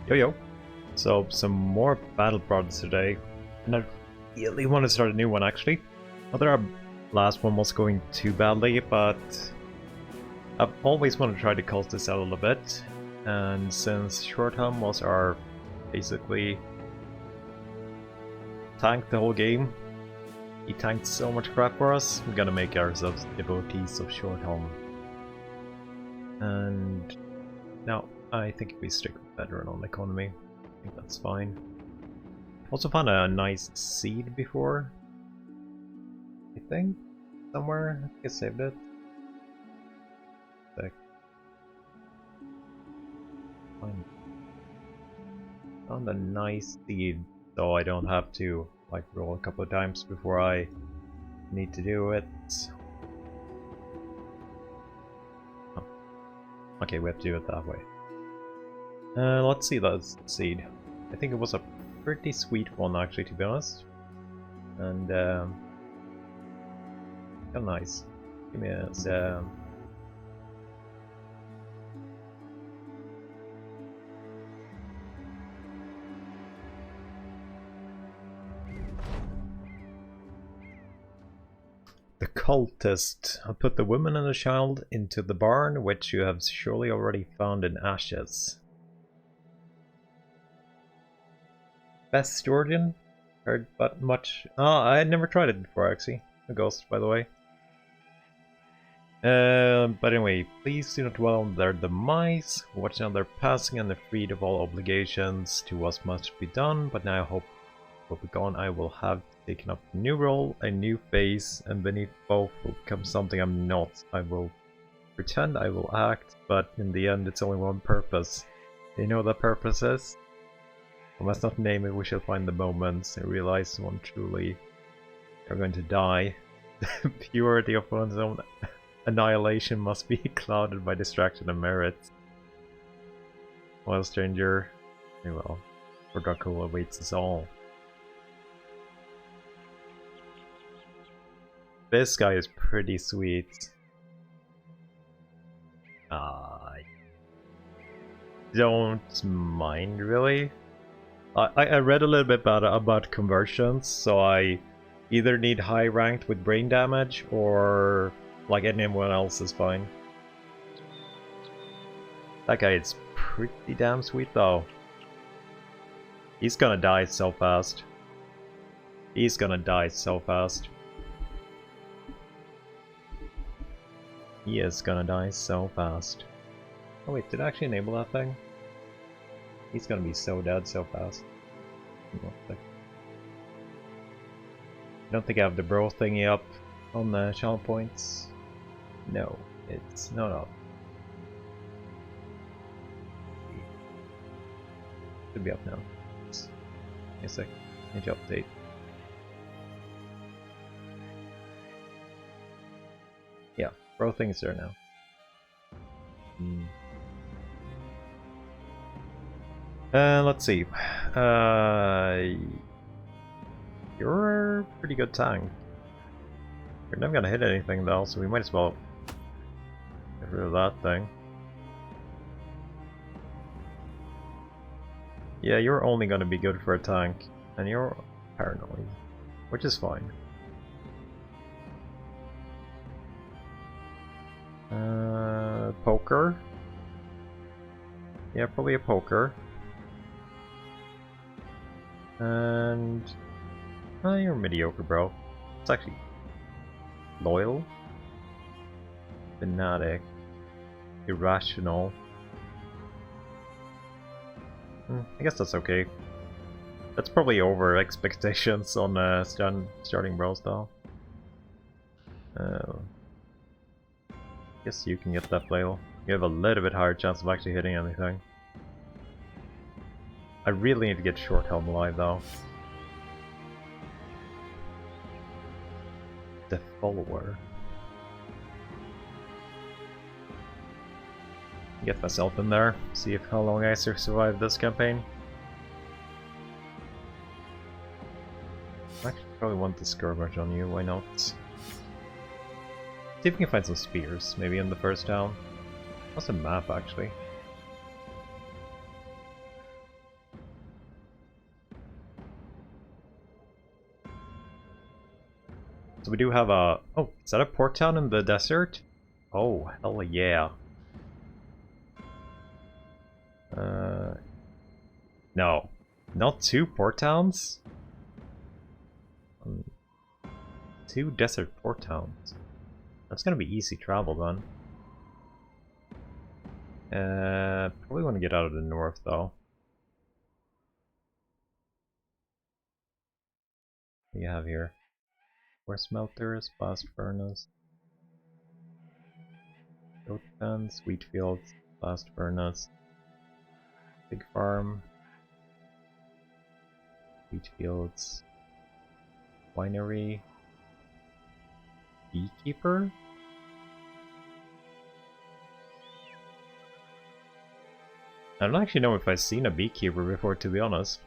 Yo yo. So some more battle prods today, and I really want to start a new one actually. Whether our last one was going too badly, but I've always wanted to try to cult this out a little bit, and since Shortham was our basically tanked the whole game, he tanked so much crap for us, we're gonna make ourselves devotees of Shortham. And now I think if we stick with veteran on economy, I think that's fine. Also found a nice seed before, I think, somewhere. I think I saved it. Found a nice seed, so I don't have to like roll a couple of times before I need to do it. Oh. Okay, we have to do it that way. Let's see that seed. I think it was a pretty sweet one actually, to be honest. And oh nice. Give me a The cultist. I'll put the woman and the child into the barn, which you have surely already found in ashes. Best Georgian? Heard but much. Oh, I had never tried it before actually. A ghost, by the way. But anyway, please do not dwell on their demise. Watch now their passing and they're freed of all obligations. To us must be done, but now I hope will be gone. I will have taken up a new role, a new face, and beneath both will become something I'm not. I will pretend I will act, but in the end it's only one purpose. Do you know what that purpose is? I must not name it, we shall find the moments and realize one truly are going to die. The purity of one's own annihilation must be clouded by distraction and merit. Well, stranger, very well, for Davkul awaits us all. This guy is pretty sweet. I don't mind really. I read a little bit about conversions, so I either need high ranked with brain damage or like anyone else is fine. That guy is pretty damn sweet though. He's gonna die so fast. He's gonna die so fast. He is gonna die so fast. Oh wait, did I actually enable that thing? He's gonna be so dead so fast. I don't think I have the bro thingy up on the channel points. No, it's not up. Should be up now. Wait a sec. Need to update. Yeah, bro thing's there now. Let's see. You're a pretty good tank. You're never gonna hit anything though, so we might as well get rid of that thing. Yeah, you're only gonna be good for a tank, and you're paranoid, which is fine. Poker? Yeah, probably a poker. And you're mediocre, bro. It's actually loyal, fanatic, irrational. I guess that's okay. That's probably over expectations on starting bros though. Guess you can get that flail. You have a little bit higher chance of actually hitting anything. I really need to get Short Helm alive though. The follower. Get myself in there, see if how long I survive this campaign. I actually probably want the skirmish on you, why not? See if we can find some spears, maybe in the first town. What's a map actually? So we do have a... Oh, is that a port town in the desert? Oh, hell yeah. No. Not 2 port towns? 2 desert port towns. That's gonna be easy travel then. Probably want to get out of the north though. What do you have here? Ore smelters, blast furnace, goat pens, wheat fields, blast furnace, pig farm, wheat fields, winery, beekeeper? I don't actually know if I've seen a beekeeper before, to be honest.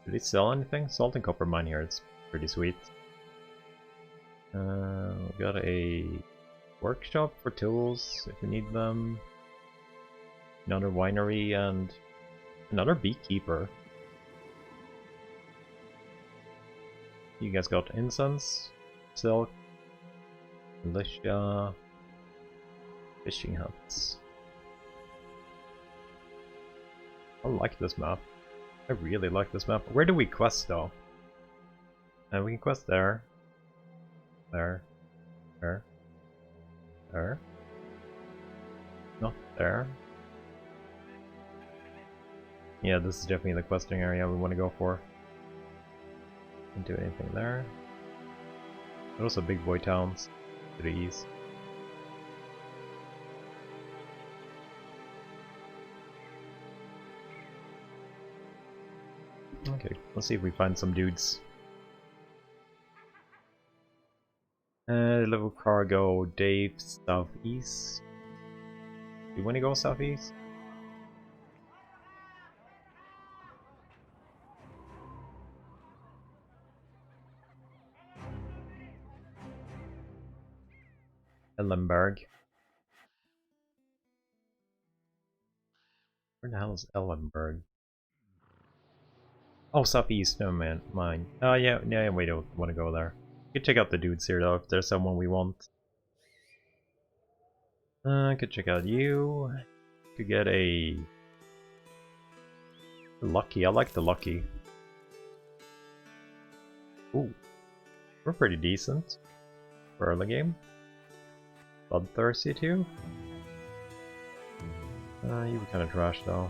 Did he sell anything? Salt and copper mine here, it's pretty sweet. We got a workshop for tools if we need them. Another winery and another beekeeper. You guys got incense, silk, militia, fishing huts. I like this map. I really like this map. Where do we quest though? We can quest there. There. There. There. Not there. Yeah, this is definitely the questing area we want to go for. Can't do anything there. But also big boy towns to the east. Okay, let's see if we find some dudes. Level cargo, Dave, southeast. Do you want to go southeast? Ellenberg. Where the hell is Ellenberg? Oh, southeast, no man, mine. Yeah, we don't want to go there. We could check out the dudes here though, if there's someone we want. Could check out you. Could get a... Lucky, I like the Lucky. Ooh, we're pretty decent for early game. Bloodthirsty too. You were kind of trash though.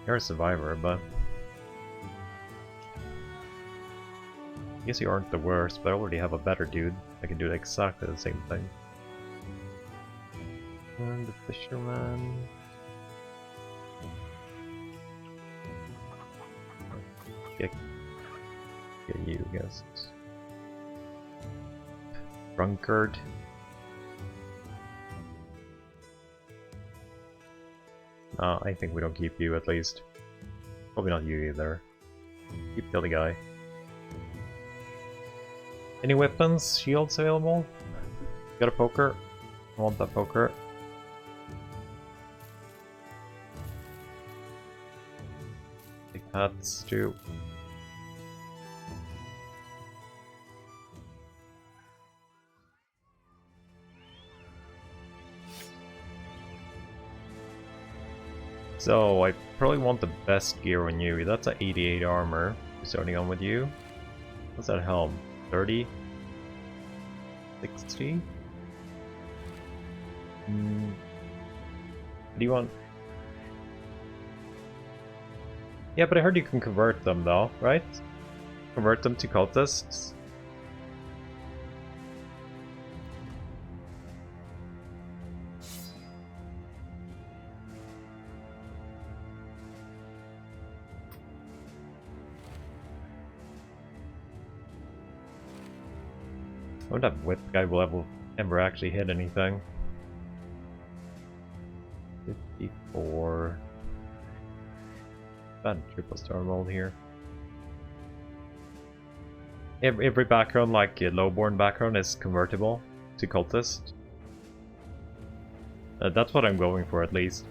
You're a survivor, but... I guess you aren't the worst, but I already have a better dude that can do exactly the same thing. And the fisherman... Get you, I guess. Drunkard. I think we don't keep you at least. Probably not you either. Keep the other guy. Any weapons? Shields available? Got a poker? I want that poker. Big hats too. So I probably want the best gear on you. That's an 88 armor. Starting on with you. What's that helm? 30? 60? What do you want? Yeah, but I heard you can convert them though, right? Convert them to cultists? I wonder if whip guy will ever actually hit anything. 54. Bad triple star roll here. Every background, like a lowborn background, is convertible to cultist. That's what I'm going for at least.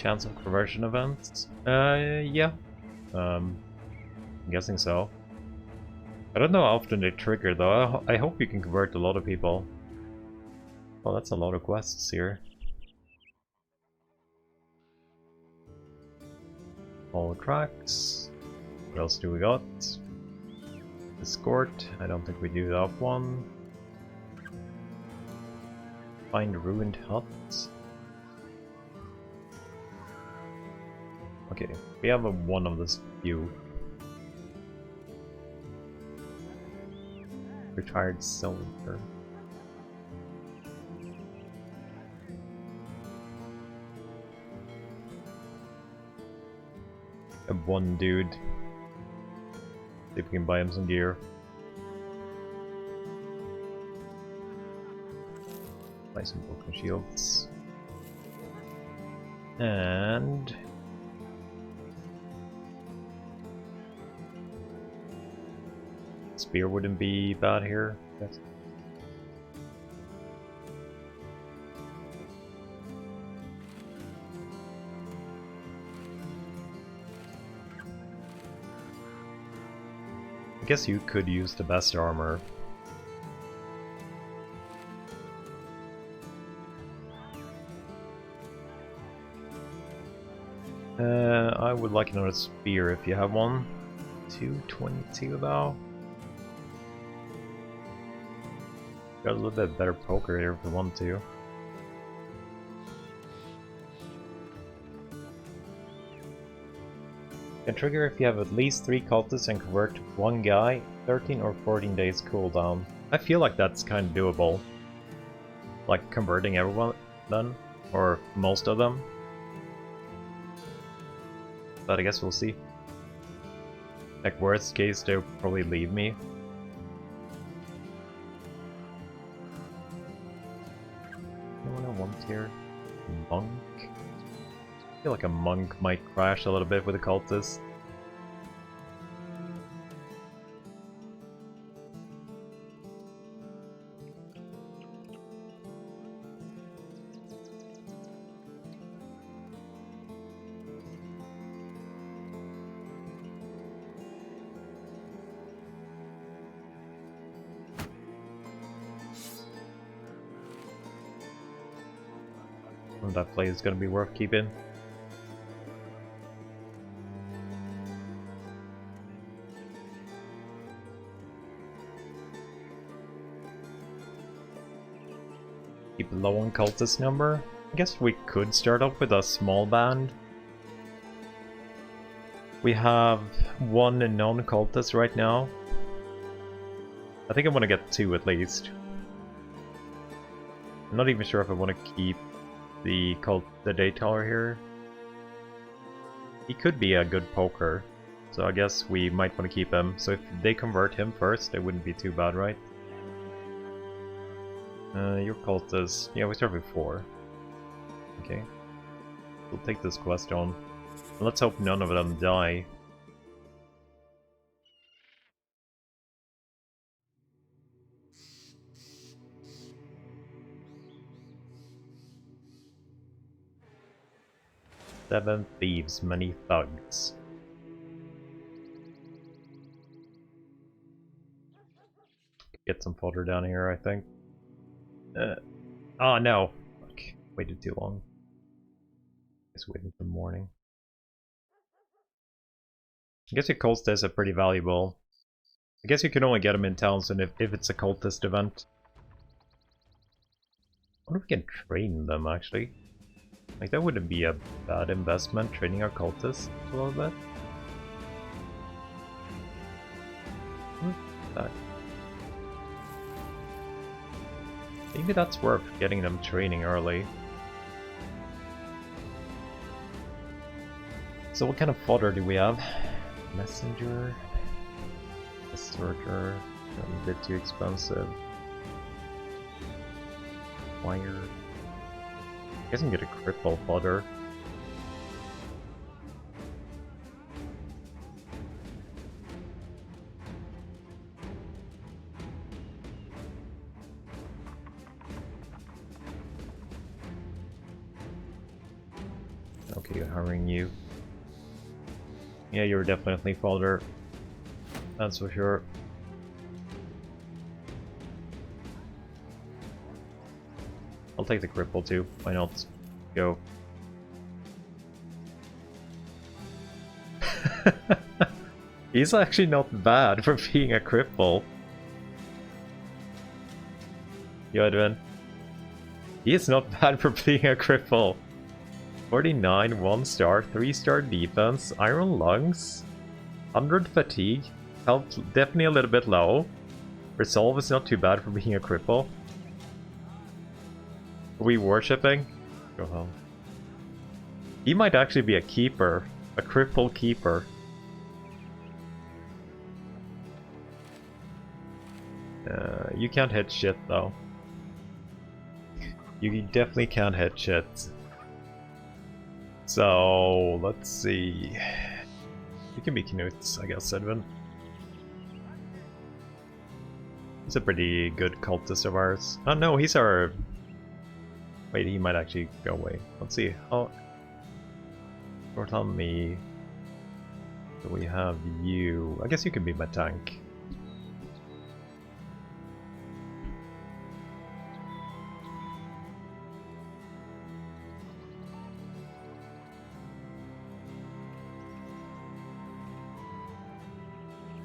chance of conversion events? Yeah. I'm guessing so. I don't know how often they trigger though. I hope you can convert a lot of people. Oh, that's a lot of quests here. All tracks. What else do we got? Escort. I don't think we do that one. Find ruined huts. Okay, we have one of this few. Retired soldier. Have one dude. See if we can buy him some gear. Buy some broken shields. And spear wouldn't be bad here. Yes. I guess you could use the best armor. I would like another spear if you have one. 222 though. Got a little bit better poker here if we want to. Can trigger if you have at least 3 cultists and convert 1 guy, 13 or 14 days cooldown. I feel like that's kind of doable. Like converting everyone then, or most of them. But I guess we'll see. Like worst case, they'll probably leave me. Anyone I want here? Monk? I feel like a monk might crash a little bit with a cultist. That play is going to be worth keeping. Keep low on cultist number. I guess we could start up with a small band. We have 1 non-cultist right now. I think I want to get 2 at least. I'm not even sure if I want to keep the Dayteller here. He could be a good poker, so I guess we might want to keep him. So if they convert him first, it wouldn't be too bad, right? Your cultist, yeah, we start with 4. Okay, we'll take this quest on. Let's hope none of them die. Seven thieves, many thugs. Get some fodder down here, I think. Oh no! Okay, waited too long. Just waiting for morning. I guess your cultists are pretty valuable. I guess you can only get them in Townsend if it's a cultist event. I wonder if we can train them, actually. Like, that wouldn't be a bad investment, training our cultists a little bit. That. Maybe that's worth getting them training early. So what kind of fodder do we have? Messenger? Sorter? A bit too expensive. Wire? I guess I can get a cripple fodder. Okay, hiring you. Yeah, you're definitely fodder. That's for sure. I'll take the cripple too. Why not? Go. He's actually not bad for being a cripple. Yo, Edwin. He is not bad for being a cripple. 49, 1 star, 3 star defense, iron lungs, 100 fatigue, health definitely a little bit low. Resolve is not too bad for being a cripple. Are we worshipping? Go home. He might actually be a keeper. A cripple keeper. You can't hit shit though. You definitely can't hit shit. So, let's see. You can be Knut, I guess, Edwin. He's a pretty good cultist of ours. Oh no, he's our... Wait, he might actually go away. Let's see. Oh, short on me. So we have you. I guess you can be my tank.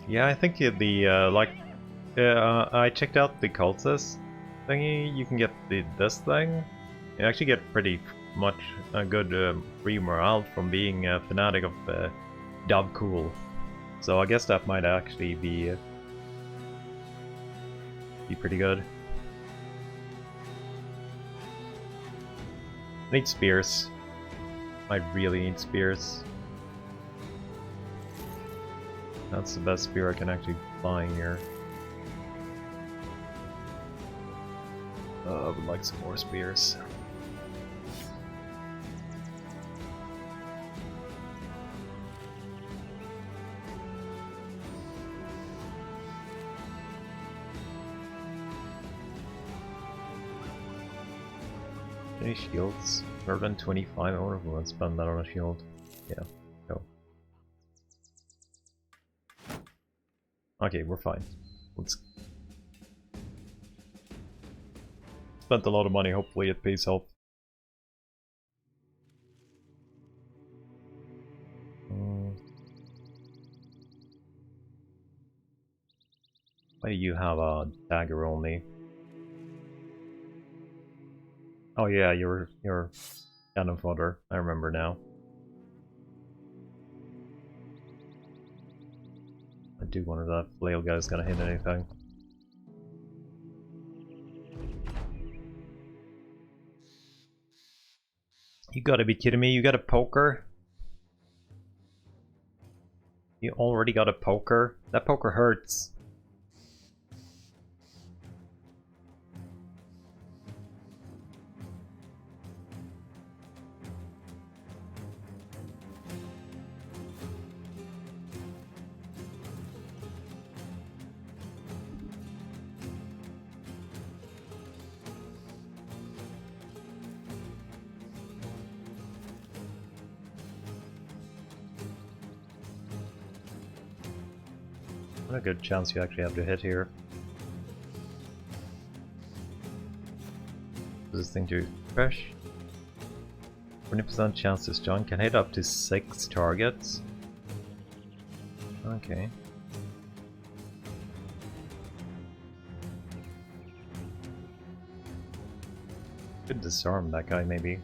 Yeah, I think I checked out the cultist thingy. You can get this thing. You actually get pretty much a good free morale from being a fanatic of Davkul. So I guess that might actually be pretty good. I need spears. I really need spears. That's the best spear I can actually find here. I would like some more spears. Any shields? More than 25? I wonder if we'll spend that on a shield. Yeah, go. Okay, we're fine. Let's... Spent a lot of money, hopefully it pays off. Why do you have a dagger only? Oh yeah, you're cannon fodder. I remember now. I do wonder if that flail guy's gonna hit anything. You gotta be kidding me, you got a poker? You already got a poker? That poker hurts. What a good chance you actually have to hit here. Does this thing do fresh? 20% chance this John can hit up to 6 targets. Okay. Could disarm that guy maybe.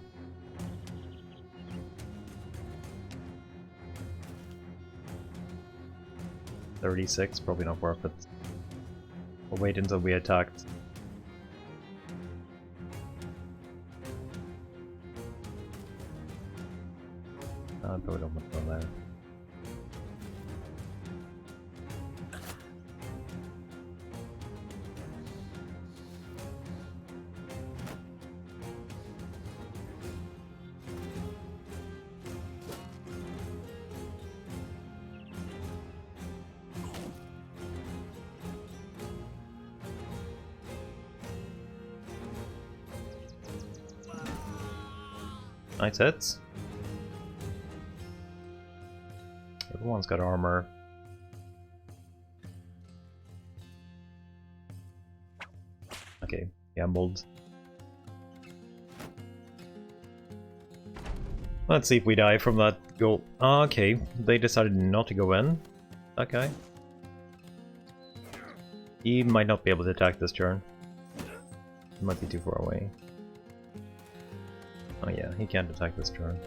$36, probably not worth it. We'll wait until we attacked. Probably don't want to go there. Nice hits. one's got armor. Okay, gambled. Let's see if we die from that goal. Okay, they decided not to go in. That guy. He might not be able to attack this turn. He might be too far away. Oh yeah, he can't attack this turn.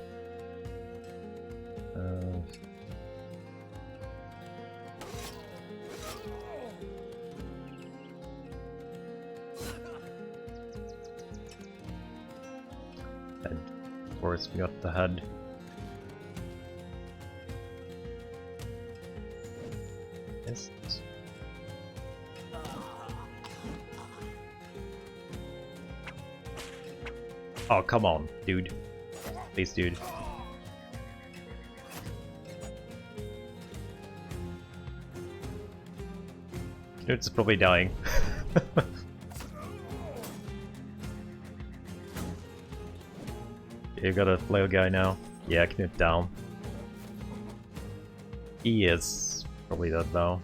And of course we got the head. Yes. Oh, come on, dude. Please, dude. Dude's probably dying. You got a flail guy now. Yeah, Knut down. He is probably dead though.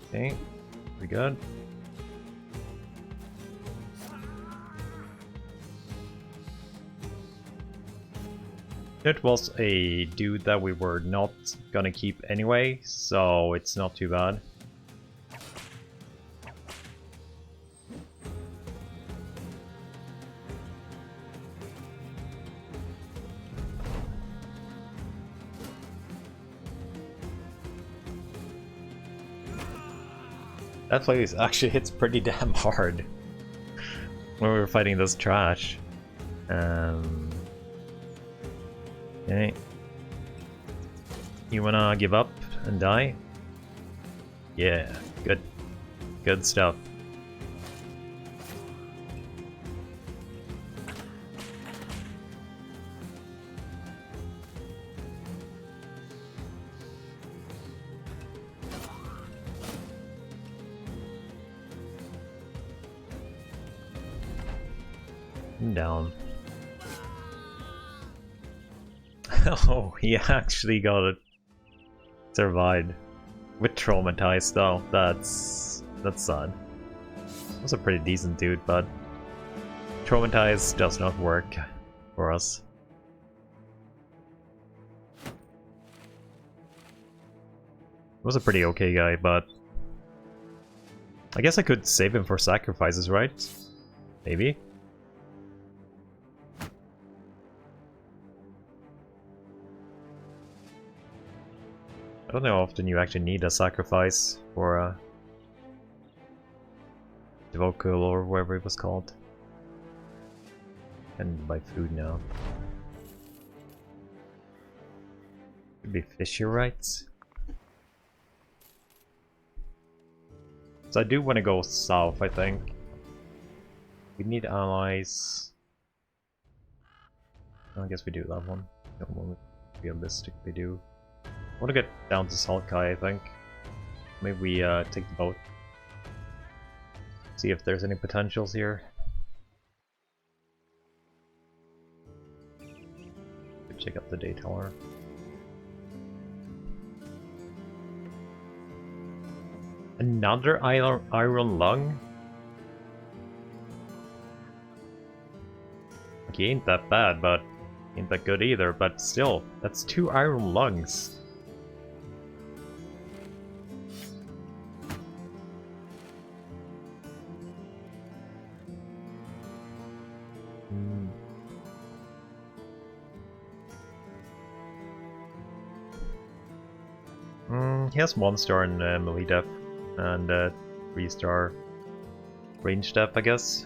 Okay, we good. It was a dude that we were not gonna keep anyway, so it's not too bad. That place actually hits pretty damn hard when we were fighting this trash. Okay. You wanna give up and die? Yeah, good. Good stuff. I'm down. Oh, he actually got it. Survived. With traumatized though. That's sad. Was a pretty decent dude, but traumatized does not work for us. Was a pretty okay guy, but I guess I could save him for sacrifices, right? Maybe. I don't know how often you actually need a sacrifice for a Davkul or whatever it was called. And buy food now. Could be fisher rights. So I do want to go south, I think. We need allies. I guess we do that one. Don't want to realistically do. I want to get down to Salkai, I think. Maybe we take the boat. See if there's any potentials here. Check out the day tower. Another iron lung? Like, he ain't that bad, but ain't that good either. But still, that's 2 iron lungs. He has 1 star in melee depth and 3-star range depth, I guess.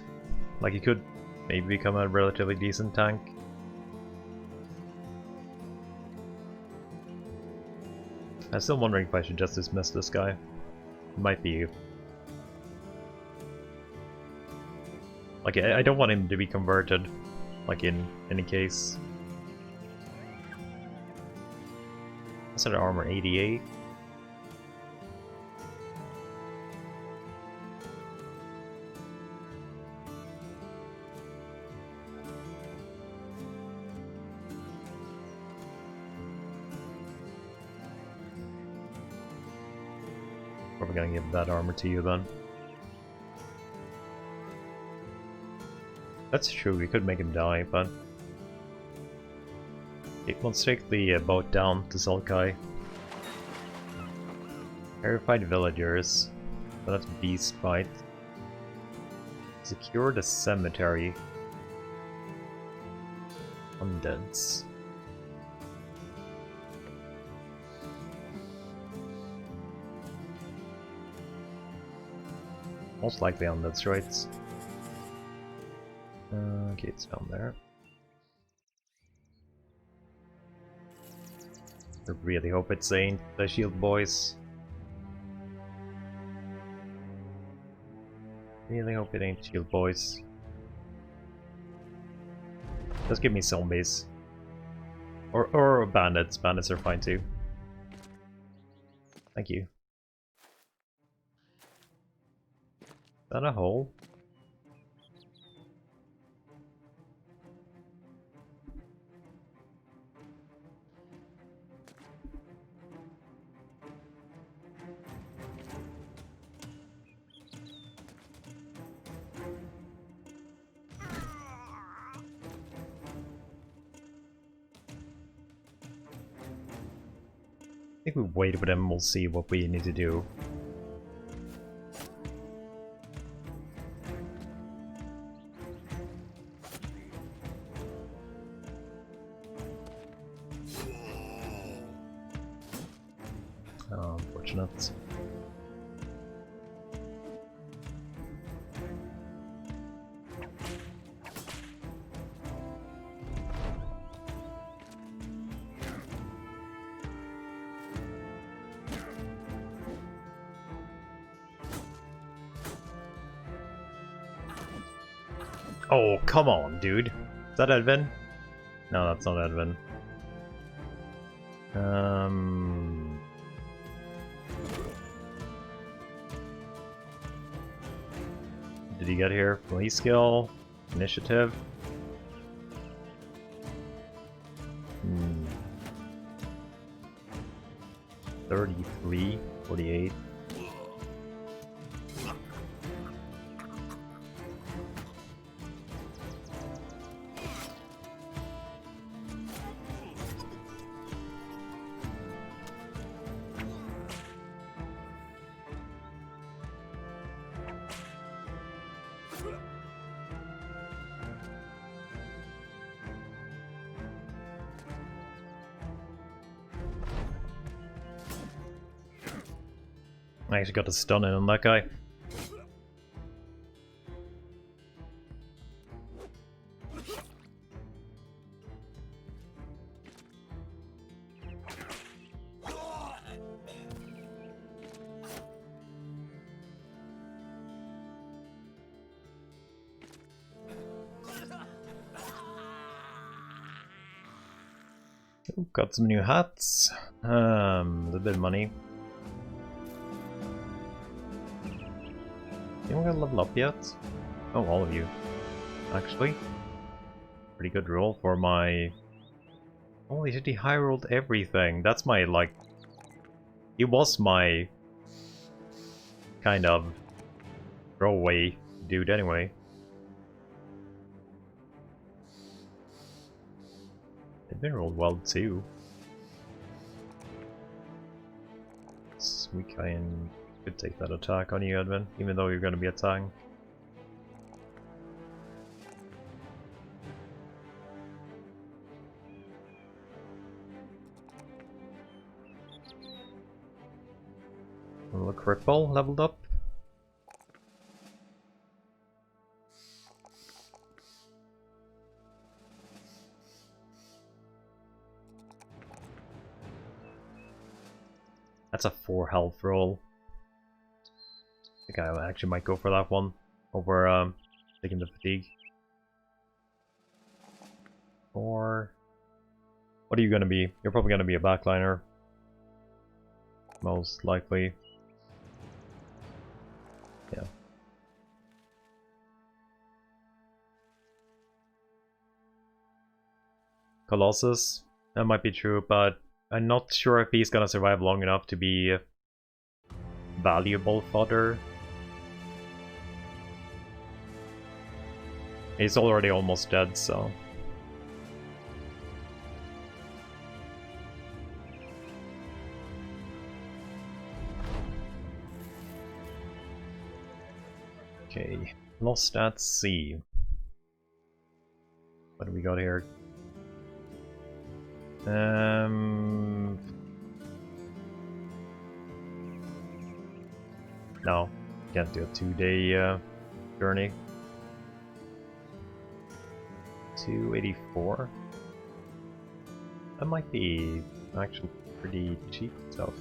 Like, he could maybe become a relatively decent tank. I'm still wondering if I should just dismiss this guy. Might be. Like, I don't want him to be converted, like in any case. What's that armor, 88? Probably gonna give that armor to you then. That's true, we could make him die, but... let's take the boat down to Sulkai. Terrified villagers. So that's beast fight. Secure the cemetery. Undeads. Most likely undeads, right? Okay, it's down there. I really hope it ain't the shield boys. Really hope it ain't shield boys. Just give me zombies. Or bandits. Bandits are fine too. Thank you. Is that a hole? I think we wait with them, we'll see what we need to do. Oh, unfortunate. Oh, come on, dude. Is that Edvin? No, that's not Edvin. Did he get here? Police skill? Initiative? 33, 48. I actually got a stun in on that guy. Ooh, got some new hats. A little bit of money. Anyone got level up yet? Oh, all of you. Actually. Pretty good roll for my... Holy shit, he high rolled everything. That's my, like... He was my... kind of... throwaway dude anyway. They've been rolled well too. So we could take that attack on you, Edvin, even though you're going to be a tank. Look, Cripple leveled up. That's a 4 health roll. I think I actually might go for that one over taking the fatigue. Or what are you gonna be? You're probably gonna be a backliner. Most likely. Yeah. Colossus? That might be true, but I'm not sure if he's gonna survive long enough to be valuable fodder. He's already almost dead, so... Okay, lost at sea. What do we got here? No, can't do a 2-day journey. 284. That might be actually pretty cheap stuff.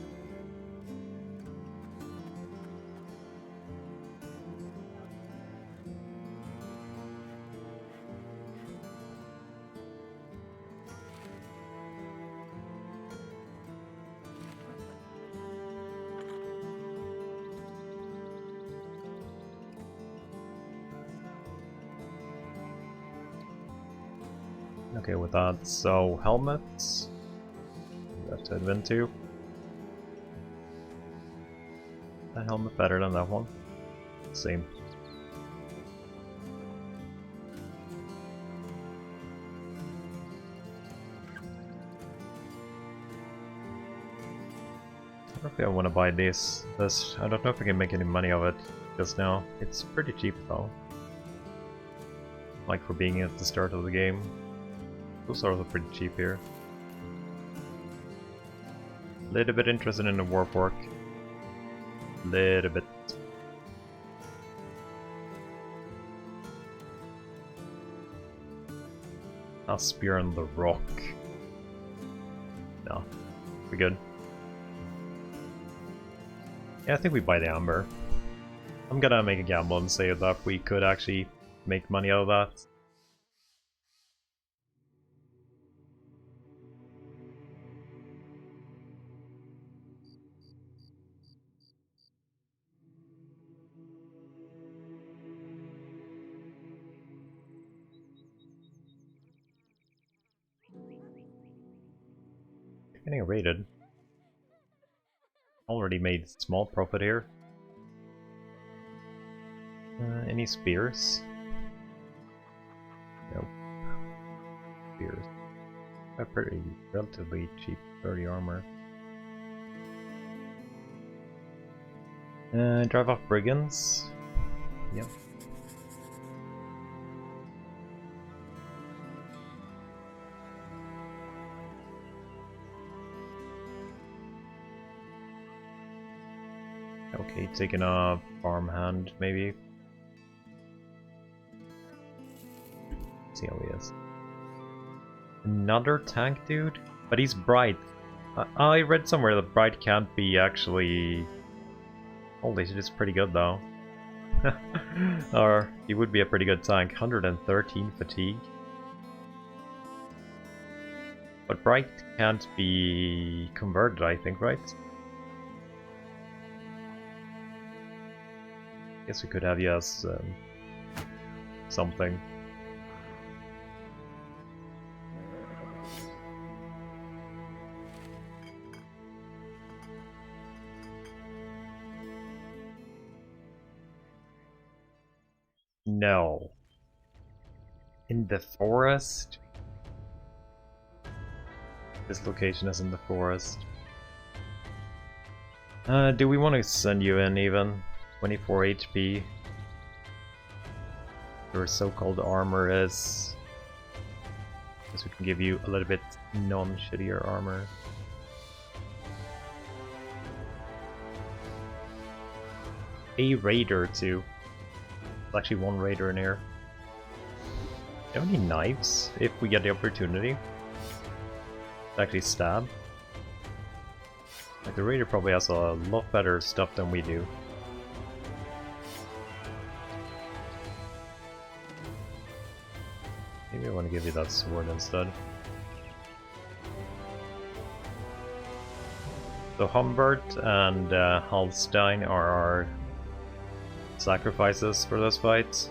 Okay, with that, so helmets. We have to advent to. That helmet better than that one. Same. I don't know if I want to buy this. I don't know if I can make any money of it just now. It's pretty cheap though. Like for being at the start of the game. Those are also pretty cheap here. Little bit interested in the warp work. Little bit. I'll spear on the rock. No, we good. Yeah, I think we buy the amber. I'm gonna make a gamble and say that we could actually make money out of that. Getting rated. Already made small profit here. Any spears? Nope. Spears. They're pretty relatively cheap 30 armor. Drive off brigands. Yep. Okay, taking a farmhand maybe. See how he is. Another tank dude? But he's bright. I read somewhere that bright can't be actually... Holy shit, it's pretty good though. Or he would be a pretty good tank. 113 fatigue. But bright can't be converted, I think, right? Guess we could have you as something. No. In the forest? This location is in the forest. Do we want to send you in even? 24 HP. Your so-called armor is... Guess we can give you a little bit non-shittier armor. A raider too. There's actually one raider in here. Do you have any knives if we get the opportunity to actually stab? Like the raider probably has a lot better stuff than we do. Maybe I want to give you that sword instead. So Humbert and Halstein are our sacrifices for this fight.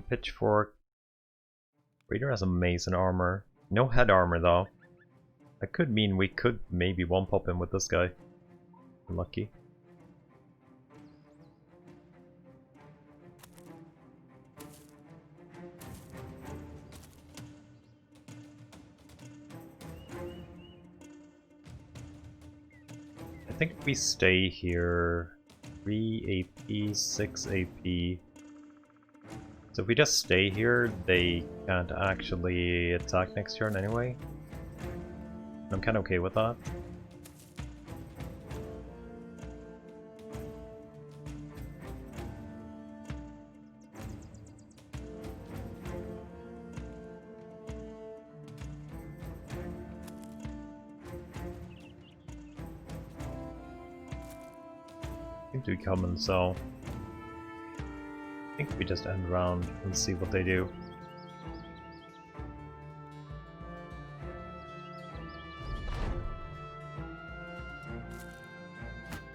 Pitchfork. Raider has amazing armor. No head armor though. That could mean we could maybe one-pop him with this guy. Lucky. I think if we stay here, 3 AP, 6 AP. So if we just stay here, they can't actually attack next turn anyway. I'm kind of okay with that. Seem to be coming, so I think we just end round and see what they do.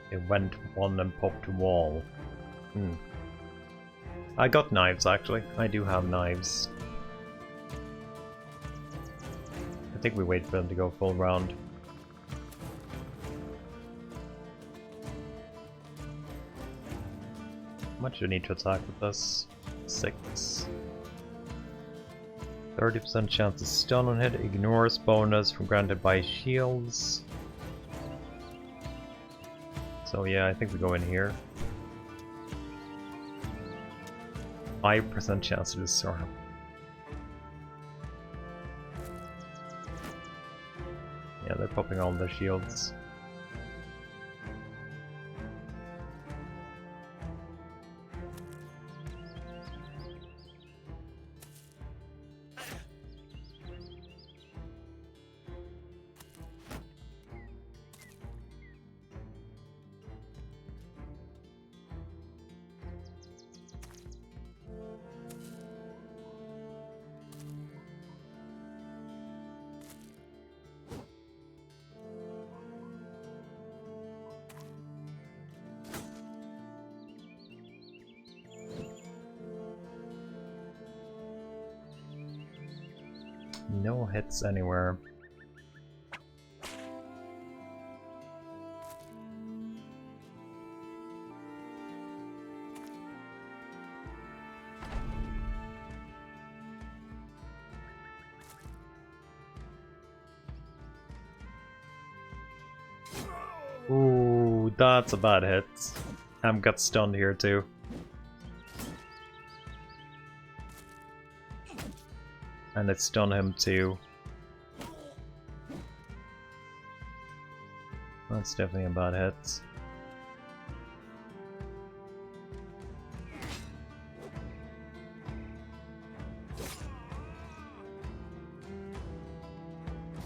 It went one and popped wall. I got knives actually. I do have knives. I think we wait for them to go full round. How much do we need to attack with this? 6. 30% chance to stun on hit, ignores bonus from granted by shields. So yeah, I think we go in here. 5% chance to disarm. Yeah, they're popping all their shields. No hits anywhere. Ooh, that's a bad hit. Am got stunned here too. And it stunned him too. That's definitely a bad hit.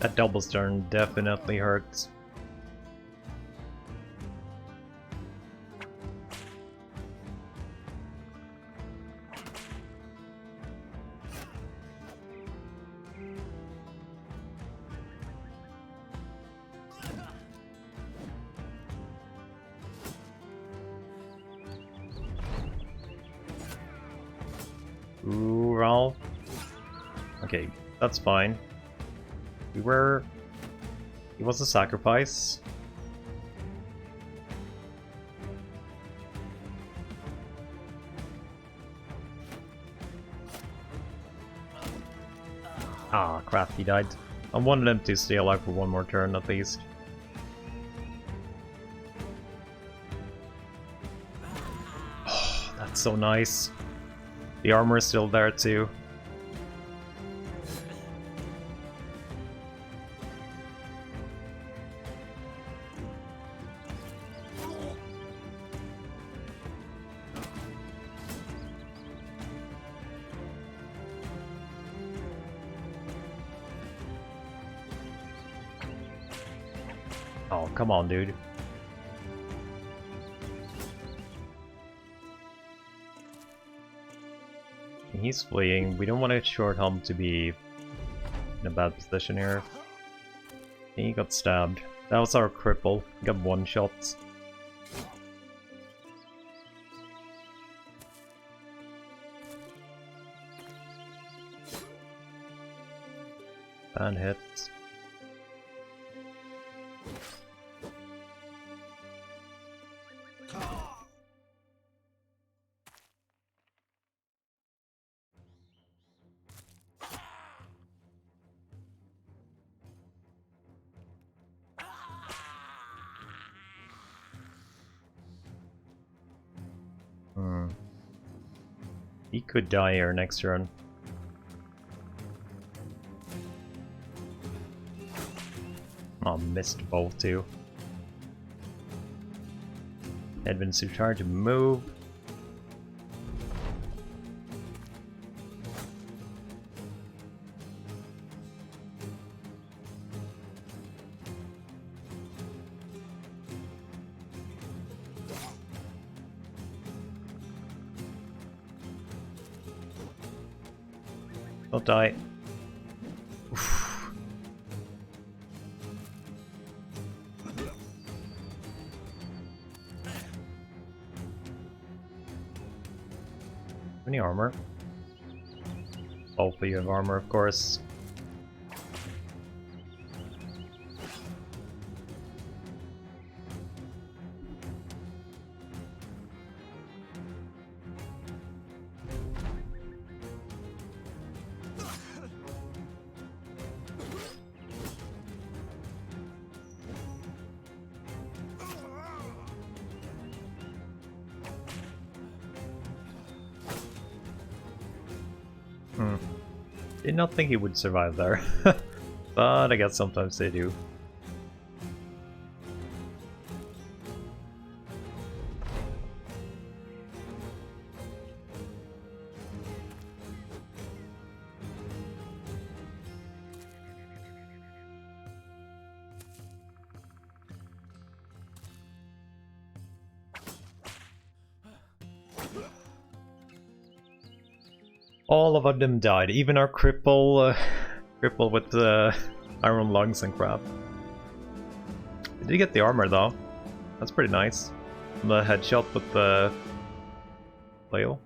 That double stun definitely hurts. Ooh, Ralph. Okay, that's fine. He was a sacrifice. Ah, crap, he died. I wanted him to stay alive for one more turn at least. Oh, that's so nice. The armor is still there too. Oh, come on, dude. He's fleeing. We don't want a short helm to be in a bad position here. He got stabbed. That was our cripple. He got one shot. And hits. He could die here next turn. Oh, missed both too. Edvin's trying to move. Don't die. Oof. Any armor? Hopefully you have armor, of course. Did not think he would survive there, but I guess sometimes they do. All of them died, even our cripple with iron lungs and crap. We did get the armor though. That's pretty nice. The headshot with the flail.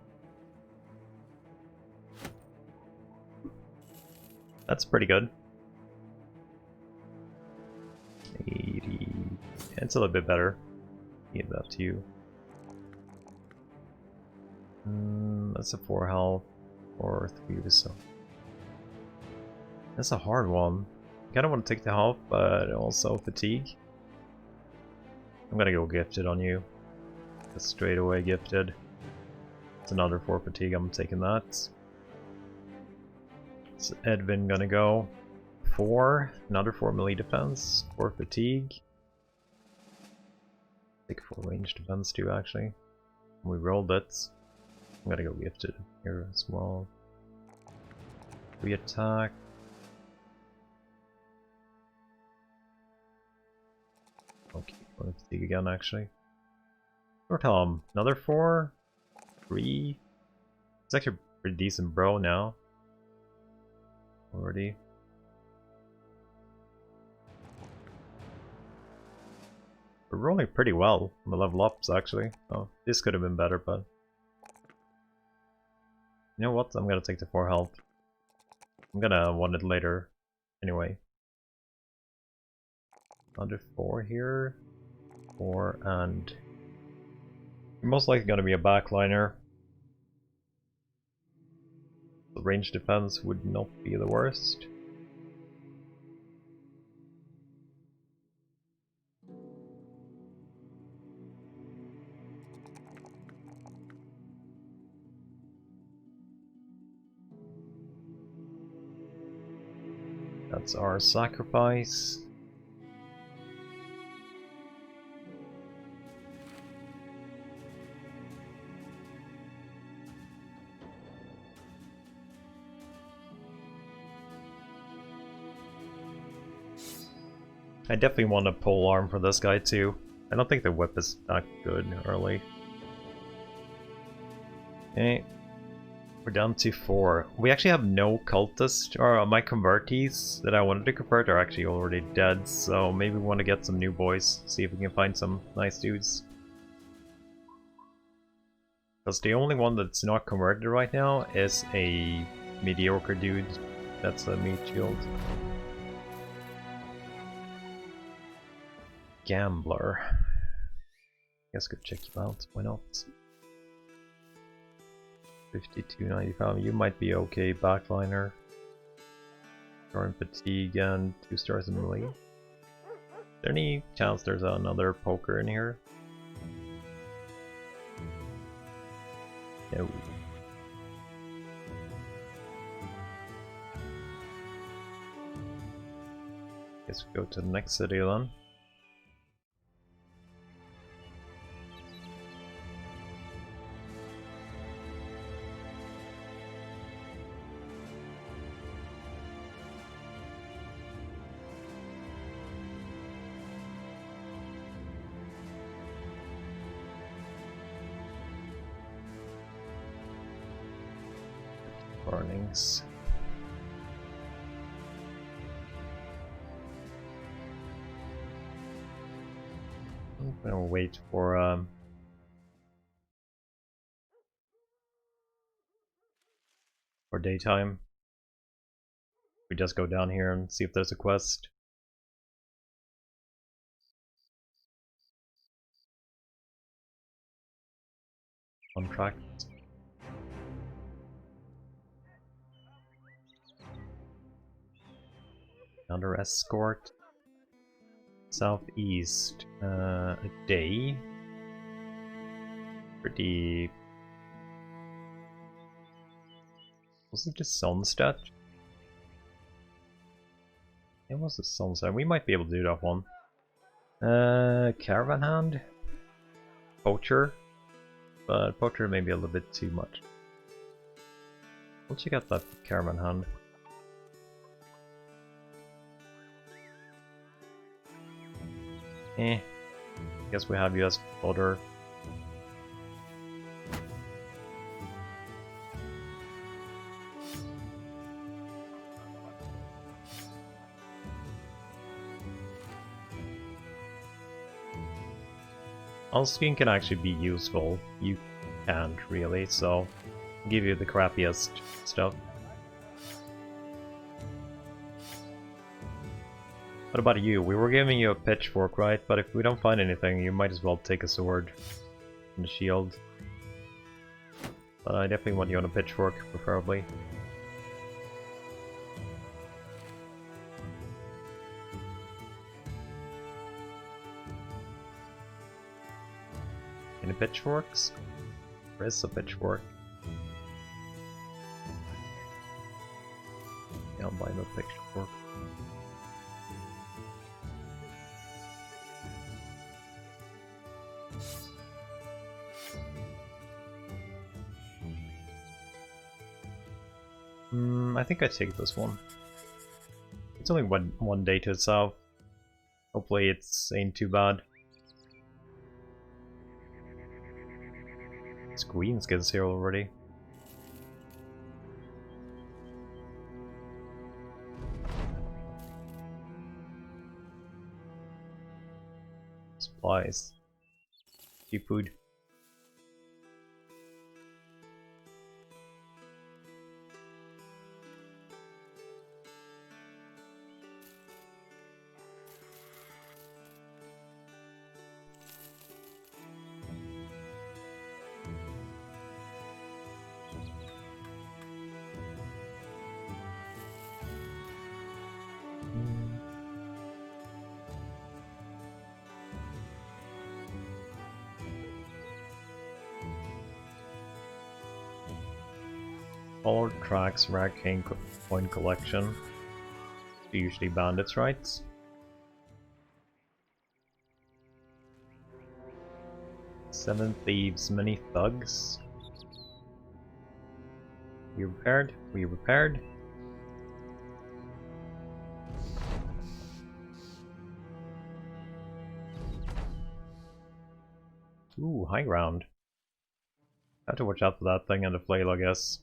That's pretty good. 80. It's a little bit better. Give that to you. That's a 4 health. Or 3 or so. That's a hard one. I kinda want to take the health, but also fatigue. I'm gonna go gifted on you. Just straight away gifted. It's another 4 fatigue, I'm taking that. It's Edvin gonna go 4, another 4 melee defense, 4 fatigue. Take 4 range defense too actually. We rolled it. I'm gonna go gifted here as well. 3 attack. Okay, one fatigue again actually. Short helm, another 4, 3. It's actually a pretty decent bro now. Already. We're rolling pretty well on the level ups actually. Oh, this could have been better, but you know what? I'm gonna take the 4 health. I'm gonna want it later anyway. Another 4 here. 4 and you're most likely gonna be a backliner. The range defense would not be the worst. That's our sacrifice. I definitely want a pole arm for this guy too. I don't think the whip is that good early. Okay. We're down to 4. We actually have no cultists, or my convertees that I wanted to convert are actually already dead, so maybe we want to get some new boys, see if we can find some nice dudes. Because the only one that's not converted right now is a mediocre dude. That's a meat shield. Gambler. Guess could check you out. Why not? 52.95. You might be okay. Backliner. Star in fatigue and 2 stars in melee. Is there any chance there's another poker in here? No. Guess we go to the next city then. Warnings. I'm gonna wait for daytime. We just go down here and see if there's a quest. Contract. Another escort. Southeast. A day. Pretty. Was it the sunset? It was the sunset. We might be able to do that one. Caravan hand. Poacher. But poacher may be a little bit too much. We'll check out that caravan hand. Guess we have US fodder. On-screen can actually be useful. You can't really, so I'll give you the crappiest stuff. What about you? We were giving you a pitchfork, right? But if we don't find anything, you might as well take a sword and a shield. But I definitely want you on a pitchfork, preferably. Any pitchforks? There is a pitchfork. Yeah, I'll buy the pitchfork. I think I take this one. It's only one day to the south. Hopefully it ain't too bad. Green skins here already. Supplies. Cheap food. Follow tracks, ranking point collection. Usually bandits, right? 7 thieves, many thugs. We repaired? We repaired? Ooh, high ground. Have to watch out for that thing and the flail, I guess.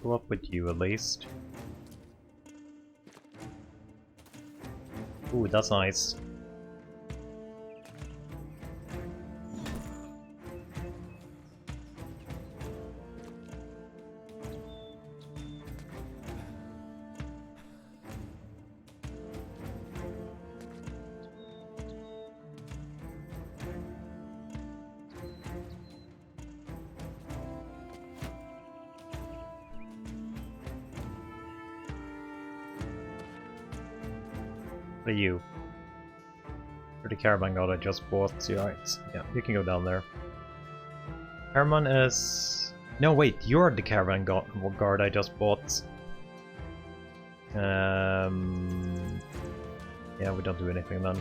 Go up with you at least. Ooh, that's nice. What are you? For the caravan guard I just bought. So, right. Yeah, you can go down there. Herman is... No, wait, you're the caravan guard I just bought. Yeah, we don't do anything then.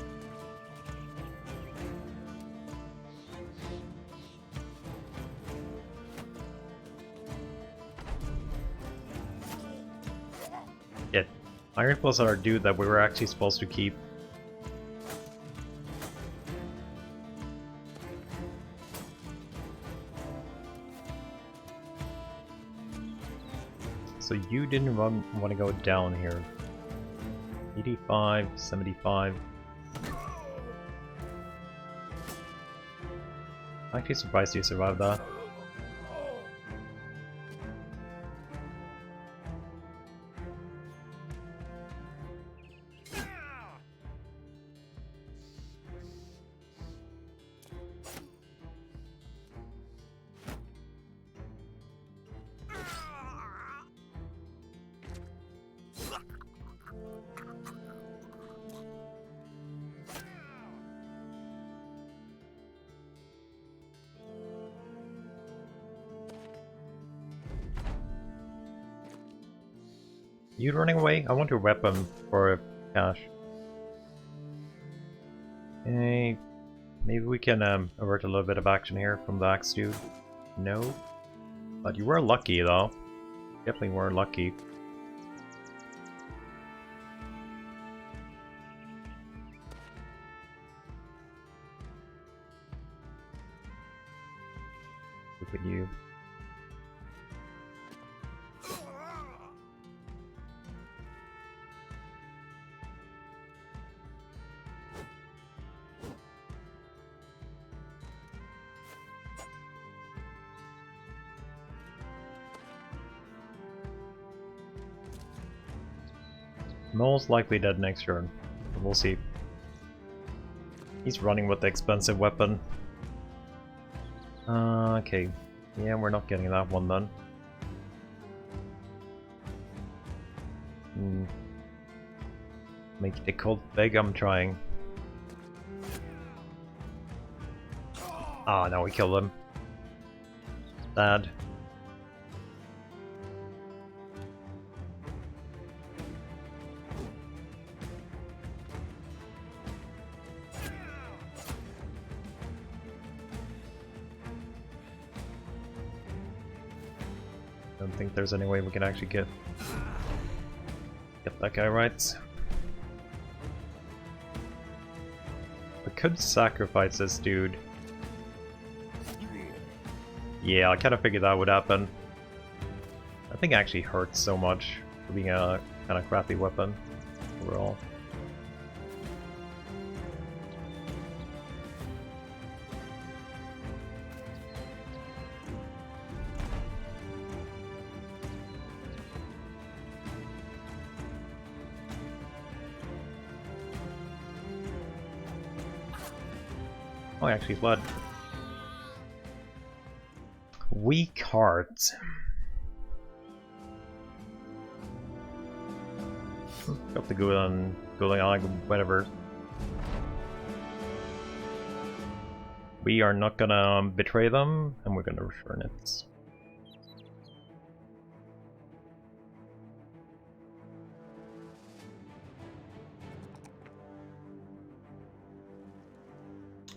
Yeah, Iron Plus our dude that we were actually supposed to keep. So you didn't want to go down here. 85, 75. I'm actually surprised you survived that. You running away? I want your weapon for cash. Okay, maybe we can avert a little bit of action here from the axe dude. No. But you were lucky though. Definitely were lucky. Look at you. Most likely dead next turn. We'll see. He's running with the expensive weapon. Okay. Yeah, we're not getting that one then. Make the cult big, I'm trying. Ah, now we kill them. Sad. Don't think there's any way we can actually get that guy right. We could sacrifice this dude. Yeah, I kind of figured that would happen. I think it actually hurts so much for being a kind of crappy weapon overall. Oh, I actually fled. Weak heart. Got the Gulan, whatever. We are not gonna betray them, and we're gonna return it.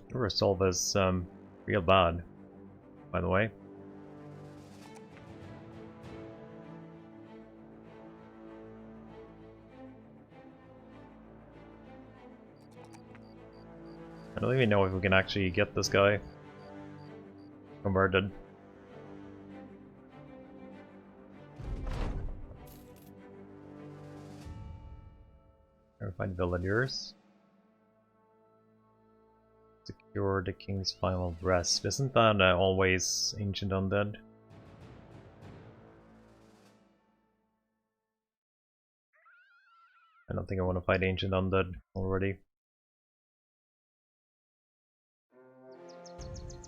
The resolve is real bad, by the way. I don't even know if we can actually get this guy converted. Terrified villagers. You're the king's final rest. Isn't that always ancient undead? I don't think I want to fight ancient undead already.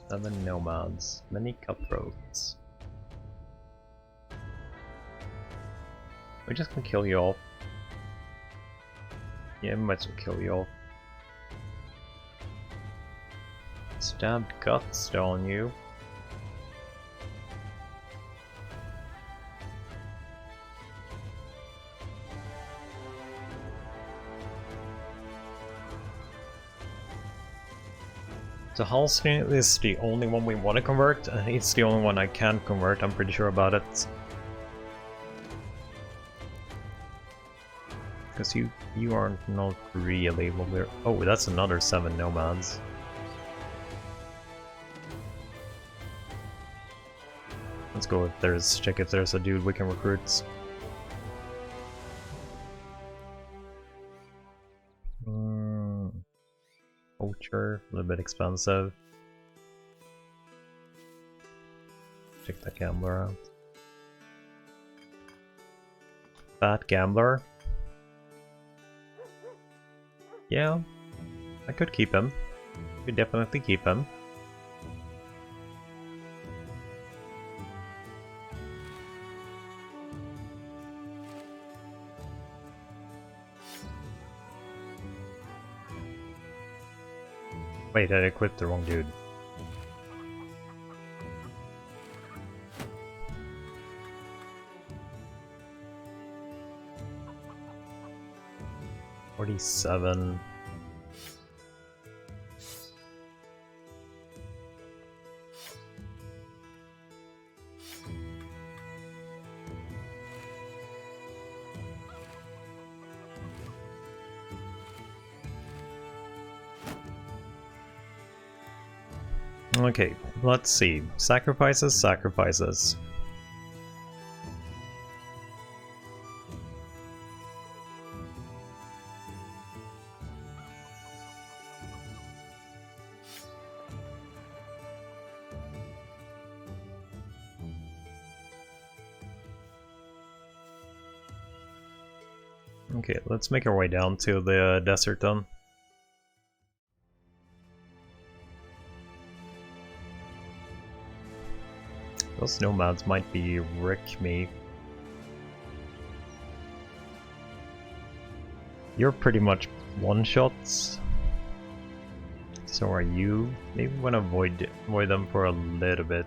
7 nomads, many cutthroats. We're just gonna kill you all. Yeah, we might as well kill you all. Stabbed guts on you. So Halcyon is the only one we want to convert, and it's the only one I can convert, I'm pretty sure about it. Because you are not really what we're... Oh, that's another 7 nomads. Let's go check if there's a dude we can recruit. Poacher, a little bit expensive. Check that gambler out. Fat gambler. Yeah, I could keep him. Could definitely keep him. Wait, I equipped the wrong dude. $47. Okay, let's see. Sacrifices. Okay, let's make our way down to the desert then. Those nomads might be wreck me. You're pretty much one-shots. So are you. Maybe we want to avoid them for a little bit.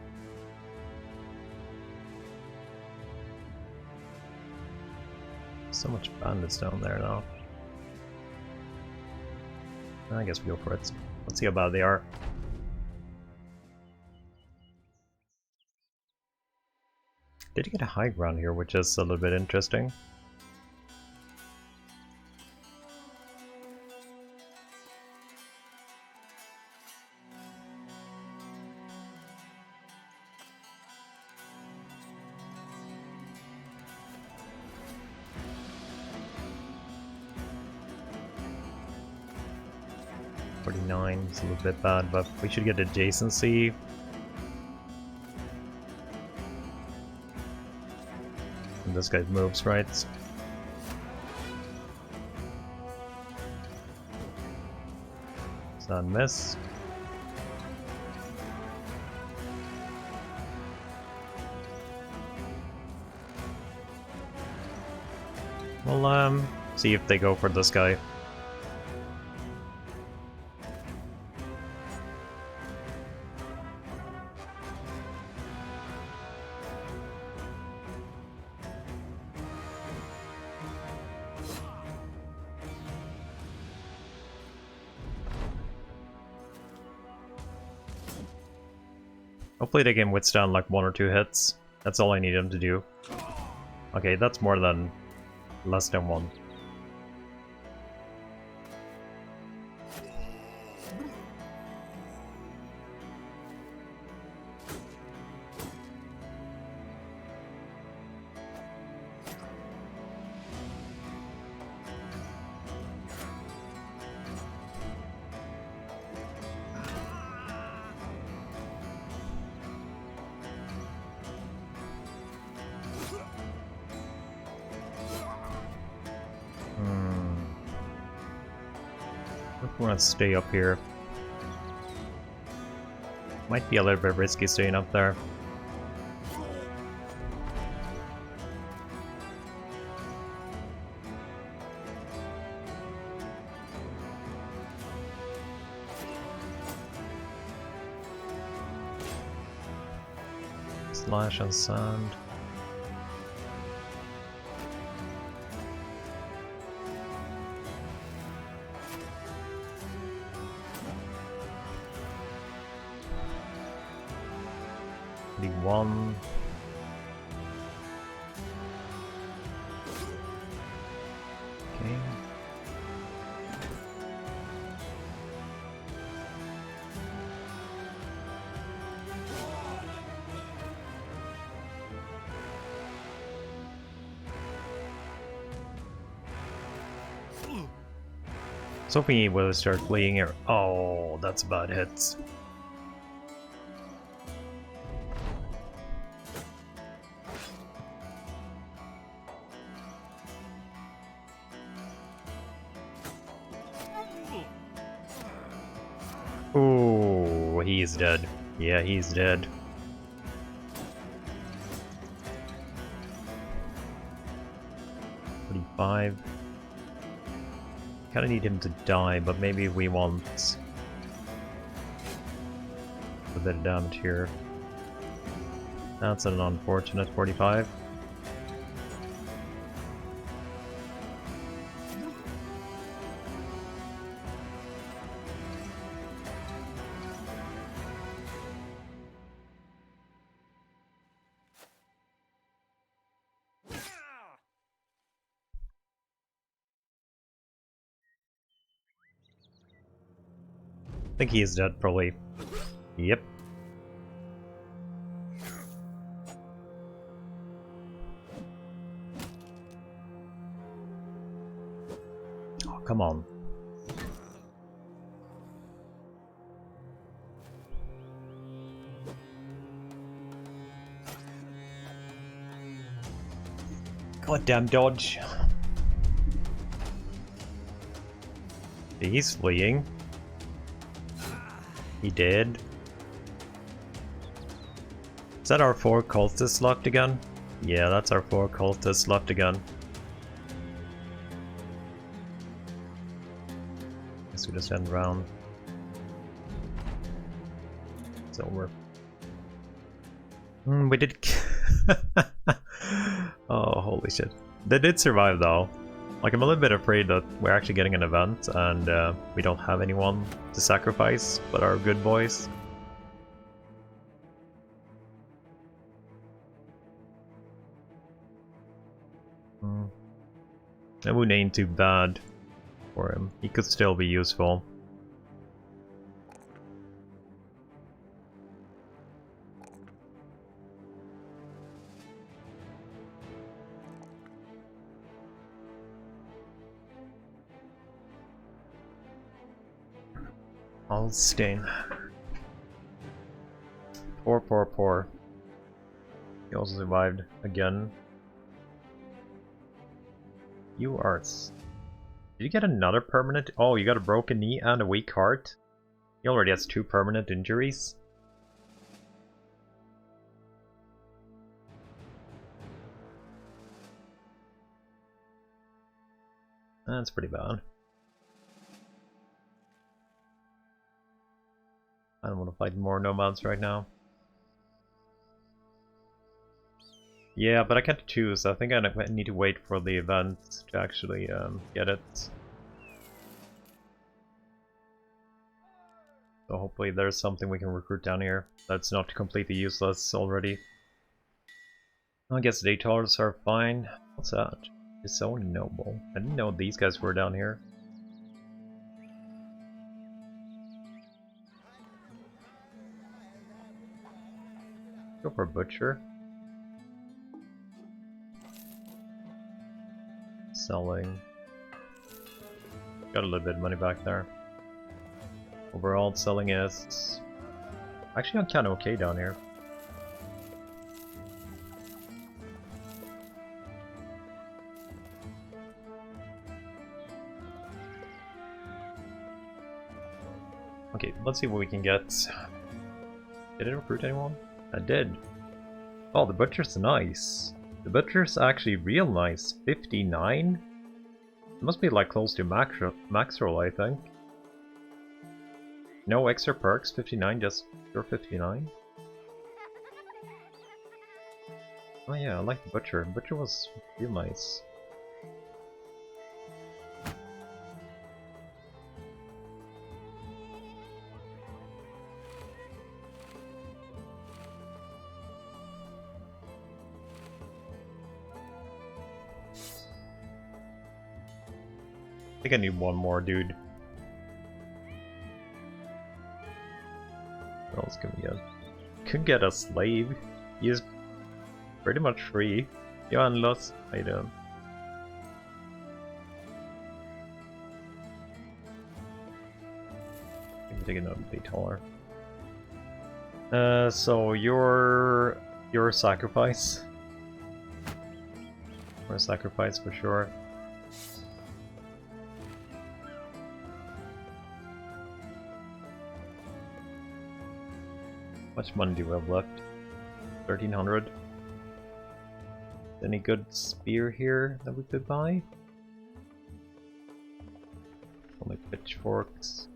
So much bandits down there now. I guess we go for it. Let's see how bad they are. Did you get a high ground here, which is a little bit interesting. It's a little bit bad, but we should get adjacency. And this guy moves, right? It's not a miss. We'll see if they go for this guy. Hopefully they can withstand like 1 or 2 hits. That's all I need them to do. Okay, that's more than... less than 1. We're gonna stay up here. Might be a little bit risky staying up there. Slash and sand. One. Okay. So hoping he will start fleeing here. Oh, that's bad hits. Oh, he's dead. Yeah, he's dead. $45. Kinda need him to die, but maybe we want a bit of damage here. That's an unfortunate 45. I think he is dead, probably. Yep. Oh, come on. Goddamn dodge. He's fleeing. He did. Is that our 4 cultists locked again? Yeah, that's our 4 cultists locked again. Guess we just end round. It's over. We did. Oh, holy shit. They did survive though. Like, I'm a little bit afraid that we're actually getting an event and we don't have anyone to sacrifice but our good boys. That wouldn't ain't too bad for him. He could still be useful. Stain. Poor. He also survived again. You are. Did you get another permanent? Oh, you got a broken knee and a weak heart? He already has 2 permanent injuries. That's pretty bad. I don't want to fight more nomads right now. Yeah, but I can't choose. I think I need to wait for the event to actually get it. So hopefully there's something we can recruit down here that's not completely useless already. I guess Datars are fine. What's that? It's so noble. I didn't know these guys were down here. Go for Butcher. Selling. Got a little bit of money back there. Overall, selling is... Actually, I'm kind of okay down here. Okay, let's see what we can get. Did it recruit anyone? I did. Oh, the butcher's nice. The butcher's actually real nice. 59? It must be like close to max roll, I think. No extra perks, 59, just pure 59. Oh yeah, I like the butcher. Butcher was real nice. I think I need one more, dude. What else can we get? Could get a slave. He is pretty much free. Yeah, unless I don't. I can take another bit taller. So your sacrifice. Or a sacrifice for sure. How much money do we have left? 1300. Any good spear here that we could buy? Only pitchforks.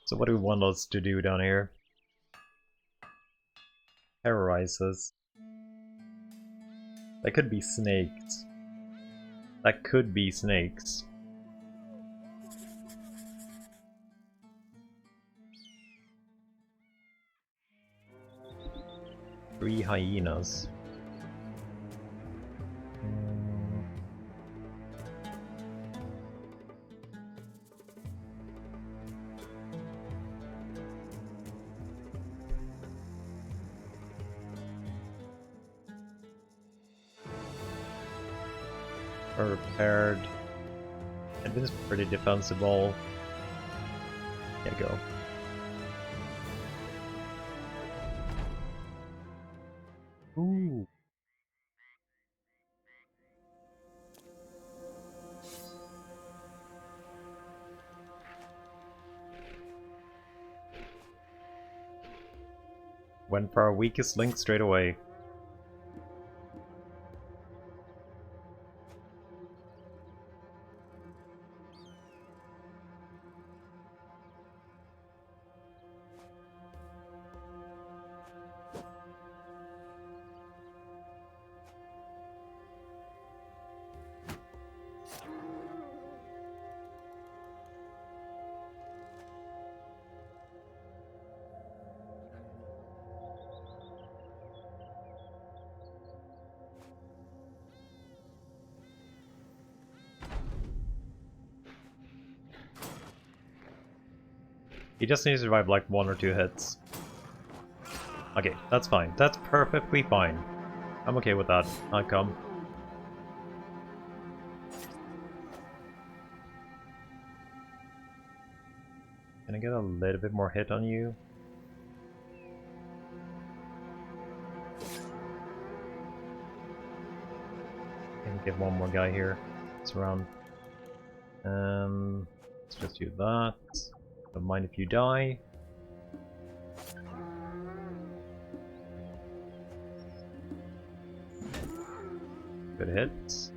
So what do we want us to do down here? Terrorize us. That could be snakes. That could be snakes. Three hyenas. Prepared. And this is pretty defensible. Yeah, go. Ooh. Went for our weakest link straight away. He just needs to survive like 1 or 2 hits. Okay, that's fine. That's perfectly fine. I'm okay with that outcome. Can I get a little bit more hit on you? Can get one more guy here. It's around. Let's just do that. Don't mind if you die. Good hits.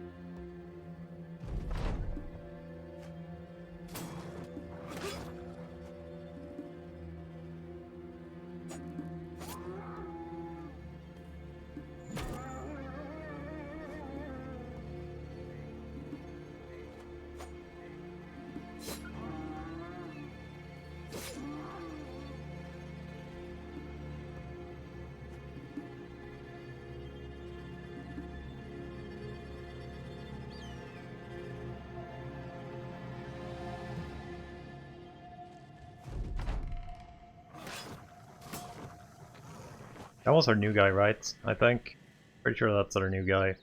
That was our new guy, right? I think. Pretty sure that's our new guy.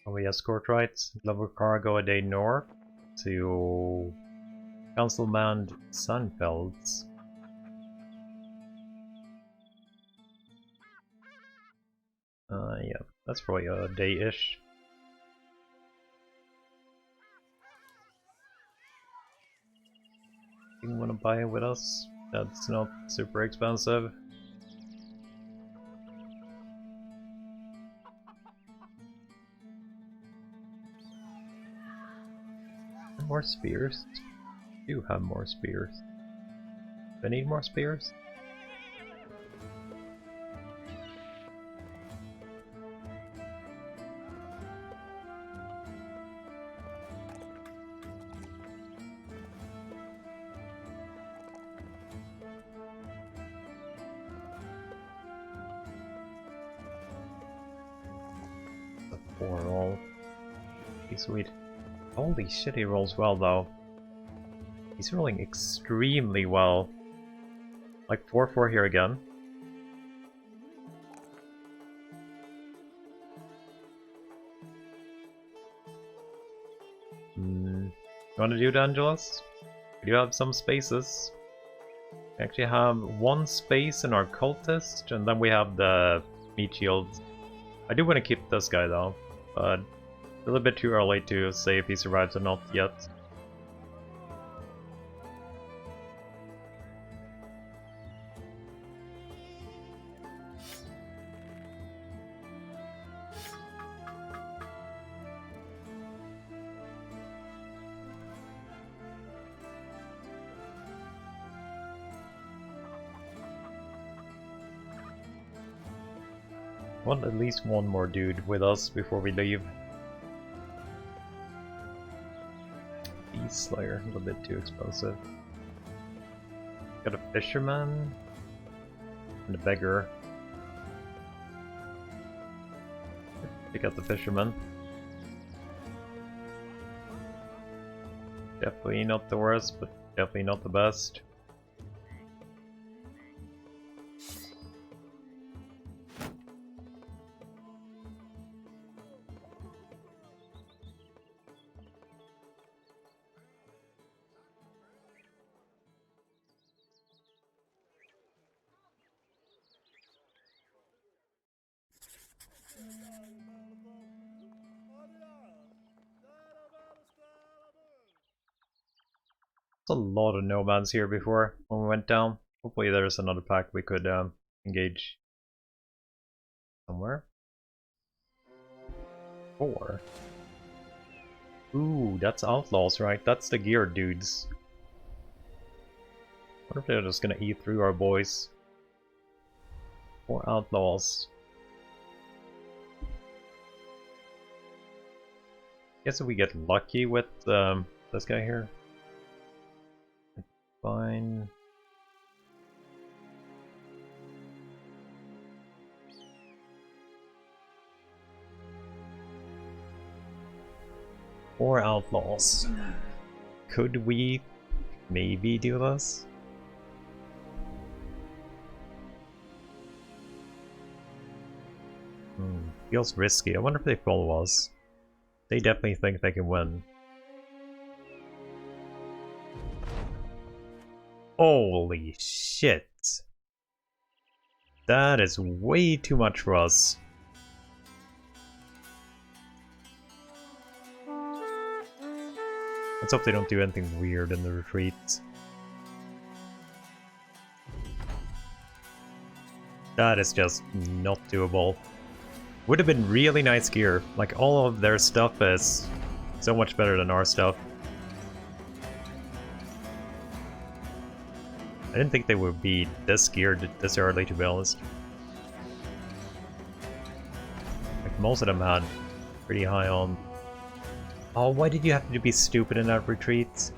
We escort rights. Deliver cargo a day north to Councilman Sunfelds. Yeah, that's probably a day-ish. You want to buy it with us? That's not super expensive. More spears? You have more spears. Do I need more spears? A 4 roll. Be sweet. Holy shit, he rolls well though. He's rolling extremely well. Like 4-4 here again. You wanna do it, Angelus? We do have some spaces. We actually have one space in our cultist, and then we have the meat shields. I do want to keep this guy though, but a little bit too early to say if he survives or not yet. Want at least one more dude with us before we leave. Beast Slayer, a little bit too expensive. Got a fisherman and a beggar. Pick out the fisherman. Definitely not the worst, but definitely not the best. There's a lot of nomads here before when we went down. Hopefully there's another pack we could engage somewhere. 4. Ooh, that's outlaws, right? That's the gear dudes. What if they're just gonna eat through our boys? 4 outlaws. Guess if we get lucky with this guy here. Fine. Four outlaws. Could we maybe do this? Feels risky. I wonder if they follow us. They definitely think they can win. Holy shit. That is way too much for us. Let's hope they don't do anything weird in the retreat. That is just not doable. Would have been really nice gear. Like, all of their stuff is so much better than our stuff. I didn't think they would be this geared this early, to be honest. Like, most of them had pretty high on. Oh, why did you have to be stupid in that retreat?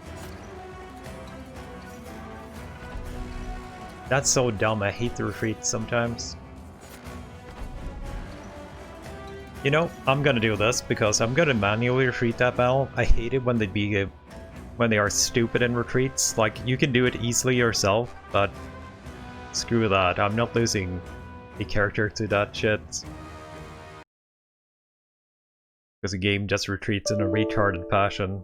That's so dumb. I hate the retreat sometimes. You know, I'm gonna do this because I'm gonna manually retreat that battle. I hate it when they are stupid in retreats. Like, you can do it easily yourself, but screw that. I'm not losing a character to that shit. Because the game just retreats in a retarded fashion.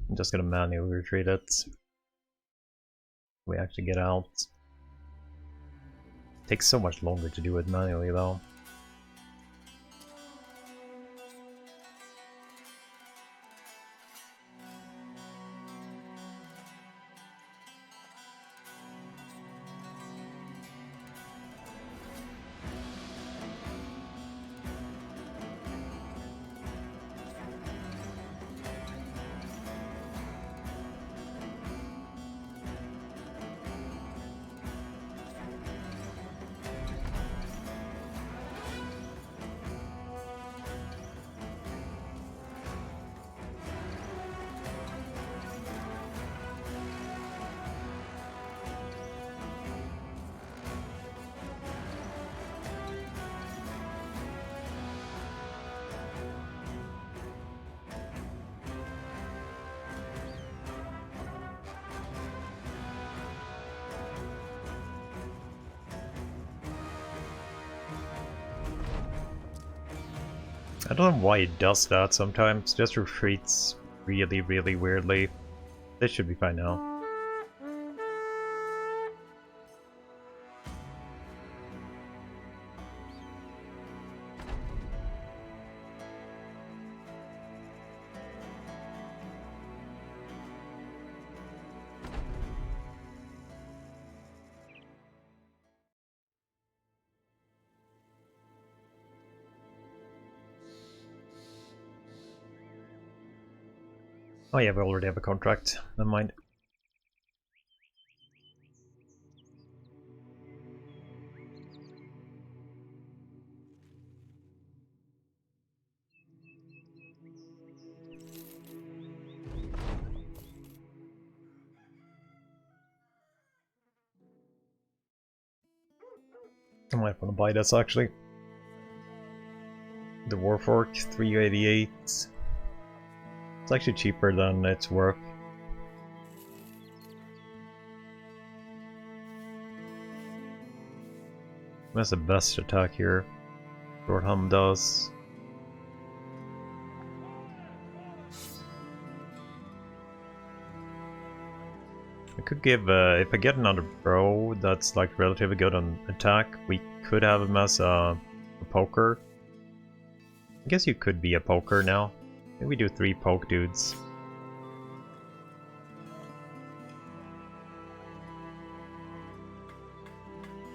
I'm just gonna manually retreat it. We actually get out. It takes so much longer to do it manually though. I don't know why it does that sometimes, just retreats really, really weirdly. This should be fine now. Oh yeah, we already have a contract. Never mind. I might want to buy this actually. The Warfork, 388. It's actually cheaper than it's worth. That's the best attack here. Shortham does. I could give, if I get another bro that's like relatively good on attack, we could have him as a poker. I guess you could be a poker now. Maybe we do 3 poke dudes.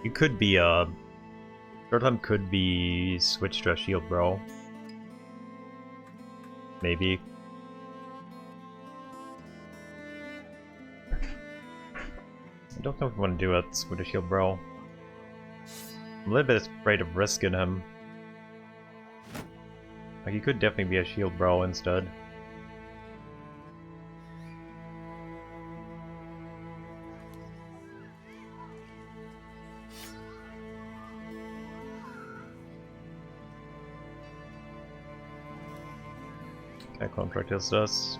You could be a... Shortham could be switched to a shield bro. Maybe. I don't know if we want to do it with a shield bro. I'm a little bit afraid of risking him. Like, he could definitely be a shield bro instead. Okay, contract is this.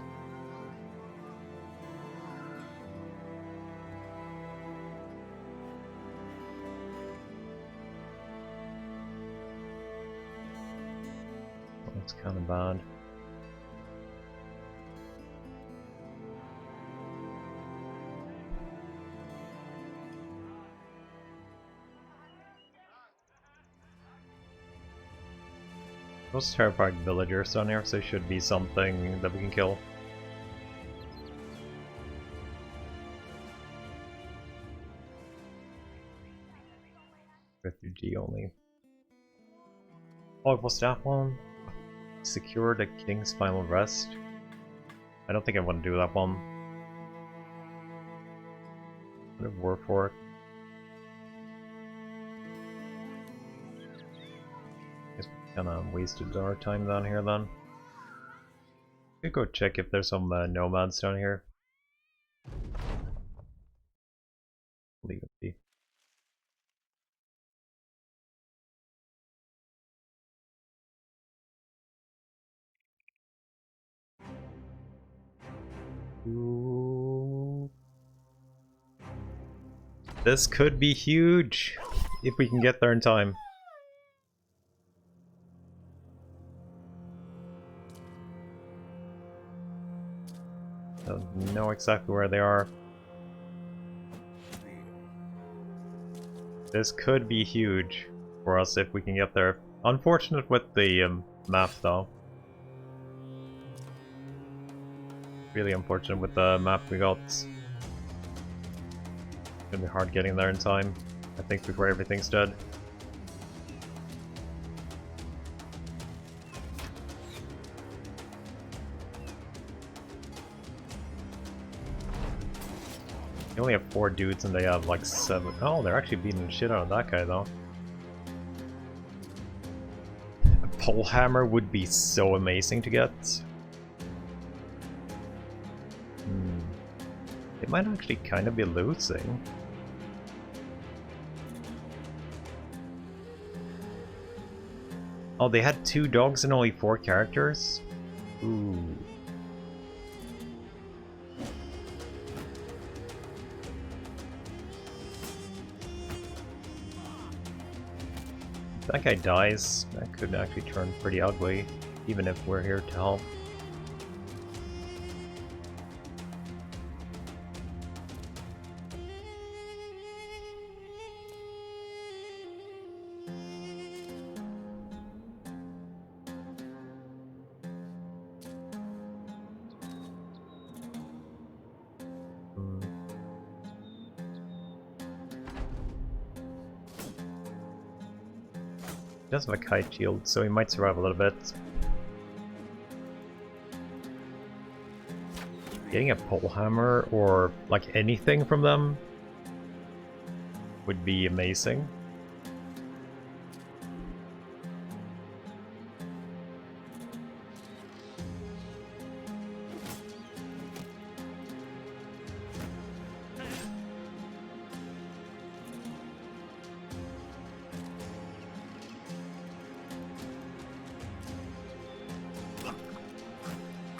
That's kind of bad. Those terrified villagers down here, so there should be something that we can kill. Refugee only. Oh, it was that one? Secure the king's final rest? I don't think I want to do that one. What a war for it. Guess we kinda wasted our time down here then. Could go check if there's some nomads down here. Leave it be. Ooh. This could be huge if we can get there in time. Don't know exactly where they are. This could be huge for us if we can get there. Unfortunate with the map though. Really unfortunate with the map we got. It's gonna be hard getting there in time, I think, before everything's dead. You only have 4 dudes and they have like 7. Oh, they're actually beating the shit out of that guy though. A pole hammer would be so amazing to get. They might actually kind of be losing. Oh, they had 2 dogs and only 4 characters? Ooh. If that guy dies, that could actually turn pretty ugly, even if we're here to help. He does have a kite shield, so he might survive a little bit. Getting a pole hammer or like anything from them would be amazing.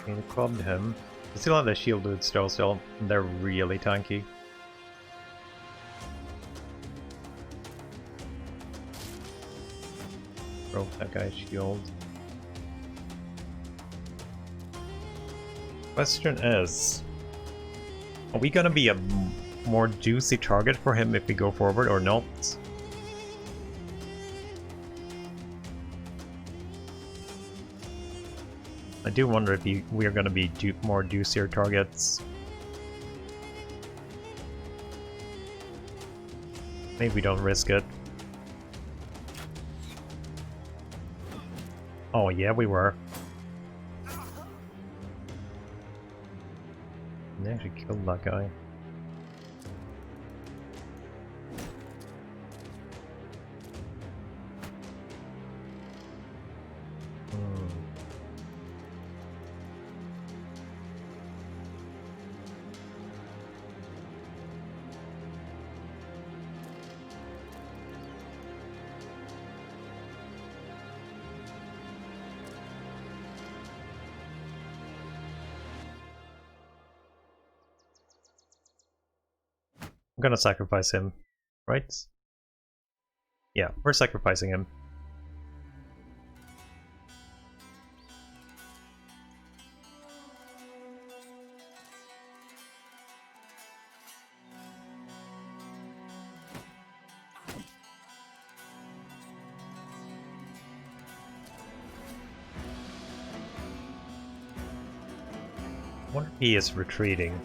He clubbed him. We still have the shield dudes still, and they're really tanky. Broke that guy's shield. Question is, are we gonna be a more juicy target for him if we go forward or not? I do wonder if we are going to be more juicier targets. Maybe we don't risk it. Oh yeah, we were. They actually killed that guy. I'm gonna sacrifice him, right? Yeah, we're sacrificing him. I wonder if he is retreating.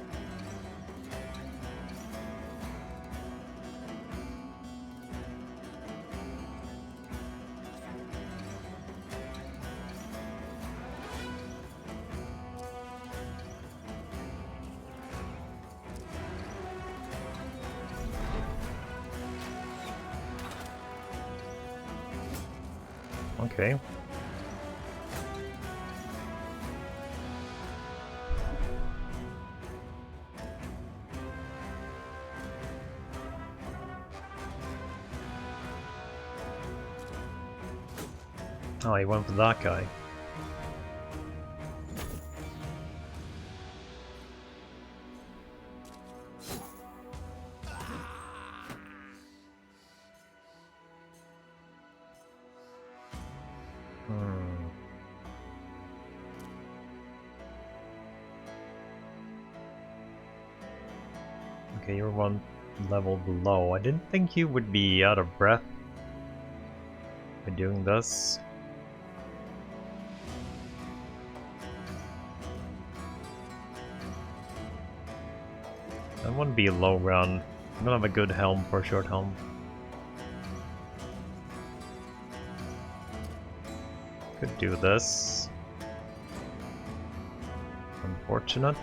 Okay. Oh, he went for that guy. Hmm. Okay, you're one level below. I didn't think you would be out of breath by doing this. I want to be low ground. I don't have a good helm for a short helm. Could do this. Unfortunate.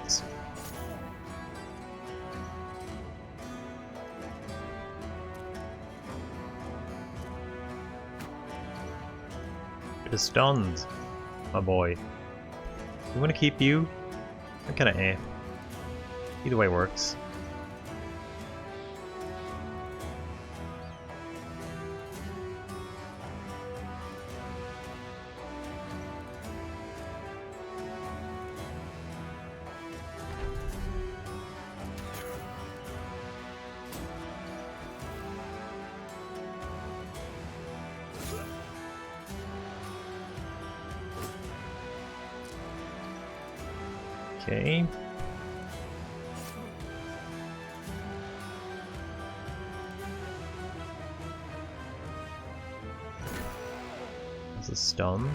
It is stunned, my boy. You want to keep you? I'm kinda eh. Either way works. Okay. That's a stun.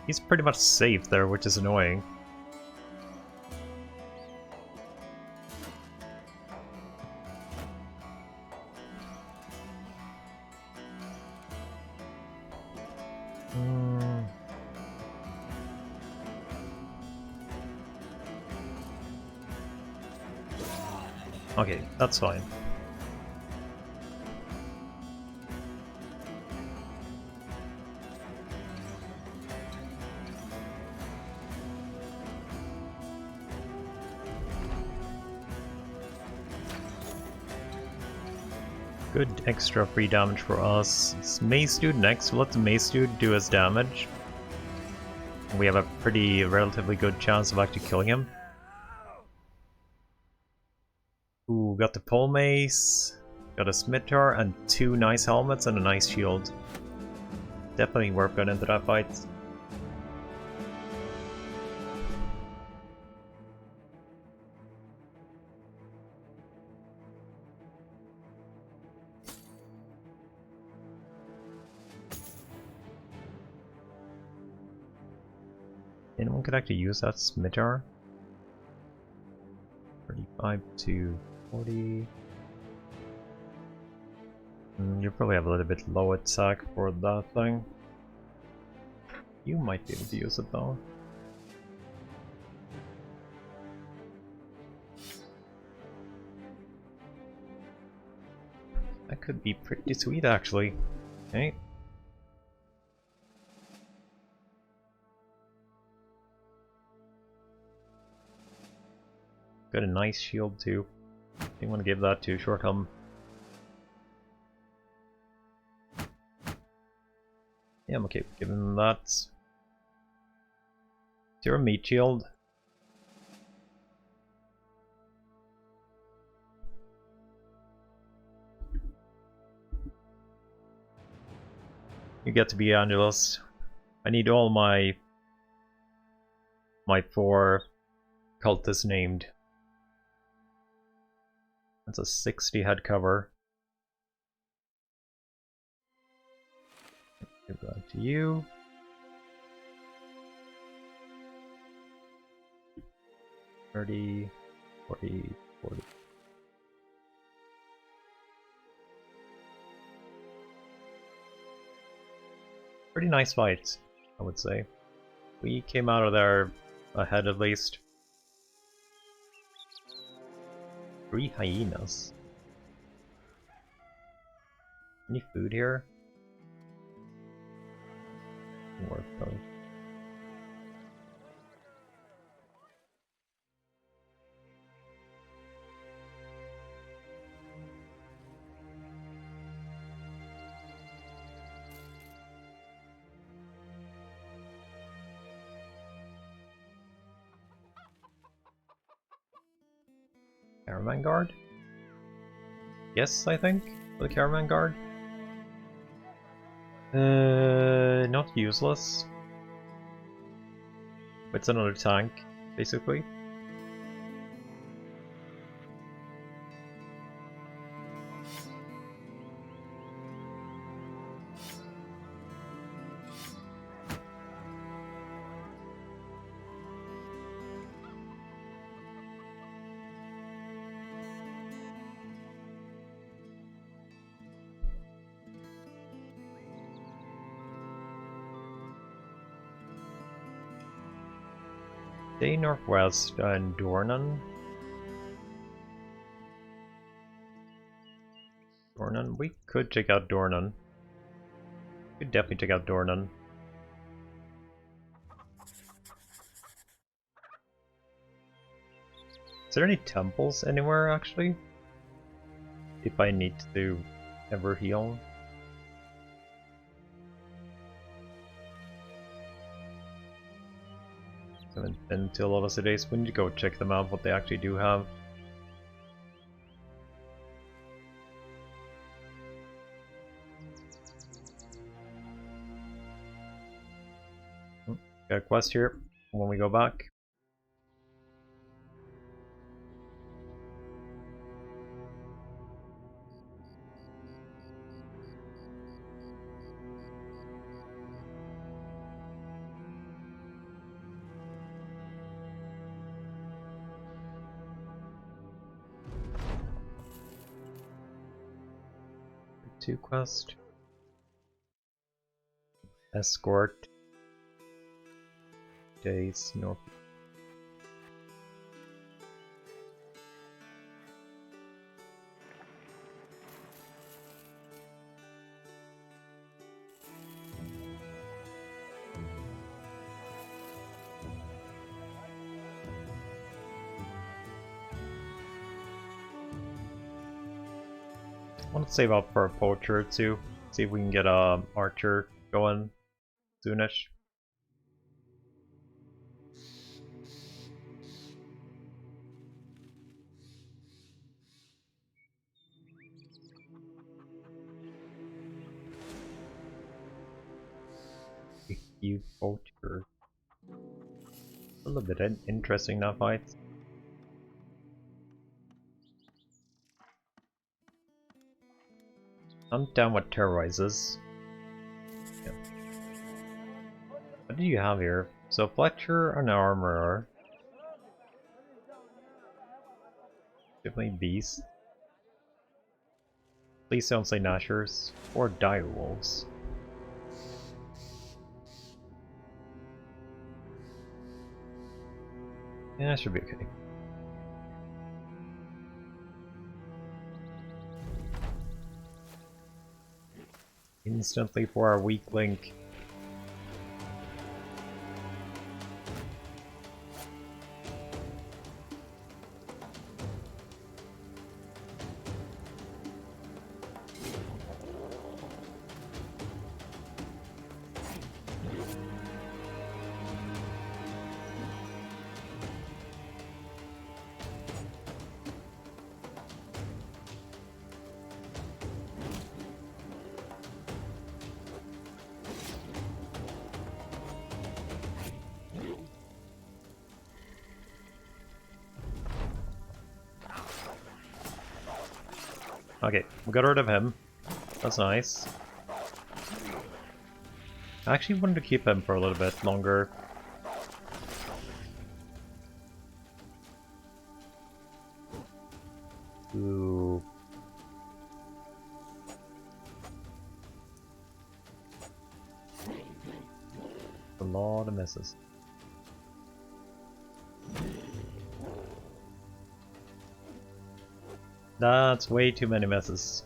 He's pretty much safe there, which is annoying. Okay, that's fine. Good extra free damage for us. It's Mace Dude next, so let the Mace Dude do his damage. We have a pretty relatively good chance of actually killing him. Ooh, got the pole mace, got a scimitar, and 2 nice helmets and a nice shield. Definitely worth going into that fight. Anyone could actually use that scimitar? 35 to 40. You probably have a little bit low attack for that thing. You might be able to use it though. That could be pretty sweet actually. Okay. Got a nice shield too. You want to give that to Short Helm. Yeah, I'm okay with giving them that. Is there a meat shield? You get to be Angelus. I need all my 4 cultists named. That's a 60 head cover. Give that to you. 30, 40, 40. Pretty nice fight, I would say. We came out of there ahead at least. 3 hyenas. Any food here? More food. Caravan guard? Yes, I think, for the Caravan Guard. Not useless. It's another tank, basically. Stay northwest and Dornan. Dornan? We could check out Dornan. We could definitely check out Dornan. Is there any temples anywhere, actually? If I need to ever heal? Haven't been to a lot of cities. We need to go check them out, what they actually do have. Got a quest here when we go back. Two quest. Escort. Days north. I want to save up for a poacher too. See if we can get a archer going soonish. A few poachers. A little bit interesting now fights. I'm down with terrorizes. Yeah. What do you have here? So Fletcher, an armorer. Definitely beast. Please don't say Nashers or direwolves. Yeah, that should be okay. Instantly for our weak link. Okay, we got rid of him. That's nice. I actually wanted to keep him for a little bit longer. Ooh. A lot of misses. That's way too many misses.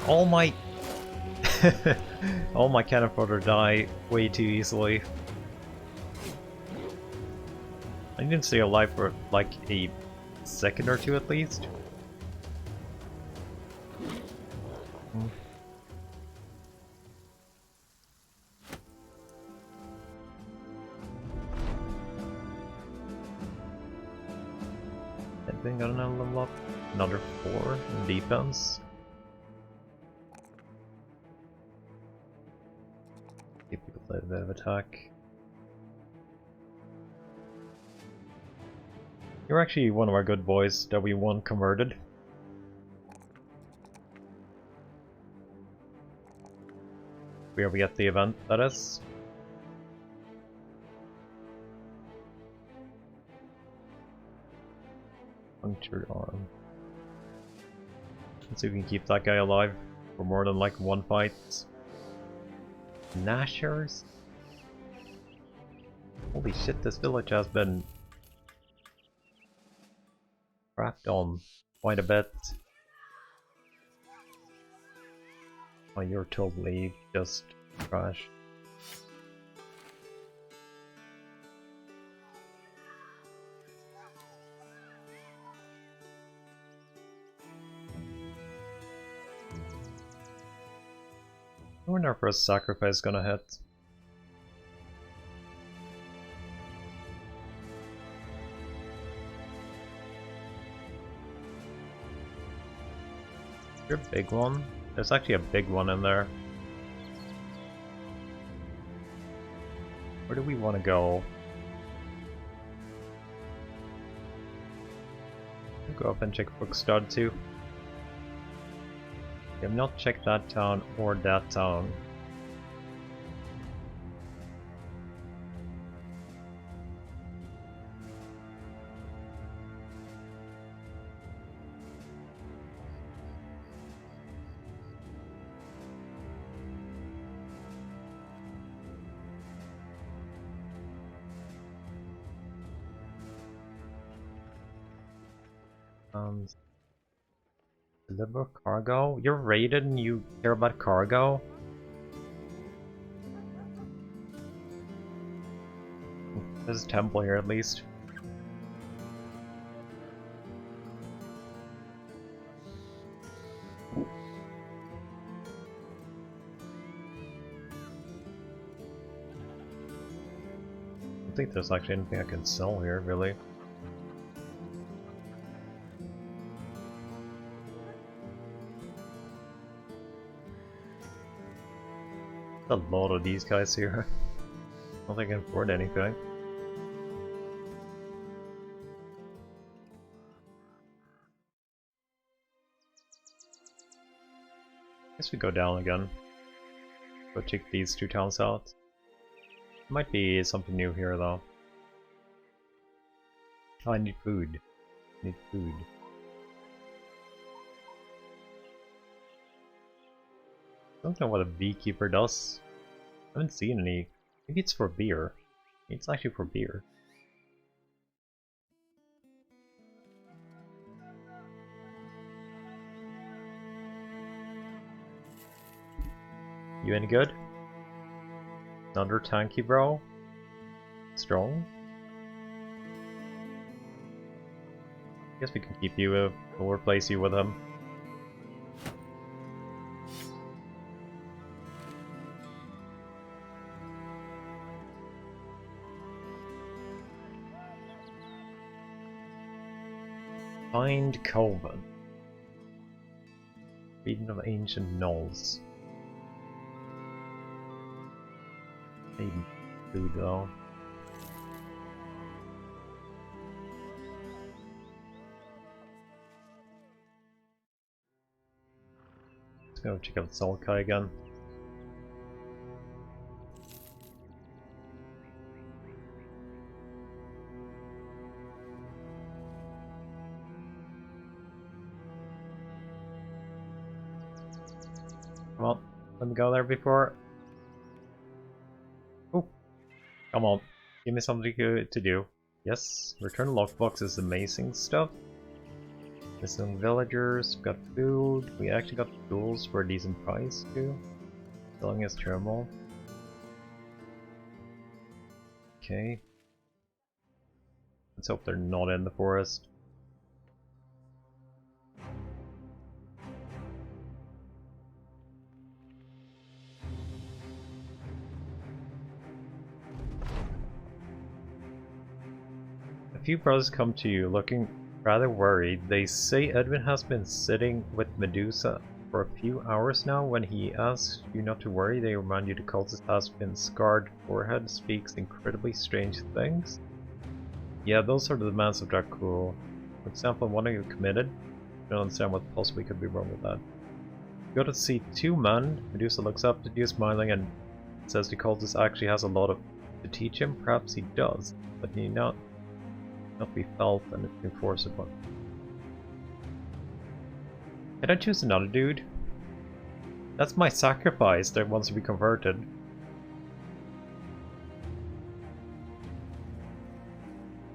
All my... all my cannon fodder die way too easily. I didn't stay alive for like a second or two at least. Anything got another level up? Another 4 in defense. Give people a bit of attack. You're actually one of our good boys that we won converted. Where we get the event, that is. Punctured arm. Let's see if we can keep that guy alive for more than like one fight. Nashers? Holy shit, this village has been crapped on quite a bit. Oh, you're totally just trash. I wonder if our sacrifice is gonna hit. Is there a big one? There's actually a big one in there. Where do we want to go? We'll go up and check Bookstud too. We have not checked that town or that town. Deliver cargo? You're raided and you care about cargo? There's a temple here at least. I don't think there's actually anything I can sell here, really. A lot of these guys here. I don't think I can afford anything. Guess we go down again. Go check these two towns out. Might be something new here though. Oh, I need food. I need food. I don't know what a beekeeper does. I haven't seen any. Maybe it's for beer. Maybe it's actually for beer. You any good? Another tanky bro? Strong? Guess we can keep you, we'll replace you with him. Find Coven. Reading of Ancient Knolls. Maybe food though. Let's go check out Solkai again. Come on, let me go there before. Oh, come on, give me something to do. Yes, return lockbox is amazing stuff. Missing villagers, got food. We actually got tools for a decent price too. Selling his thermal. Okay. Let's hope they're not in the forest. A few brothers come to you looking rather worried. They say Edwin has been sitting with Medusa for a few hours now. When he asks you not to worry, they remind you the cultist has been scarred forehead, speaks incredibly strange things. Yeah, those are the demands of Davkul. For example, one of you committed. I don't understand what possibly could be wrong with that. You go to see two men. Medusa looks up at you smiling and says the cultist actually has a lot to teach him. Perhaps he does, but he not be felt and it's been forced upon. Can I choose another dude? That's my sacrifice that wants to be converted.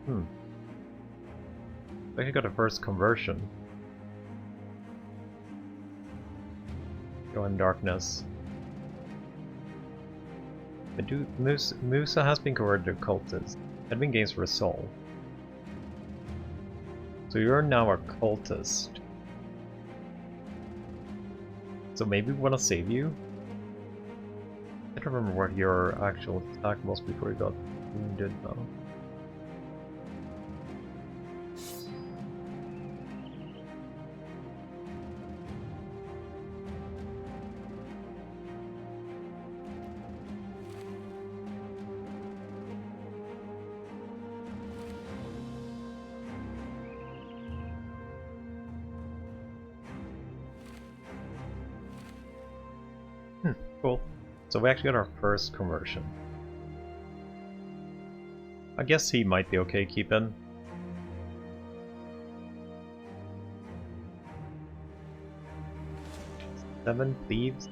I actually got a first conversion. Go in darkness. Musa has been converted to cultist. Edwin gains resolve. So you're now a cultist. So maybe we want to save you? I don't remember what your actual attack was before you got wounded though. Cool. So we actually got our first conversion. I guess he might be okay keeping. Seven thieves.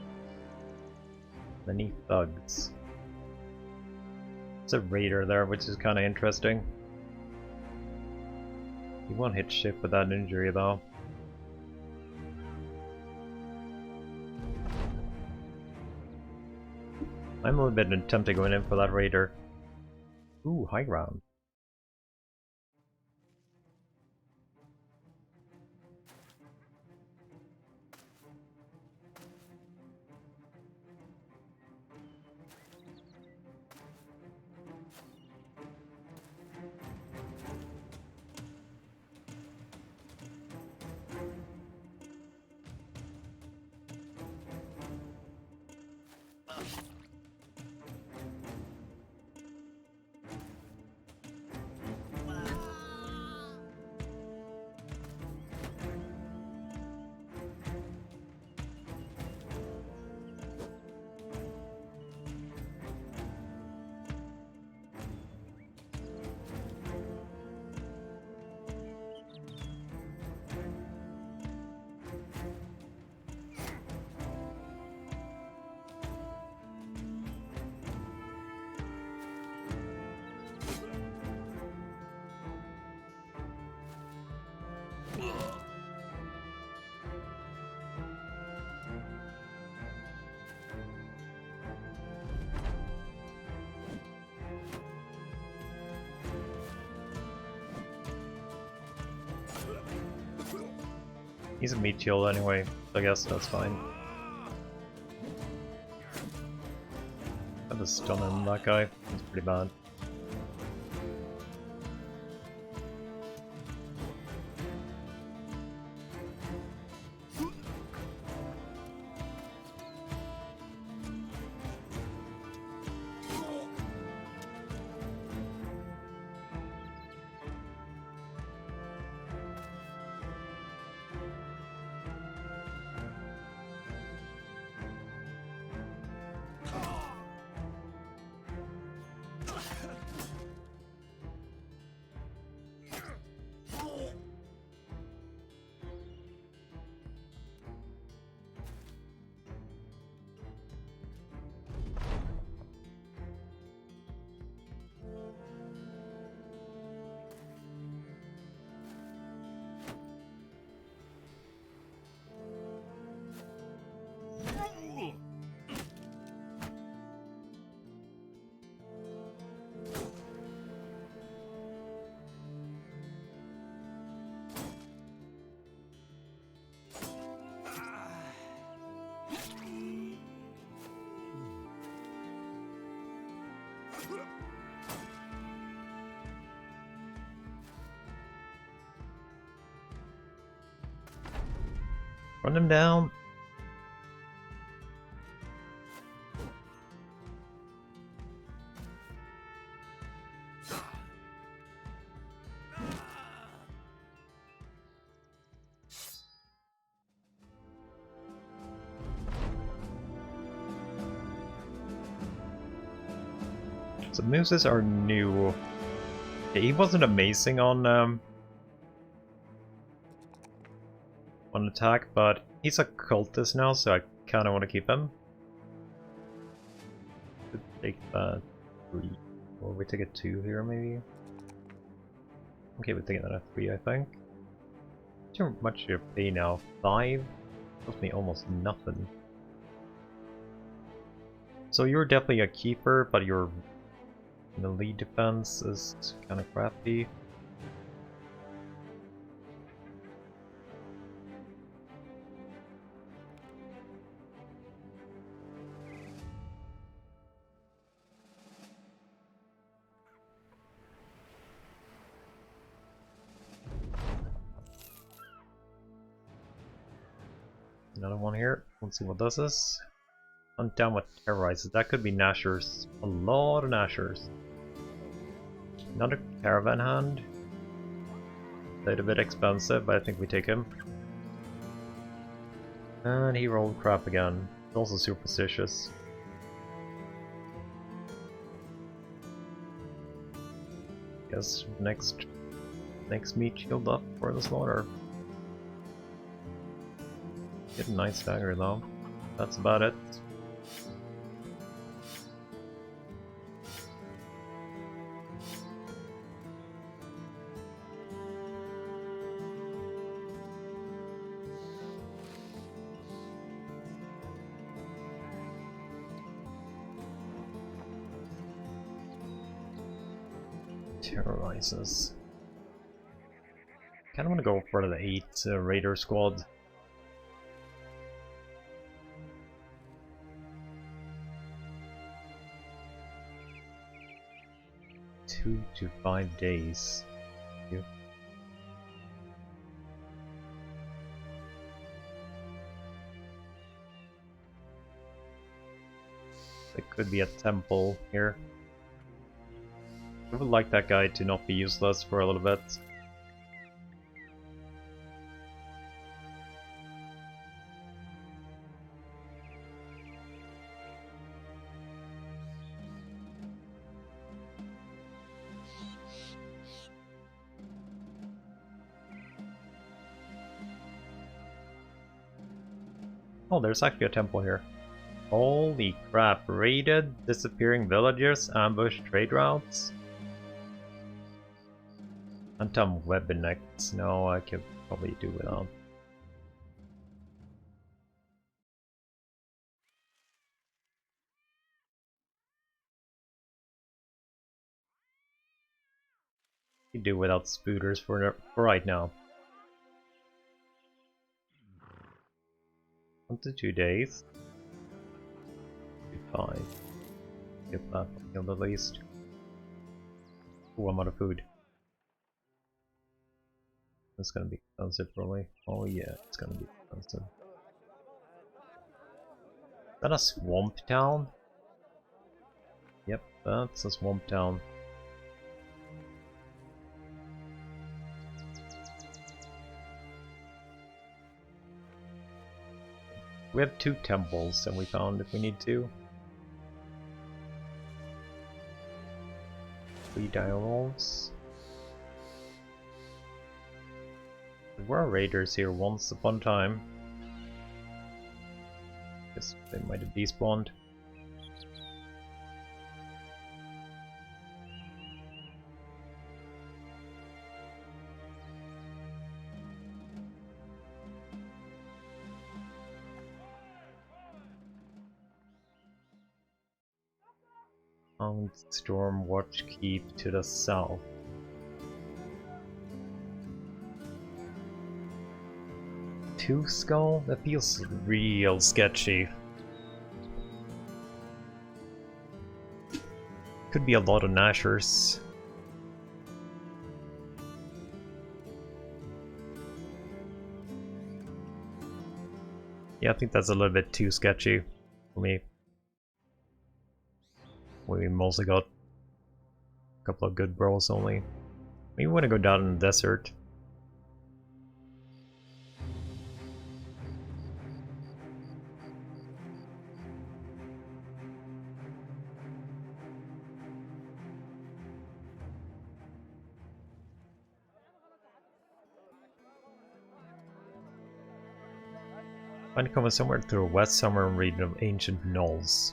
Many thugs. There's a raider there, which is kind of interesting. He won't hit shit with that injury though. I'm a little bit tempted going in for that raider. Ooh, high ground. He's a meat shield anyway, so I guess that's fine. I have a stun on that guy, it's pretty bad. Run them down! So mooses are new. He wasn't amazing on attack, but he's a cultist now, so I kind of want to keep him. Could take that 3, or we take a 2 here maybe. Okay, we're taking that at 3, I think. How much you pay now? 5? Cost me almost nothing. So you're definitely a keeper, but your melee defense is kind of crappy. Another one here. Let's see what this is. Hunt down what terrorizes. That could be Nashers. A lot of Nashers. Another caravan hand. A little bit expensive, but I think we take him. And he rolled crap again. He's also superstitious. Guess next meat shield up for the slaughter. Get a nice dagger though. That's about it. Terrorizes. Kinda wanna go for the 8 Raider squad. 2 to 5 days. Yep. There could be a temple here. I would like that guy to not be useless for a little bit. Oh, there's actually a temple here. Holy crap, raided, disappearing villagers, ambush trade routes. Phantom weapon necks. No, I could probably do without. You do without spooters for right now. 1 to 2 days. 5. Get that killed at least. Oh, I'm out of food. It's gonna be expensive probably. Oh yeah, it's gonna be expensive. Is that a swamp town? Yep, that's a swamp town. We have 2 temples and we found if we need to. 3 direwolves. There were raiders here once upon a time. Guess they might have despawned. Stormwatch Keep to the south. Two Skull? That feels real sketchy. Could be a lot of Nashers. Yeah, I think that's a little bit too sketchy for me. We mostly got a couple of good bros only. Maybe we want to go down in the desert. Find common somewhere through a west summer region of ancient knolls.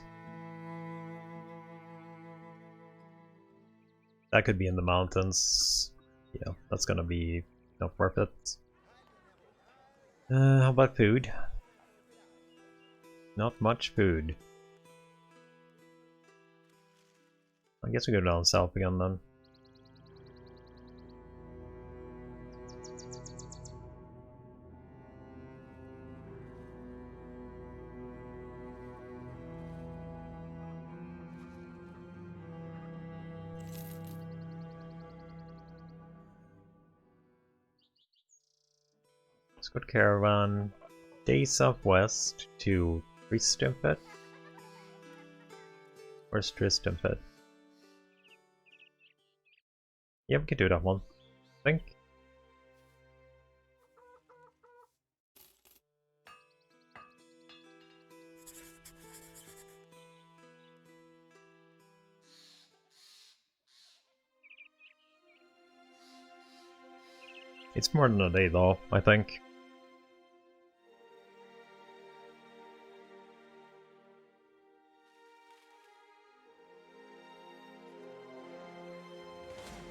That could be in the mountains. Yeah, that's gonna be not worth it. How about food? Not much food. I guess we go down south again then. Squad caravan, day southwest to Tristemfet. Where's Tristemfet? Yeah, we could do that one. I think. It's more than a day though, I think.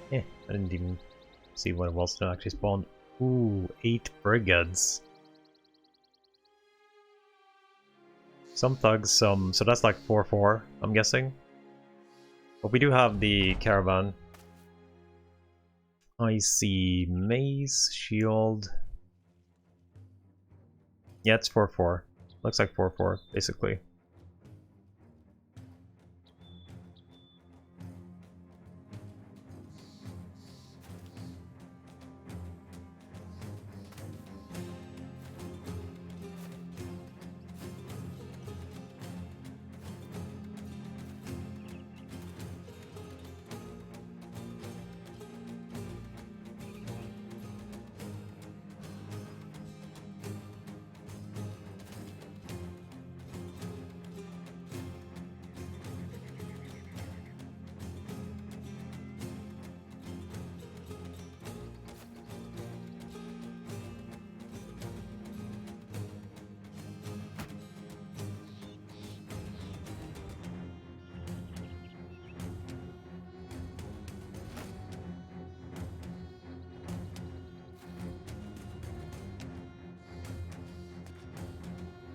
Yeah, I didn't even see what it was that actually spawned. Ooh, 8 brigades. Some thugs, some... so that's like 4-4, I'm guessing. But we do have the caravan. I see mace, shield... Yeah, it's 4-4. Looks like 4-4, basically.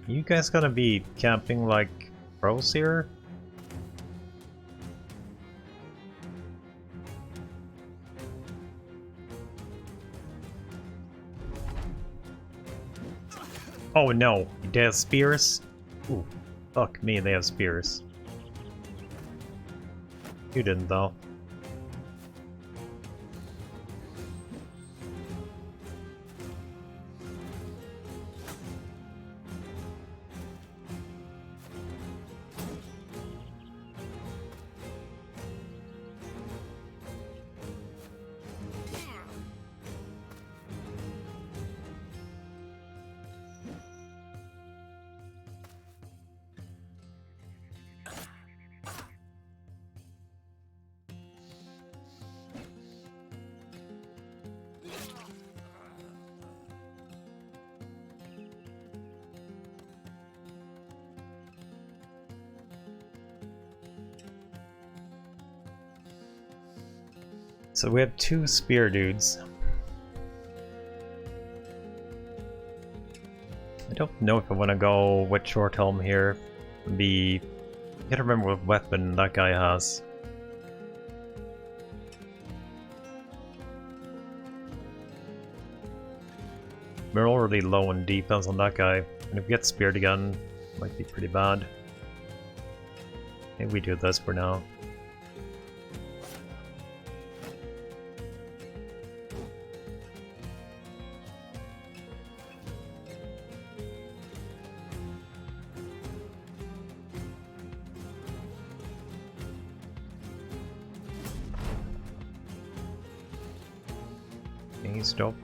You guys gonna be camping like pros here? Oh no, they have spears? Ooh, fuck me, they have spears. You didn't though. So we have 2 spear dudes. I don't know if I want to go with short helm here. I can't remember what weapon that guy has. We're already low in defense on that guy, and if we get speared again, it might be pretty bad. Maybe we do this for now. Okay, he stopped.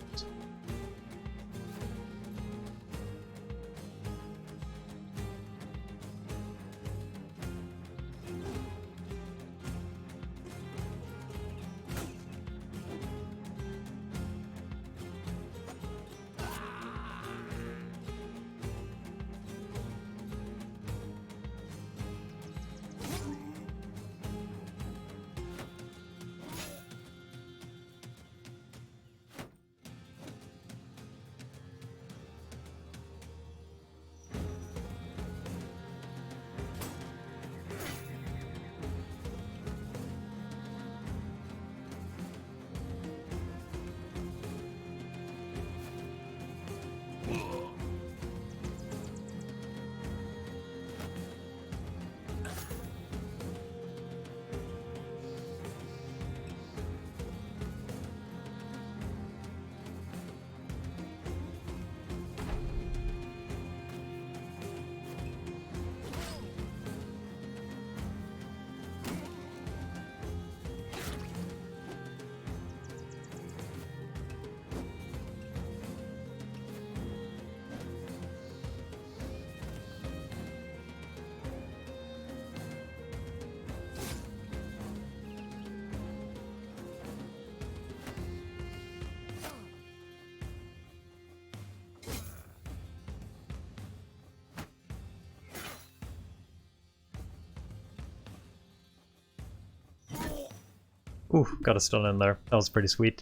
Ooh, got a stun in there. That was pretty sweet.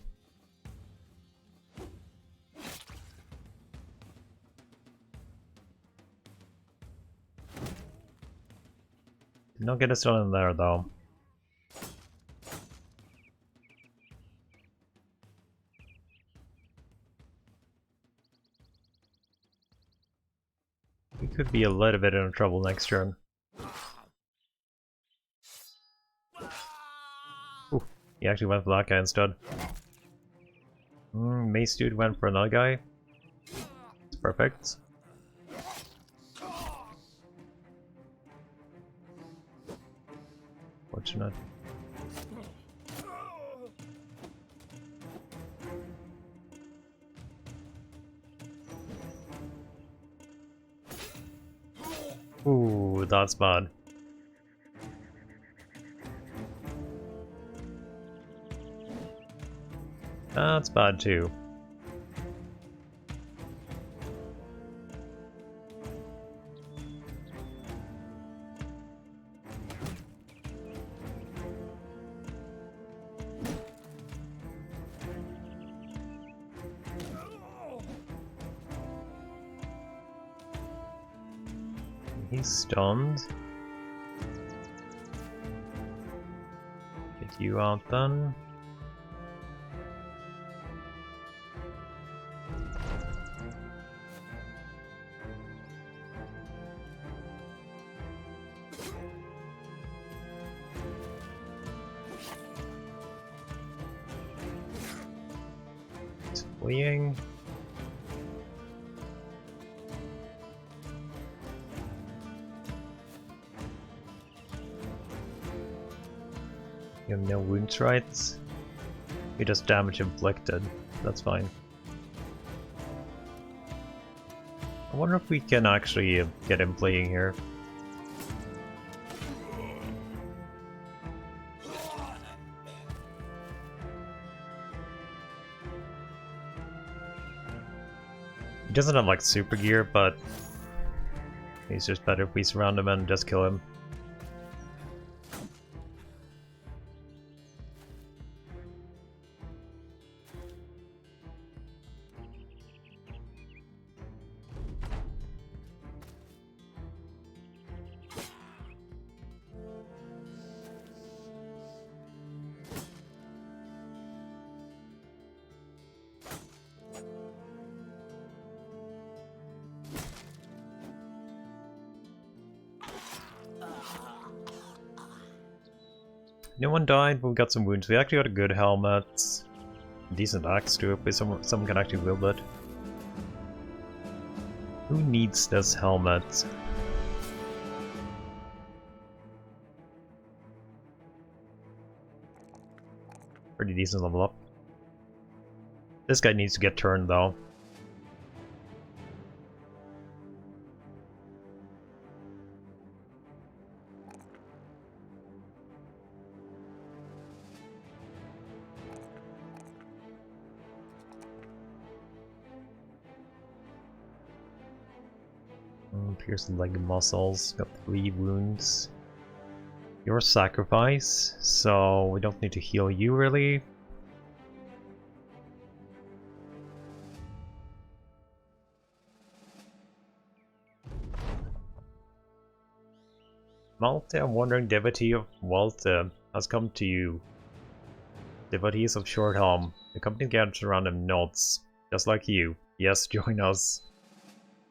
Did not get a stun in there though. We could be a little bit in trouble next turn. Ooh, he actually went for that guy instead. Mace dude went for another guy. It's perfect. Fortunate. Ooh, that's bad. That's bad too. He's stunned. Get you out then. It's fleeing. You have no wounds, right? You just damage inflicted. That's fine. I wonder if we can actually get him playing here. He doesn't have like super gear, but he's just better if we surround him and just kill him. No one died, but we got some wounds. We actually got a good helmet. Decent axe too, if someone can actually wield it. Who needs this helmet? Pretty decent level up. This guy needs to get turned though. Pierce the leg muscles, got 3 wounds. Your sacrifice, so we don't need to heal you really. Malte, I'm wondering, devotee of Walta has come to you. Devotees of Shorthelm. The company gathers around him nods, just like you. Yes, join us.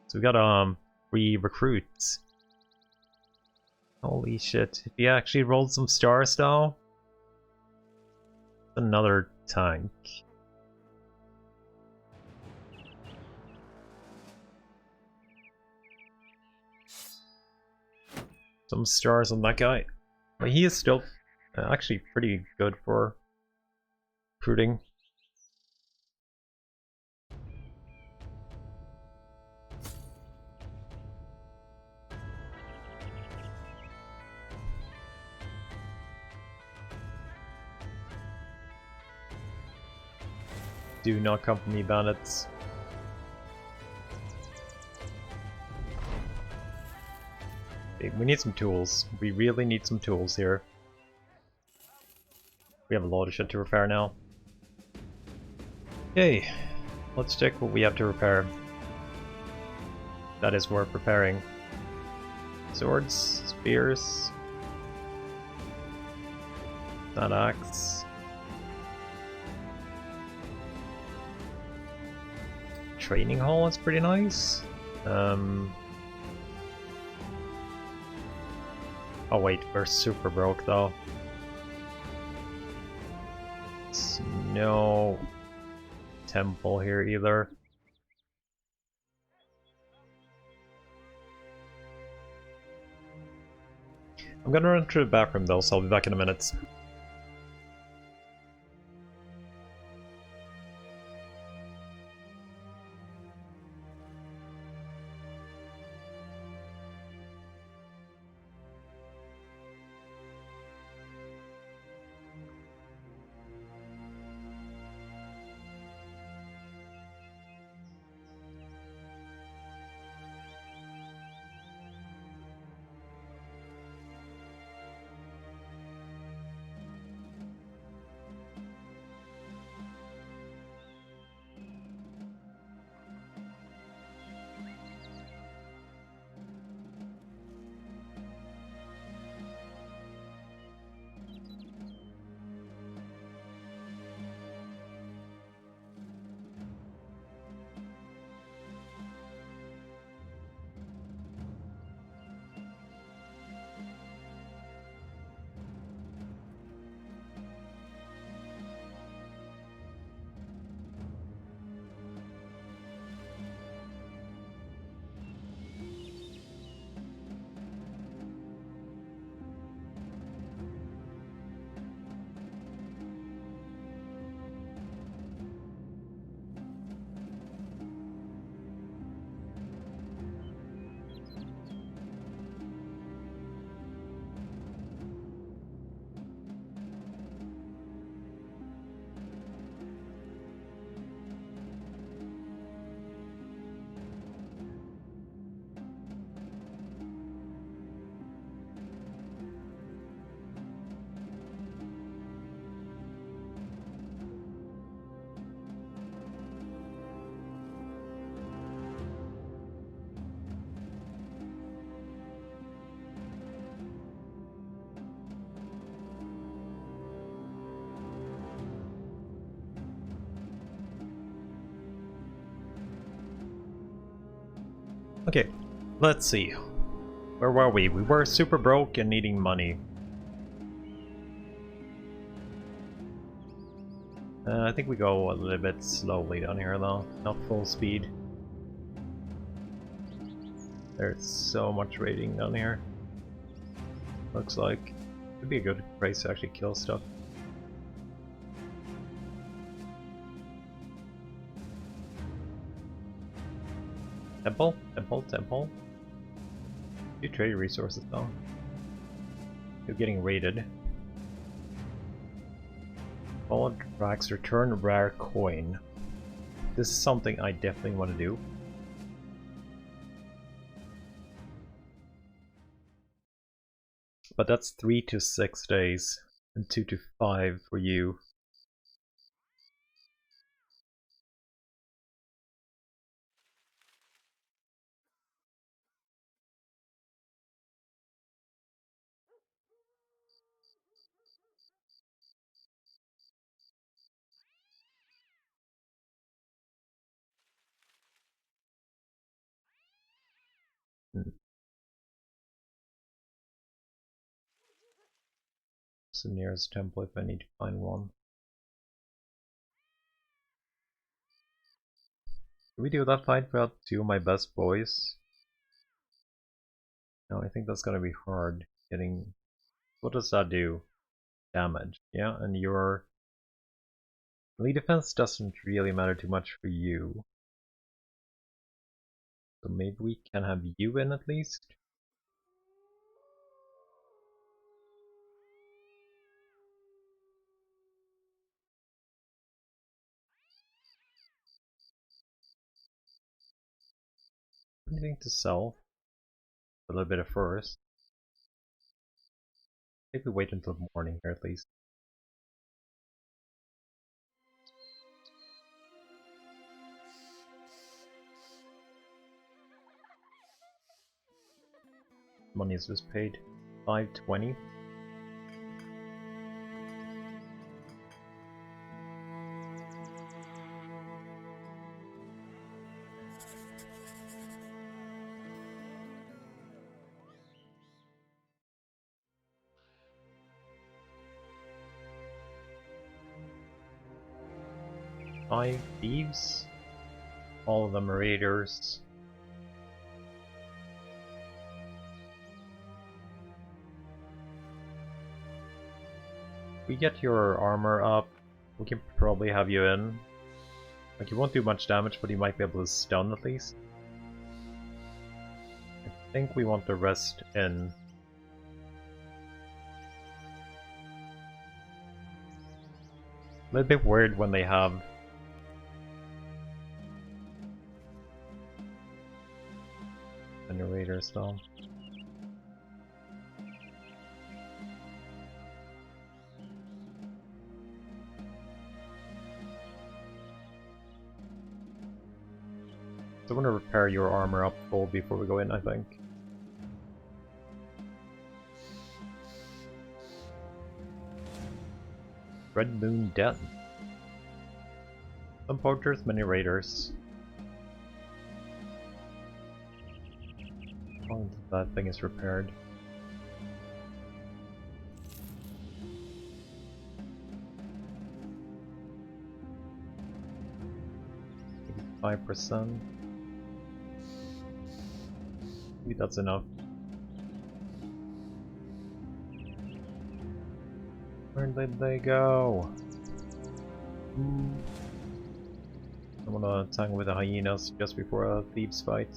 So we got 3 recruits. Holy shit. If he actually rolled some stars though. Another tank. Some stars on that guy. But he is still actually pretty good for recruiting. Do not come for me, bandits. We need some tools. We really need some tools here. We have a lot of shit to repair now. Okay, let's check what we have to repair. That is worth repairing. Swords, spears, that axe. Training hall is pretty nice. Oh wait, we're super broke though. There's no temple here either. I'm gonna run through the bathroom though, so I'll be back in a minute. Okay, let's see. Where were we? We were super broke and needing money. I think we go a little bit slowly down here though, not full speed. There's so much raiding down here. Looks like it'd be a good place to actually kill stuff. Temple? Temple? Temple? You trade resources though. You're getting raided. Follow tracks, return rare coin. This is something I definitely want to do. But that's 3 to 6 days and 2 to 5 for you. It's the nearest temple if I need to find one. Can we do that fight without 2 of my best boys? No, I think that's gonna be hard getting... What does that do? Damage, yeah, and your melee defense doesn't really matter too much for you. So maybe we can have you in at least? Anything to sell? A little bit of furs. Maybe wait until morning here at least. Money is just paid. 520. Five thieves. All of them are raiders. We get your armor up, we can probably have you in. Like, you won't do much damage, but you might be able to stun at least. I think we want the rest in. A little bit weird when they have generators though. So I'm gonna repair your armor up full before we go in, I think. Red Moon Den. Some poachers, many raiders. Oh, that thing is repaired. 5%. Maybe that's enough. Where did they go? I'm gonna tangle with the hyenas just before a thieves fight.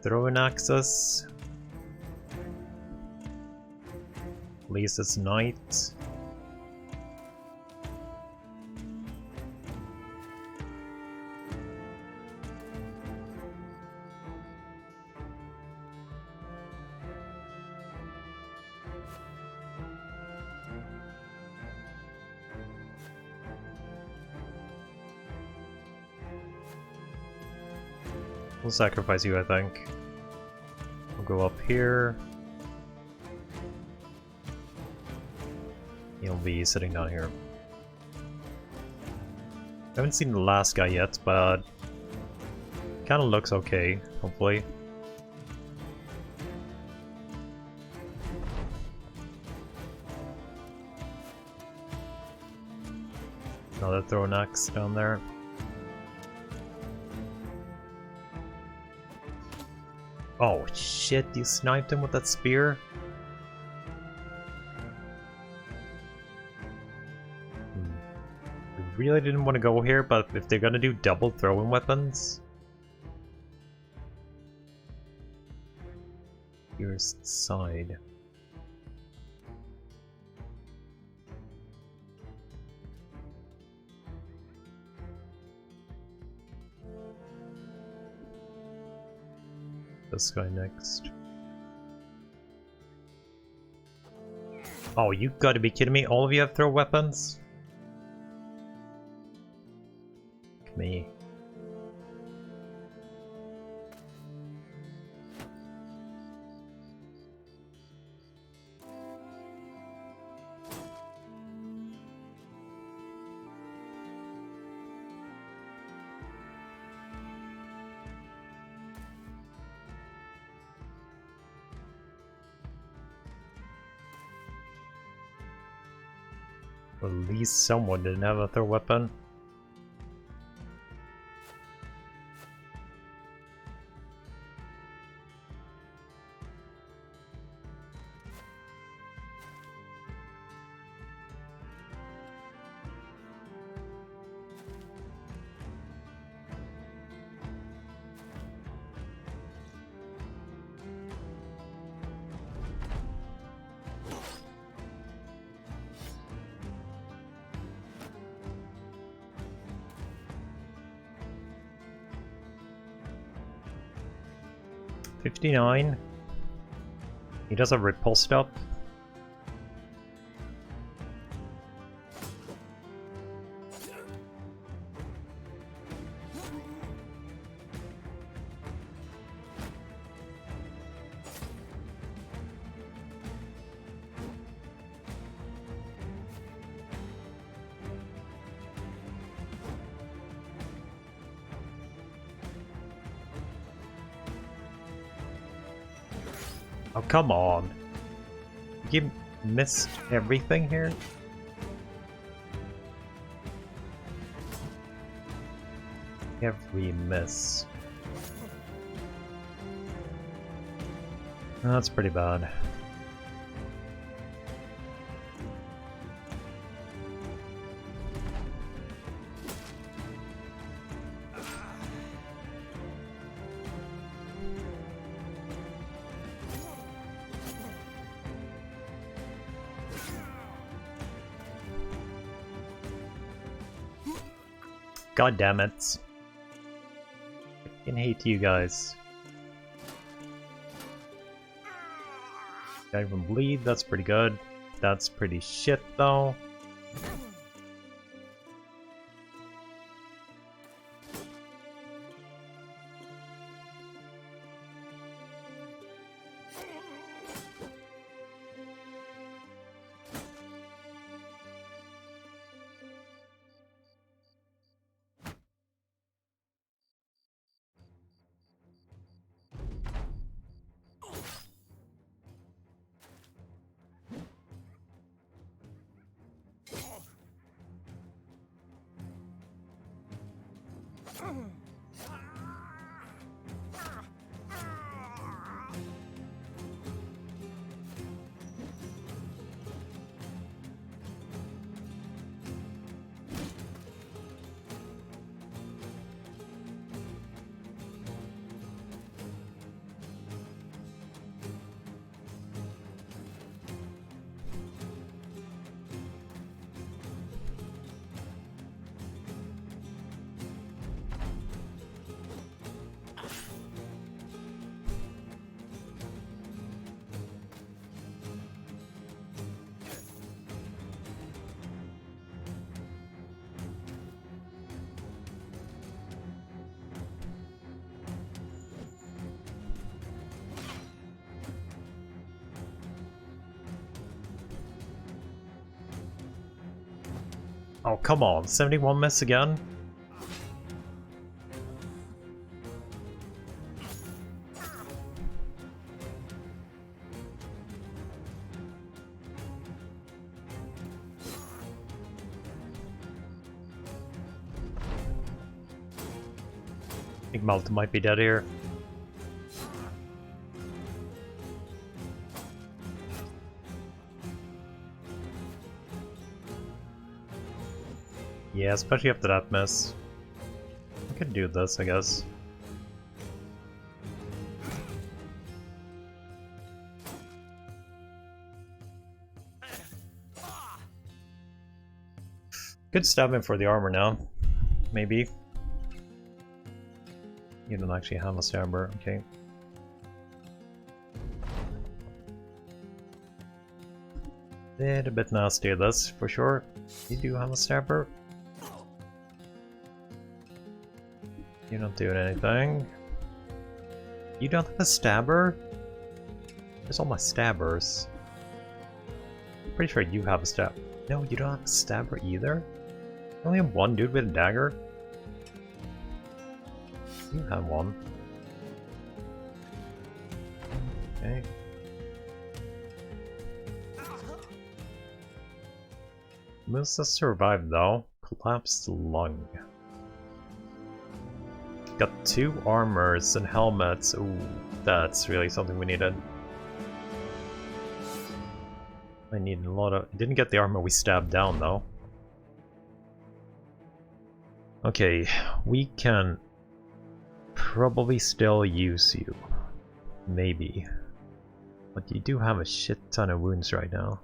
Throwing axes. Lisa's knight. We'll sacrifice you, I think. We'll go up here. He'll be sitting down here. I haven't seen the last guy yet, but kind of looks okay, hopefully. Another throw axe down there. Oh shit, you sniped him with that spear? I really didn't want to go here, but if they're gonna do double throwing weapons... Here's the side. This guy next. Oh, you gotta be kidding me, all of you have throw weapons? Me. At least someone didn't have a throw weapon. $59. He does a repulsed up. Oh, come on. You missed everything here? Every miss. That's pretty bad. God damn it. I fucking hate you guys. Don't even bleed, that's pretty good. That's pretty shit though. Oh, come on. 71 miss again? I think Malta might be dead here. Yeah, especially after that miss. I could do this, I guess. Could stab him for the armor now. Maybe. You don't actually have a stabber, okay. Did a bit nasty this, for sure. You do have a stabber. You're not doing anything. You don't have a stabber? Where's all my stabbers? I'm pretty sure you have a stab. No, you don't have a stabber either? You only have one dude with a dagger? You have one. Okay. Musa survived though. Collapsed lung. Got 2 armors and helmets. Ooh, that's really something we needed. I need a lot of... Didn't get the armor we stabbed down though. Okay, we can probably still use you. Maybe. But you do have a shit ton of wounds right now.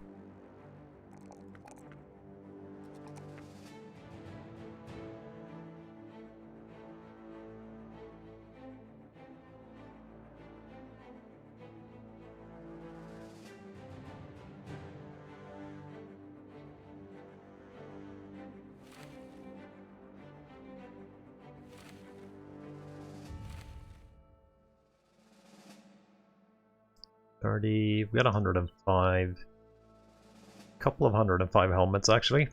We got 105. Couple of 105 helmets actually.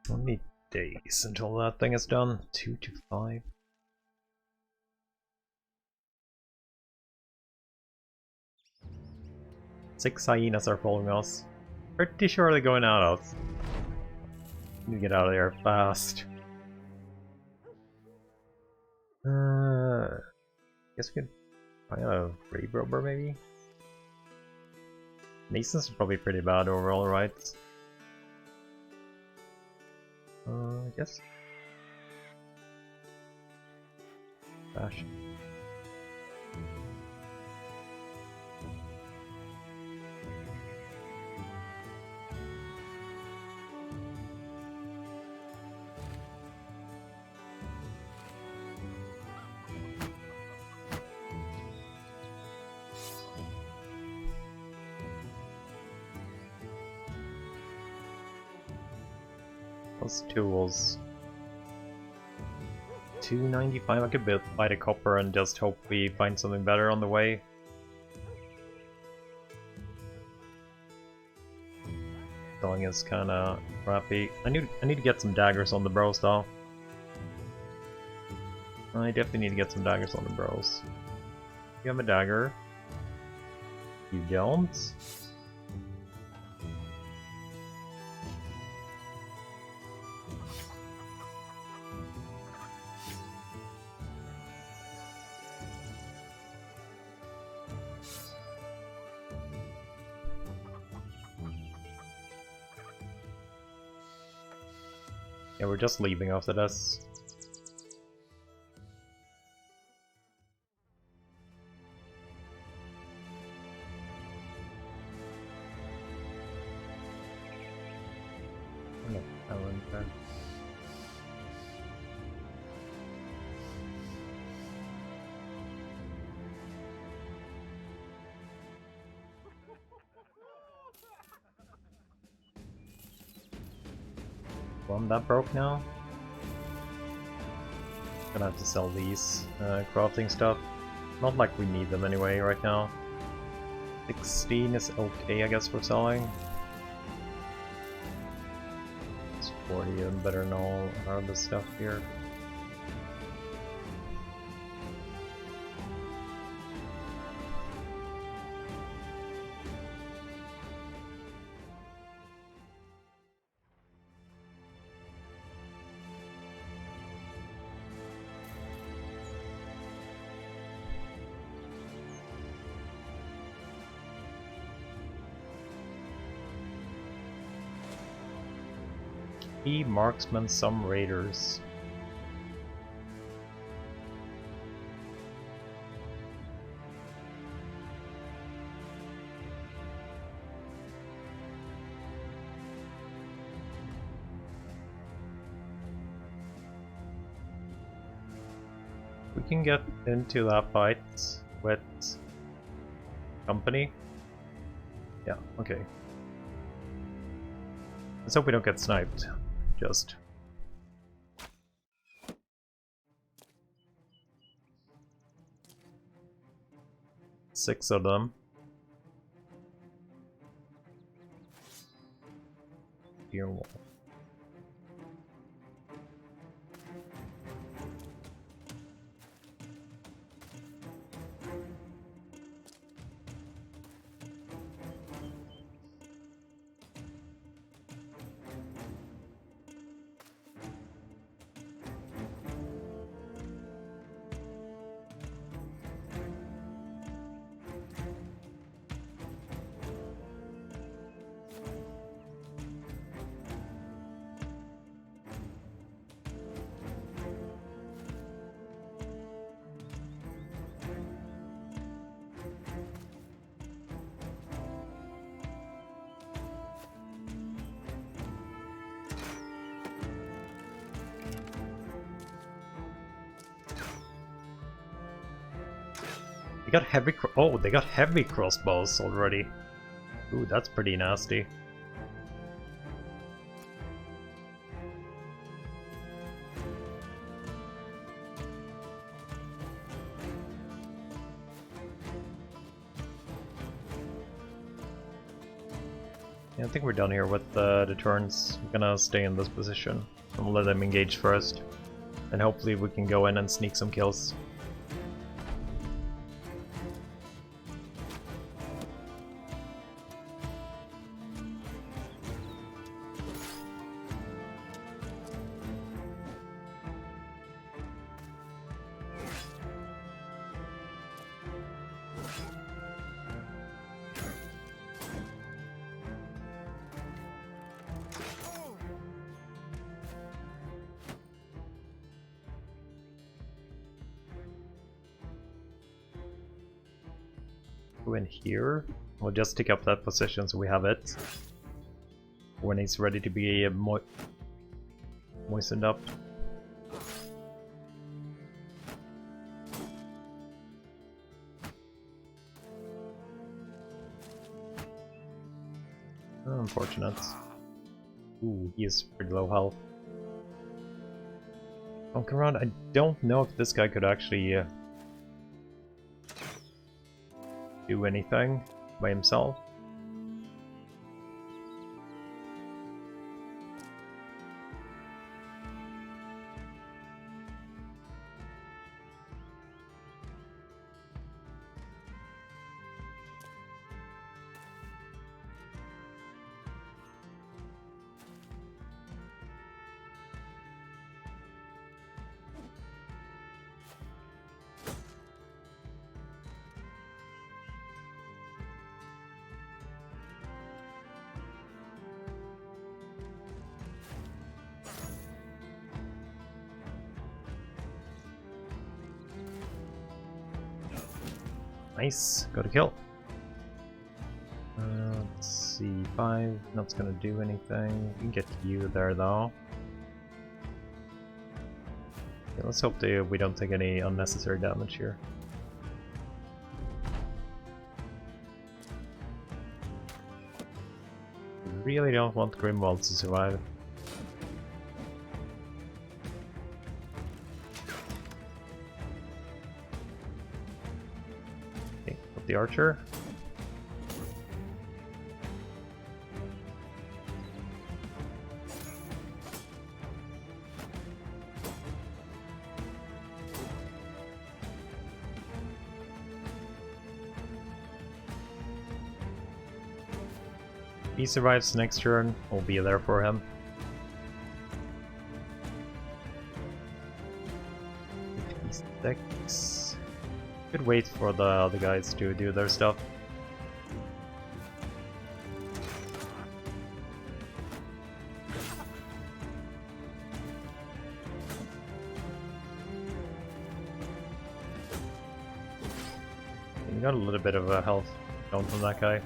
Only days until that thing is done. 2 to 5. Six hyenas are following us. Pretty sure they're going out. Need to get out of there fast. Guess we could find a grave robber maybe? Nason's probably pretty bad overall, right? Yes. Bash. Those tools. 295. I could buy the copper and just hope we find something better on the way. Selling is kinda crappy. I need to get some daggers on the bros though. I definitely need to get some daggers on the bros. You have a dagger. You don't? Yeah, we're just leaving after this. Well, I'm that broke now. Gonna have to sell these crafting stuff. Not like we need them anyway right now. 16 is okay, I guess, for selling. It's 40 and better than all our other stuff here. Key marksmen, some raiders. We can get into that fight with company. Yeah, okay. Let's hope we don't get sniped. Just. Six of them. Dear wall. They got heavy they got heavy crossbows already. Ooh, that's pretty nasty. Yeah, I think we're done here with the turns. We're gonna stay in this position and let them engage first. And hopefully we can go in and sneak some kills. Go in here. We'll just take up that position so we have it when it's ready to be moistened up. Oh, unfortunate. Ooh, he is pretty low health. Looking around, I don't know if this guy could actually do anything by himself. Nice, got a kill. Let's see, 5, not gonna do anything. We can get you there though. Okay, let's hope we don't take any unnecessary damage here. Really don't want Grimwald to survive. with the archer. If he survives next turn, we'll be there for him. 56. Could wait for the other guys to do their stuff. We got a little bit of a health down from that guy.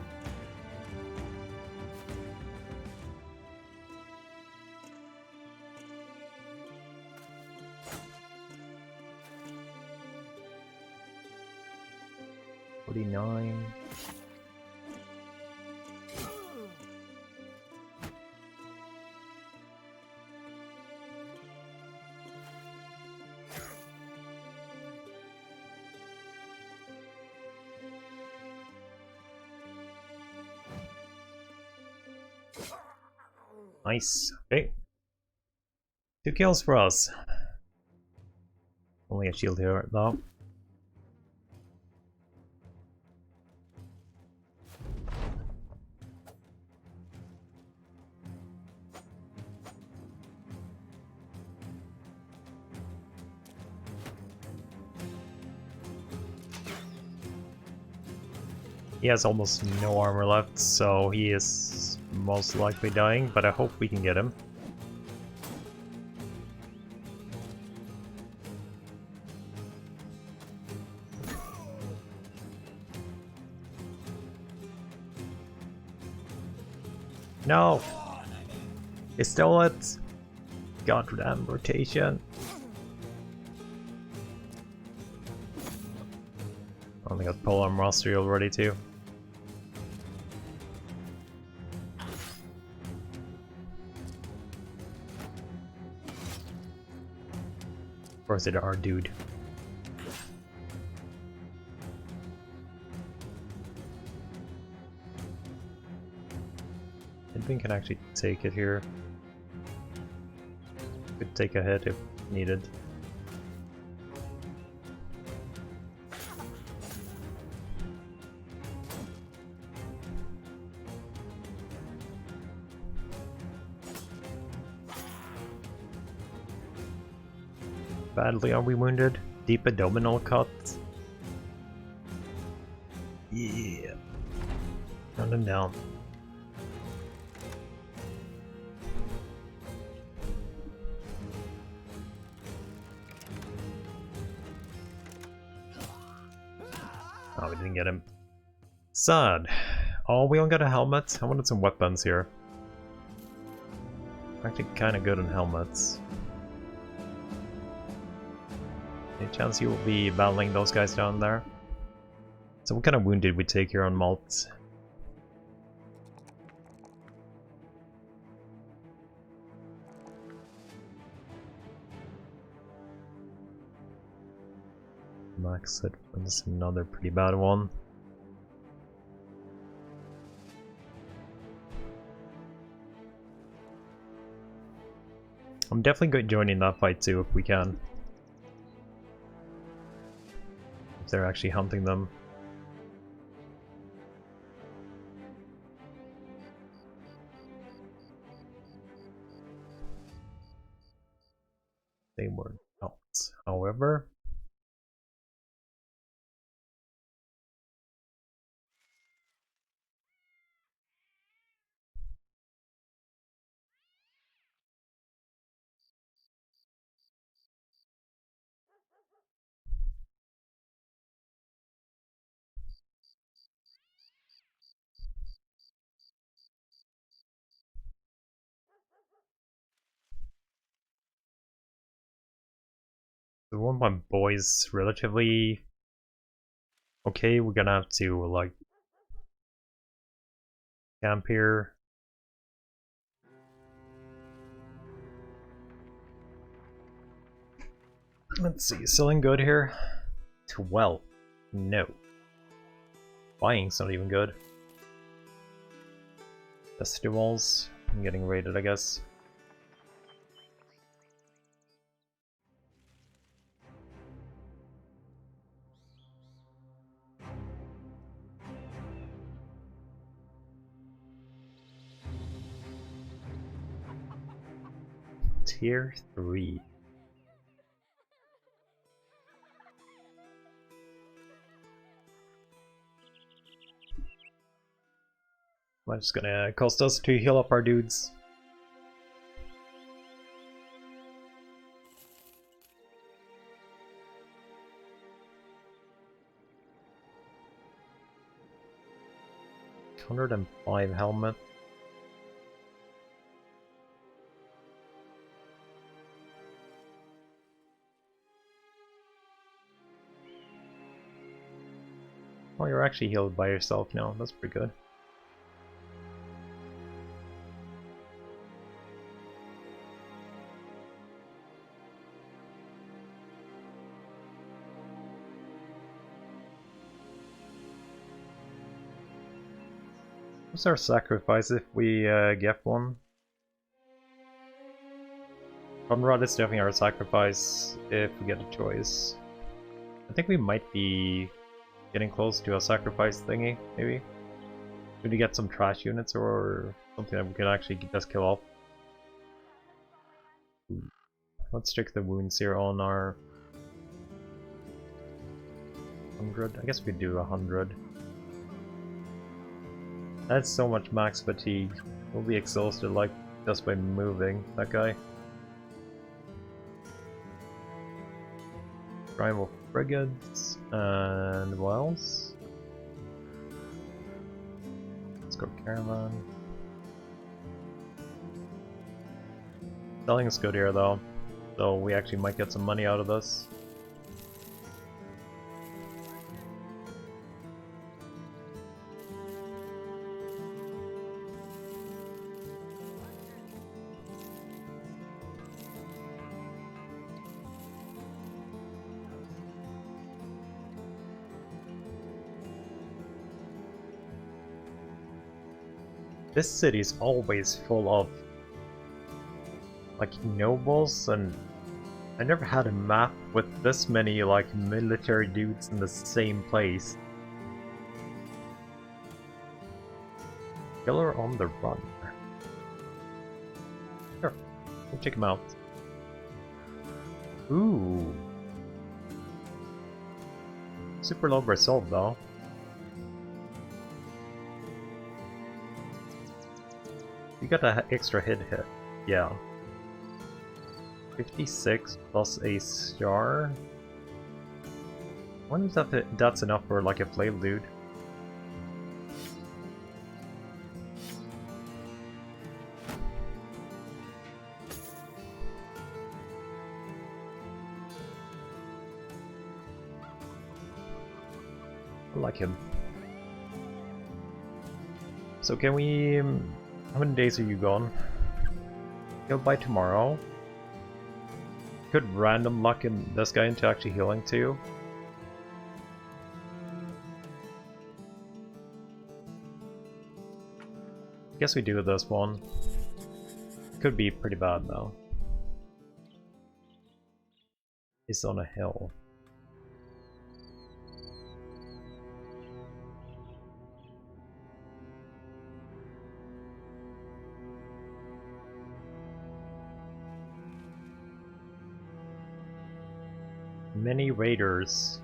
$49. Nice. Okay. 2 kills for us. Only a shield here though. He has almost no armor left, so he is most likely dying, but I hope we can get him. No! He stole it! Goddamn rotation. Oh, they got polearm mastery already too. Or is it our dude? Edwin can actually take it here. Could take a hit if needed. Badly are we wounded? Deep abdominal cut. Yeah. Run him down. Oh, we didn't get him. Sad. Oh, we don't got a helmet. I wanted some weapons here. Actually kind of good on helmets. Any chance you will be battling those guys down there? So what kind of wound did we take here on Malt? Max hit was another pretty bad one. I'm definitely going to join in that fight too if we can. If they're actually hunting them. They were not. However, the one my boys relatively okay. We're gonna have to like camp here. Let's see, selling good here. 12. No. Flying's not even good. Festivals. I'm getting raided, I guess. Tier 3. Well, it's gonna cost us to heal up our dudes. $105 helmet. Oh, you're actually healed by yourself now. That's pretty good. What's our sacrifice if we get one? Conrad is definitely our sacrifice if we get a choice. I think we might be getting close to a sacrifice thingy, maybe? Should we get some trash units or something that we can actually just kill off? Let's check the wounds here on our 100. I guess we do 100. That's so much max fatigue. We'll be exhausted like just by moving that guy. Primal frigates and what else? Let's go caravan. Selling is good here though, so we actually might get some money out of this. This city is always full of like nobles, and I never had a map with this many like military dudes in the same place. Killer on the run. Sure, we'll check him out. Ooh. Super low result though. You got an extra hit, yeah. 56 plus a star. I wonder if that's enough for like a flail dude. I like him. So can we... how many days are you gone? He'll by tomorrow. Could random luck in this guy into actually healing too. Guess we do this one. Could be pretty bad though. It's on a hill. Many raiders.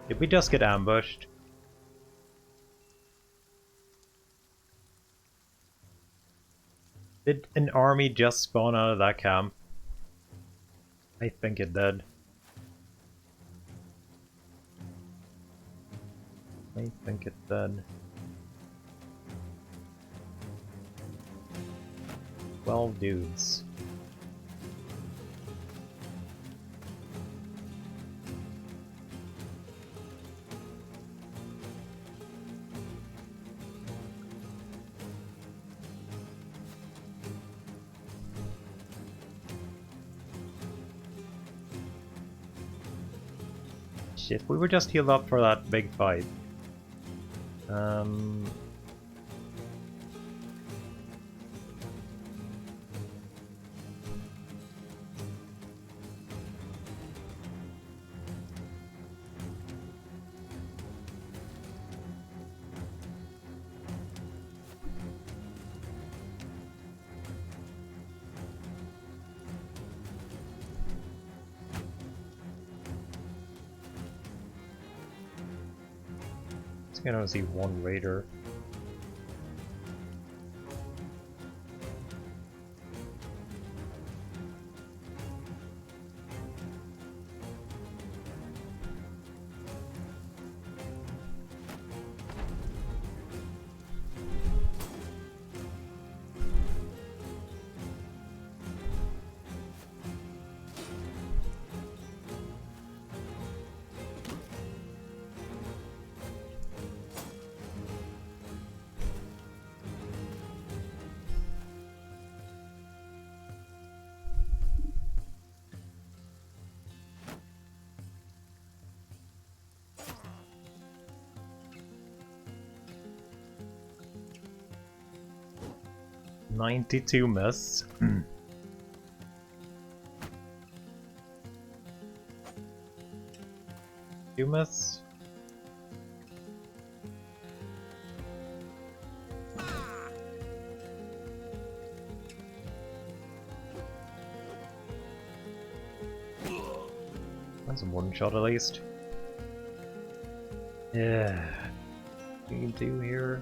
Did we just get ambushed? Did an army just spawn out of that camp? I think it did. I think it did. 12 dudes. Shit, we were just healed up for that big fight. I can only see one raider. "92 miss." You miss? That's a one shot at least. Yeah. What you can do here?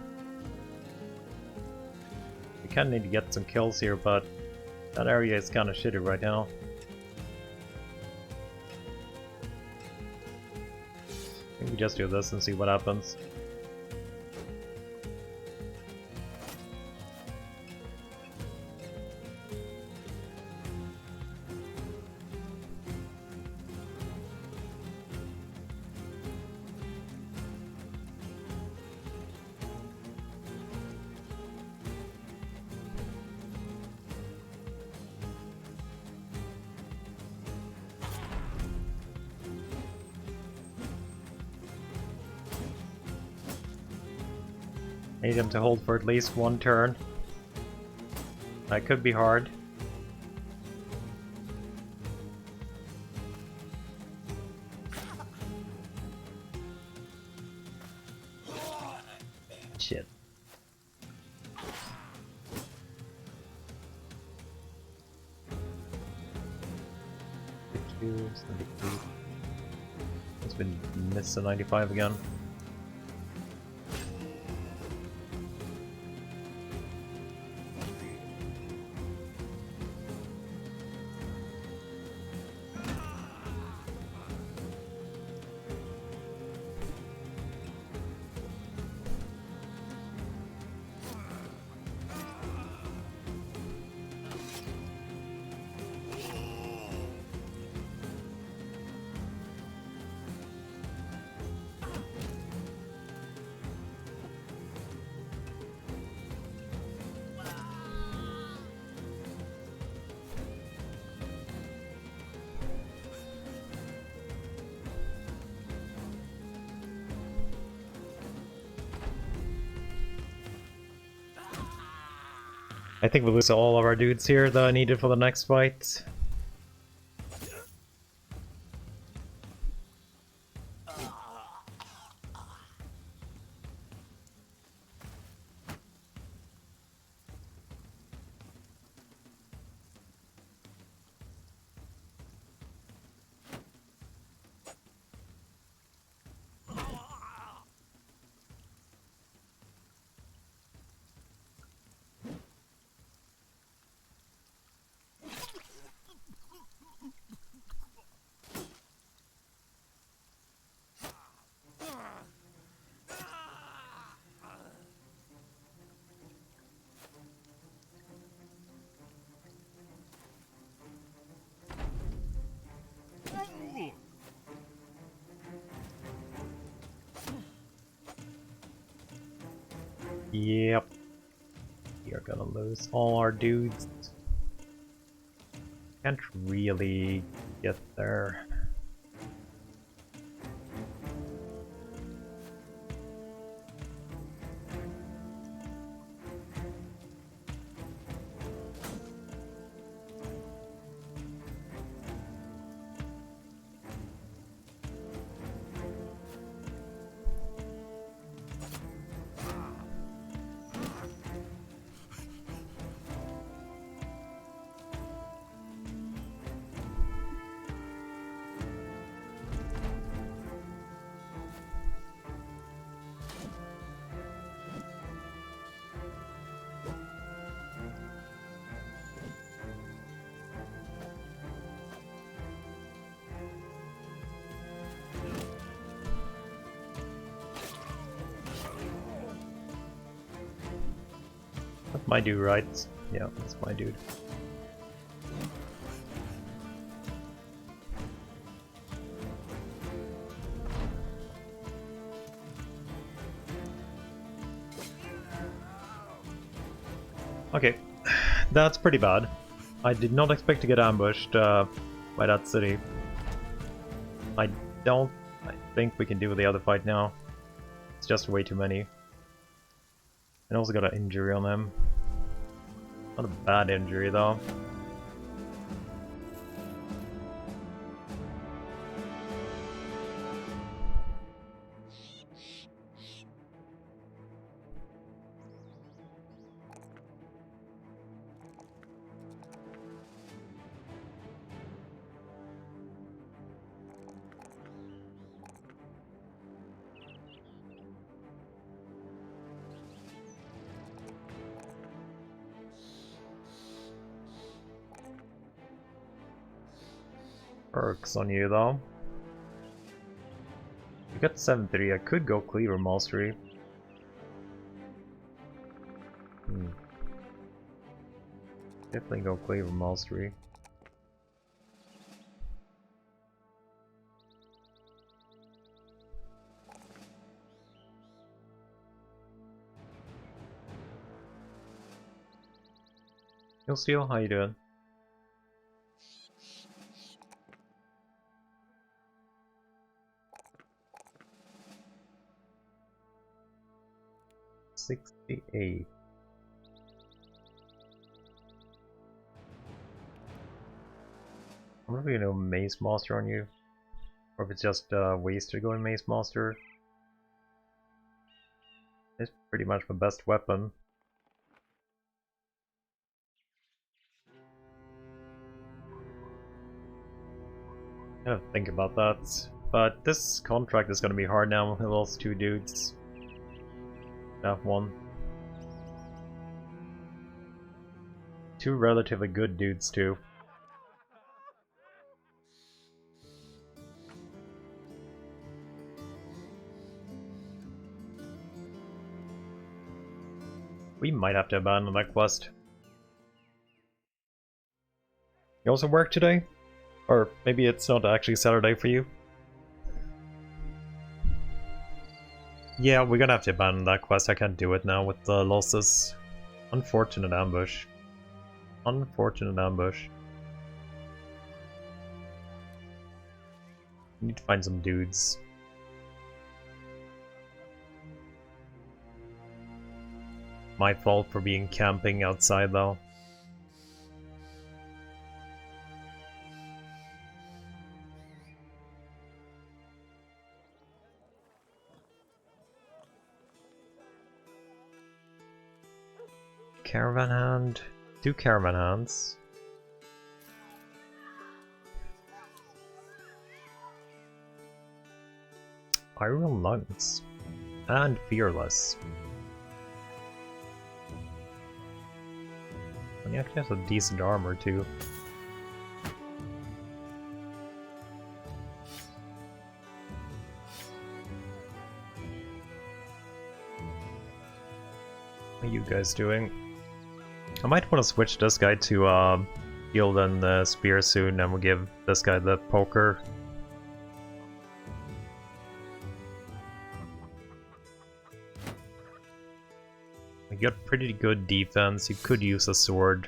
We kinda need to get some kills here, but that area is kinda shitty right now. I think we just do this and see what happens. Need him to hold for at least one turn. That could be hard. Shit. It's been missed the 95 again. I think we lose all of our dudes here that I needed for the next fight. Yep. We are gonna lose all our dudes. Can't really get there. my dude, right? Yeah, that's my dude. Okay, that's pretty bad. I did not expect to get ambushed by that city. I think we can do the other fight now. It's just way too many. And also got an injury on him. Not a bad injury though. Perks on you though. You got 7-3, I could go Cleaver Mastery. Definitely go Cleaver Mastery. Yo Steel, how you doing? $68. I wonder if you know Mace Master on you, or if it's just ways to go in Mace Master. It's pretty much my best weapon. I gotta think about that. But this contract is gonna be hard now. He lost 2 dudes. That one. 2 relatively good dudes too. We might have to abandon that quest. You also work today? Or maybe it's not actually Saturday for you? Yeah, we're gonna have to abandon that quest. I can't do it now with the losses. Unfortunate ambush. Unfortunate ambush. We need to find some dudes. My fault for being camping outside though. Caravan hand. 2 caravan hands. Iron lungs. And fearless. And he actually has a decent armor too. What are you guys doing? I might want to switch this guy to Shield and the Spear soon, and we'll give this guy the Poker. You got pretty good defense, you could use a sword.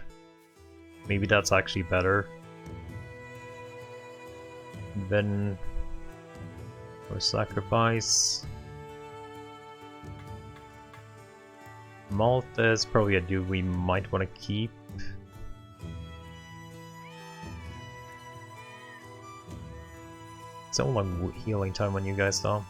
Maybe that's actually better. Then for sacrifice. Malta is probably a dude we might want to keep. So long healing time on you guys though.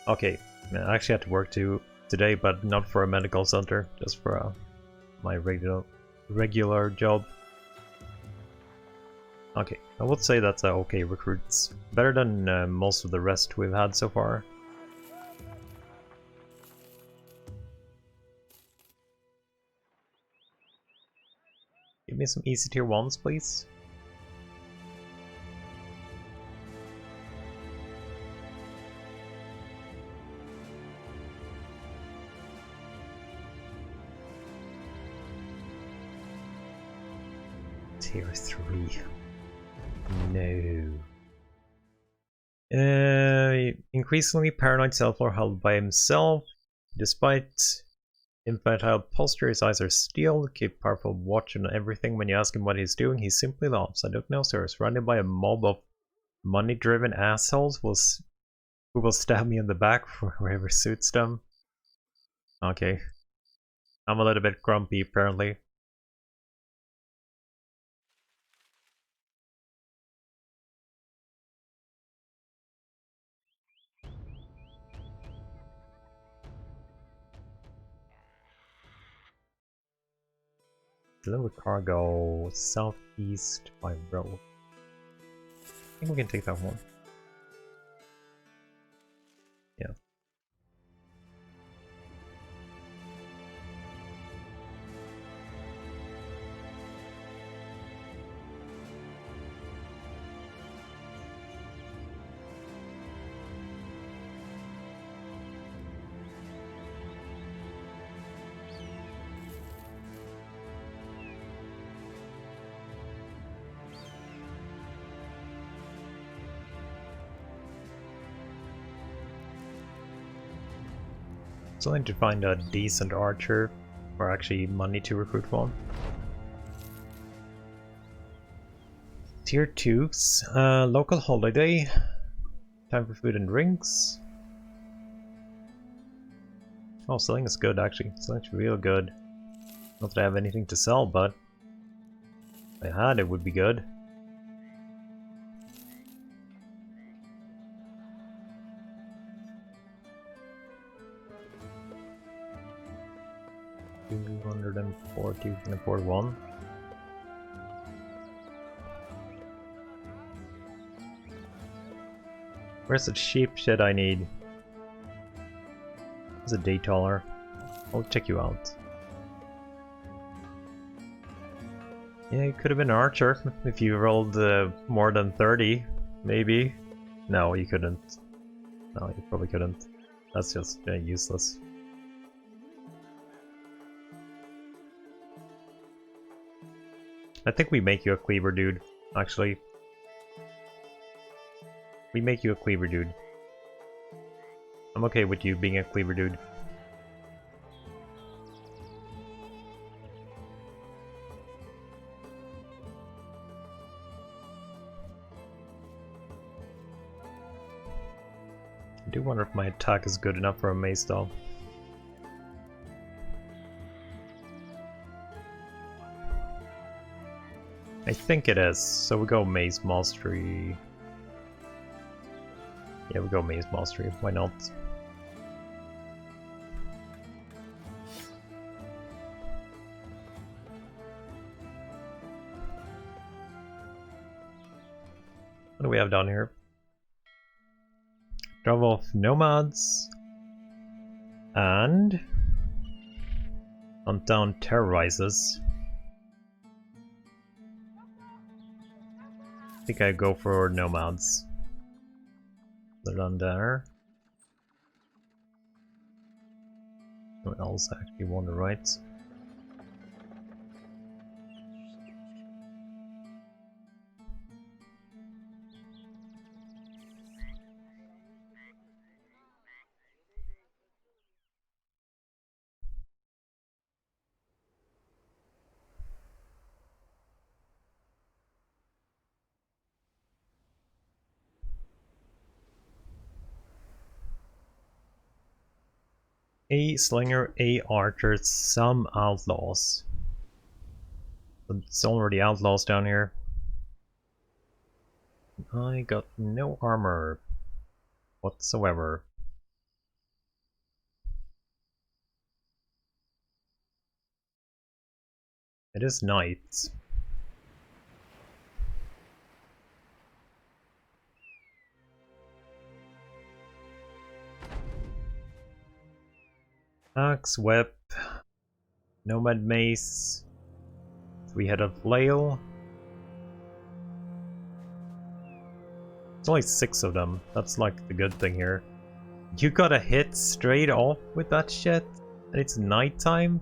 Okay, I actually had to work today, but not for a medical center, just for my regular job. Okay, I would say that's okay recruits. Better than most of the rest we've had so far. me some easy tier 1s, please. Tier 3. No. Increasingly paranoid self-lore held by himself. Despite infantile posture, his eyes are steel. Keep powerful watch on everything. When you ask him what he's doing, he simply laughs. I don't know, sir. Surrounded by a mob of money-driven assholes who will stab me in the back for whoever suits them. Okay. I'm a little bit grumpy, apparently. Deliver cargo southeast by road. I think we can take that one. Yeah. Still need to find a decent archer, or actually money to recruit one. Tier 2s, local holiday, time for food and drinks. Oh, selling is good actually, selling's real good. Not that I have anything to sell, but if I had it would be good. $240, can afford one. Where's the sheep shit I need? There's a day taller. I'll check you out. Yeah, you could have been an archer if you rolled more than 30, maybe. No, you couldn't. No, you probably couldn't. That's just useless. I think we make you a cleaver dude, actually. We make you a cleaver dude. I'm okay with you being a cleaver dude. I do wonder if my attack is good enough for a mace though. I think it is, so we go Maze Mastery. Yeah, we go Maze Mastery, why not? What do we have down here? Drive off nomads. And hunt down terrorizers. I think I go for nomads. They're down there. What else I actually want to write? A slinger, A archer, some outlaws. It's already outlaws down here. I got no armor whatsoever. It is night. Axe, whip, nomad mace, Three-headed flail. There's only 6 of them. That's like the good thing here. You got a hit straight off with that shit? And it's nighttime?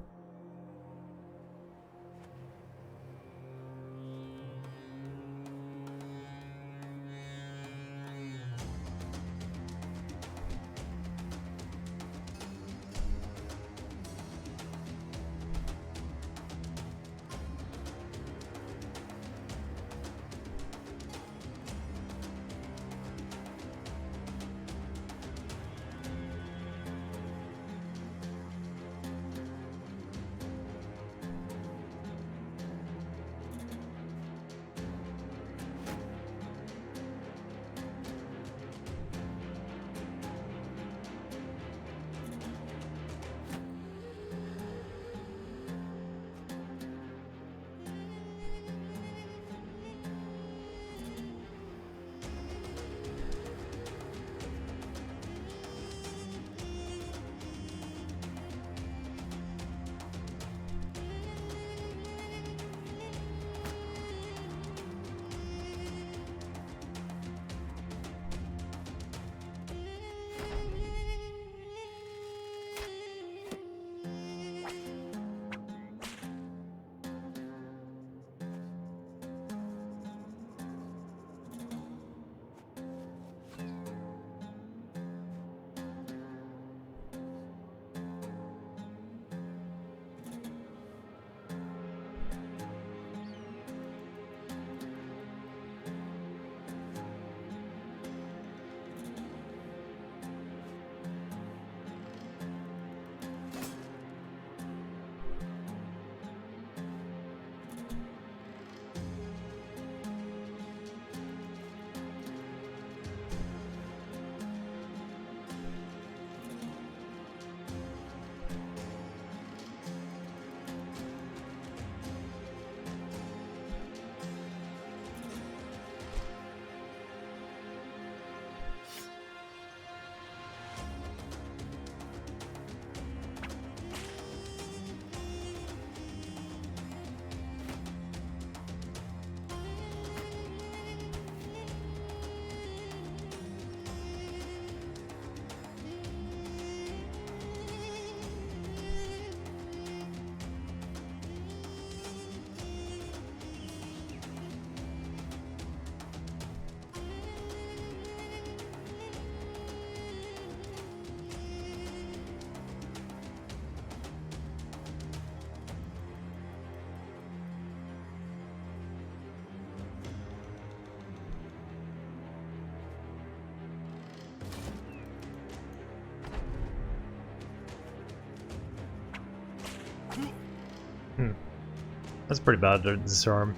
That's pretty bad to disarm.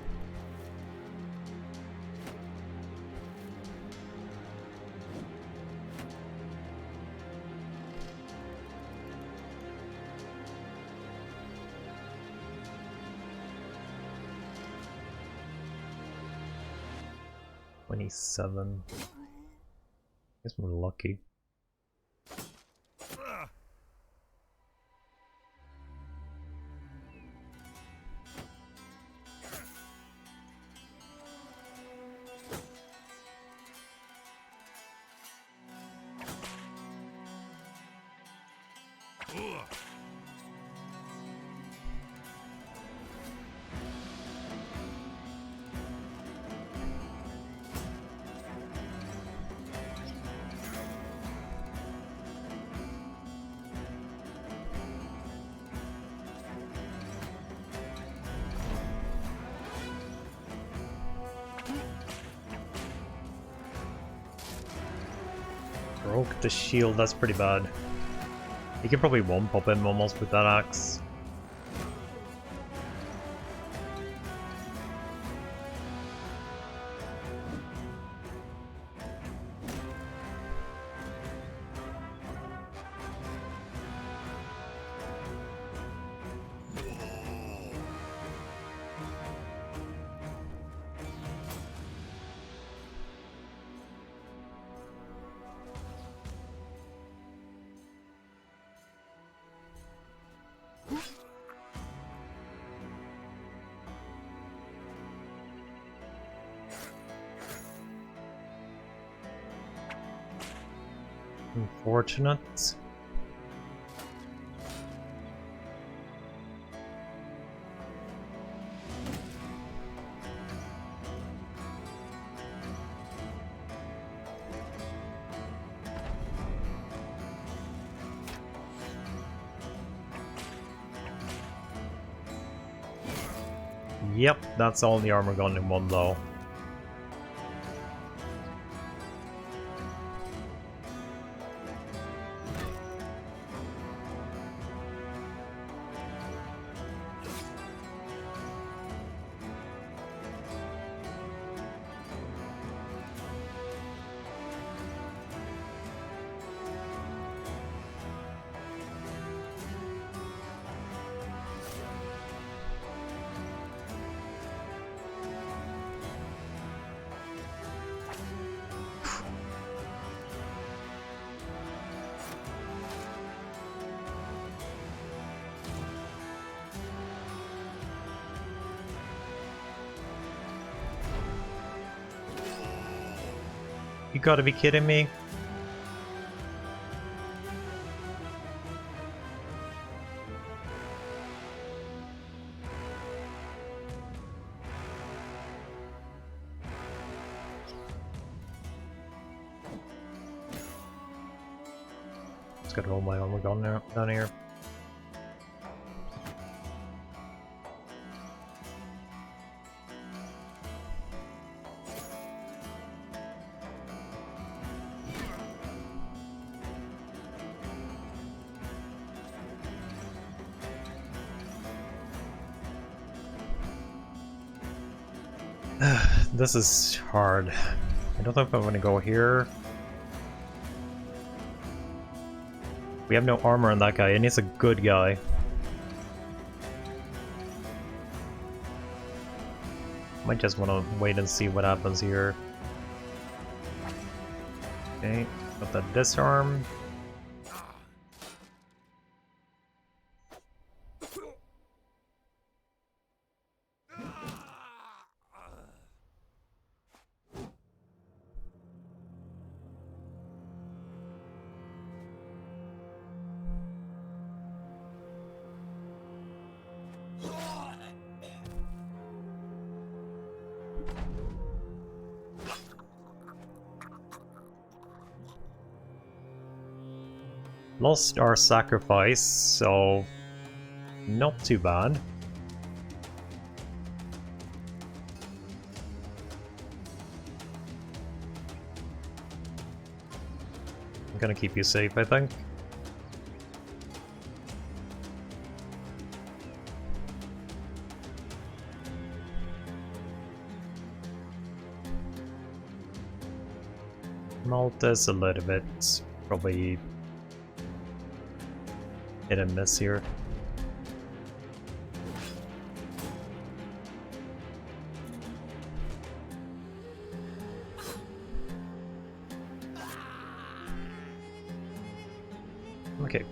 $27. Guess we're lucky. Broke the shield, that's pretty bad. You can probably one-pop him almost with that axe. Unfortunate. Yep, that's all the armor gone in one blow. You gotta be kidding me. Just gotta roll my armor gun down here. This is hard. I don't know if I'm gonna go here. We have no armor on that guy, and he's a good guy. Might just want to wait and see what happens here. Okay, got that disarm. Lost our sacrifice, so not too bad. I'm gonna keep you safe, I think. Malta's a little bit probably hit and miss here. Okay.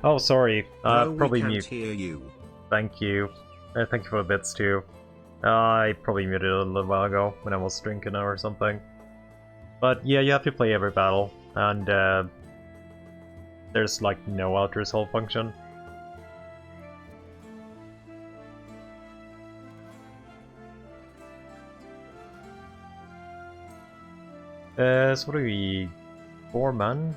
Oh, sorry. No, probably we can't mute. hear you. Thank you. Thank you for the bits too. I probably muted it a little while ago when I was drinking or something. But yeah, you have to play every battle, and there's like no auto-resolve function. So what are we? 4 men?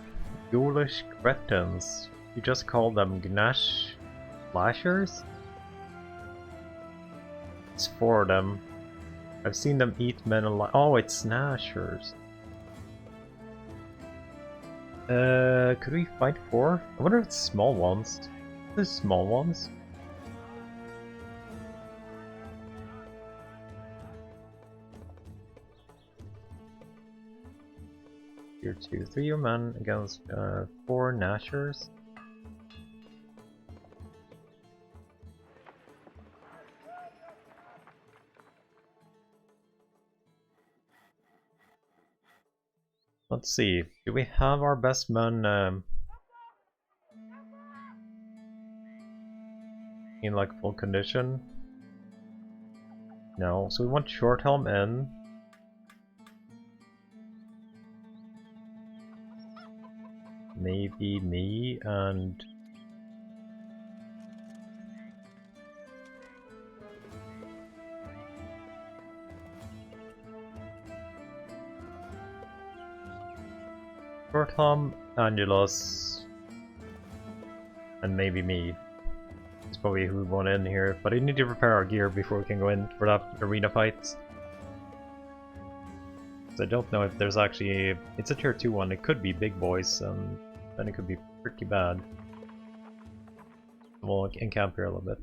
Ghoulish cretins. You just call them Gnash Slashers? It's 4 of them. I've seen them eat men alive. Oh, it's Snashers. Could we fight 4? I wonder if it's small ones. There's small ones. Tier 2. 3 your men against 4 Nashers. Let's see. Do we have our best men in like full condition? No. So we want Shorthelm in. Maybe me and Shorthelm, Angelus, and maybe me. That's probably who we want in here, but I need to prepare our gear before we can go in for that arena fight. So I don't know if there's actually it's a tier 2 one, it could be big boys, and then it could be pretty bad. We'll encamp here a little bit.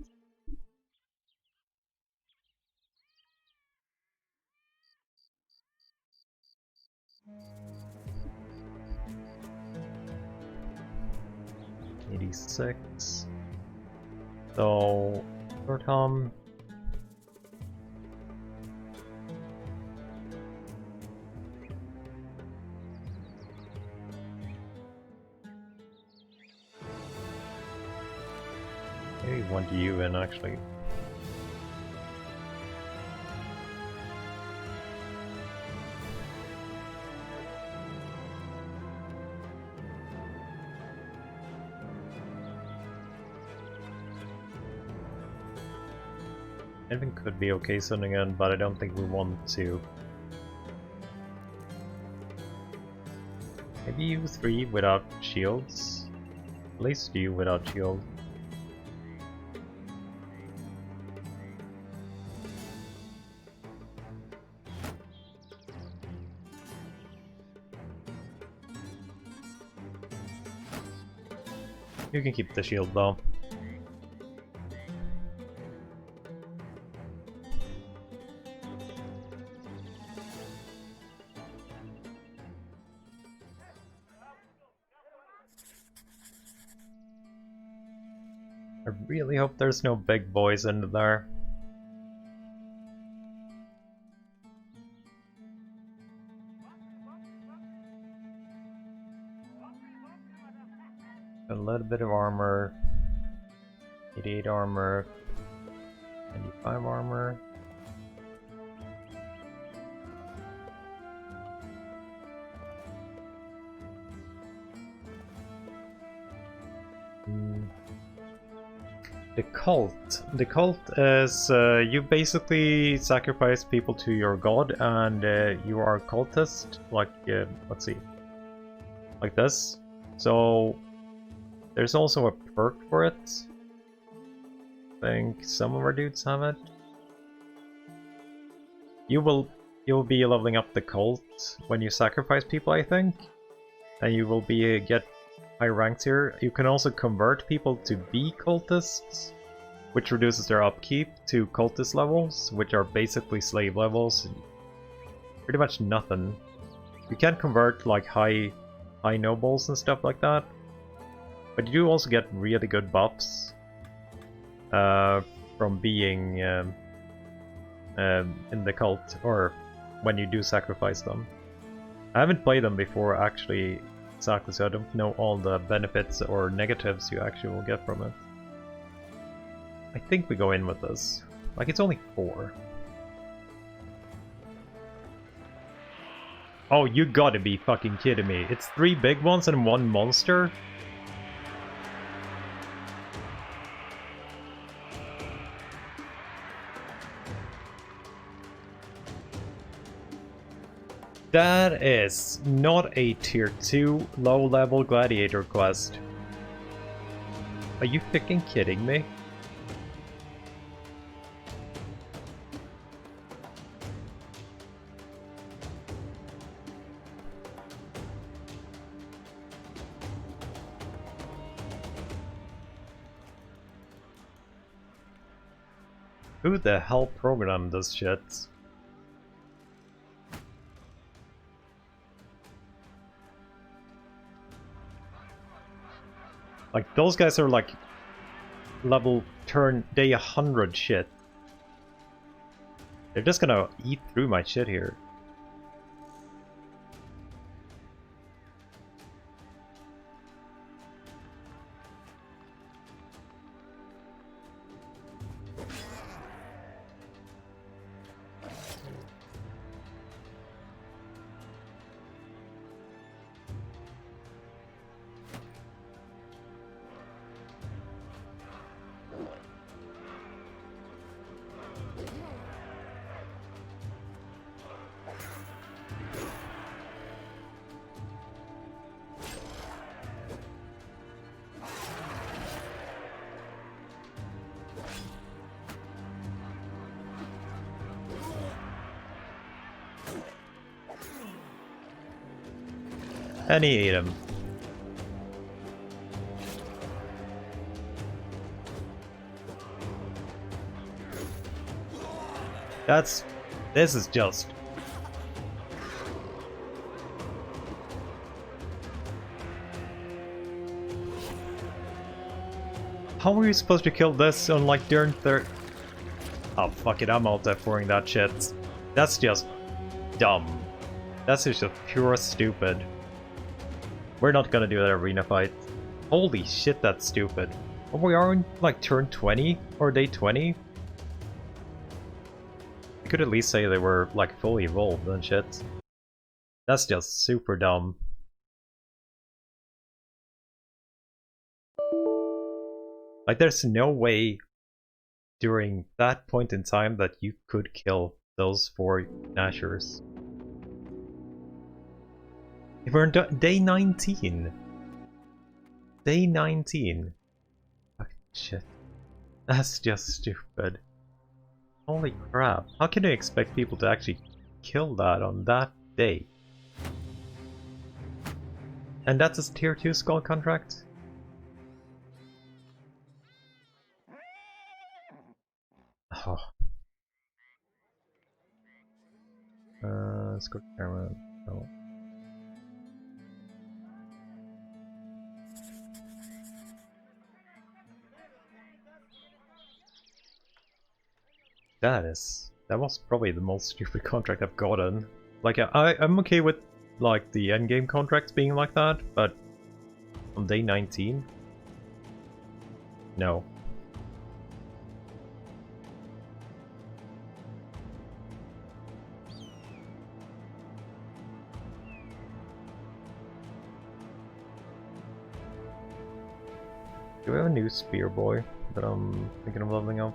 '86. So, Shorthelm. Maybe want you in actually. Anything could be okay sending in, but I don't think we want to. Maybe you 3 without shields? At least you without shield. You can keep the shield though. I really hope there's no big boys in there. A little bit of armor. 88 armor. 95 armor. The cult. The cult is you basically sacrifice people to your god, and you are a cultist. Like let's see, like this. So there's also a perk for it. I think some of our dudes have it. You'll be leveling up the cult when you sacrifice people, I think, and you will be get high ranks here. You can also convert people to be cultists, which reduces their upkeep to cultist levels, which are basically slave levels. Pretty much nothing. You can convert like high nobles and stuff like that, but you do also get really good buffs from being in the cult, or when you do sacrifice them. I haven't played them before actually exactly, so I don't know all the benefits or negatives you actually will get from it. I think we go in with this. Like, it's only 4. Oh, you gotta be fucking kidding me. It's 3 big ones and 1 monster? That is not a tier 2 low-level gladiator quest. Are you freaking kidding me? Who the hell programmed this shit? Like, those guys are like level turn day 100 shit. They're just gonna eat through my shit here. And he ate him. This is just... How were you supposed to kill this on like during third? Oh fuck it, I'm out-F4ing that shit. That's just dumb. That's just pure stupid. We're not gonna do that arena fight. Holy shit, that's stupid. Oh, we are on like turn 20 or day 20? I could at least say they were like fully evolved and shit. That's just super dumb. Like, there's no way during that point in time that you could kill those 4 Nashers. We're on day 19. Day 19. Fucking shit. That's just stupid. Holy crap. How can you expect people to actually kill that on that day? And that's a tier 2 skull contract? Oh. Let's go to camera. No. That was probably the most stupid contract I've gotten. Like, I'm okay with, like, the endgame contracts being like that, but on day 19? No. Do we have a new spear boy that I'm thinking of leveling up?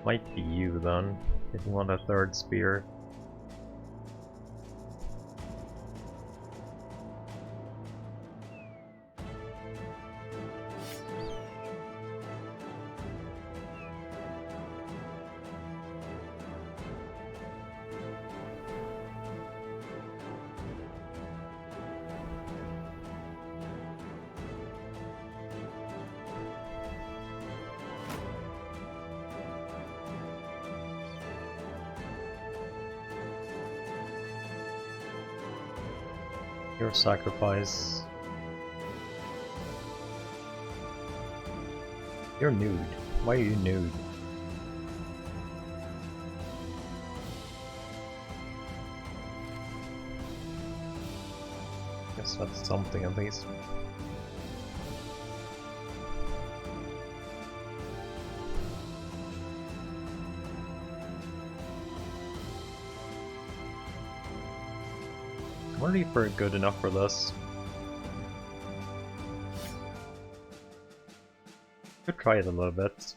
Might be you then, if you want a 3rd spear. Your sacrifice. You're nude. Why are you nude? Guess that's something at least. I wonder if we're good enough for this. Could try it a little bit.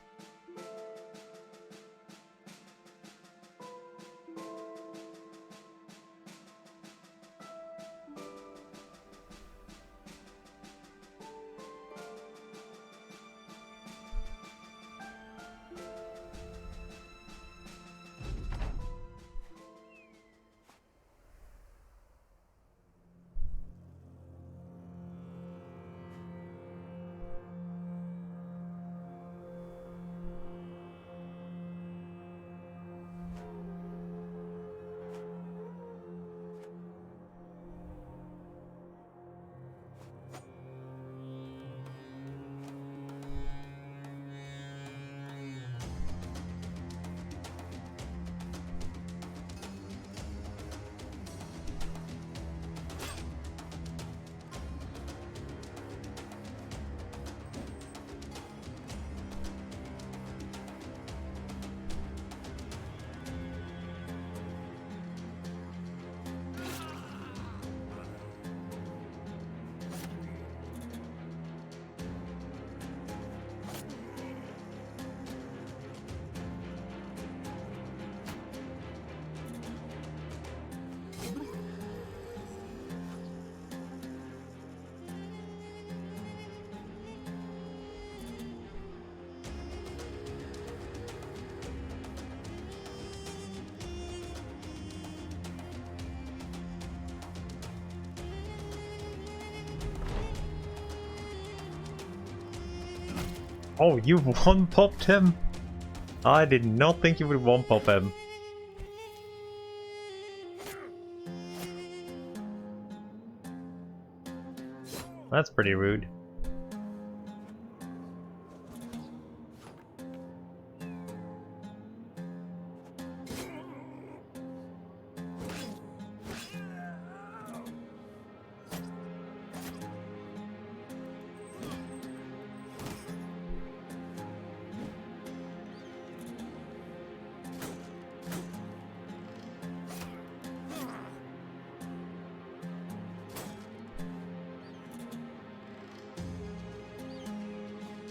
Oh, you one-popped him? I did not think you would one-pop him. That's pretty rude.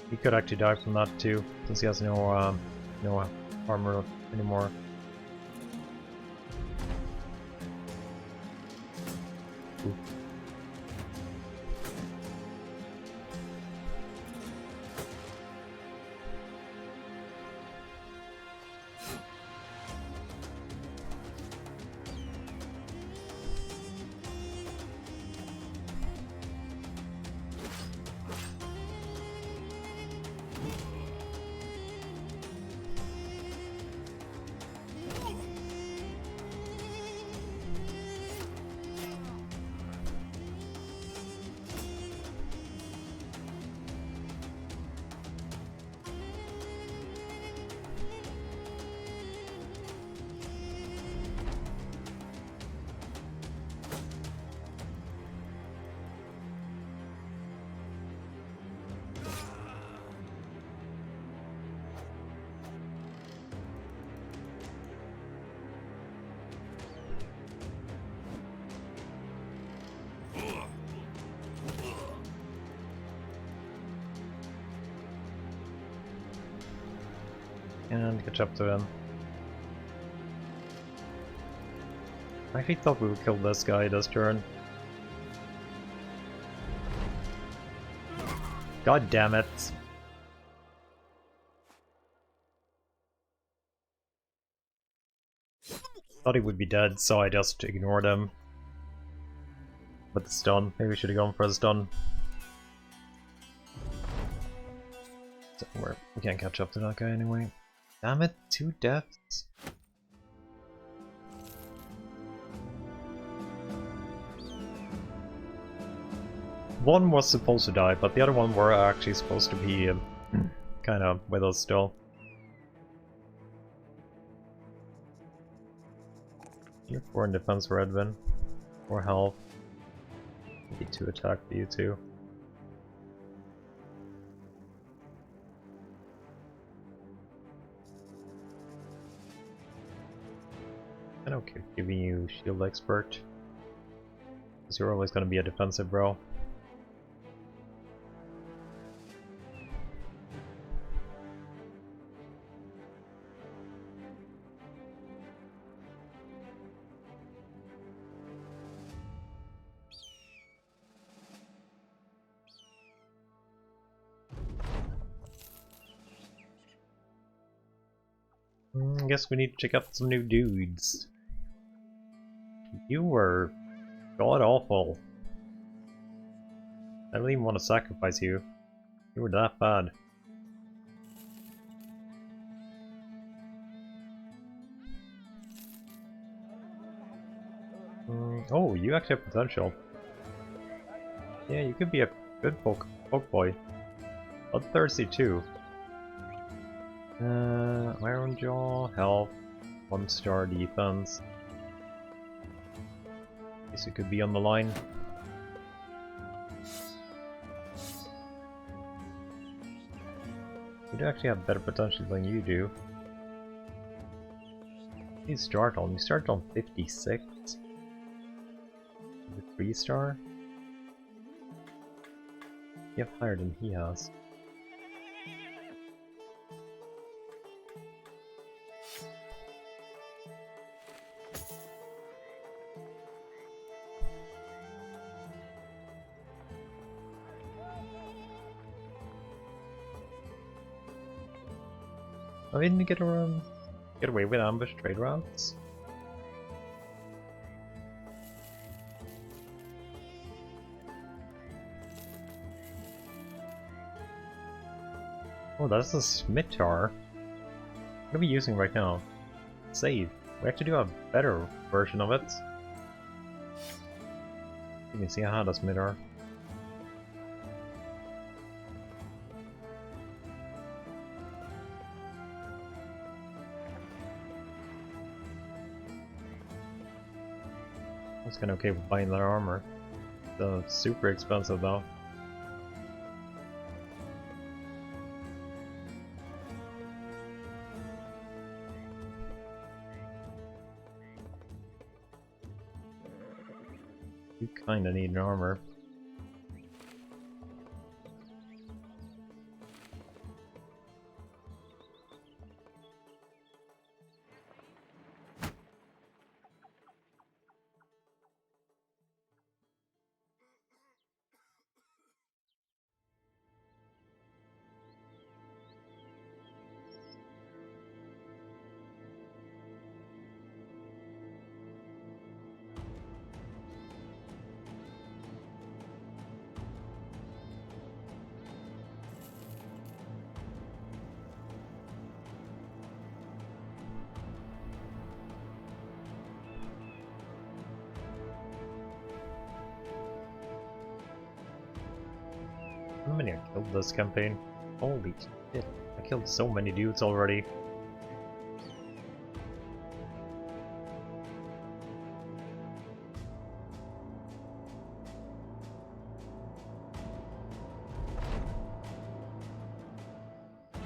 He could actually die from that too, since he has no armor anymore. Ooh. And catch up to him. I actually thought we would kill this guy this turn. God damn it! Thought he would be dead, so I just ignored him. With the stun. Maybe we should have gone for the stun. We can't catch up to that guy anyway. Damn it, 2 deaths. One was supposed to die, but the other one were actually supposed to be kind of with us still. You're 4 in defense for Edwin. 4 health. Maybe 2 attack for you too. And okay, giving you shield expert. Because you're always going to be a defensive bro. I guess we need to check out some new dudes. You were god awful. I don't even want to sacrifice you. You were that bad. Oh, you actually have potential. Yeah, you could be a good poke boy. Bloodthirsty too. Iron Jaw, health, 1-star defense. Guess it could be on the line. You'd actually have better potential than you do. You start on 56. 3-star? You have higher than he has. I didn't get away with ambush trade routes. Oh, that's a Smithar. What are we using right now? Save. We actually do have a better version of it. You can see I had a Smithar. I was kinda okay with buying that armor. It's super expensive though. You kinda need an armor. How many I killed this campaign? Holy shit, I killed so many dudes already.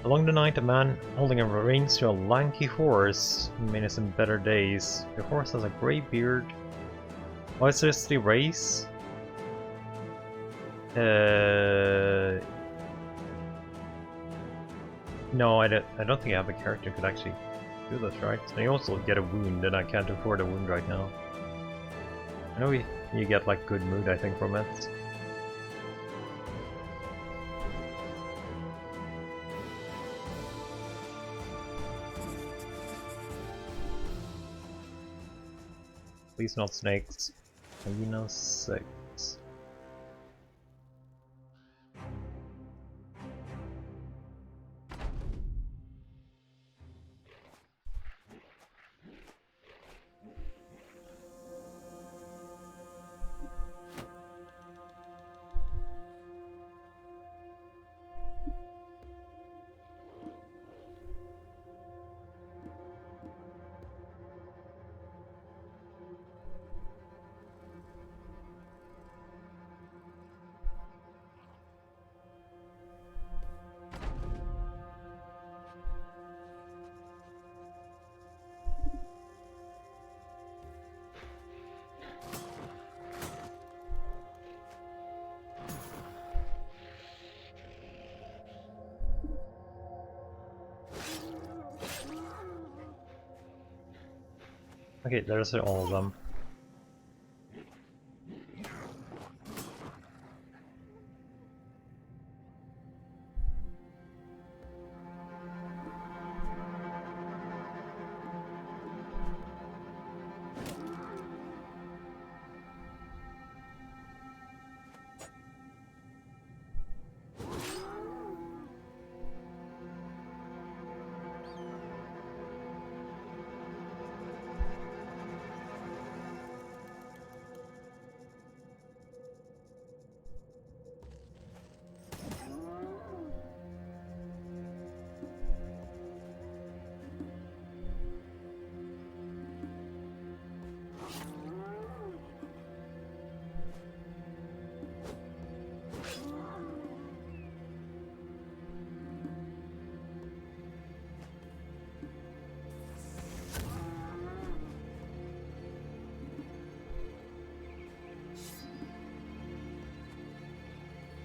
Along the night, a man holding a reins to a lanky horse means in better days. The horse has a grey beard. Why is this the race? No, I don't think I have a character who could actually do this, right? I also get a wound, and I can't afford a wound right now. I know you get like good mood, I think, from it. Please not snakes. Arena 6. Okay, there's all of them.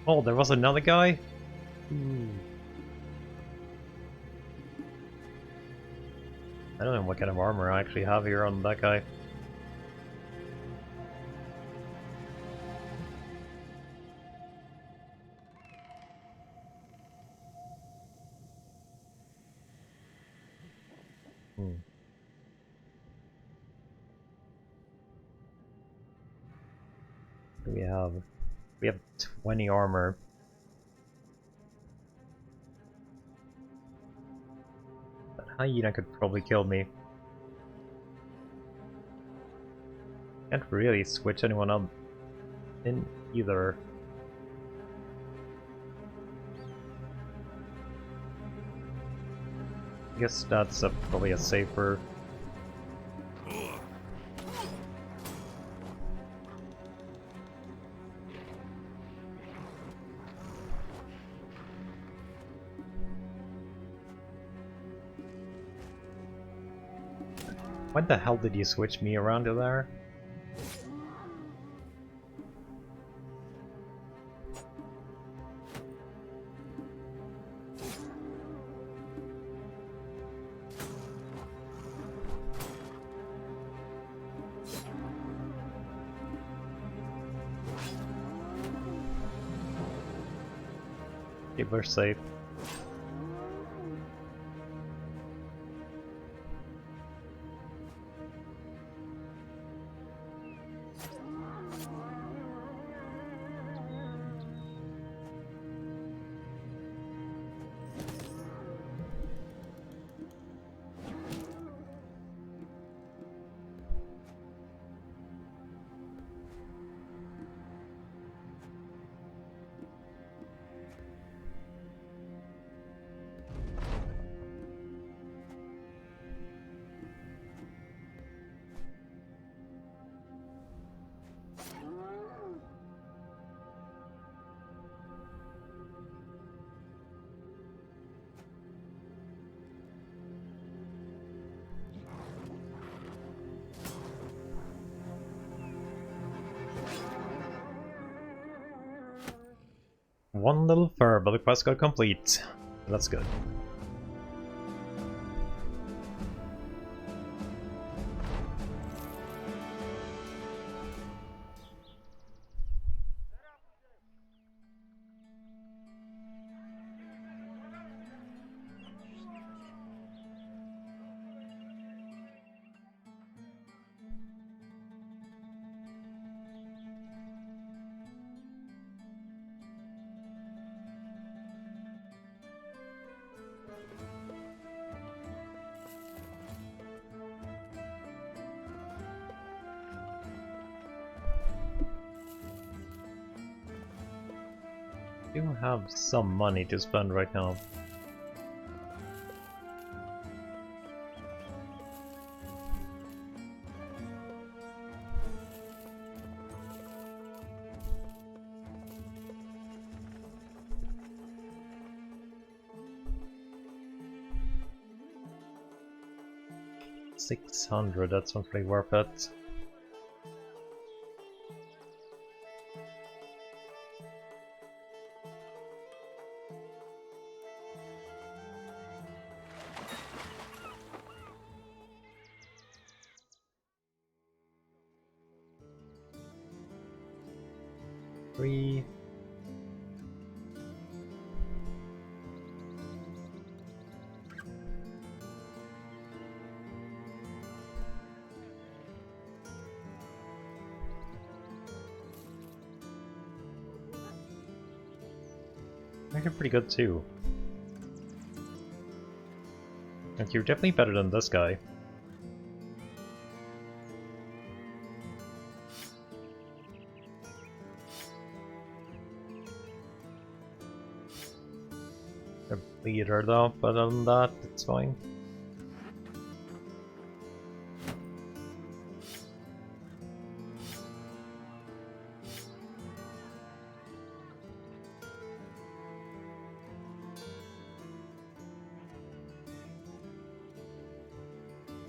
Oh, there was another guy? Ooh. I don't know what kind of armor I actually have here on that guy. Hmm. What do we have? We have 20 armor. That hyena could probably kill me. Can't really switch anyone up in either. I guess that's probably a safer. Why the hell did you switch me around to there? Okay, we're safe. One little fur, but the quest got complete. That's good. I do have some money to spend right now. $600, that's not really worth it. Three. Actually pretty good too. Like, you're definitely better than this guy. A leader though, but other than that, it's fine.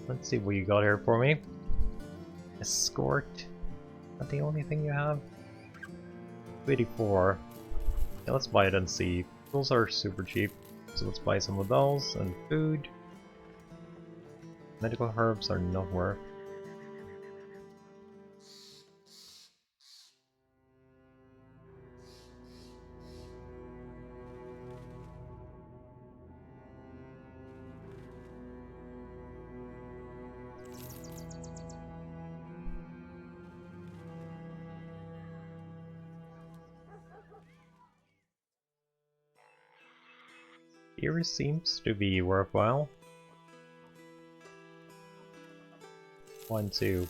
Let's see what you got here for me. Escort. Not the only thing you have? 284. Yeah, let's buy it and see. Those are super cheap. So let's buy some of those and food. Medical herbs are not worth. Here seems to be worthwhile. 1, 2.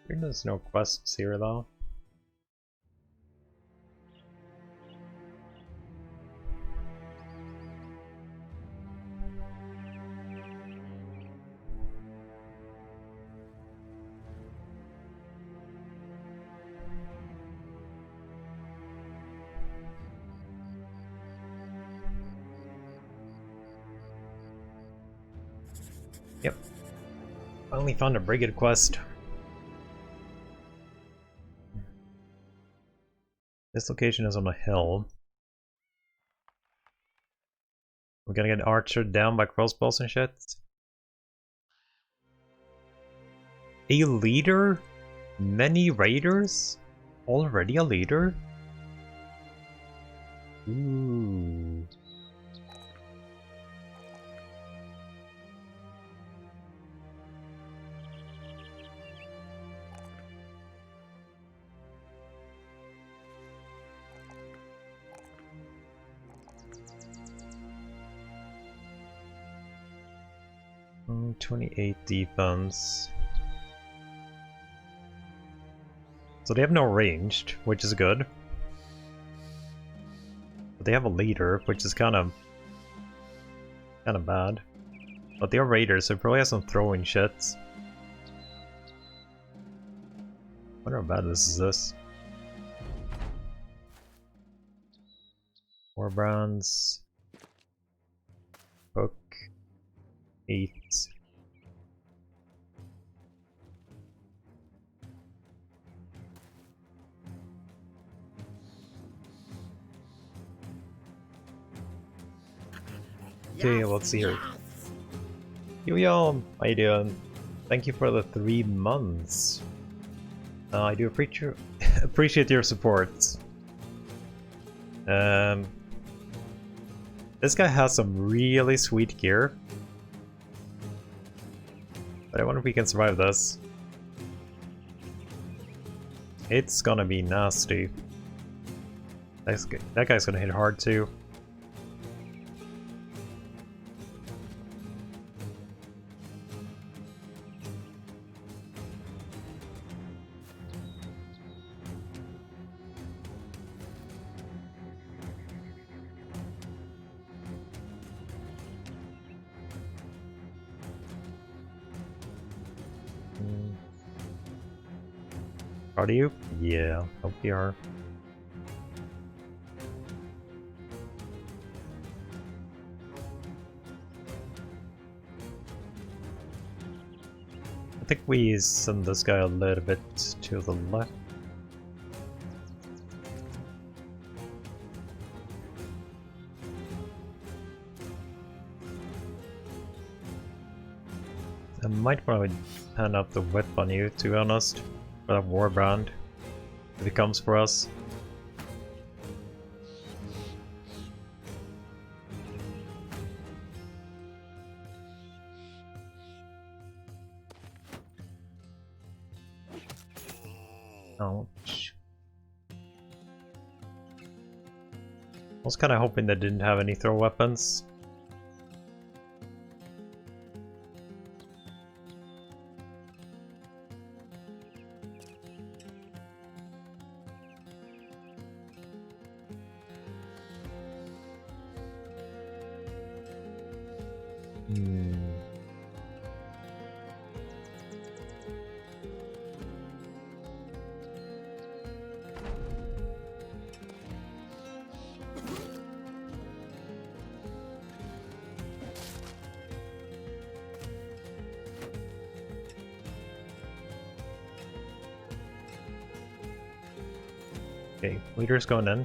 There's no quests here though. Yep. Finally found a brigade quest. This location is on a hill. We're gonna get archered down by crossbows and shit. A leader? Many raiders? Already a leader? Ooh. Mm, 28 defense. So they have no ranged, which is good. But they have a leader, which is kind of bad. But they are raiders, so they probably have some throwing shits. Wonder how bad this is. War brands. Book. 8. Okay, let's see here. Yo, how you doing? Thank you for the 3 months. I do appreciate your support. This guy has some really sweet gear. But I wonder if we can survive this. It's gonna be nasty. That guy's gonna hit hard too. Are you? Yeah, hope we are. I think we send this guy a little bit to the left. I might want to hand up the whip on you, to be honest, for that warbrand, if it comes for us. Ouch. I was kind of hoping they didn't have any throw weapons. Okay, leader's going in.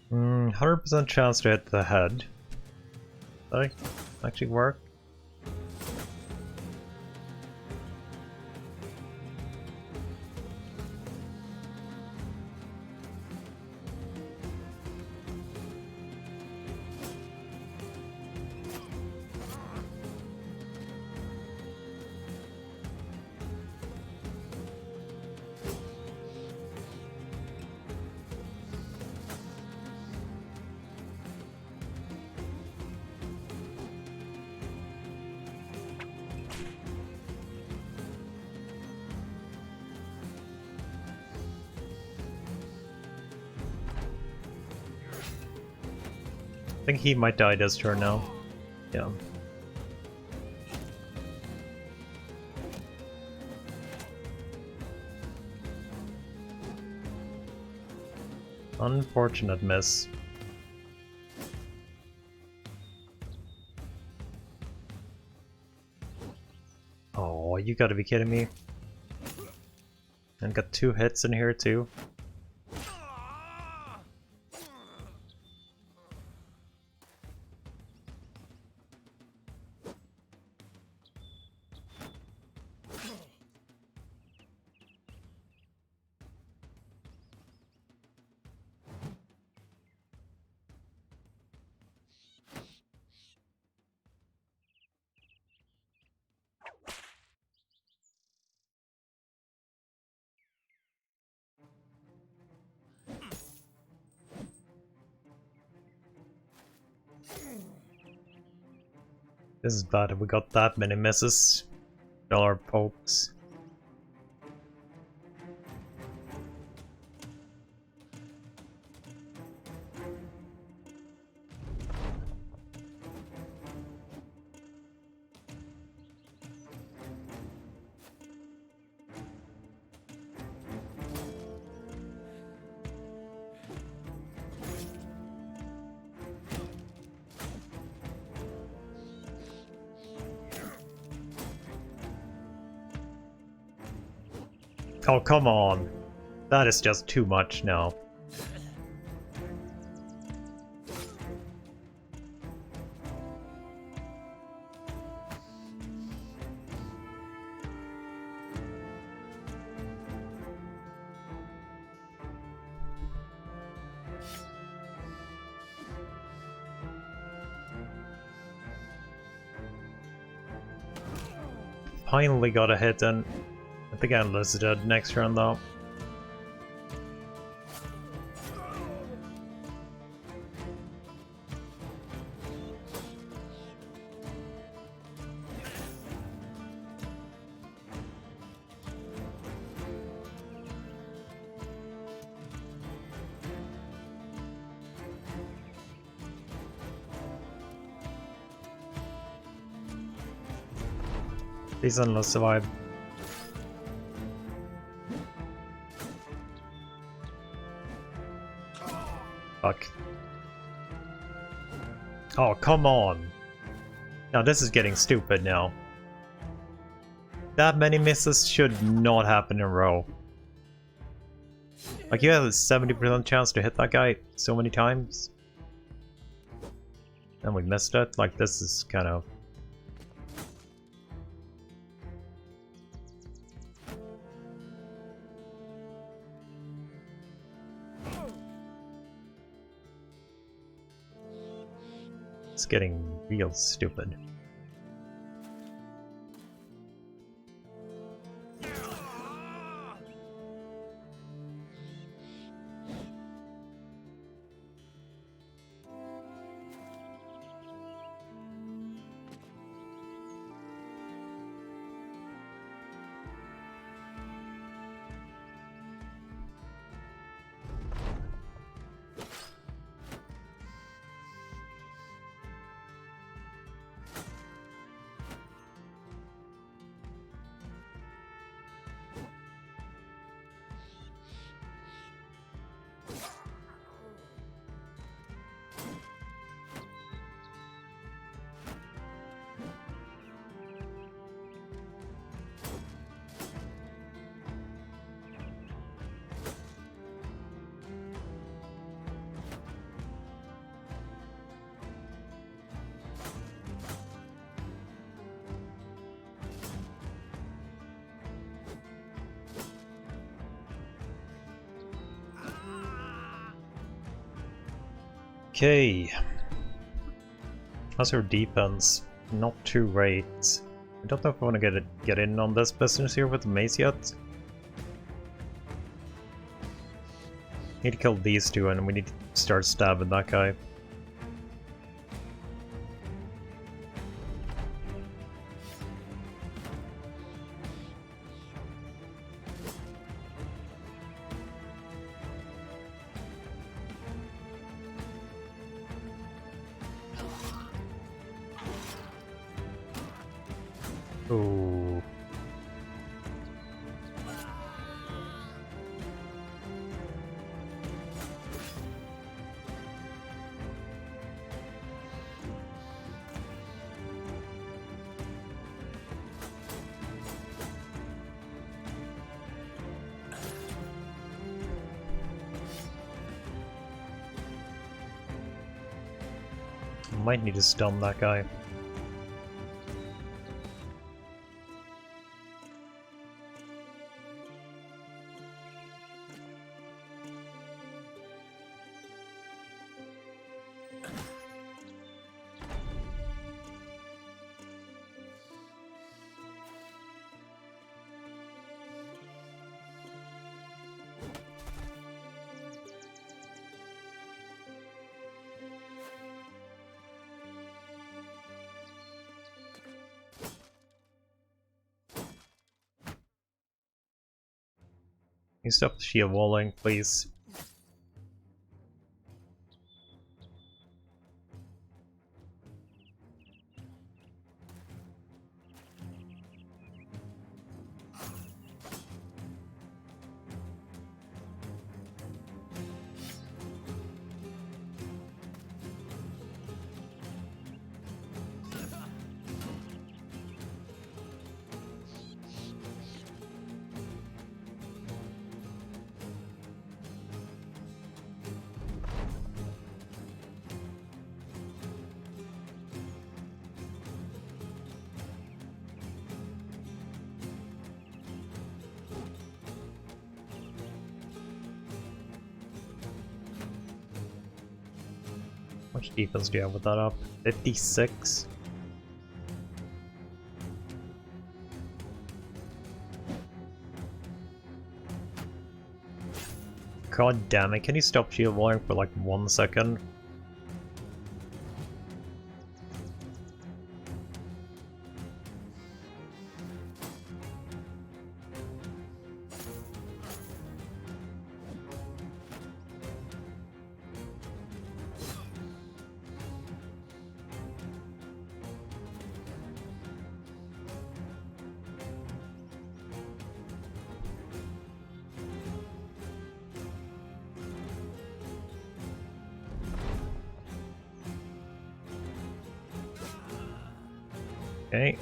Hmm, 100% chance to hit the head. Does that actually work? I think he might die this turn now. Yeah. Unfortunate miss. Oh, you gotta be kidding me. And got 2 hits in here too. This is bad if we got that many misses. Dollar pokes. Oh, come on. That is just too much now. Finally got a hit, and I think Endless is dead next round though. These Endless survive. Fuck. Oh, come on. Now this is getting stupid now. That many misses should not happen in a row. Like, you have a 70% chance to hit that guy so many times. And we missed it. Like, this is kind of... It's getting real stupid. Okay. How's your defense? Not too great. I don't know if I want to get in on this business here with the mace yet. Need to kill these two and we need to start stabbing that guy. Ooh. Might need to stun that guy. you stop shield walling, please? How much defense do you have with that up? 56? God damn it, can you stop shield walling for like 1 second? Okay.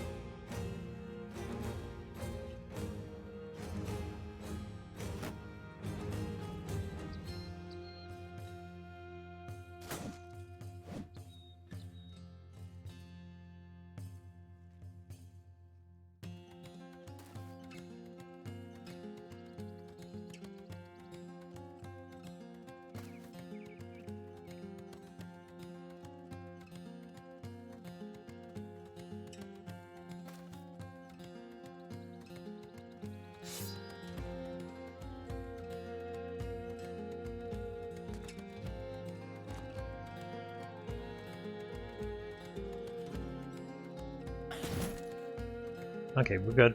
Okay, we're good.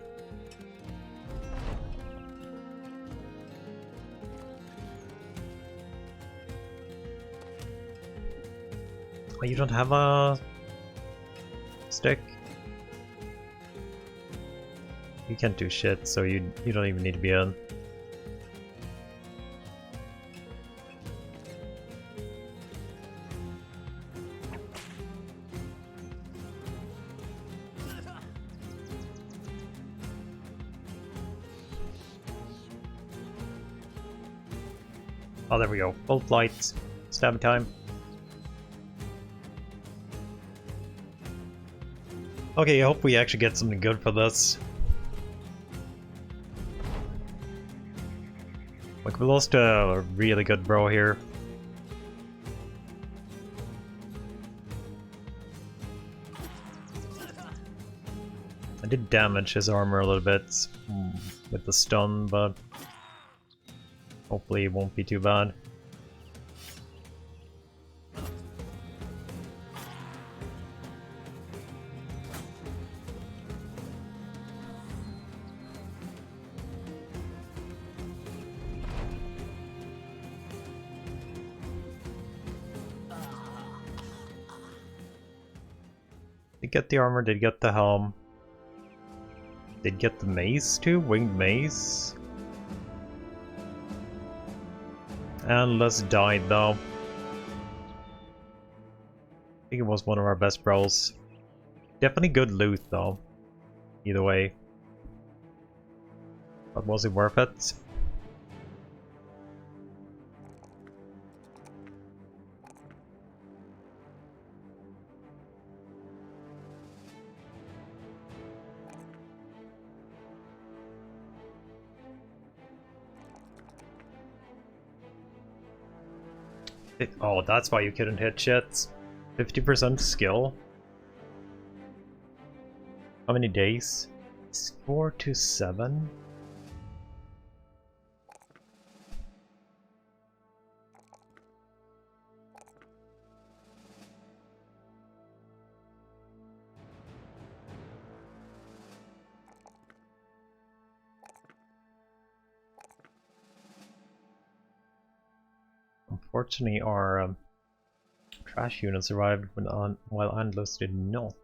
Oh, you don't have a stick? You can't do shit, so you don't even need to be in. Oh, there we go. Full flight. Stab time. Okay, I hope we actually get something good for this. Like, we lost a really good bro here. I did damage his armor a little bit with the stun, but hopefully it won't be too bad. Did get the armor, did get the helm. Did get the mace too? Winged mace? And Les died though. I think it was one of our best brawls. Definitely good loot though. Either way. But was it worth it? Oh, that's why you couldn't hit shit. 50% skill? How many days? It's 4 to 7? Unfortunately, our trash units arrived while Andalus did not.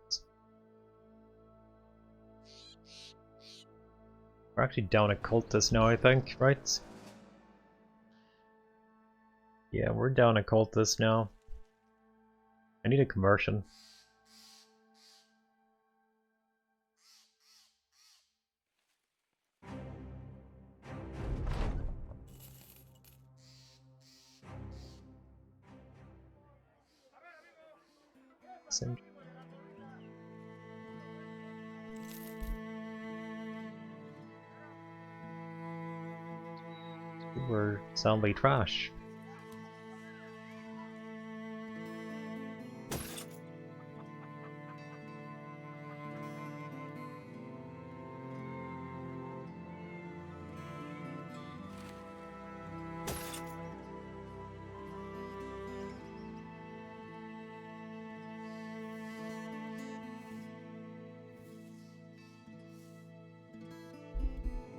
We're actually down a cultist now, I think, right? Yeah, we're down a cultist now. I need a conversion. We're soundly trash.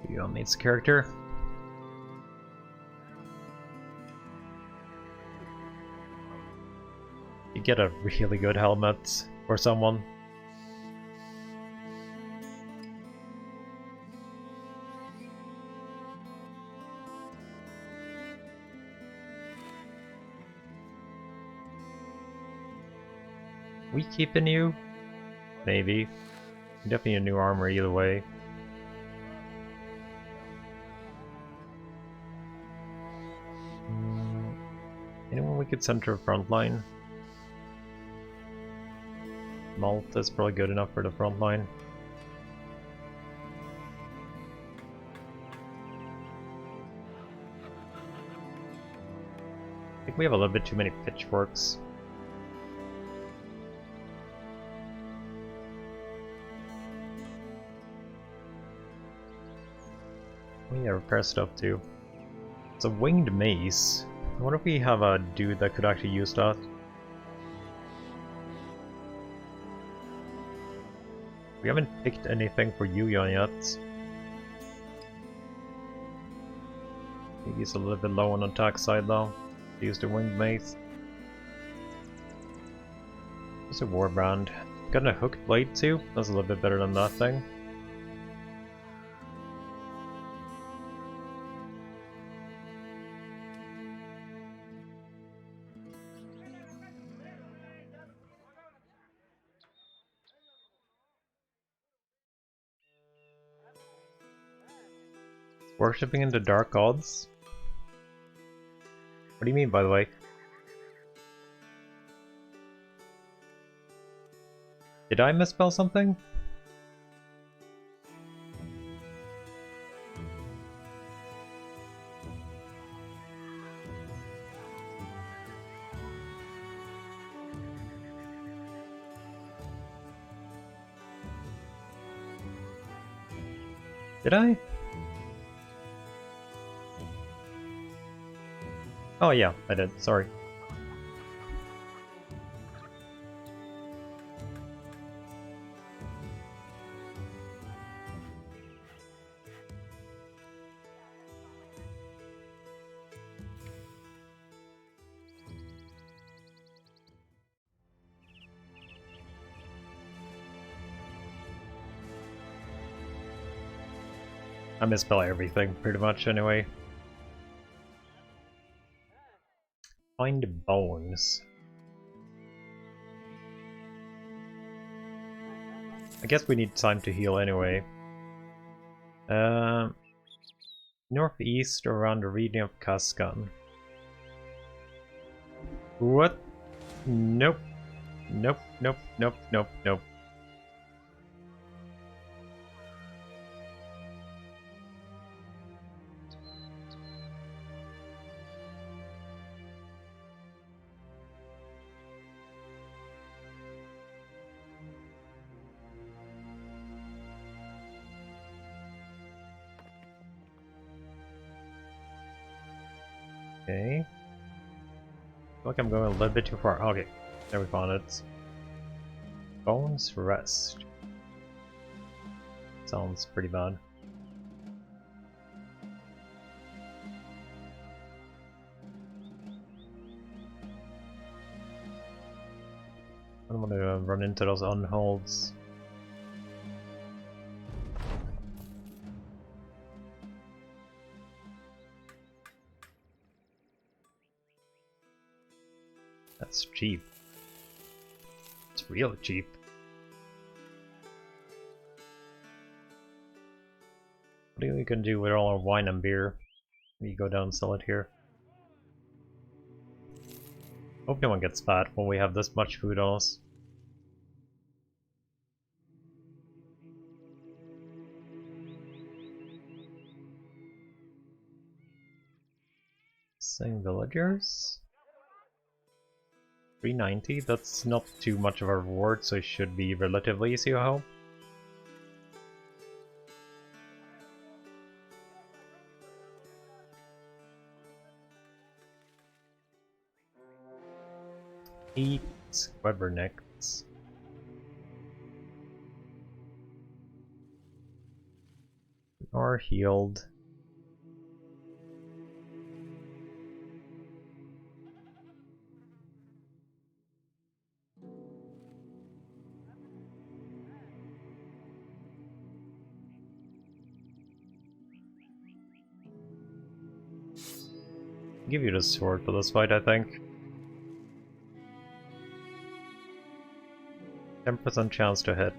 You needs character. You get a really good helmet for someone. We keeping you? Maybe. Definitely a new armor either way. Anyone we could send to a front line? Malta is probably good enough for the front line. I think we have a little bit too many pitchforks. Oh yeah, repair stuff too. It's a winged mace. I wonder if we have a dude that could actually use that. We haven't picked anything for Yuya yet. I think he's a little bit low on the attack side though. Use the winged mace. There's a warbrand. Got a hooked blade too. That's a little bit better than that thing. Worshipping in the dark gods? What do you mean, by the way? Did I misspell something? Did I? Oh yeah, I did. Sorry. I misspell everything, pretty much, anyway. Find bones. I guess we need time to heal anyway. Northeast around the region of Kaskan. What? Nope. Nope, nope, nope, nope, nope. Okay. I feel like I'm going a little bit too far. Okay, there we found it. Bones Rest. Sounds pretty bad. don't want to run into those unholds. That's cheap. It's really cheap. What are we gonna do with all our wine and beer? We go down and sell it here. Hope no one gets fat when we have this much food on us. Same villagers. 390, that's not too much of a reward, so it should be relatively easy, I hope. Eat Webbernecks. We are healed. Give you the sword for this fight, I think. 10% chance to hit.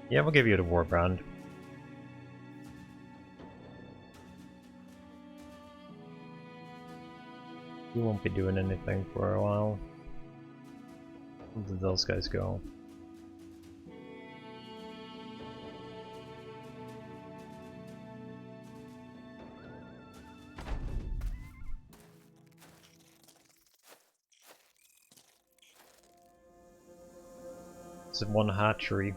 Yeah, we'll give you the Warbrand. You won't be doing anything for a while. Where did those guys go? It's one hatchery.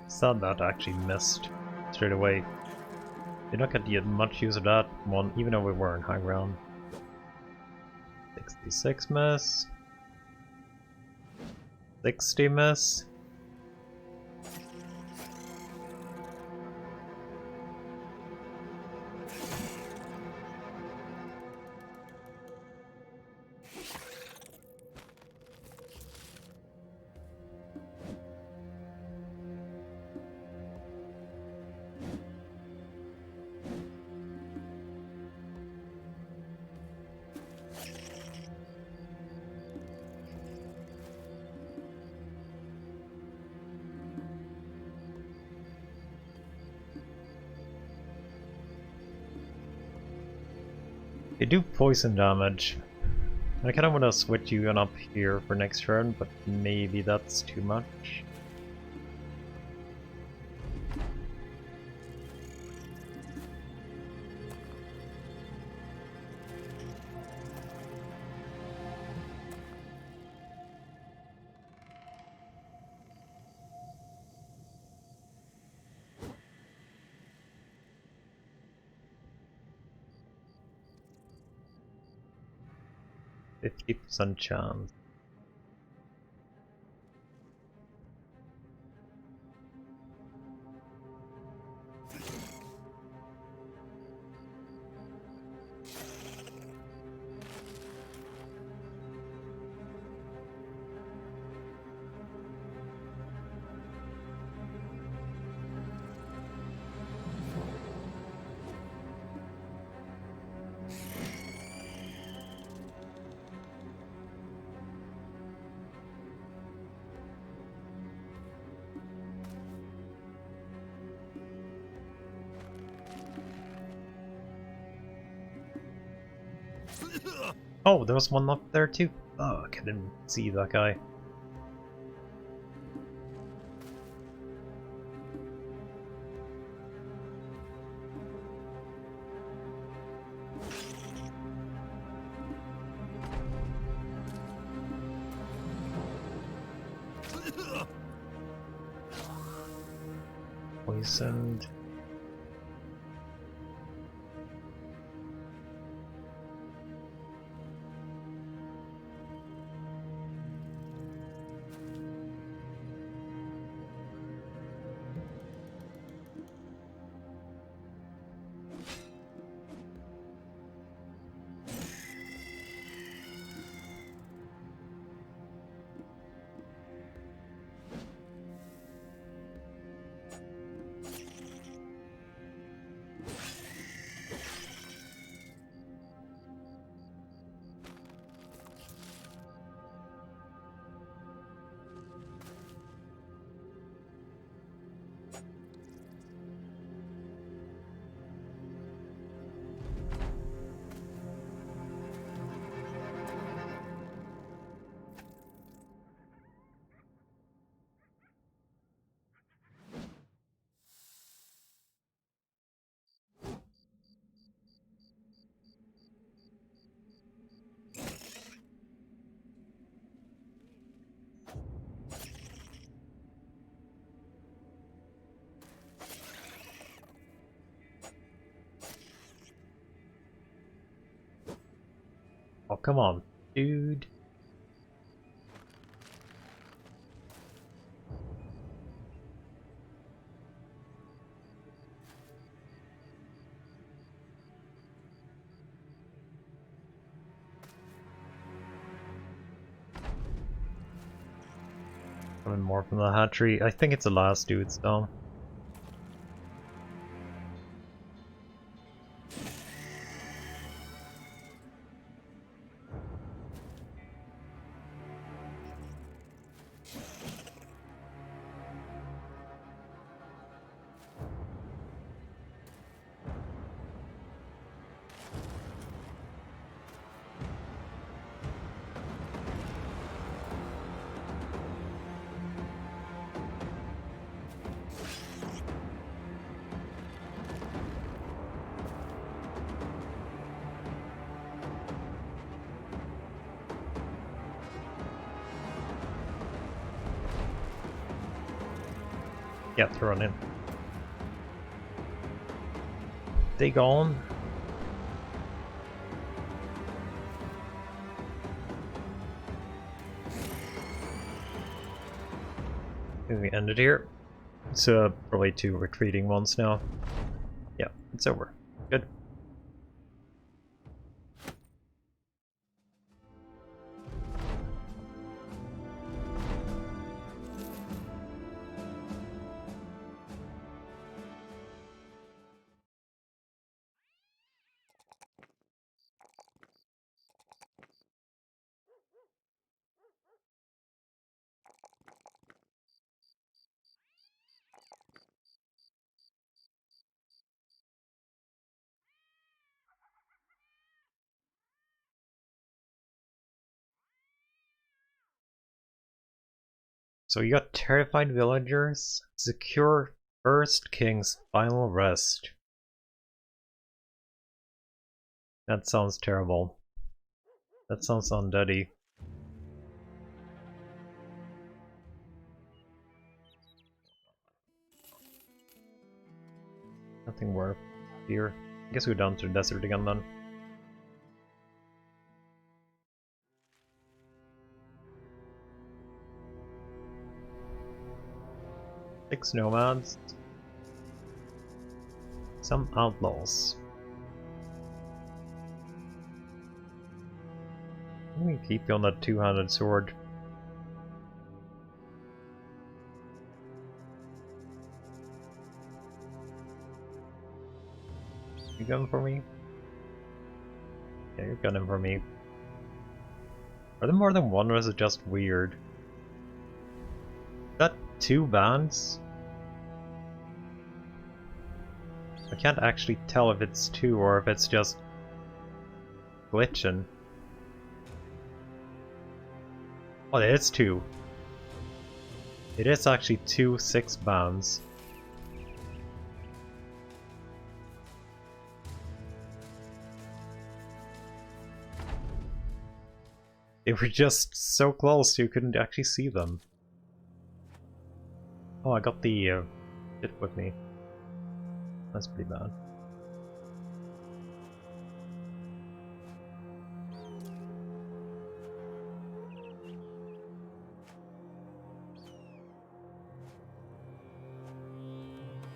Sad that actually missed straight away. Did not get much use of that one, even though we were in high ground. 66 miss. 60 miss. They do poison damage. I kinda wanna switch you on up here for next turn, but maybe that's too much. %50 chance. Oh, there was one up there too. Fuck, I didn't see that guy. Poisoned. Oh, come on, dude. Coming more from the hatchery. I think it's the last dude still. Yeah, throw it in. They gone. We ended here. It's probably 2 retreating ones now. Yeah, it's over. Good. So you got terrified villagers. Secure first king's final rest. That sounds terrible. That sounds undeady. Nothing worth here. I guess we're down to the desert again then. Six nomads. Some outlaws. I'm gonna keep you on that two-handed sword. You gun for me? Yeah, you're gunning for me. Are there more than one or is it just weird? Is that 2 bands? I can't actually tell if it's 2 or if it's just glitching. Oh, it is 2. It is actually 2 6 bounds. They were just so close you couldn't actually see them. Oh, I got the shit with me. That's pretty bad.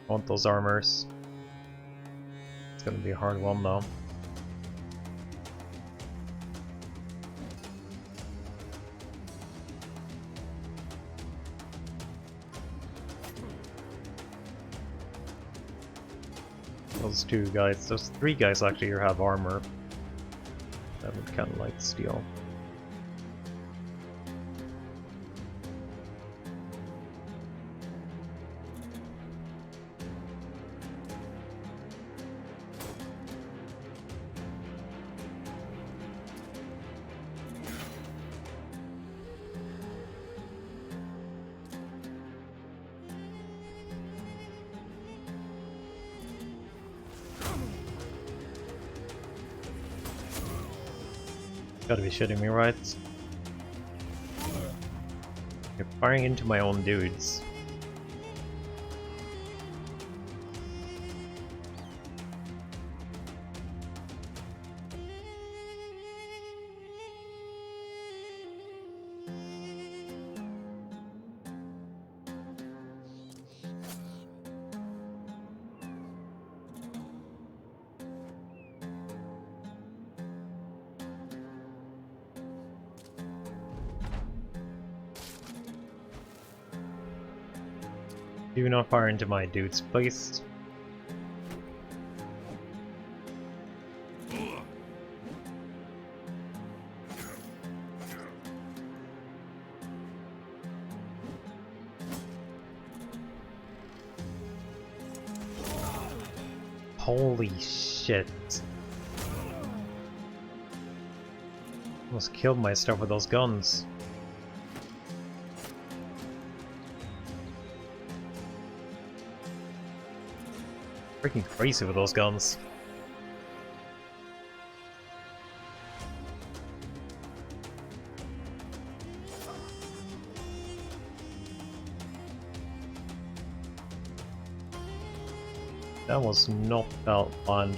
I want those armors. It's gonna be a hard one though. Those 2 guys, those 3 guys actually here have armor. That would kind of like steal. Gotta be shitting me, right? You're firing into my own dudes. Do not fire into my dudes, please. Holy shit. Almost killed my stuff with those guns. Freaking crazy with those guns. That was not that fun.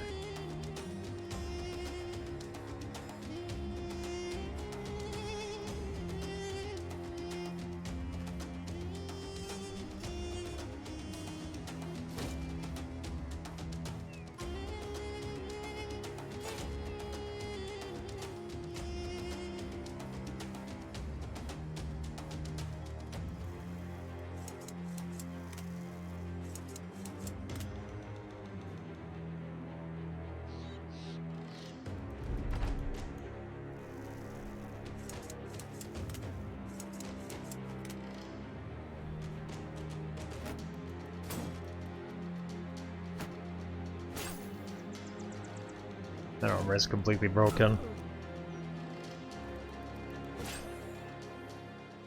That armor is completely broken.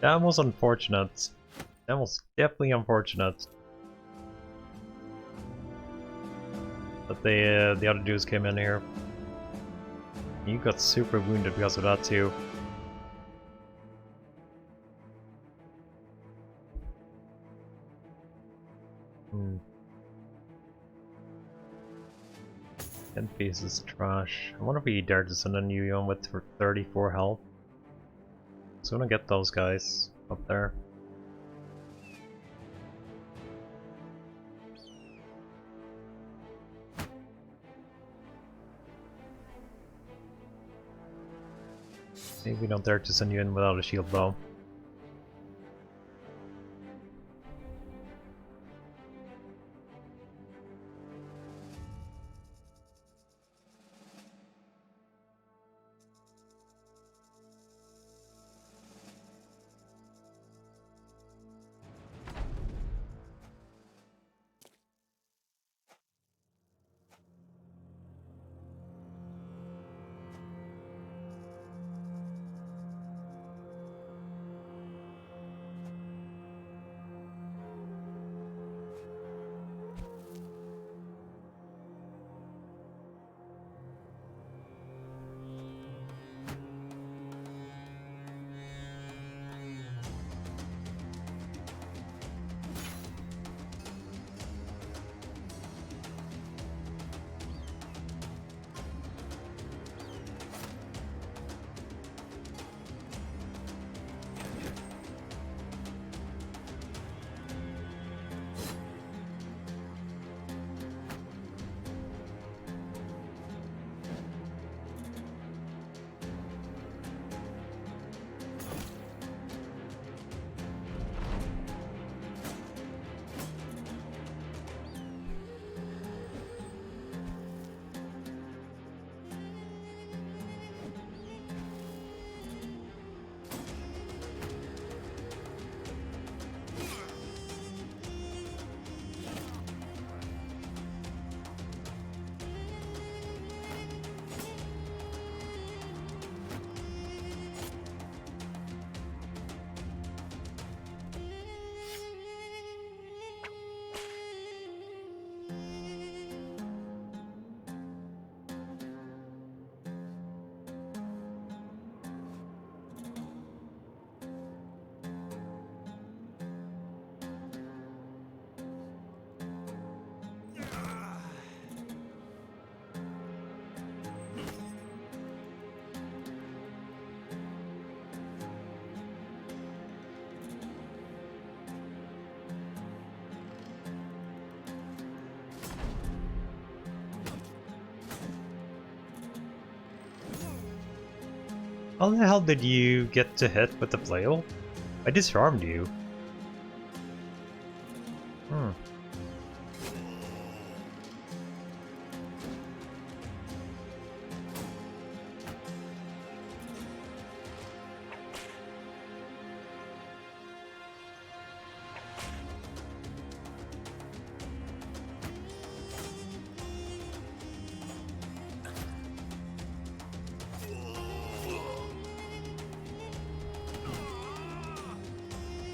That was unfortunate. That was definitely unfortunate. But the other dudes came in here. You got super wounded because of that too. Hmm. 10 pieces trash. I wonder if we dare to send a new one with for 34 health. So I'm gonna get those guys up there. Maybe we don't dare to send you in without a shield though. How the hell did you get to hit with the flail? I disarmed you. Hmm.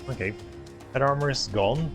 Okay. That armor is gone.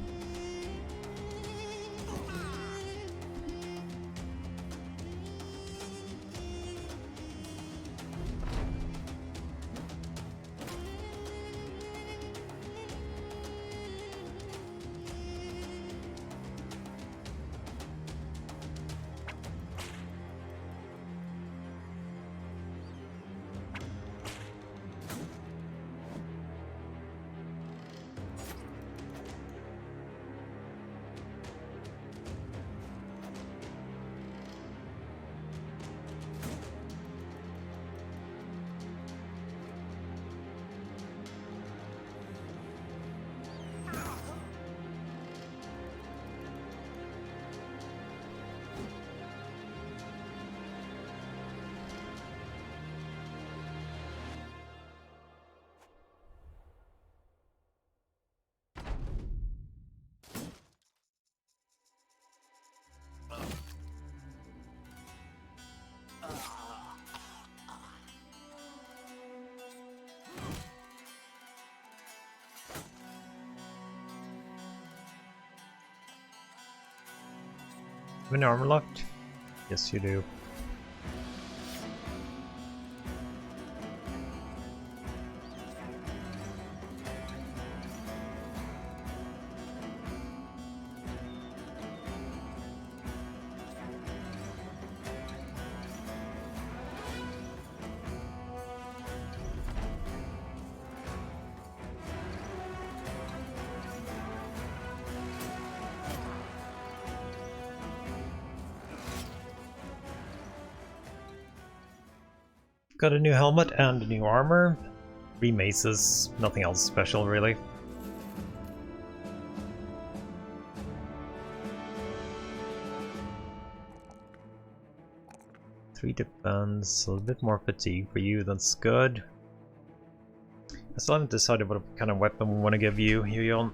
Have an armor locked? Yes, you do. Got a new helmet and a new armor. 3 maces, nothing else special really. Three defense, a little bit more fatigue for you, that's good. I still haven't decided what kind of weapon we want to give you, Yuyon.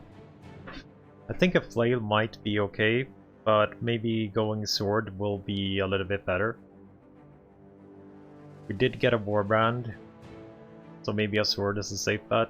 I think a flail might be okay, but maybe going sword will be a little bit better. We did get a warband, so maybe a sword is a safe bet.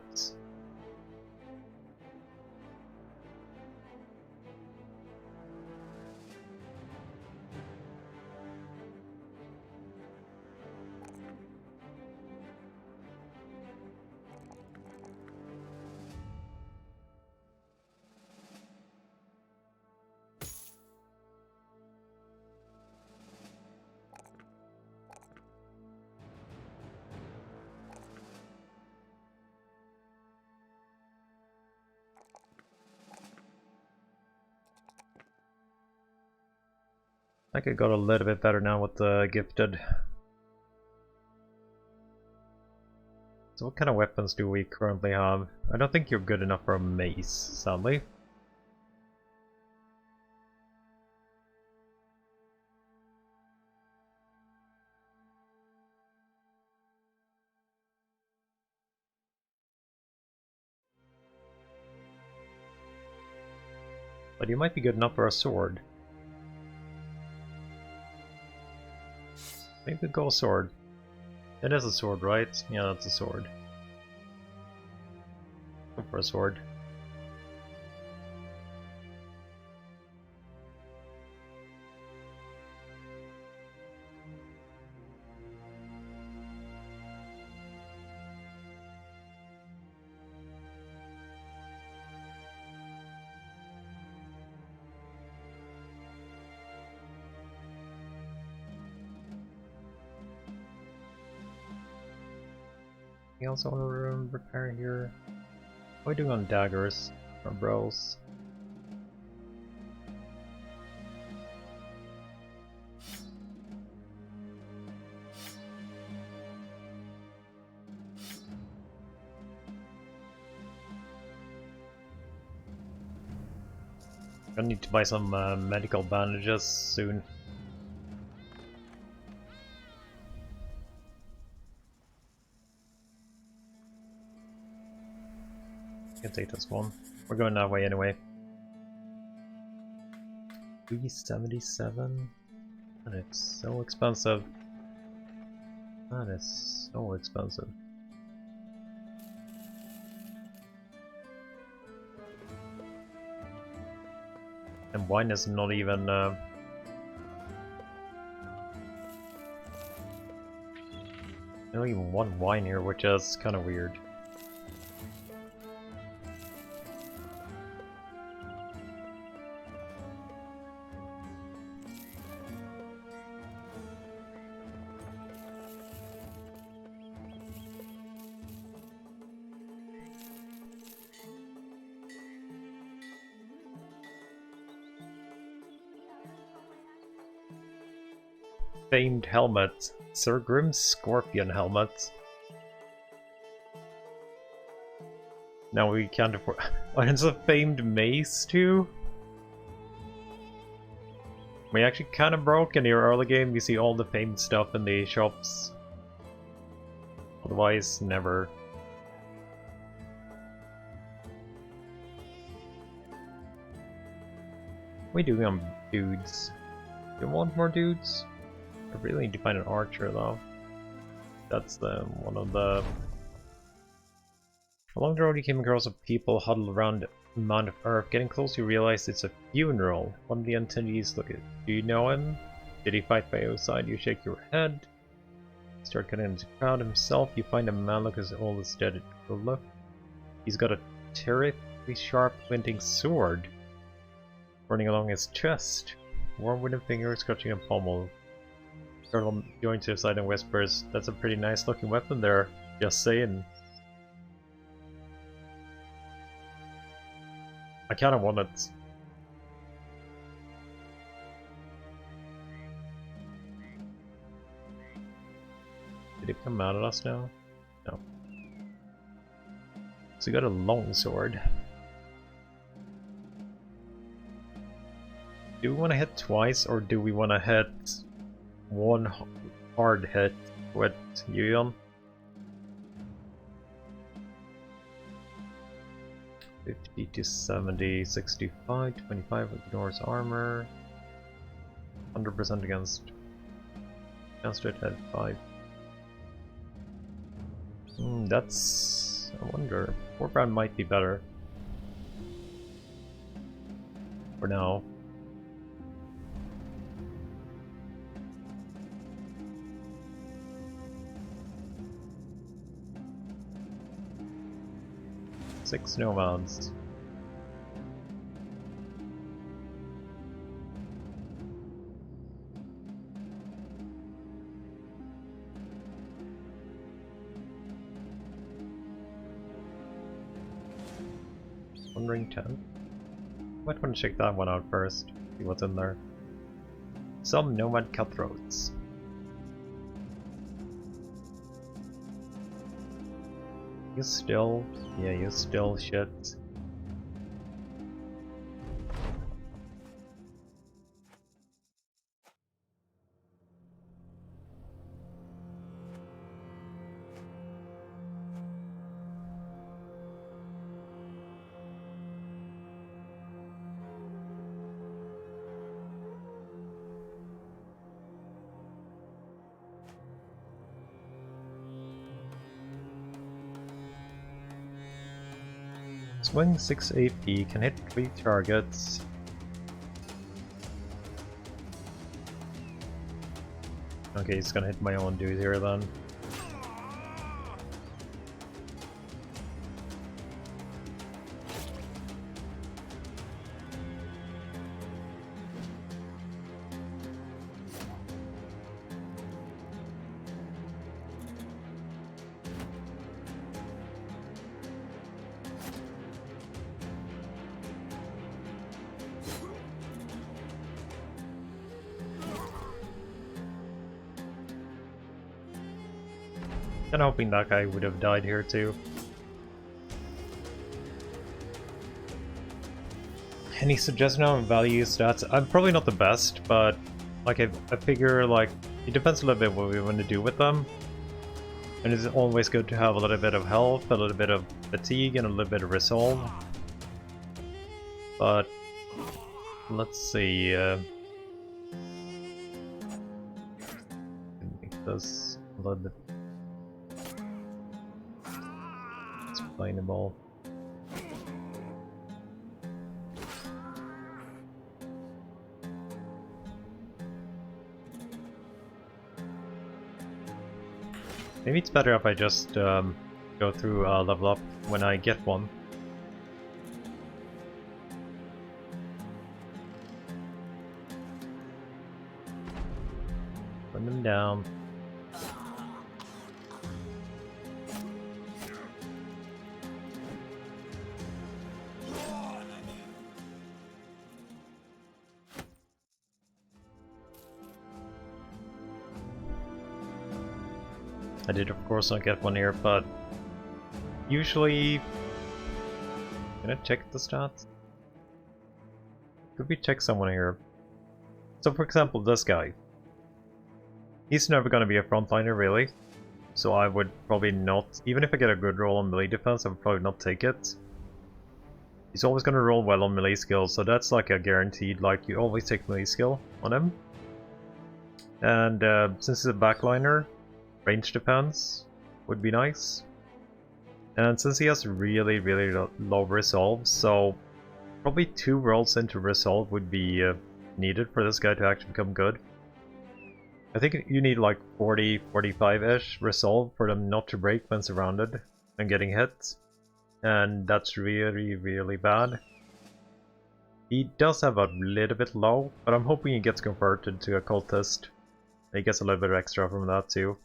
I think I got a little bit better now with the gifted. So what kind of weapons do we currently have? I don't think you're good enough for a mace, sadly. But you might be good enough for a sword. Maybe go sword. It is a sword, right? Yeah, that's a sword. Go for a sword. Anything else I want to repair here? What are we doing on daggers? Or bros? I need to buy some medical bandages soon. Can take this one. We're going that way anyway. 377? And it's so expensive. That is so expensive. And wine is not even not even one wine here, which is kind of weird. Famed helmet. Sir Grimm's Scorpion helmet. Now we can't afford. Oh, it's a famed mace too? We actually kind of broke in the early game. You see all the famed stuff in the shops. Otherwise, never. What are we doing on dudes? Do you want more dudes? I really need to find an archer though. That's the one of the. Along the road you came across people huddled around a mound of earth. Getting close you realize it's a funeral. One of the attendees look at. Do you know him? Did he fight by your side? You shake your head. Start cutting into the crowd himself. You find a man look as old as dead. Good look. He's got a terribly sharp glinting sword running along his chest. Warm wooden fingers scratching a pommel. Turtle joins to his side and whispers, "That's a pretty nice looking weapon there, just saying." I kinda want it. Did it come out at us now? No. So we got a long sword. Do we want to hit twice or do we want to hit one hard hit with Yuyon? 50 to 70, 65, 25 ignores armor, 100% against it at 5. That's... I wonder. 4 brand might be better. For now. Six nomads. One ring 10. Might want to check that one out first. See what's in there. Some nomad cutthroats. You still, yeah, you still shit. Swing 6 AP, can hit 3 targets. Okay, he's gonna hit my own dude here then. Kinda hoping that guy would have died here too. Any suggestion on value stats? I'm probably not the best, but like I figure like it depends a little bit what we want to do with them. And it's always good to have a little bit of health, a little bit of fatigue, and a little bit of resolve. But let's see. Make this a little bit explainable. Maybe it's better if I just go through level up when I get one. Put them down. I did of course not get one here, but usually... Can I check the stats? Could we check someone here? So for example, this guy. He's never gonna be a frontliner really, so I would probably not, even if I get a good roll on melee defense, I would probably not take it. He's always gonna roll well on melee skills, so that's like a guaranteed, like you always take melee skill on him. And since he's a backliner, range defense would be nice. And since he has really low resolve, so probably 2 rolls into resolve would be needed for this guy to actually become good. I think you need like 40-45-ish resolve for them not to break when surrounded and getting hit. And that's really bad. He does have a little bit low, but I'm hoping he gets converted to a cultist. He gets a little bit extra from that too.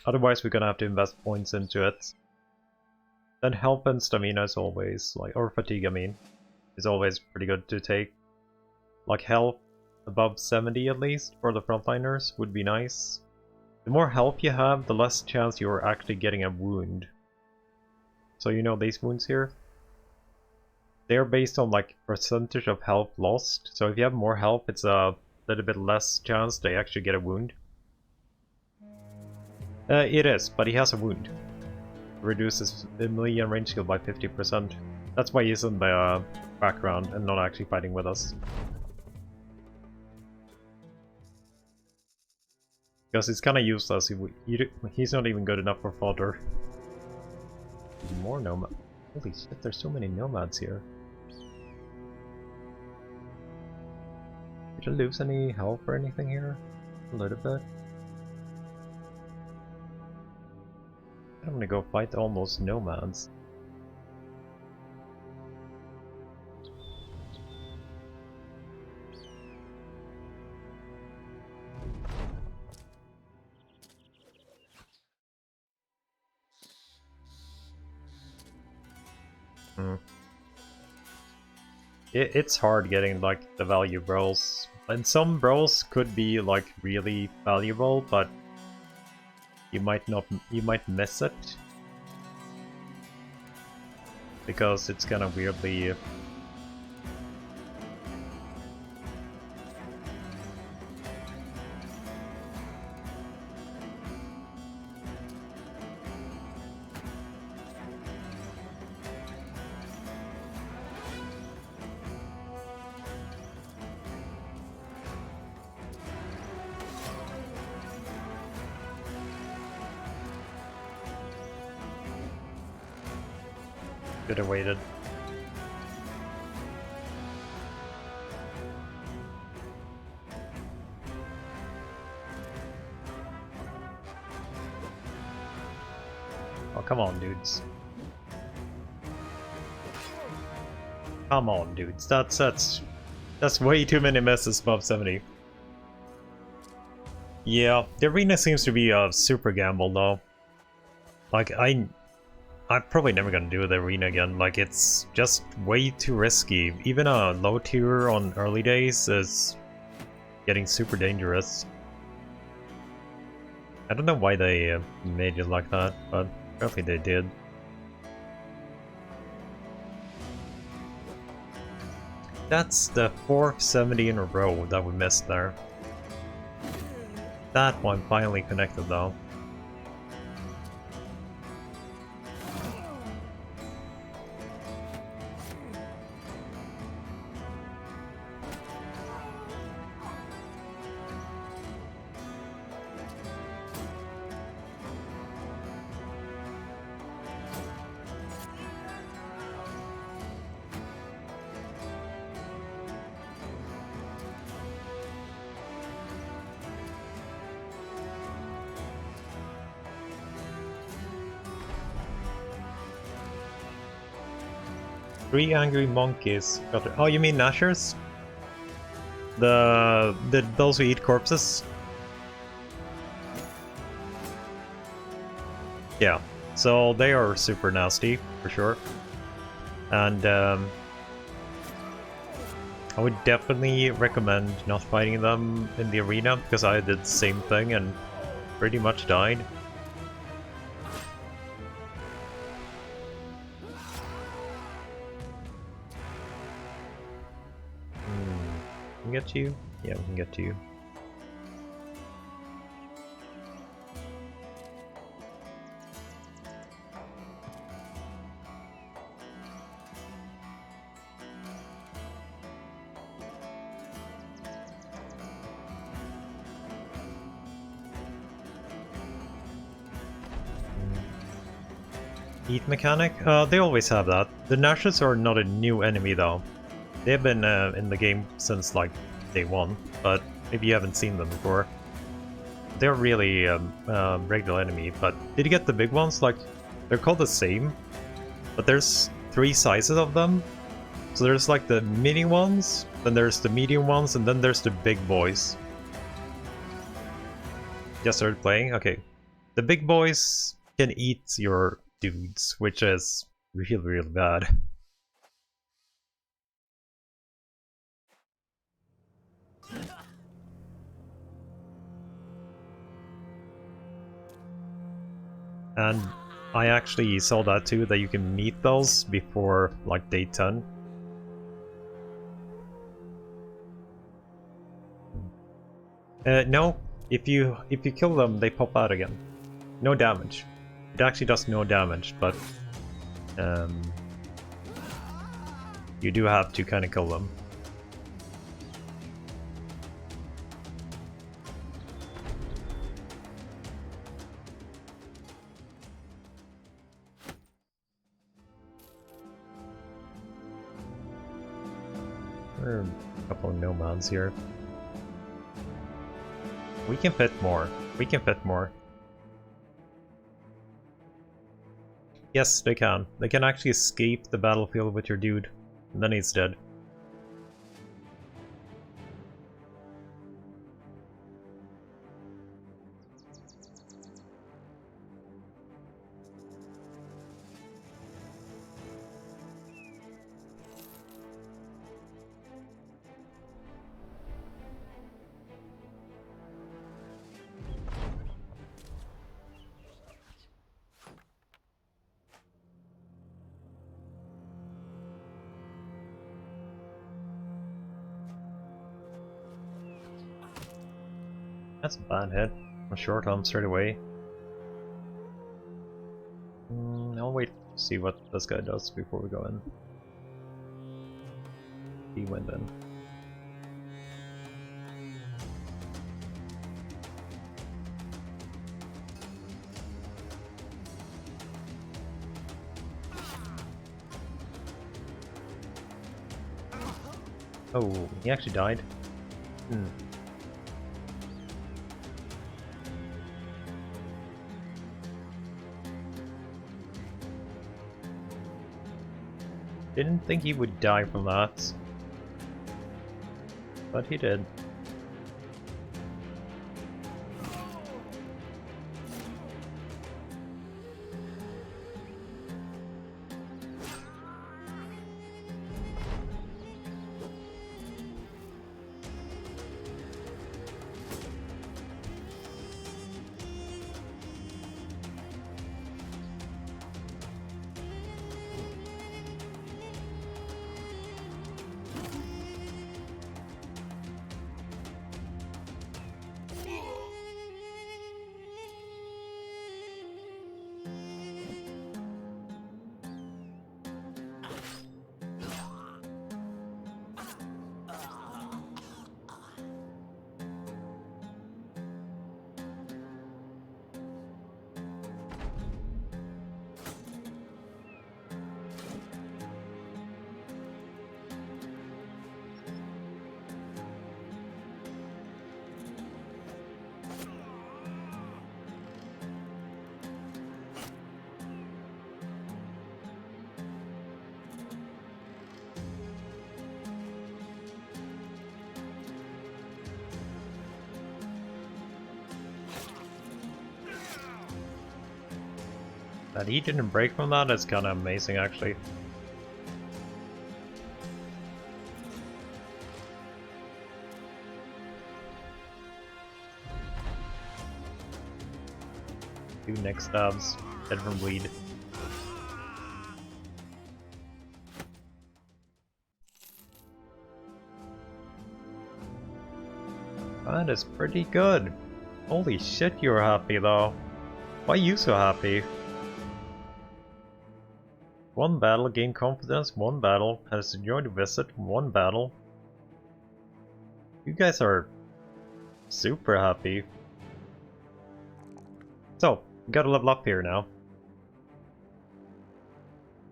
Otherwise we're gonna have to invest points into it. Then health and stamina is always, like, or fatigue I mean, is always pretty good to take. Like health above 70 at least for the frontliners would be nice. The more health you have, the less chance you're actually getting a wound. So you know these wounds here? They're based on like percentage of health lost. So if you have more health, it's a little bit less chance they actually get a wound. It is, but he has a wound. Reduces the melee and range skill by 50%. That's why he's in the background and not actually fighting with us. Because it's kind of useless. He's not even good enough for fodder. More nomad. Holy shit, there's so many nomads here. Did I lose any health or anything here? A little bit. I'm gonna go fight almost nomads. It's hard getting like the value brawls. And some brawls could be like really valuable, but you might miss it. Because it's kind of weirdly could have waited. Oh, come on, dudes. Come on, dudes. That's way too many misses above 70. Yeah, the arena seems to be a super gamble though. Like I'm probably never gonna do the arena again. Like it's just way too risky. Even a low tier on early days is getting super dangerous. I don't know why they made it like that, but apparently they did. That's the 470 in a row that we missed there. That one finally connected though. Three angry monkeys. Oh, you mean Nashers? Those who eat corpses? Yeah. So they are super nasty for sure, and I would definitely recommend not fighting them in the arena because I did the same thing and pretty much died. Can we get to you? Yeah, we can get to you. Eat mechanic? They always have that. The Nashers are not a new enemy though. They've been in the game since like day one, but maybe you haven't seen them before. They're really regular enemy, but did you get the big ones? Like, they're called the same, but there's 3 sizes of them. So there's like the mini ones, then there's the medium ones, and then there's the big boys. Just started playing? Okay. The big boys can eat your dudes, which is really, really bad. And I actually saw that too, that you can meet those before like day 10. No, if you kill them, they pop out again. No damage. It actually does no damage, but you do have to kind of kill them. There are a couple of nomads here. We can fit more. We can fit more. Yes, they can. They can actually escape the battlefield with your dude, and then he's dead. That's a bad hit. A short arm straight away. I'll wait to see what this guy does before we go in. He went in. Oh, he actually died? Didn't think he would die from that, but he did. That he didn't break from that is kind of amazing, actually. Two neck stabs, dead from bleed. That is pretty good. Holy shit, you're happy though. Why are you so happy? One battle, gain confidence, one battle, has enjoyed a visit, one battle. You guys are super happy. So, we gotta level up here now.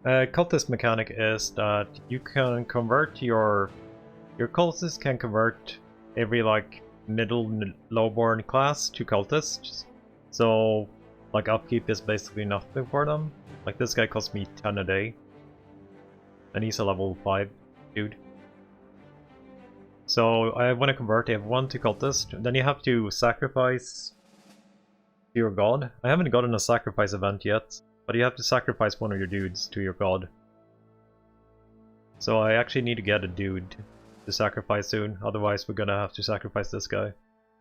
Cultist mechanic is that you can convert your cultists can convert every like middle lowborn class to cultists. So like upkeep is basically nothing for them. Like this guy costs me 10 a day. And he's a level 5 dude. So I want to convert everyone to cultist. Then you have to sacrifice to your god. I haven't gotten a sacrifice event yet, but you have to sacrifice one of your dudes to your god. So I actually need to get a dude to sacrifice soon, otherwise we're gonna have to sacrifice this guy.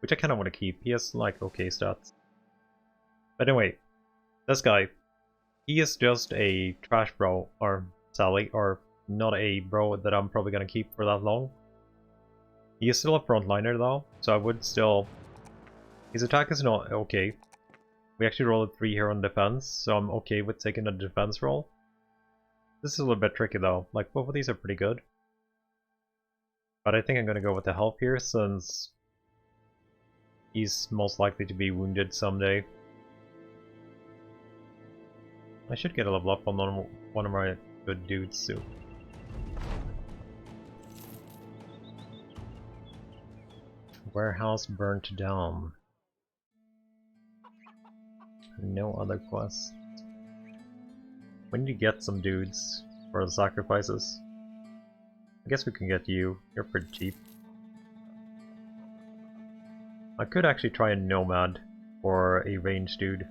Which I kinda want to keep, he has like okay stats. But anyway, this guy, he is just a trash bro, or Sally, or not a bro that I'm probably gonna keep for that long. He is still a frontliner though, so I would still... His attack is not okay. We actually rolled a 3 here on defense, so I'm okay with taking a defense roll. This is a little bit tricky though, like both of these are pretty good. But I think I'm gonna go with the health here, since he's most likely to be wounded someday. I should get a level up on one of my good dudes soon. Warehouse burnt down. No other quests. We need to get some dudes for the sacrifices. I guess we can get you. You're pretty cheap. I could actually try a nomad or a ranged dude.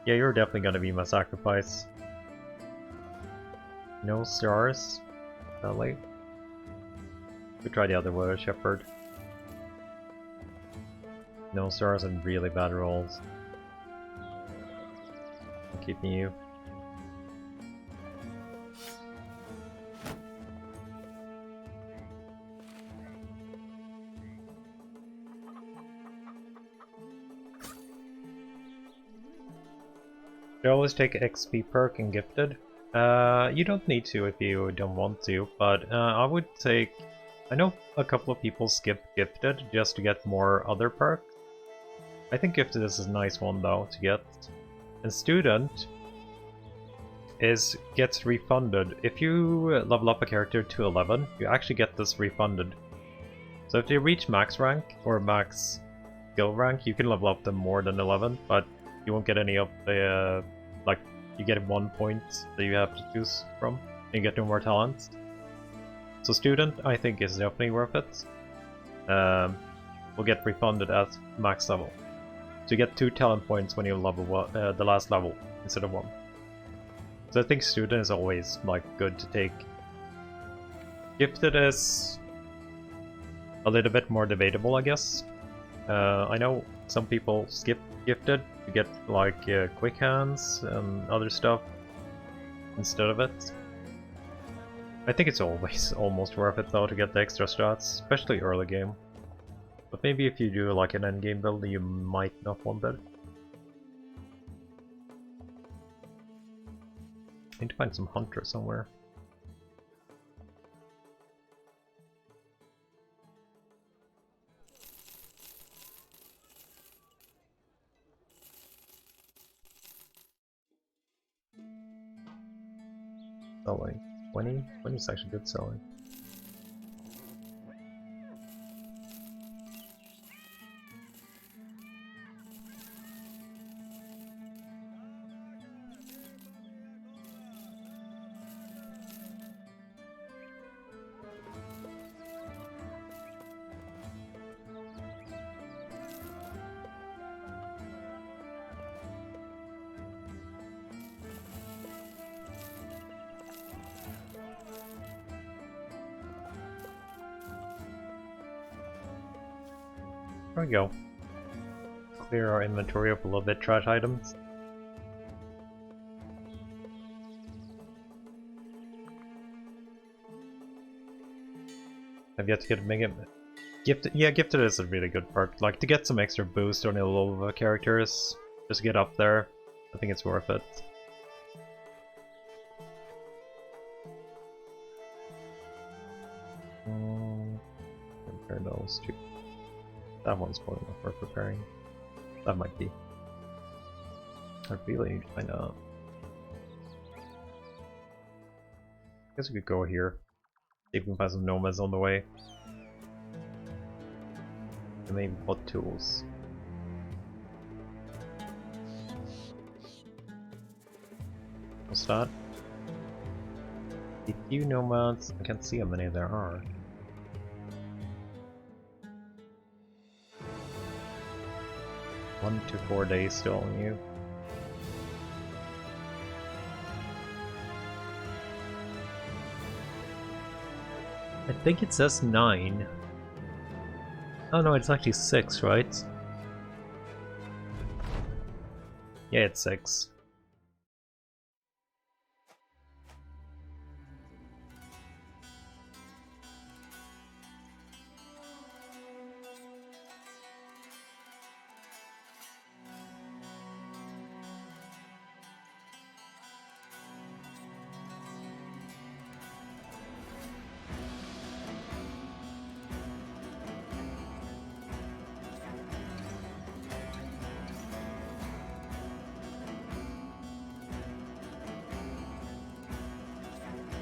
Yeah, you're definitely gonna be my sacrifice. No stars. Sadly. We try the other Water Shepherd. No stars and really bad rolls. I'm keeping you. You always take XP perk and gifted. You don't need to if you don't want to, but I would take... I know a couple of people skip gifted just to get more other perks. I think gifted is a nice one though to get. And student gets refunded. If you level up a character to 11, you actually get this refunded. So if they reach max rank or max skill rank, you can level up them more than 11, but you won't get any of the like you get 1 point that you have to choose from, and you get no more talents. So student, I think, is definitely worth it. Will get refunded at max level. So you get 2 talent points when you level the last level instead of 1. So I think student is always like good to take. Gifted is a little bit more debatable, I guess. I know some people skip gifted to get like quick hands and other stuff instead of it. I think it's always almost worth it though to get the extra stats, especially early game. But maybe if you do like an endgame build, you might not want that. I need to find some hunter somewhere. Selling 20? 20 is actually good selling. There we go. Clear our inventory of a little bit trash items. I've yet to get Mega Gifted. Yeah, Gifted is a really good perk. Like, to get some extra boost on the low characters, just get up there, I think it's worth it. Compare those two. That one's probably not worth preparing. That might be. I really need to find out. Guess we could go here. See if we can find some nomads on the way. And maybe hot tools. What's that? A few nomads. I can't see how many there are. One to 4 days still on you. I think it says 9. Oh no, it's actually 6, right? Yeah, it's 6.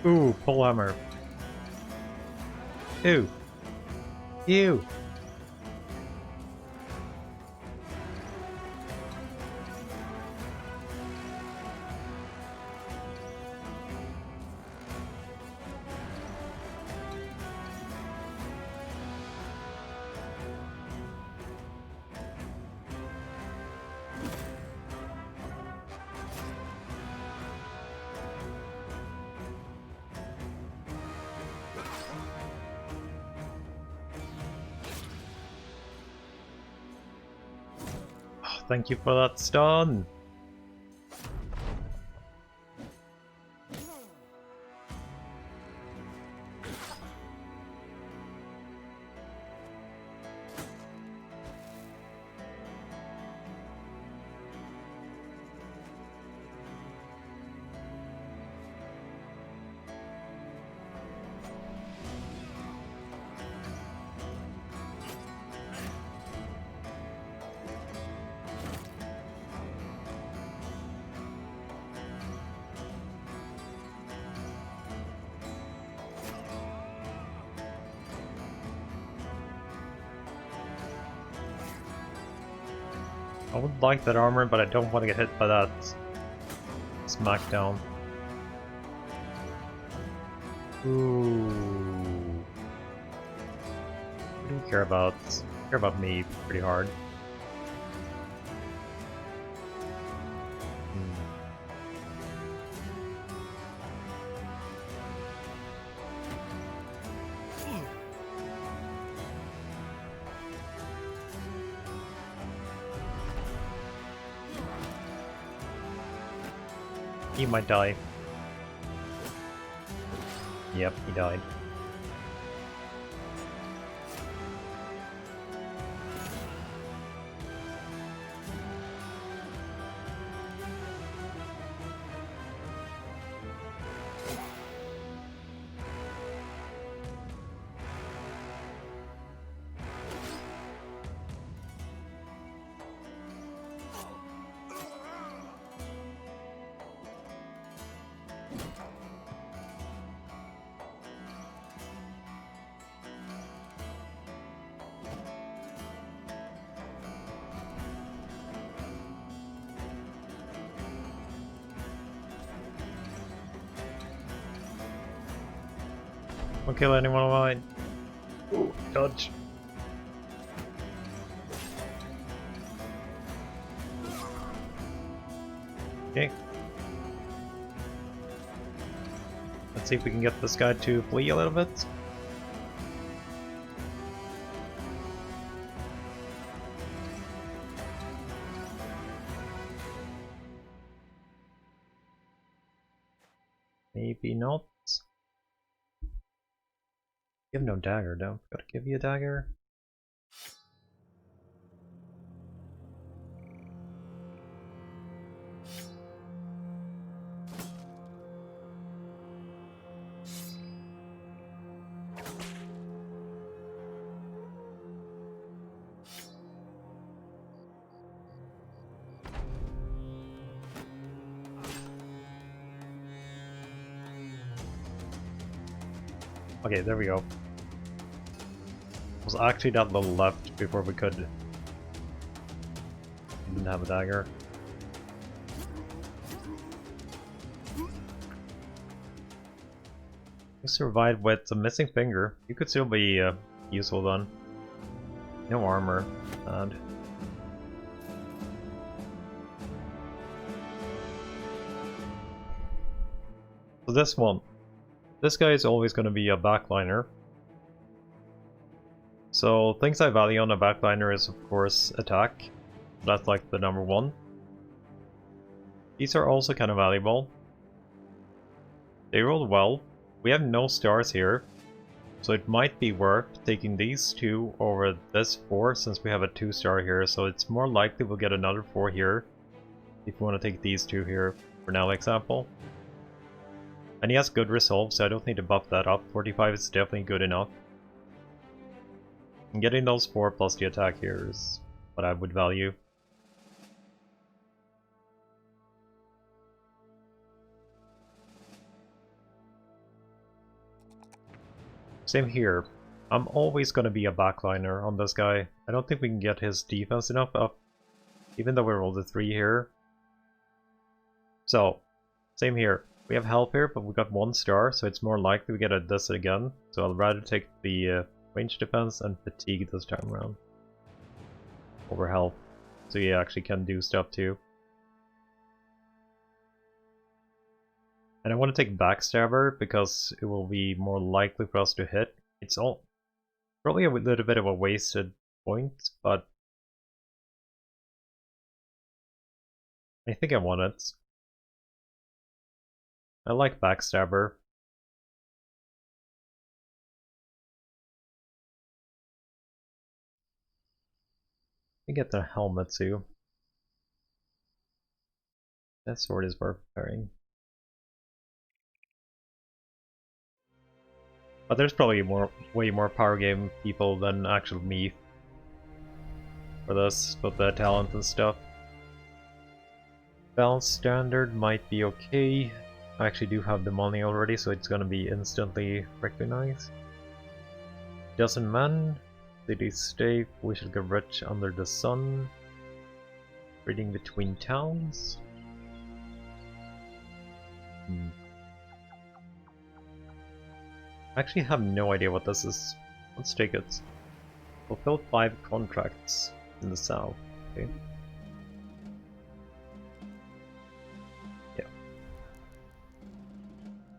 Ooh, polehammer. Ew. Ew. Thank you for that stun. I would like that armor, but I don't want to get hit by that smackdown. Ooh. What do you care about? You care about me pretty hard. He might die. Yep, he died. Don't kill anyone of mine. Ooh, dodge. Okay. Let's see if we can get this guy to flee a little bit. You have no dagger, don't gotta give you a dagger. Okay, there we go. It was actually that little left before we could. Didn't have a dagger. You survived with a missing finger. You could still be useful then. No armor. And so this one. This guy is always going to be a backliner. So things I value on a backliner is of course attack. That's like the number one. These are also kind of valuable. They rolled well. We have no stars here, so it might be worth taking these two over this 4 since we have a 2-star here, so it's more likely we'll get another 4 here if we want to take these two here for now example. And he has good resolve, so I don't need to buff that up. 45 is definitely good enough. And getting those 4 plus the attack here is what I would value. Same here. I'm always going to be a backliner on this guy. I don't think we can get his defense enough up, even though we rolled a 3 here. So, same here. We have health here, but we got 1 star, so it's more likely we get a this again. So I'll rather take the range defense and fatigue this time around over health, so he actually can do stuff too. And I want to take Backstabber because it will be more likely for us to hit. It's all probably a little bit of a wasted point, but I think I want it. I like Backstabber. I get the helmet too. That sword is worth preparing. But there's probably way more power game people than actual me for this, with the talent and stuff. Balance standard might be okay. I actually do have the money already, so it's gonna be instantly recognized. Dozen men, city state, we should get rich under the sun. Trading between towns. I actually have no idea what this is. Let's take it. Fulfill 5 contracts in the south. Okay. Yeah.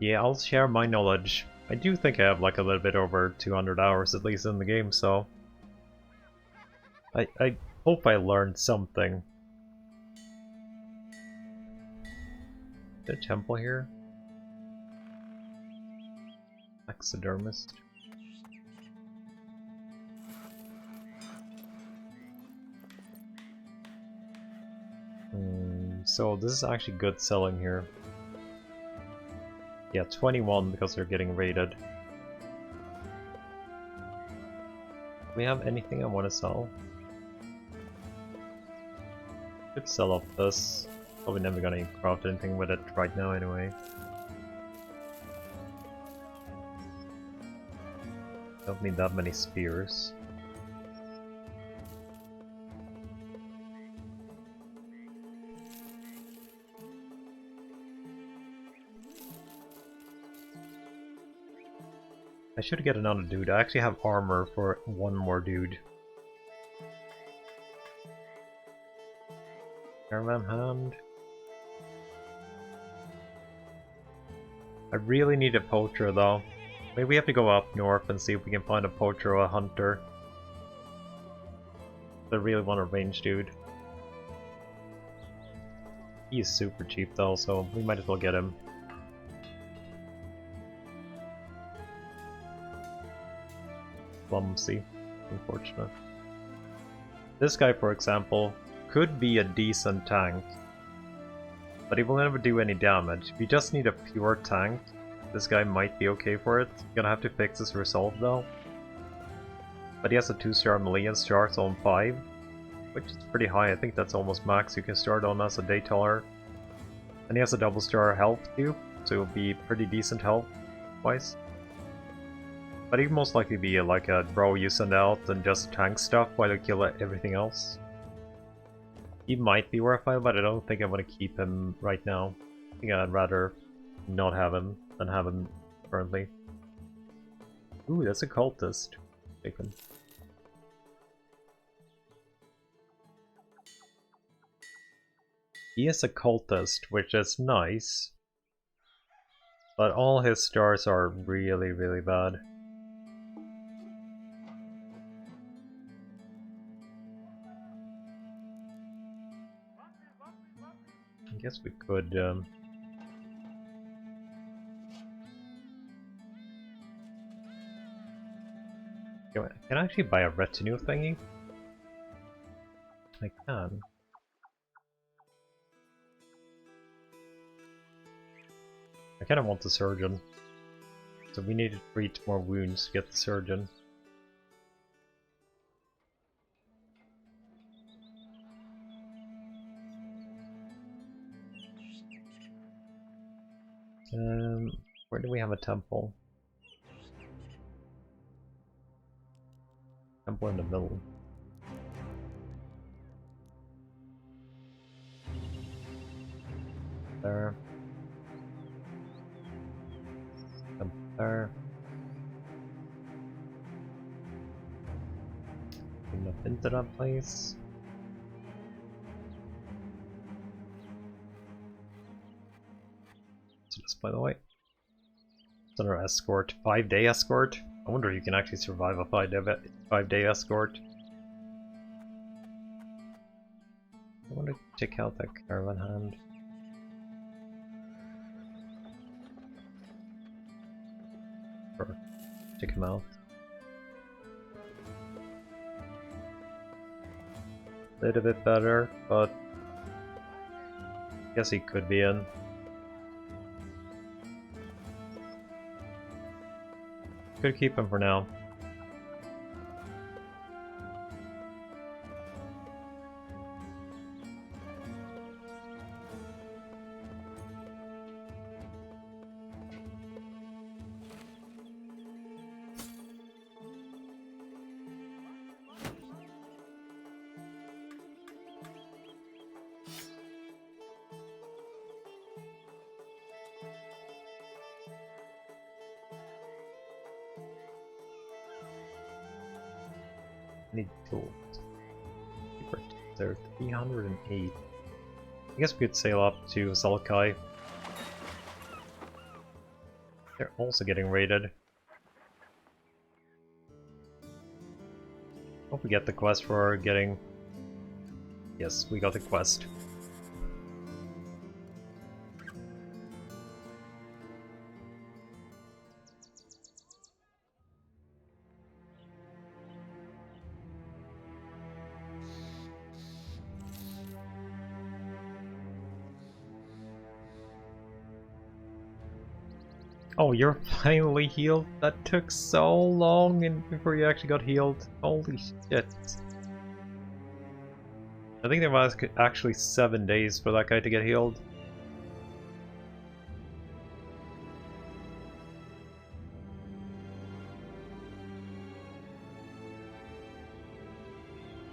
Yeah, I'll share my knowledge. I do think I have like a little bit over 200 hours at least in the game, so I hope I learned something. Is there a temple here? Taxidermist. So this is actually good selling here. Yeah, 21 because they're getting raided. Do we have anything I want to sell? Could sell off this. Probably never gonna craft anything with it right now anyway. Don't need that many spears. I should get another dude. I actually have armor for 1 more dude. Caravan hand. I really need a poacher though. Maybe we have to go up north and see if we can find a poacher or a hunter. I really want a range dude. He is super cheap though, so we might as well get him. clumsy. Unfortunate. This guy, for example, could be a decent tank, but he will never do any damage. If you just need a pure tank, this guy might be okay for it. You're gonna have to fix his resolve though. But he has a 2-star melee and starts on 5, which is pretty high. I think that's almost max you can start on as a day taller. And he has a double star health too, so it'll be pretty decent health wise. But he'd most likely be like a bro you send out and just tank stuff while you kill everything else. He might be worthwhile, but I don't think I want to keep him right now. I think I'd rather not have him than have him currently. Ooh, that's a cultist. Take him. He is a cultist, which is nice. But all his stars are really, really bad. I guess we could can I actually buy a retinue thingy? I can. I kinda want the surgeon. So we need to treat more wounds to get the surgeon. Where do we have a temple? Temple in the middle. There. Temple there. Enough into that place. So this, by the way. It's another escort. 5-day escort? I wonder if you can actually survive a 5-day escort. I want to check out that caravan hand. Or check him out. A little bit better, but I guess he could be in. Could keep him for now. Need tools. They're 308. I guess we could sail up to Zalkai. They're also getting raided. Hope we get the quest for getting... Yes, we got the quest. Oh, you're finally healed? That took so long and before you actually got healed. Holy shit. I think there was actually 7 days for that guy to get healed.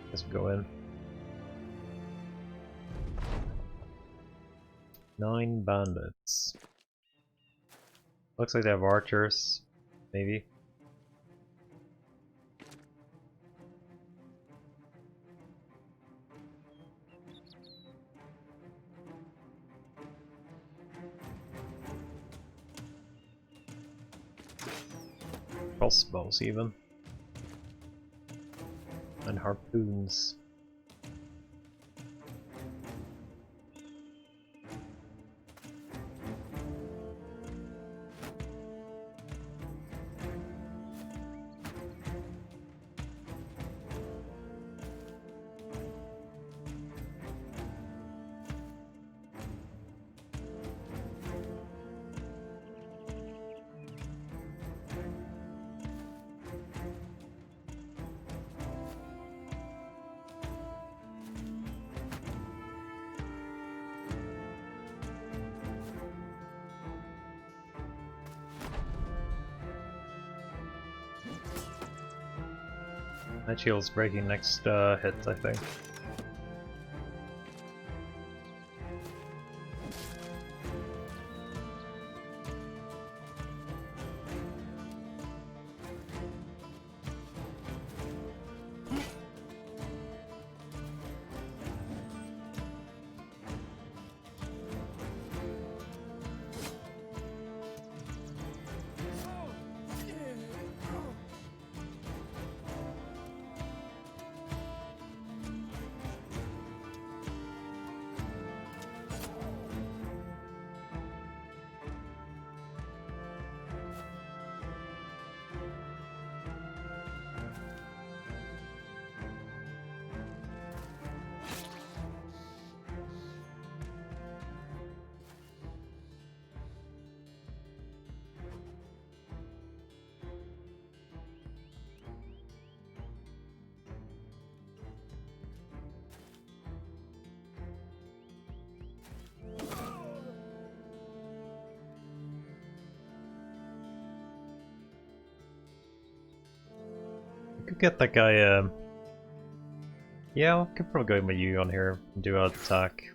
Let's go in. 9 bandits. Looks like they have archers, maybe. Crossbows even. And harpoons. That shield's breaking next hit, I think. Could get that guy, yeah, I could probably go with you on here and do an attack.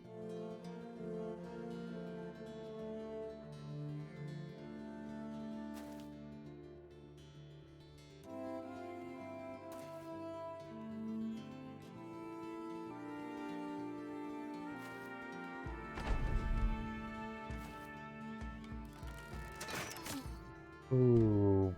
Ooh.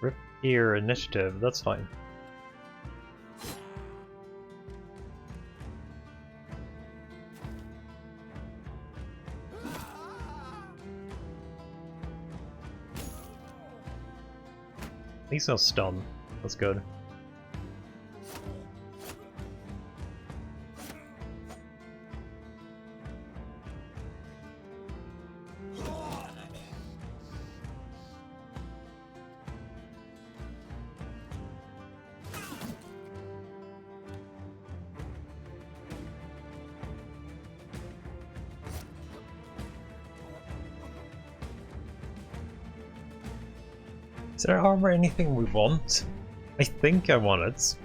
Rip here, initiative, that's fine. At least no stun, that's good. Is there armor anything we want? I think I want it.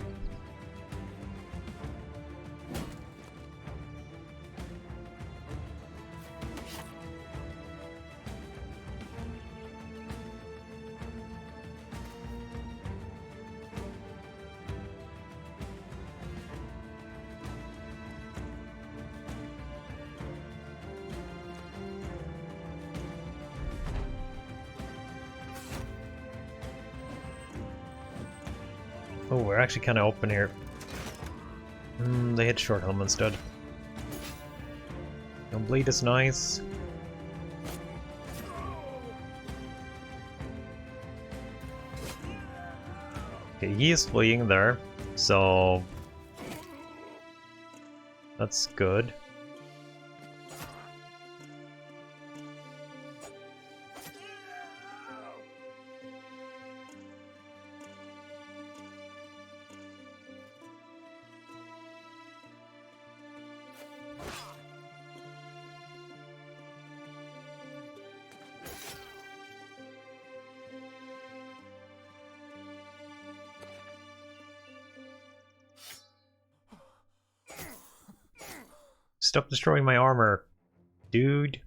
Oh, we're actually kind of open here. They hit short helm instead. No bleed is nice. Okay, he is fleeing there, so that's good. Stop destroying my armor, dude.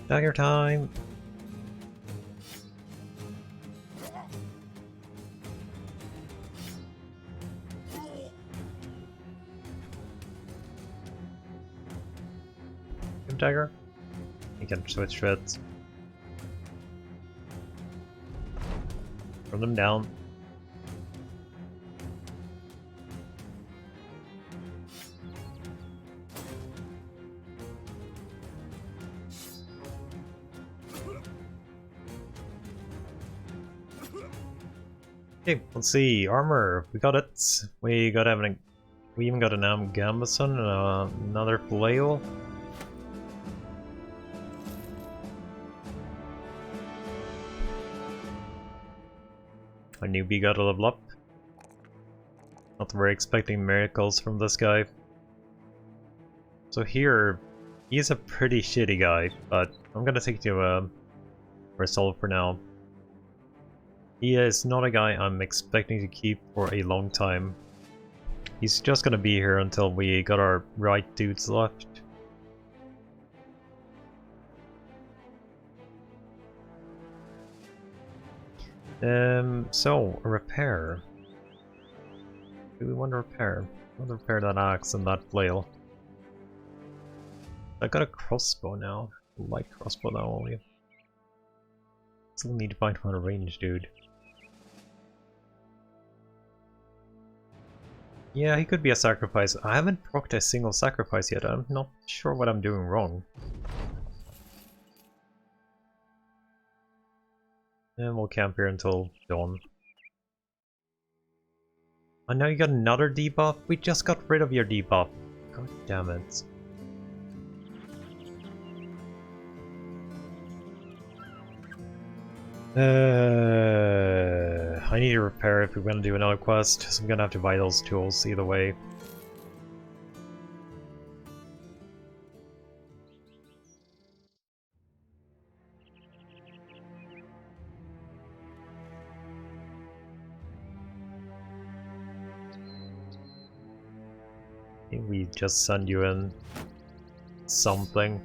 Dagger time. dagger? You can switch it. Run them down. Okay, let's see. Armor. We got it. We got everything. We even got an Gambison and another flail. Our newbie got a level up. Not very expecting miracles from this guy. So here, he's a pretty shitty guy, but I'm gonna take you for a solo for now. He is not a guy I'm expecting to keep for a long time. He's just gonna be here until we got our right dudes left. So, a repair. Do we want to repair? I want to repair that axe and that flail. I got a crossbow now. A light crossbow now only. Still need to find one range, dude. Yeah, he could be a sacrifice. I haven't procced a single sacrifice yet. I'm not sure what I'm doing wrong. And we'll camp here until dawn. Oh, now you got another debuff? We just got rid of your debuff. God damn it. I need to repair if we're gonna do another quest, so I'm gonna have to buy those tools either way. We just send you in something.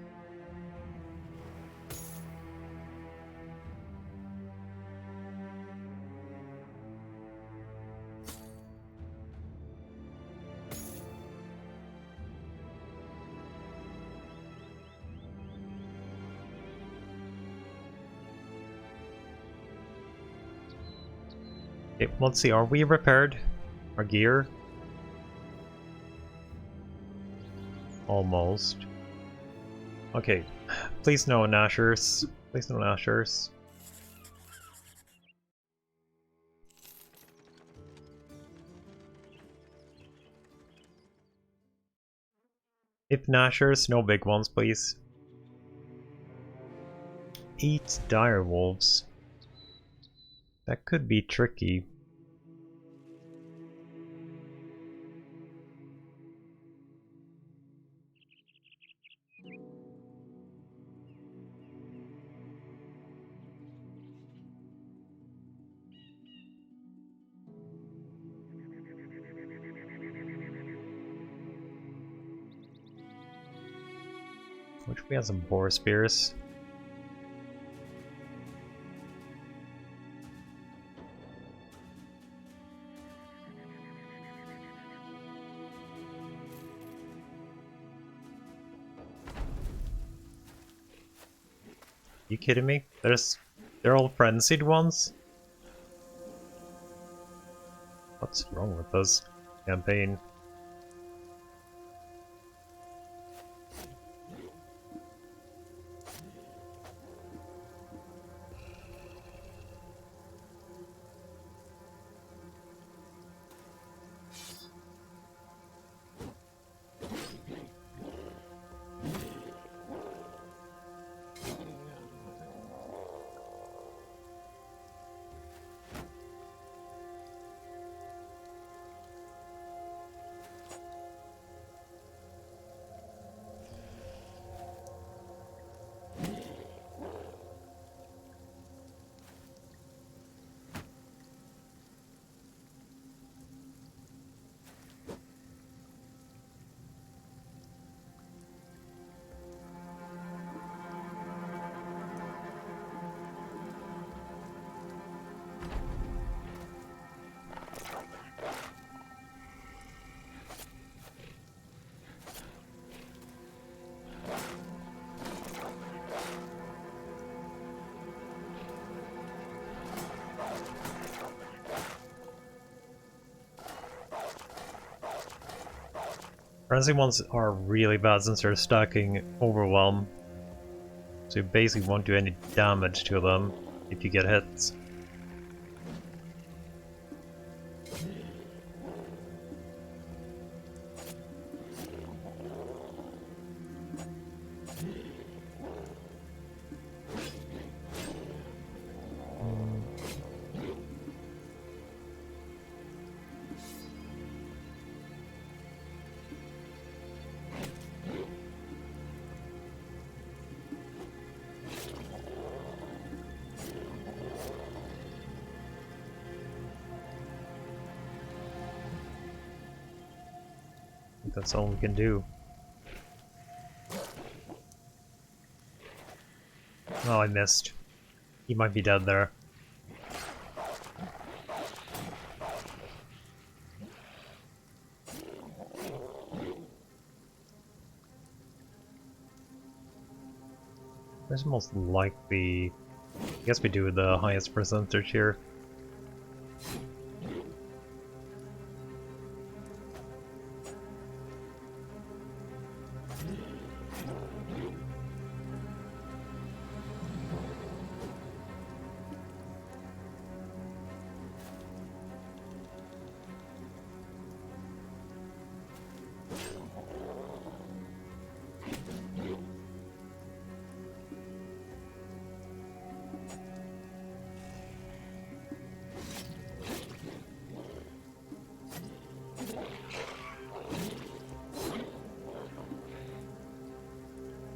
Okay, let's see, are we repaired? Our gear? Almost. Okay, please no Nashers. Please no Nashers. If Nashers, no big ones, please. 8 dire wolves. That could be tricky. Which we have some boar spears. You kidding me? They're all frenzied ones? What's wrong with this campaign? frenzy ones are really bad since they're stacking overwhelm. So you basically won't do any damage to them if you get hit. That's all we can do. Oh, I missed. He might be dead there. Where's most likely? I guess we do the highest percentage here.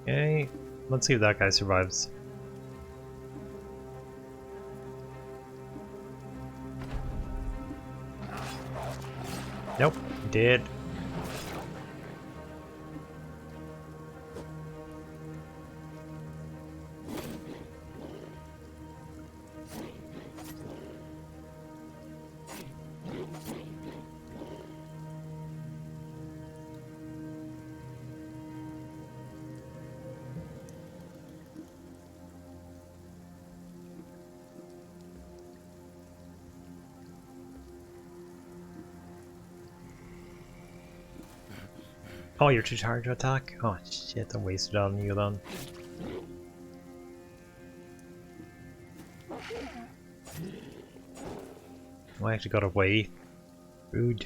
Okay, let's see if that guy survives. Nope, he did. Oh, you're too tired to attack? Oh shit, I wasted on you then. Oh, I actually got away. Rude.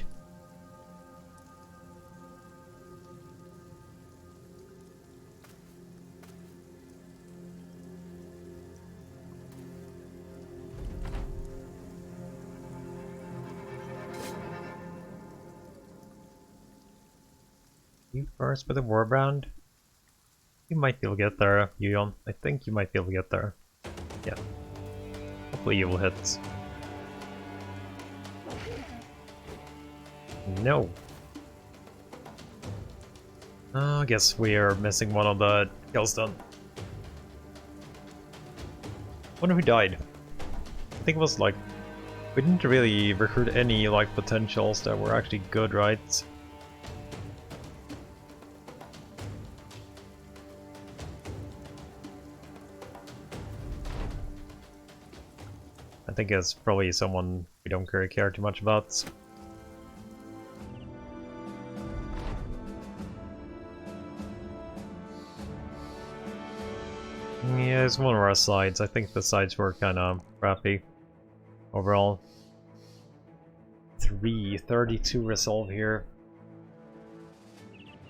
You first with a warbrand? You might be able to get there, Yuyon. I think you might be able to get there. Yeah. Hopefully you will hit. No. I guess we are missing one of the kills done. Wonder who died. I think it was like... We didn't really recruit any like potentials that were actually good, right? I think it's probably someone we don't really care too much about. Yeah, it's one of our sides. I think the sides were kind of crappy overall. 32 resolve here.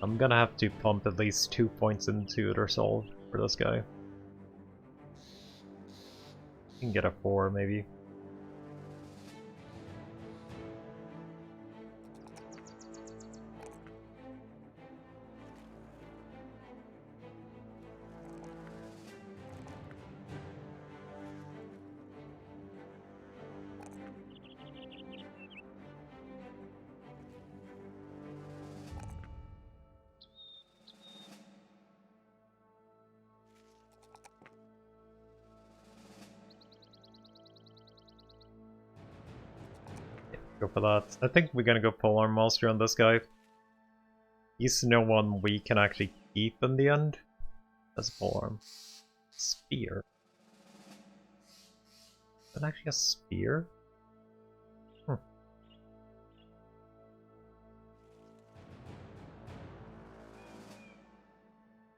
I'm gonna have to pump at least 2 points into the resolve for this guy. You can get a 4 maybe. Go for that. I think we're gonna go Polearm Monster on this guy. He's no one we can actually keep in the end. As a Polearm. Spear. Is that actually a spear?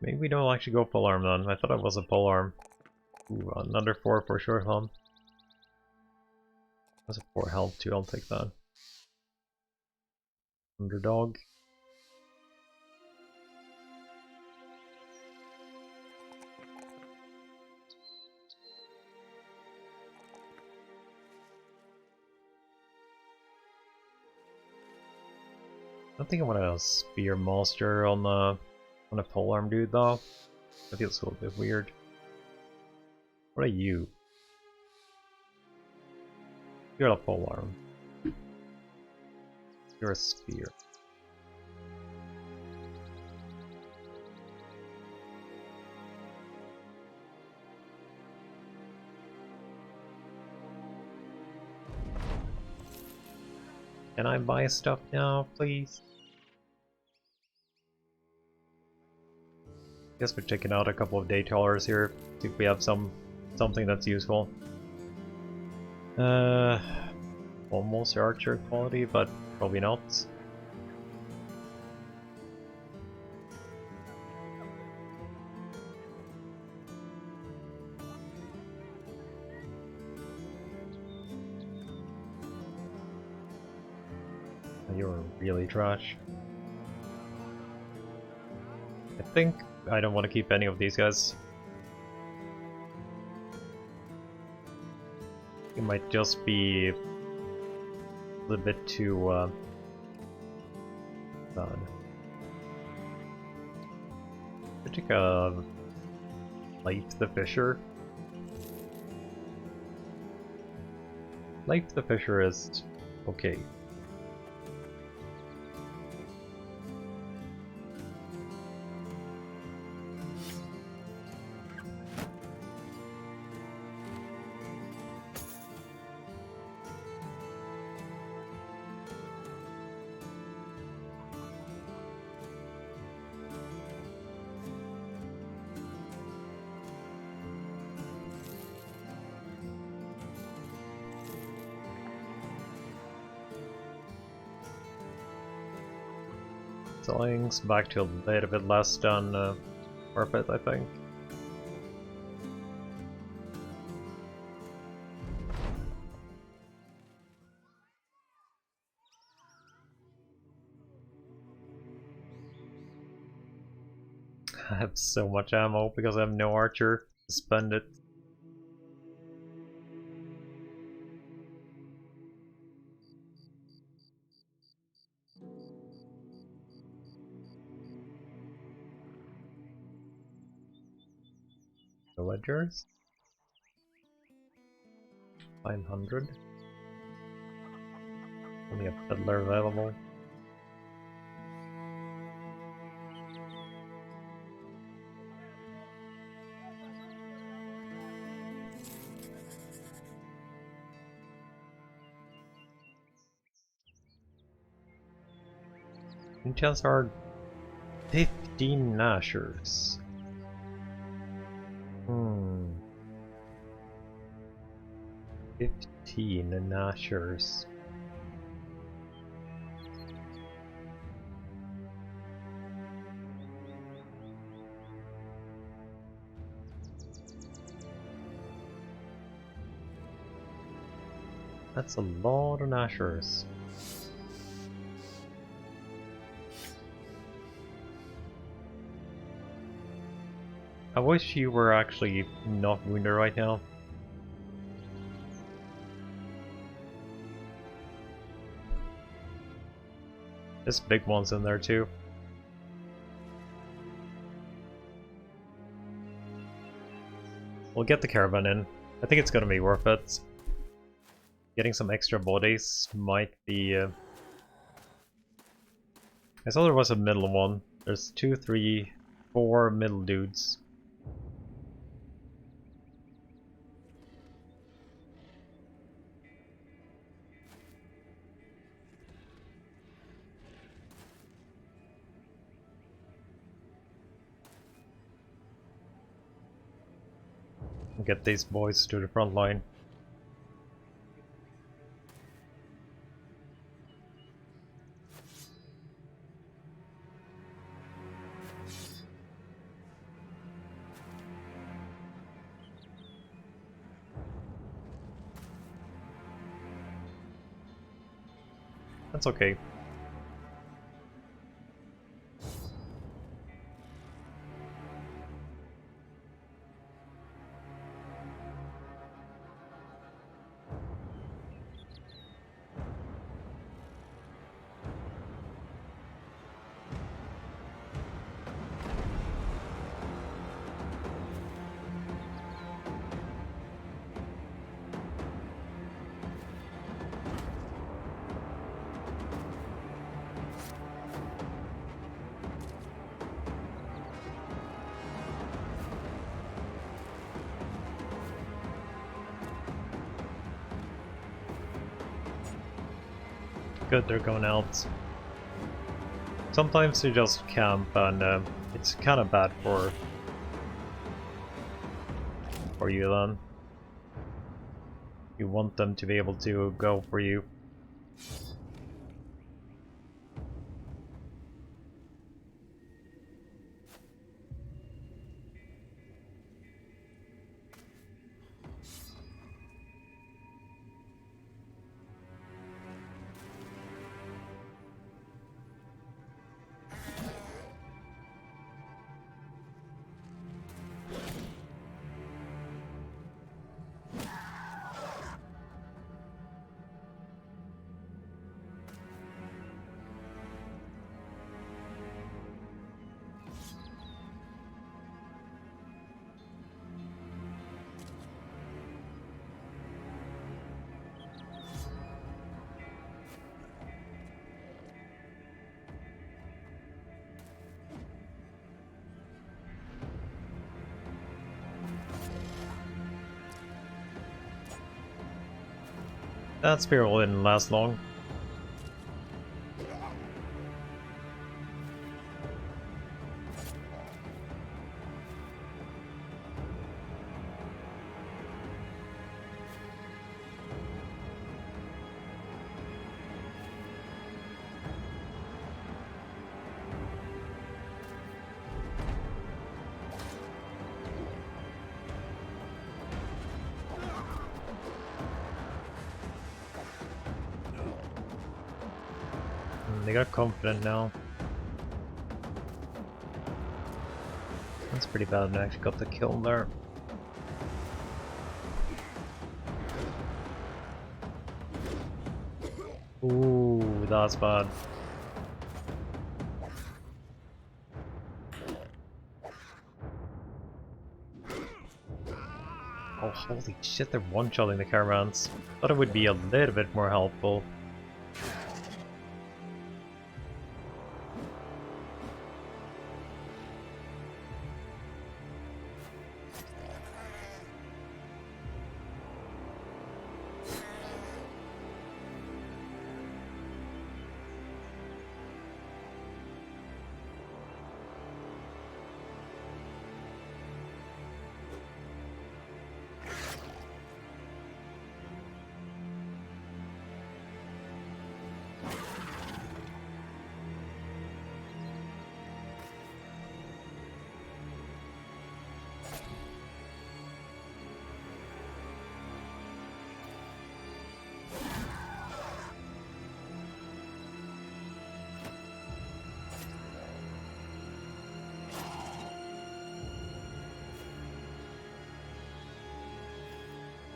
Maybe we don't actually go full arm then. I thought it was a pole arm. Ooh, another 4 for sure, huh? That's a 4 health too, I'll take that. Underdog. I don't think I want a spear monster on a polearm dude though. That feels a little bit weird. What are you? You're a polearm. You're a spear. Can I buy stuff now, please? Guess we're checking out a couple of day tollers here. See if we have something that's useful. Almost archer quality, but probably not. You're really trash. I think I don't want to keep any of these guys. It might just be a little bit too bad. I take a Light the Fisher. Light the Fisher is okay. Selling's back to a little bit less than worth it, I think. I have so much ammo because I have no archer to spend it. Villagers? 500. Only a peddler available. Enchants are 15 Nashers. 15 Nashers. That's a lot of Nashers. I wish you were actually not wounded right now. There's big ones in there too. We'll get the caravan in. I think it's gonna be worth it. Getting some extra bodies might be... I saw there was a middle one. There's 2, 3, 4 middle dudes. Get these boys to the front line. That's okay. Good, they're going out. Sometimes they just camp, and it's kind of bad for you then. You want them to be able to go for you. That spiral didn't last long. They got confident now. That's pretty bad. I actually got the kill there. Ooh, that's bad. Oh, holy shit, they're one-shotting the caravans. Thought it would be a little bit more helpful.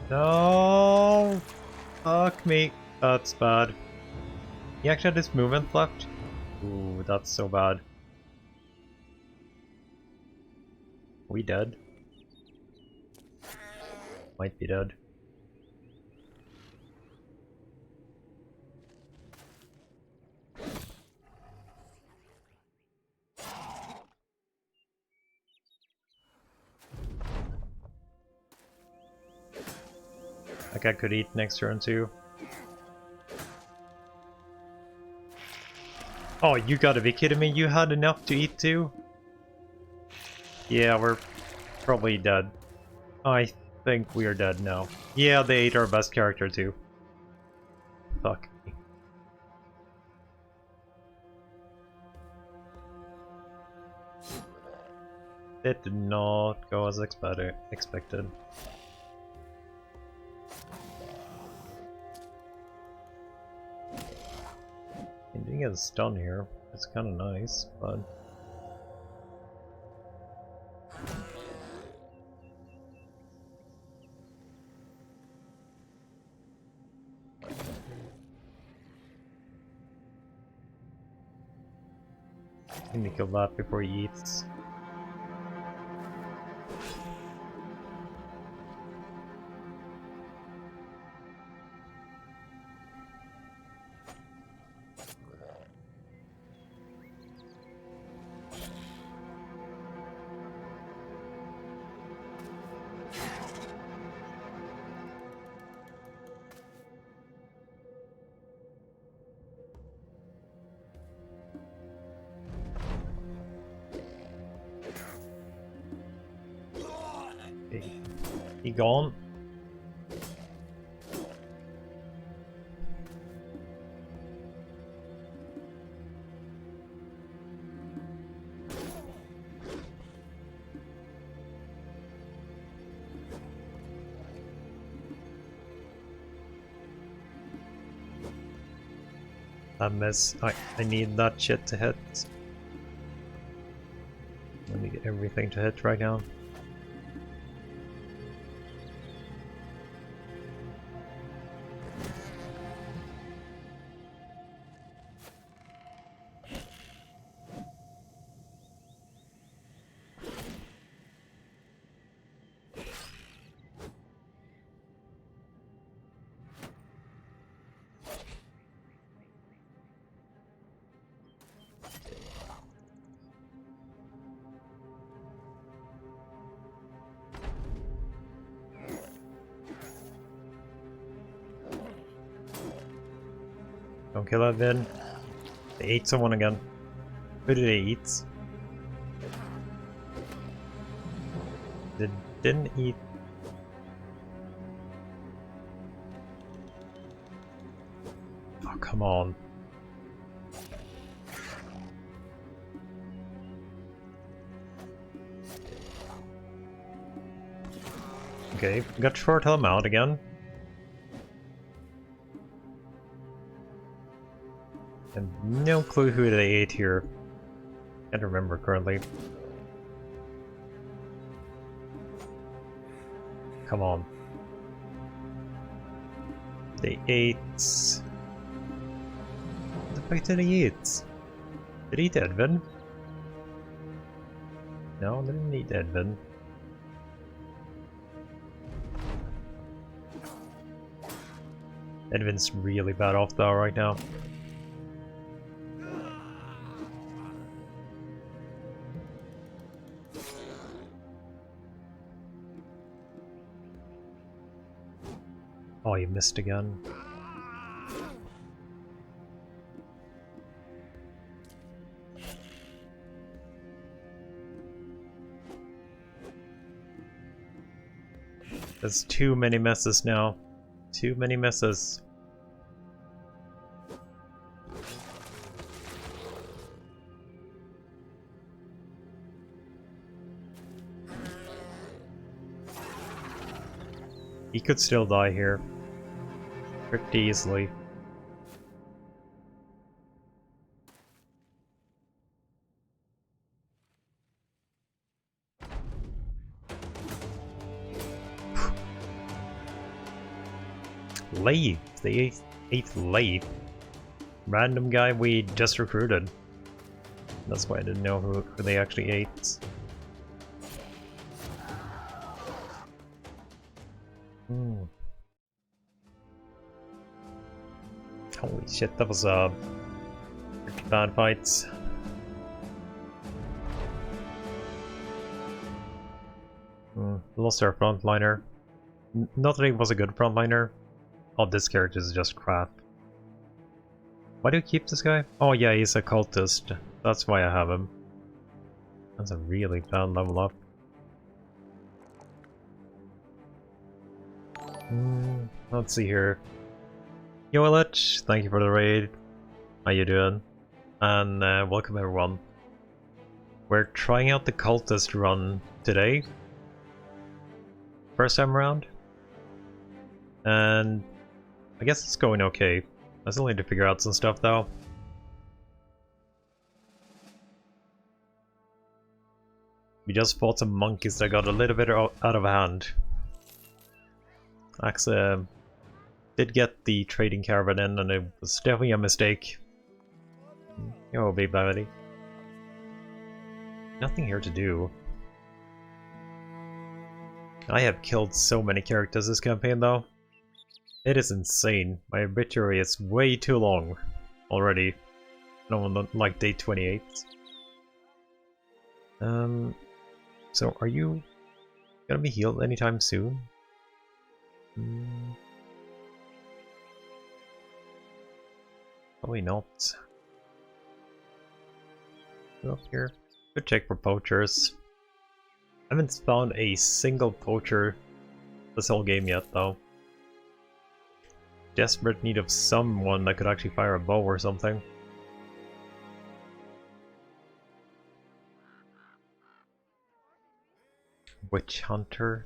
No! Fuck me. That's bad. He actually had this movement left? Ooh, that's so bad. We dead? Might be dead. Like I could eat next turn too. Oh, you gotta be kidding me, you had enough to eat too? Yeah, we're probably dead. I think we are dead now. Yeah, they ate our best character too. Fuck me. It did not go as expected. didn't get stunned here. It's kind of nice, but... I need to kill that before he eats. He gone? I miss. I need that shit to hit. I need everything to hit right now. Don't kill that vid. They ate someone again. Who did they eat? They didn't eat. Oh, come on. Okay, got short him out again. And no clue who they ate here. Can't remember currently. Come on. They ate... What the fuck did they eat? Did they eat Edvin? No, they didn't eat Edvin. Edvin's really bad off though right now. Oh, you missed again. There's too many messes now. Too many messes. He could still die here. Pretty easily. Leave! They ate Leave. Random guy we just recruited. That's why I didn't know who they actually ate. Holy shit, that was a pretty bad fight. Lost our frontliner. Not that he was a good frontliner. Oh, this character is just crap. Why do you keep this guy? Oh yeah, he's a cultist. That's why I have him. That's a really bad level up. Let's see here. Yoelich, thank you for the raid. How you doing? And welcome everyone. We're trying out the cultist run today. First time around. And I guess it's going okay. I still need to figure out some stuff though. We just fought some monkeys that got a little bit out of hand. Actually, did get the trading caravan in, and it was definitely a mistake. Oh, big buddy. Nothing here to do. I have killed so many characters this campaign, though. It is insane. My obituary is way too long already. No, not like day 28. So are you gonna be healed anytime soon? Probably not. Go up here. Good check for poachers. I haven't found a single poacher this whole game yet, though. Desperate need of someone that could actually fire a bow or something. Witch Hunter.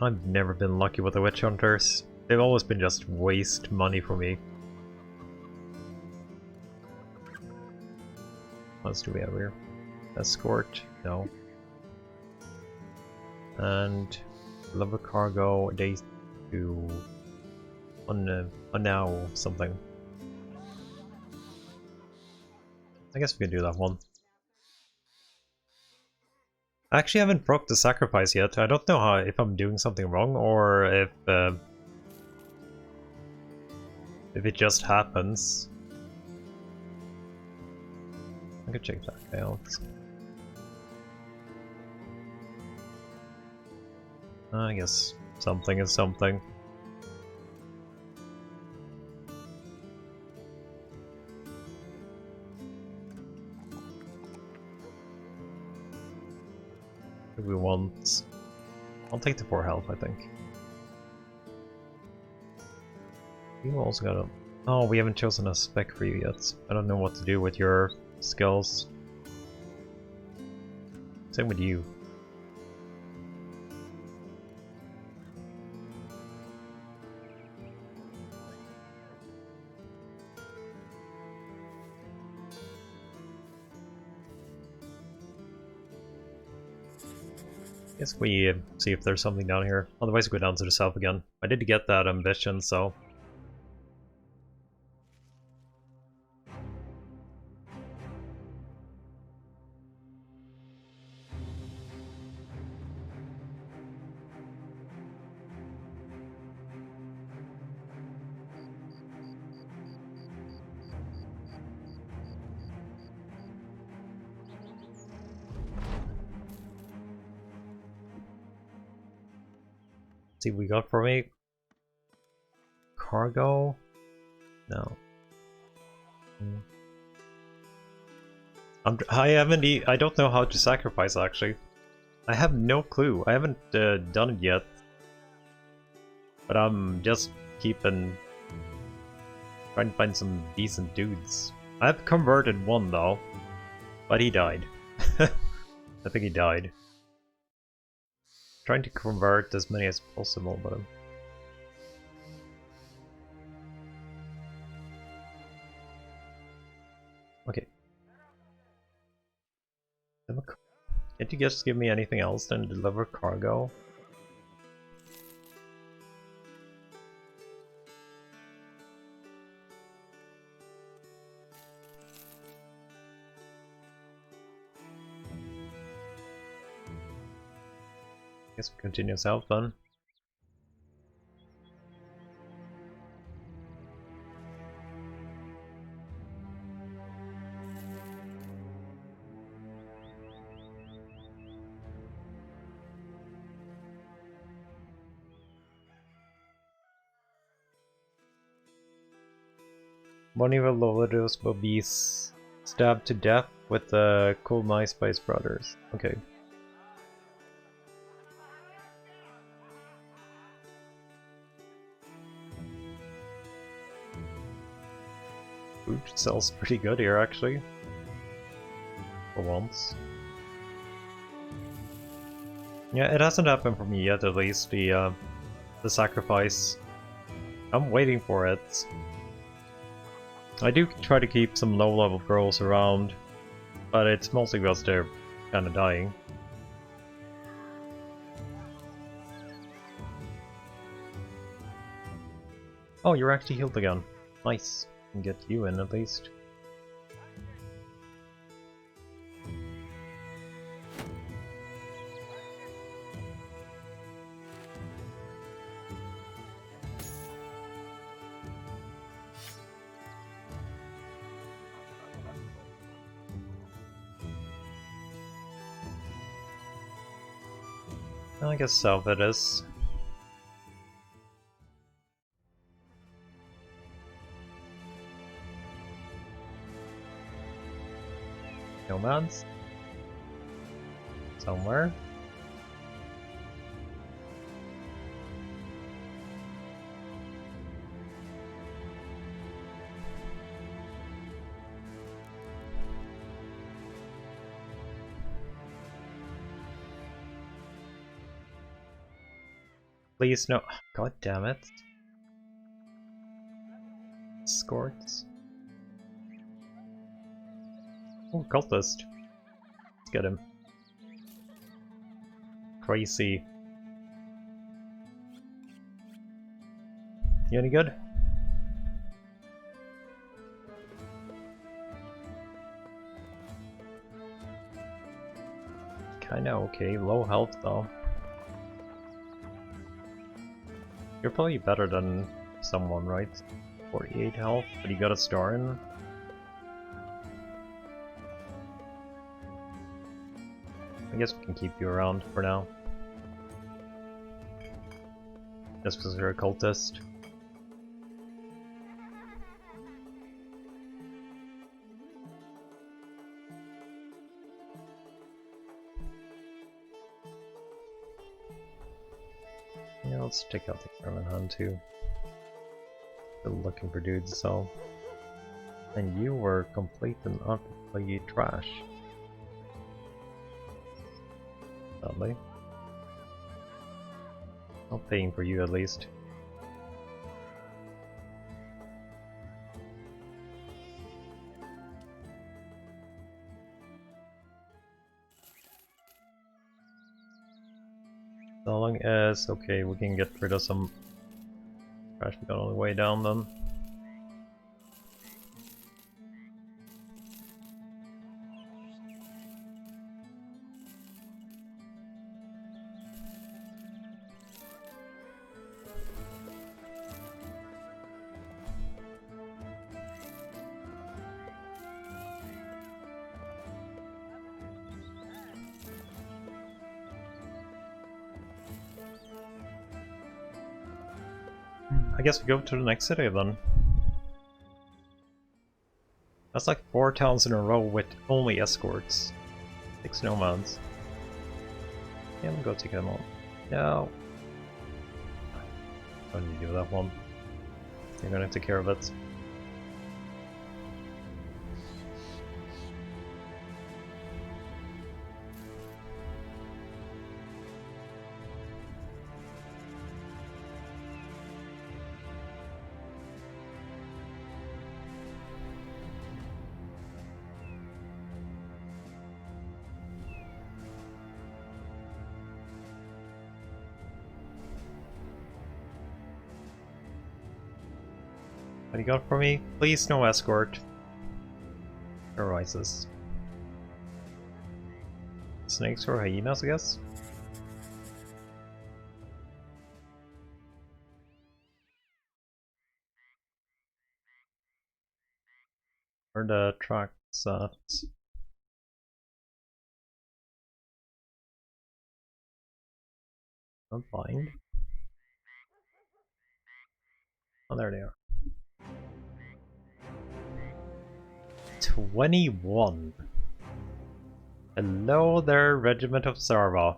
I've never been lucky with the Witch Hunters. They've always been just waste money for me. What else do we have here? Escort? No. And deliver cargo day to on now something. I guess we can do that one. I actually haven't broke the sacrifice yet. I don't know how, if I'm doing something wrong or if it just happens. I could check that guy out. I guess something is something. If we want... I'll take the 4 health, I think. You also got a... Oh, we haven't chosen a spec for you yet. I don't know what to do with your skills. Same with you. Guess we see if there's something down here. Otherwise, we go down to the south again. I did get that ambition, so. See what we got for me. Cargo? No. I don't know how to sacrifice actually. I have no clue. I haven't done it yet. But I'm just trying to find some decent dudes. I've converted one though, but he died. I think he died. Trying to convert as many as possible, but okay. Can't you just give me anything else than deliver cargo? Guess we continue south then. One of the Lovados will be stabbed to death with the cool mice by his brothers. Okay. Food sells pretty good here actually. For once. Yeah, it hasn't happened for me yet at least, the sacrifice. I'm waiting for it. I do try to keep some low-level girls around, but it's mostly because they're kind of dying. Oh, you're actually healed again. Nice. Can get you in at least. I guess south it is. Nomads? Somewhere? Please no. God damn it. Escorts. Oh, cultist. Let's get him. Crazy. You any good? Kinda okay. Low health though. You're probably better than someone, right? 48 health, but you got a star in? I guess we can keep you around for now. Just because you're a cultist. Yeah, let's take out the German Hun too. Still looking for dudes, so. And you were complete and utterly trash. Sadly. Not paying for you at least. So long as, okay, we can get rid of some trash we got on the way down then. I guess we go to the next city then. That's like 4 towns in a row with only escorts. 6 nomads. Yeah, we'll go take them on. No. Don't need to do that one. You're gonna take care of it. What do you got for me? Please no escort. Arises. Snakes or hyenas, I guess? Where the tracks at? Don't find. Oh, there they are. 21. Hello there, Regiment of Sarva.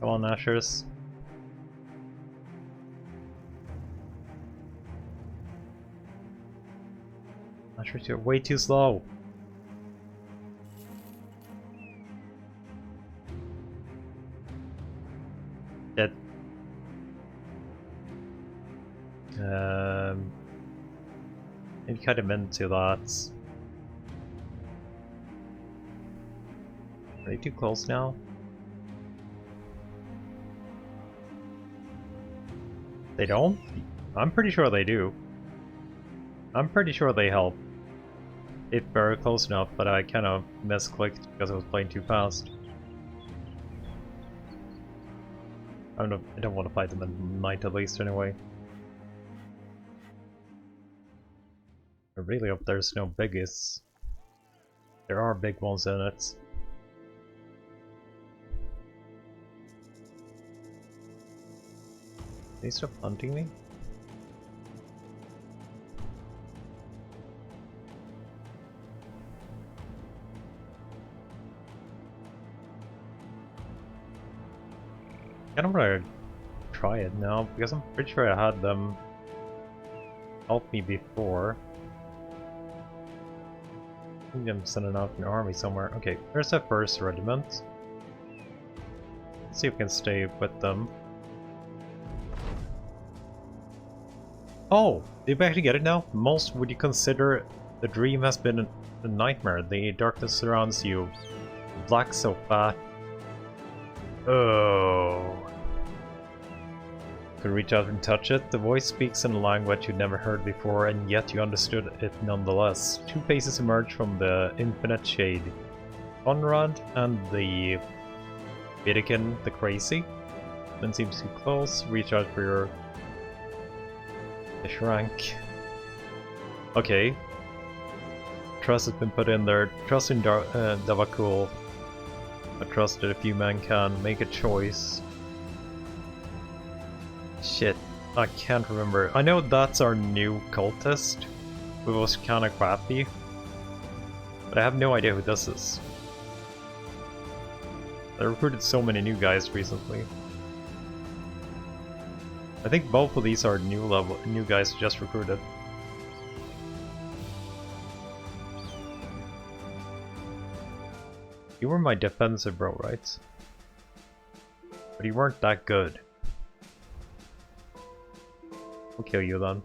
Come on, Ashers. Ashers, you're way too slow. Dead. Maybe cut him into that. Are they too close now? They don't? I'm pretty sure they do. I'm pretty sure they help. If very close enough, but I kind of misclicked because I was playing too fast. I don't want to fight them at night at least anyway. I really hope there's no biggies. There are big ones in it. They stop hunting me? I don't want to try it now because I'm pretty sure I had them help me before. I think I'm sending out an army somewhere. Okay, there's the first regiment. Let's see if we can stay with them. Oh, did we actually get it now? Most would you consider the dream has been a nightmare. The darkness surrounds you. Black so fat. Oh. Could reach out and touch it. The voice speaks in a language you'd never heard before, and yet you understood it nonetheless. Two faces emerge from the infinite shade. Conrad and the Vidican the Crazy. Then seems too close. Reach out for your... The Shrank. Okay. Trust has been put in there. Trust in Davkul. I trust that a few men can make a choice. Shit, I can't remember. I know that's our new cultist, who was kinda crappy. But I have no idea who this is. I recruited so many new guys recently. I think both of these are new guys just recruited. You were my defensive bro, right? But you weren't that good. We'll kill you then.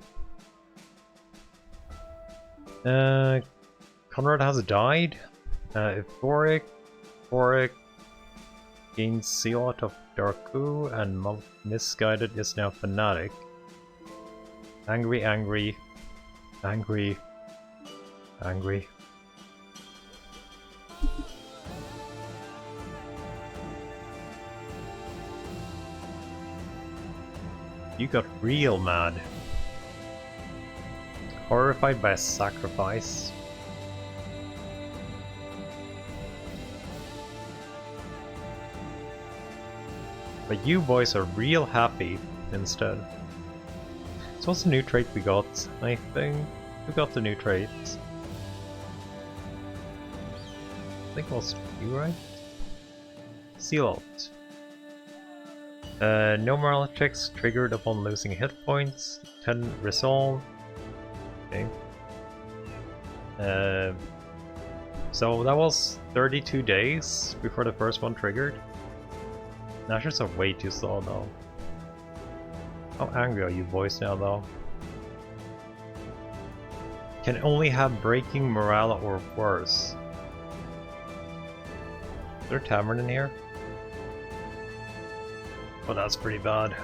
Conrad has died. If Boric gains Sealot of Darku and Misguided is now Fanatic. Angry, angry, angry, angry. You got real mad. Horrified by a sacrifice. But you boys are real happy instead. So what's the new trait we got? I think we got the new trait. I think it was you, right? Seal out. No moral checks triggered upon losing hit points. 10 resolve. Okay. So that was 32 days before the first one triggered. Nashers are way too slow though. How angry are you boys now though? Can only have breaking morale or worse. Is there a tavern in here? Oh, that's pretty bad.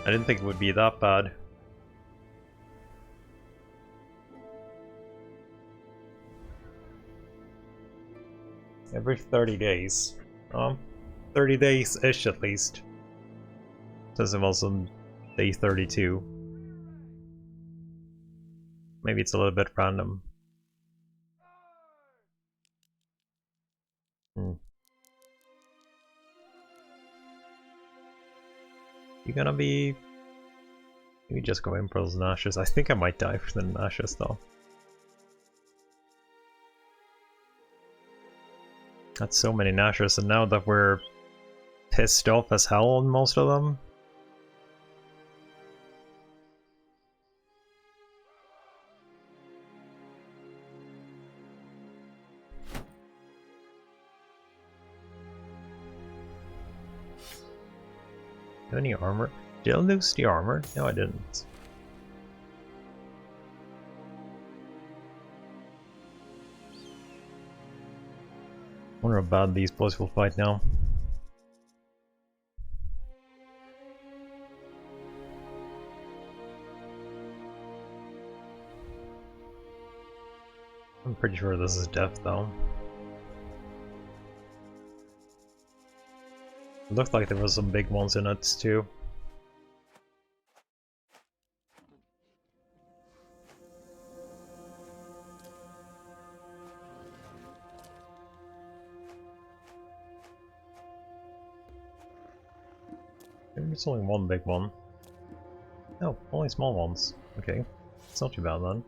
I didn't think it would be that bad. Every 30 days. 30 days-ish at least. Since it was on day 32. Maybe it's a little bit random. You gonna be... Maybe just go in for those Nashes. I think I might die for the Nashes though. That's so many Nashes, and now that we're pissed off as hell on most of them. Have any armor? Did I lose the armor? No, I didn't. I wonder how bad these boys will fight now. pretty sure this is death though. It looked like there was some big ones in it too. Maybe it's only one big one. No, only small ones. Okay, it's not too bad then.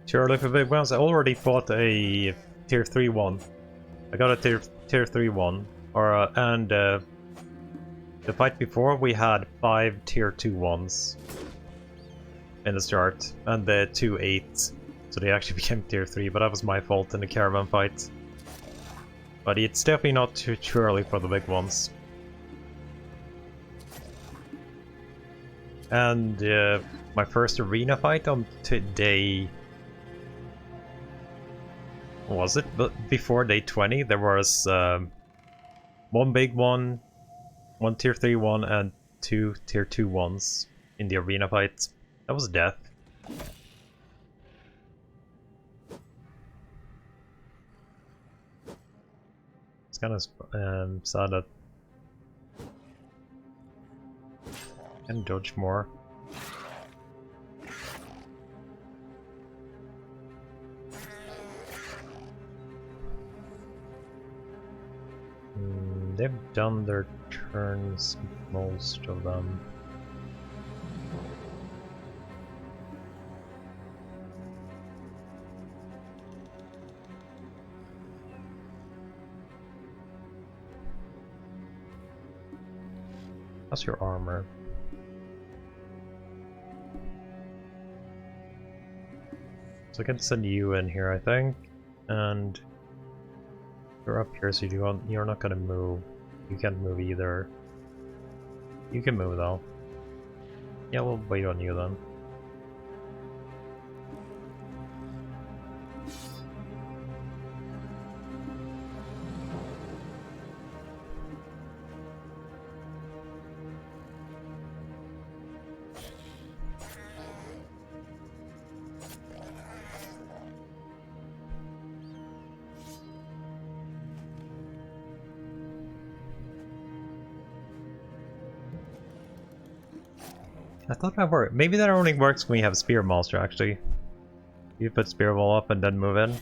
Sure, look for big ones. I already fought a tier 3 one. I got a tier 3 one. And the fight before we had 5 tier 2 ones in the start, and the 2 8s. So they actually became tier 3, but that was my fault in the caravan fight. But it's definitely not too early for the big ones. And my first arena fight on today... Was it? But before day 20 there was one big one, one tier 3 one, and 2 tier 2 ones in the arena fight. That was death. It's kind of sad that I can dodge more. They've done their turns, most of them. How's your armor? So I can send you in here, I think, and you're up here, so you're not gonna move. You can't move either. You can move though. Yeah, we'll wait on you then. I thought that worked. Maybe that only works when you have Spear Monster, actually. You put Spear Wall up and then move in.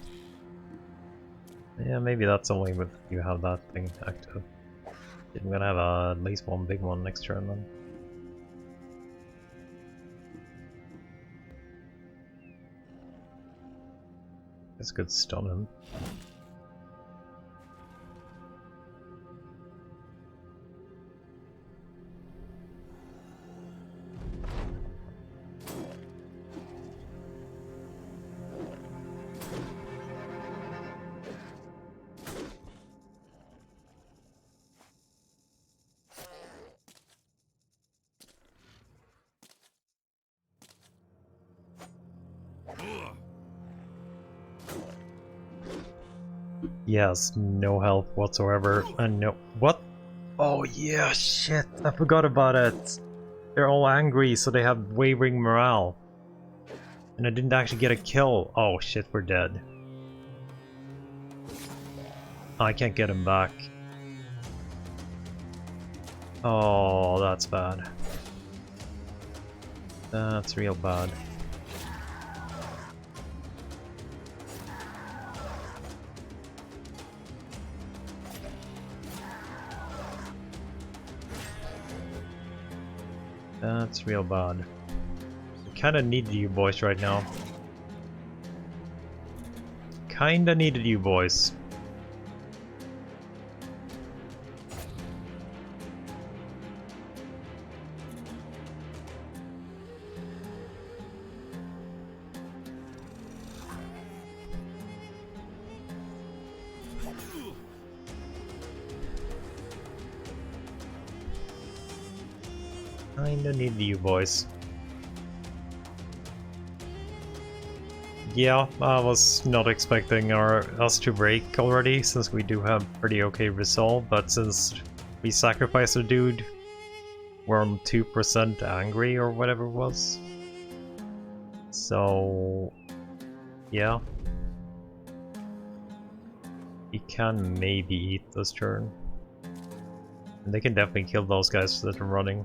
Yeah, maybe that's only if you have that thing active. I'm gonna have at least one big one next turn then. This could stun him. Yes, no health whatsoever, and no— what? Oh yeah, shit, I forgot about it. They're all angry, so they have wavering morale. And I didn't actually get a kill. Oh shit, we're dead. I can't get him back. Oh, that's bad. That's real bad. That's real bad. I kinda needed you boys right now. Kinda needed you boys. Kinda needed you boys. Yeah, I was not expecting us to break already, since we do have pretty okay resolve, but since we sacrificed a dude, we're on 2% angry or whatever it was. So, yeah. We can maybe eat this turn. And they can definitely kill those guys that are running.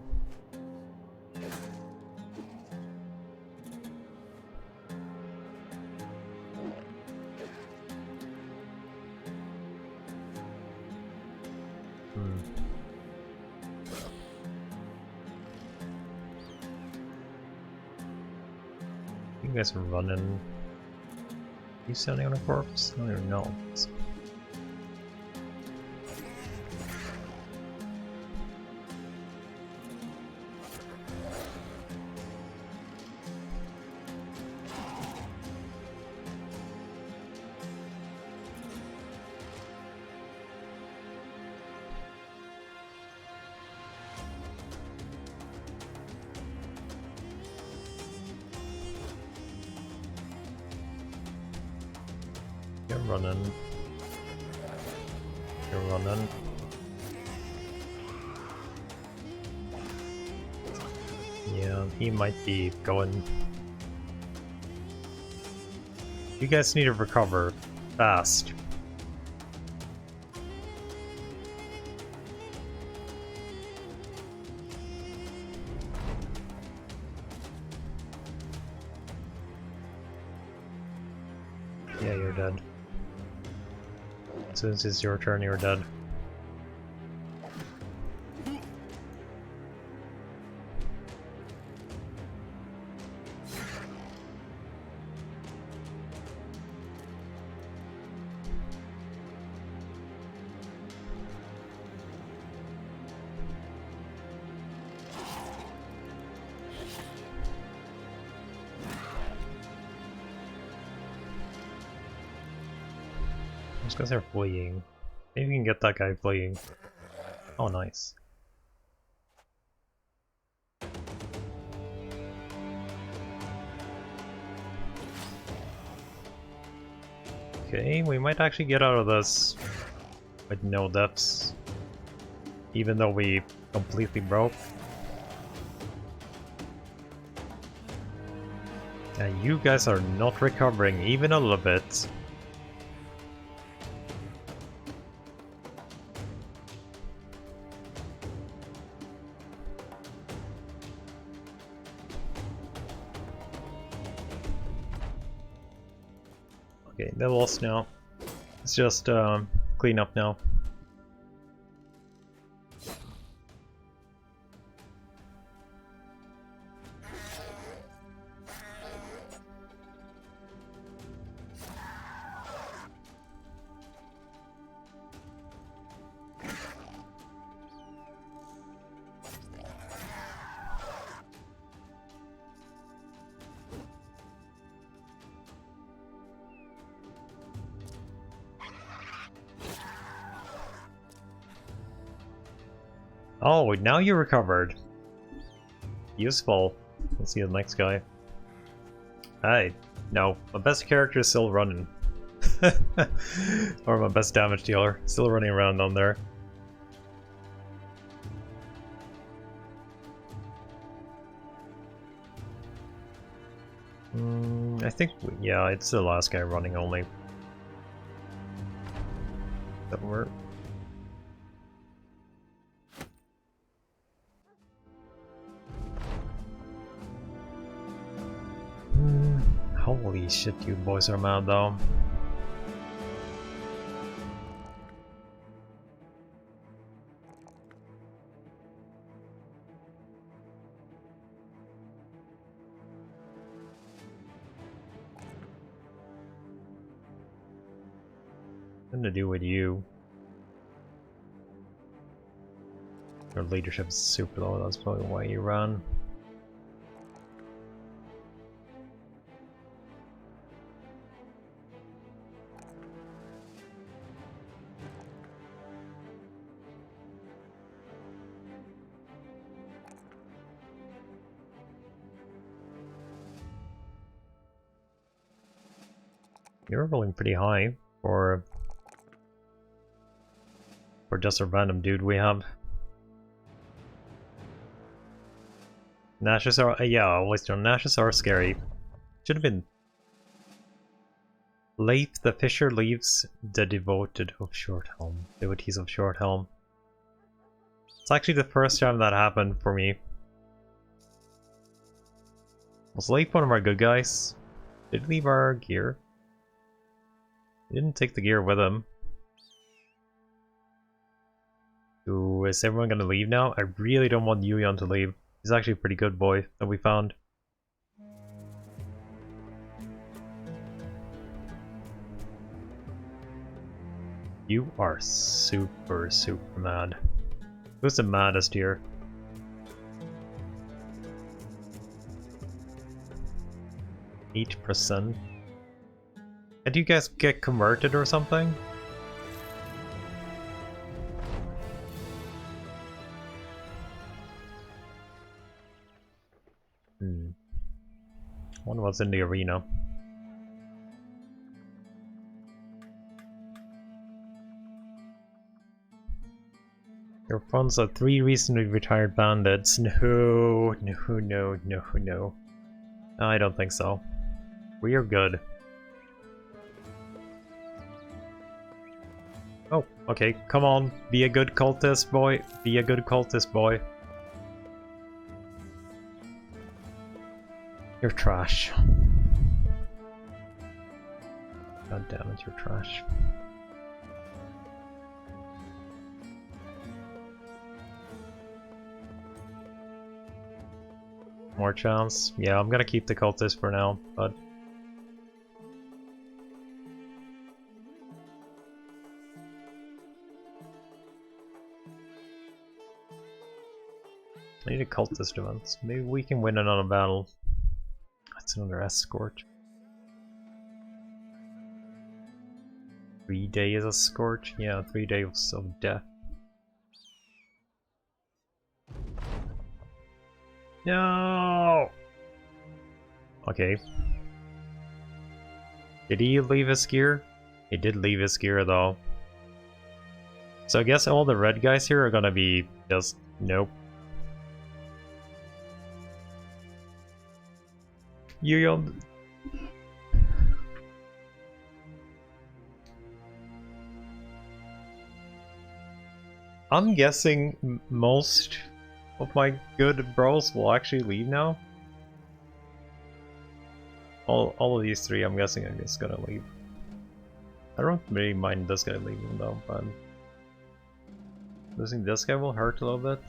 You guys are running. Are you standing on a corpse? I don't even know. You're running. You're running. Yeah, he might be going. You guys need to recover fast. Yeah, you're dead. As soon as it's your turn, you're dead. Those guys are fleeing. Maybe we can get that guy fleeing. Oh, nice. Okay, we might actually get out of this with no deaths. Even though we completely broke. And you guys are not recovering even a little bit. Okay, they lost now. Let's just clean up now. Oh, now you recovered. Useful. Let's see the next guy. Hey, no, my best character is still running. Or my best damage dealer, still running around down there. I think, yeah, it's the last guy running only. somewhere. Holy shit, you boys are mad though. Nothing to do with you. Your leadership is super low, that's probably why you ran. You're rolling pretty high for just a random dude we have. Nashes are yeah, always done. Nashes are scary. Should have been Leif the Fisher leaves the devoted of Shorthelm. Devotees of Shorthelm. It's actually the first time that happened for me. Was Leif one of our good guys? Did he leave our gear? He didn't take the gear with him. Ooh, is everyone gonna leave now? I really don't want Yuyon to leave. He's actually a pretty good boy that we found. You are super, super mad. Who's the maddest here? %. And do you guys get converted or something? One was in the arena. Your funds are 3 recently retired bandits. No. I don't think so. We are good. Oh, okay, come on. Be a good cultist, boy. Be a good cultist, boy. You're trash. God damn it, you're trash. More chance? Yeah, I'm gonna keep the cultist for now, but... I need a cultist event. Maybe we can win another battle. That's another escort. 3 days escort? Yeah, 3 days of death. No! Okay. Did he leave his gear? He did leave his gear though. So I guess all the red guys here are gonna be just... nope. Yuyon... I'm guessing most of my good bros will actually leave now. All of these 3 I'm guessing are just gonna leave. I don't really mind this guy leaving though, but losing this guy will hurt a little bit.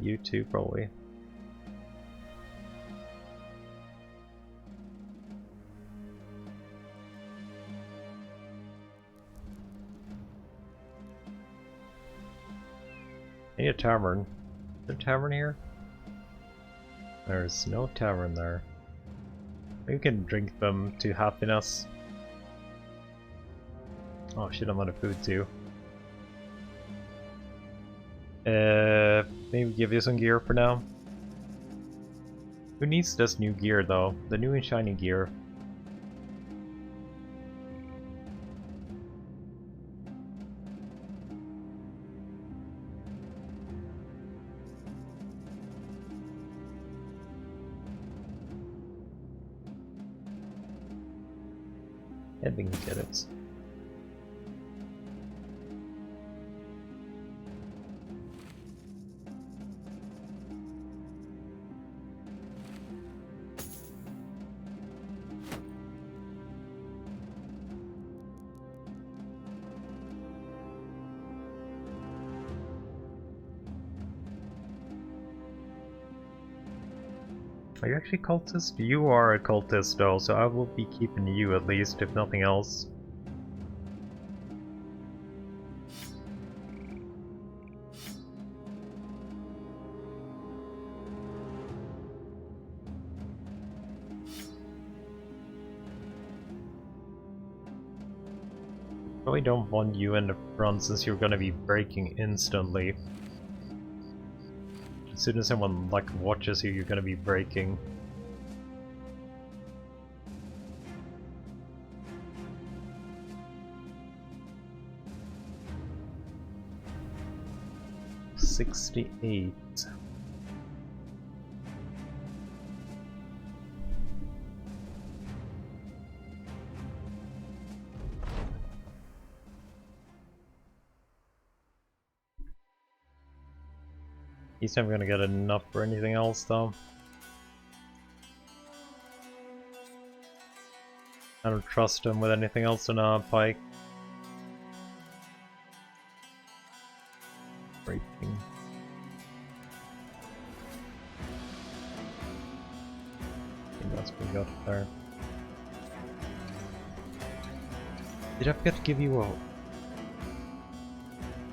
You too, probably. I need a tavern. Is there a tavern here? There's no tavern there. You can drink them to happiness. Oh shit, I'm out of food too. Maybe give you some gear for now. Who needs this new gear though? The new and shiny gear. I think we get it. Are you actually cultist? You are a cultist though, so I will be keeping you at least, if nothing else. Probably don't want you in the front since you're gonna be breaking instantly. As soon as someone like watches you, you're gonna be breaking. $68. He's never gonna get enough for anything else though. I don't trust him with anything else than a pike. Breaking. I think that's what we got there. Did I forget to give you a...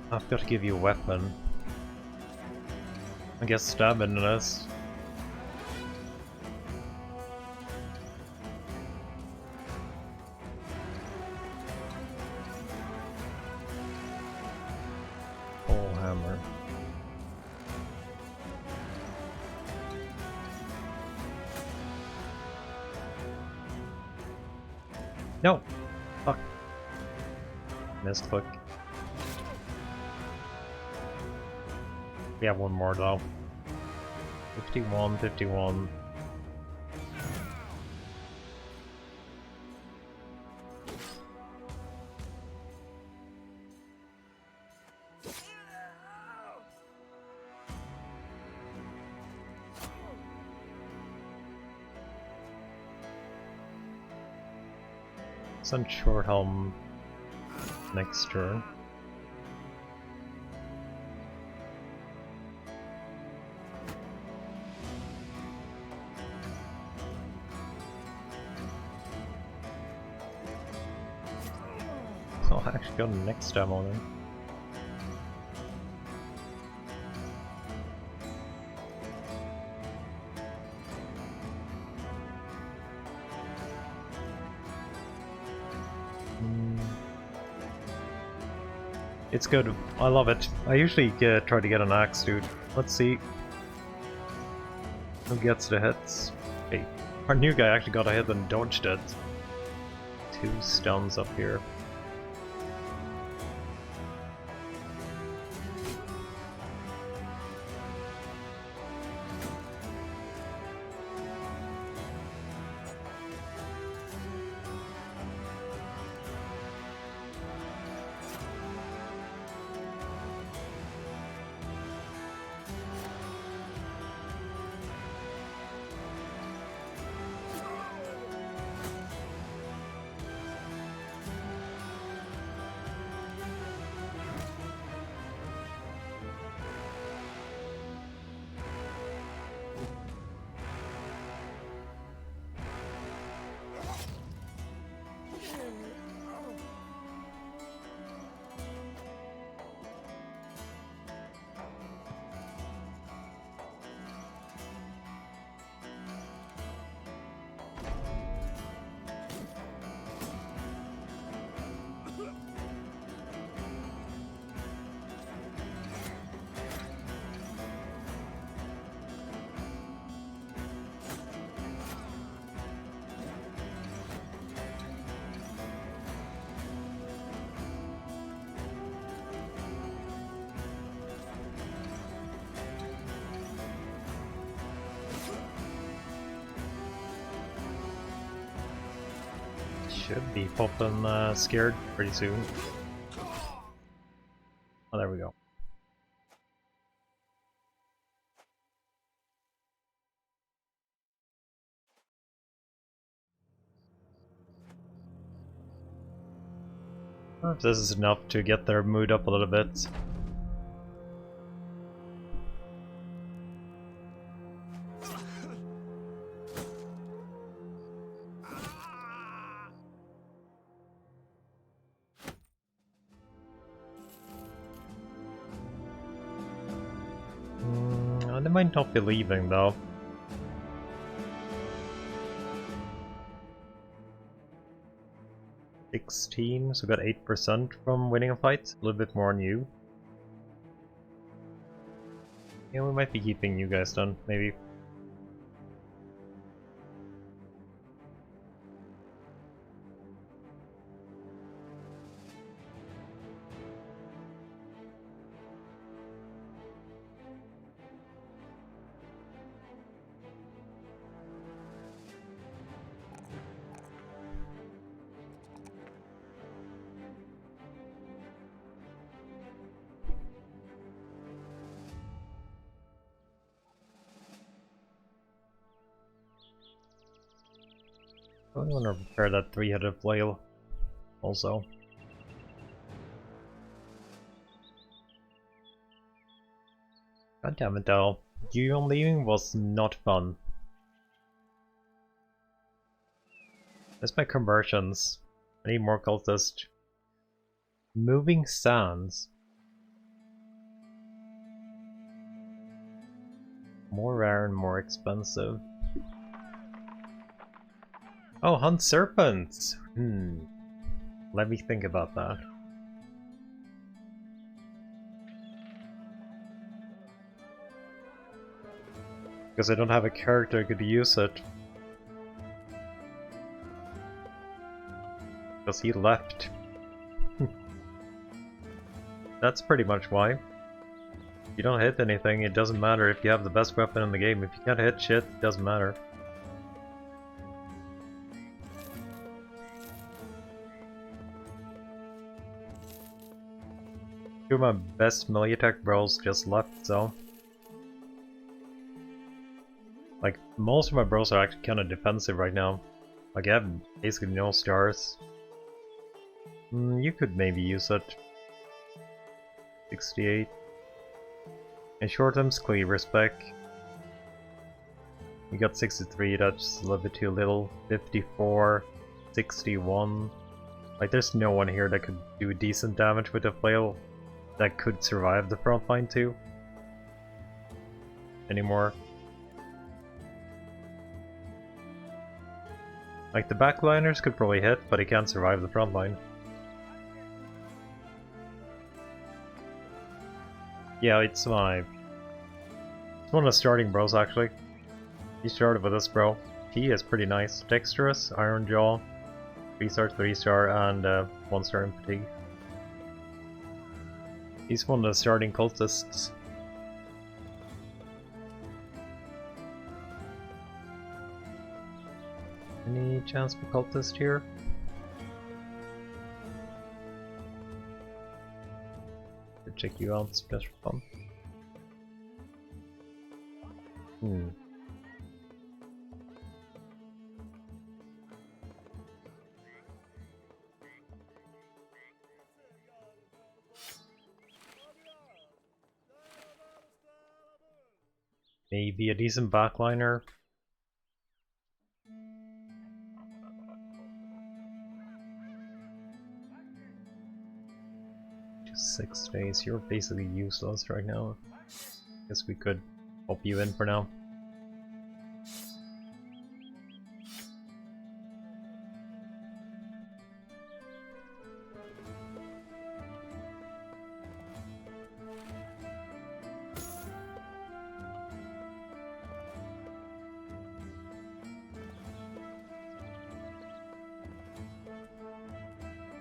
I forgot to give you a weapon. I guess stabbing this. Pole hammer. No! Fuck. Missed click. We have one more though. 51, 51. Send short helm next turn. Oh, I actually got a next demo then. It's good. I love it. I usually try to get an axe, dude. Let's see who gets the hits. Hey, our new guy actually got a hit and dodged it. 2 stuns up here. Should be popping scared pretty soon. Oh, there we go. If this is enough to get their mood up a little bit. They might not be leaving though. $16, so got 8% from winning a fight. A little bit more on you. Yeah, we might be keeping you guys done, maybe. I want to repair that 3-headed flail also. God damn it though. You on leaving was not fun. That's my conversions. I need more cultists. Moving sands. More rare and more expensive. Oh, hunt serpents! Let me think about that. Because I don't have a character who could use it. Because he left. That's pretty much why. If you don't hit anything, it doesn't matter if you have the best weapon in the game. If you can't hit shit, it doesn't matter. Two of my best melee attack bros just left, so... Like, most of my bros are actually kind of defensive right now. Like, I have basically no stars. You could maybe use it. 68. And short term's cleaver spec. You got 63, that's a little bit too little. 54, 61. Like, there's no one here that could do decent damage with a flail that could survive the front line too. Anymore. Like, the backliners could probably hit, but he can't survive the front line. Yeah, it's one of the starting bros actually. He started with this bro. He is pretty nice. Dexterous, Iron Jaw, 3-star, 3-star, and 1-star in fatigue. He's one of the starting cultists. Any chance for cultist here? Could check you out, just for fun. Maybe a decent backliner. Just 6 days. You're basically useless right now. Guess we could pop you in for now.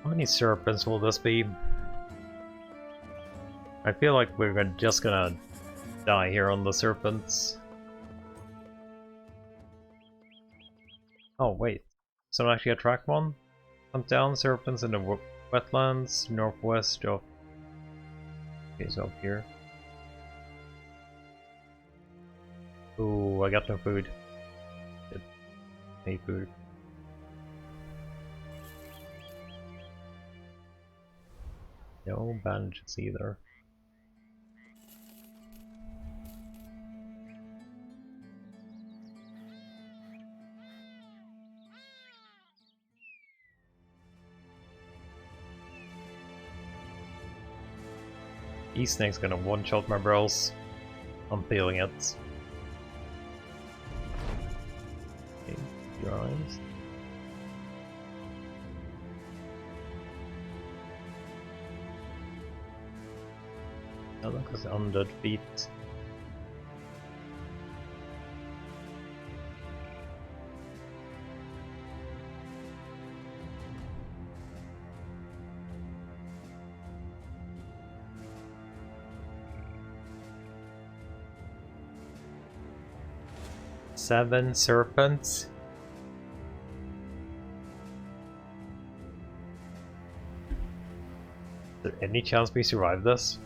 How many serpents will this be? I feel like we're just gonna die here on the serpents. Oh wait, so I actually attract one? Hunt down serpents in the wetlands northwest of... Okay, so up here. Ooh, I got no food. Need food. No bandages either. E-Snake's gonna one-shot my bros. I'm feeling it. Okay, your eyes. I look at the undead feet. Seven serpents. Is there any chance we survive this?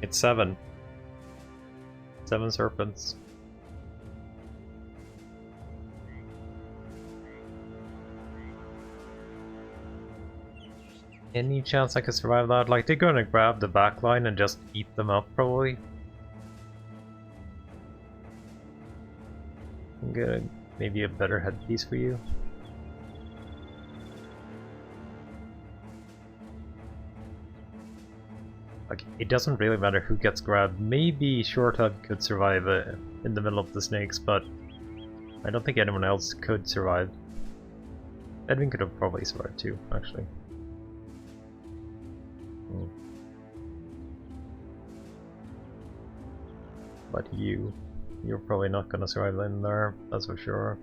It's seven. Seven serpents. Any chance I could survive that? Like, they're gonna grab the back line and just eat them up, probably. I'm gonna maybe a better headpiece for you. Like, it doesn't really matter who gets grabbed. Maybe Shorthud could survive in the middle of the snakes, but I don't think anyone else could survive. Edwin could have probably survived too, actually. But you're probably not gonna survive in there, that's for sure.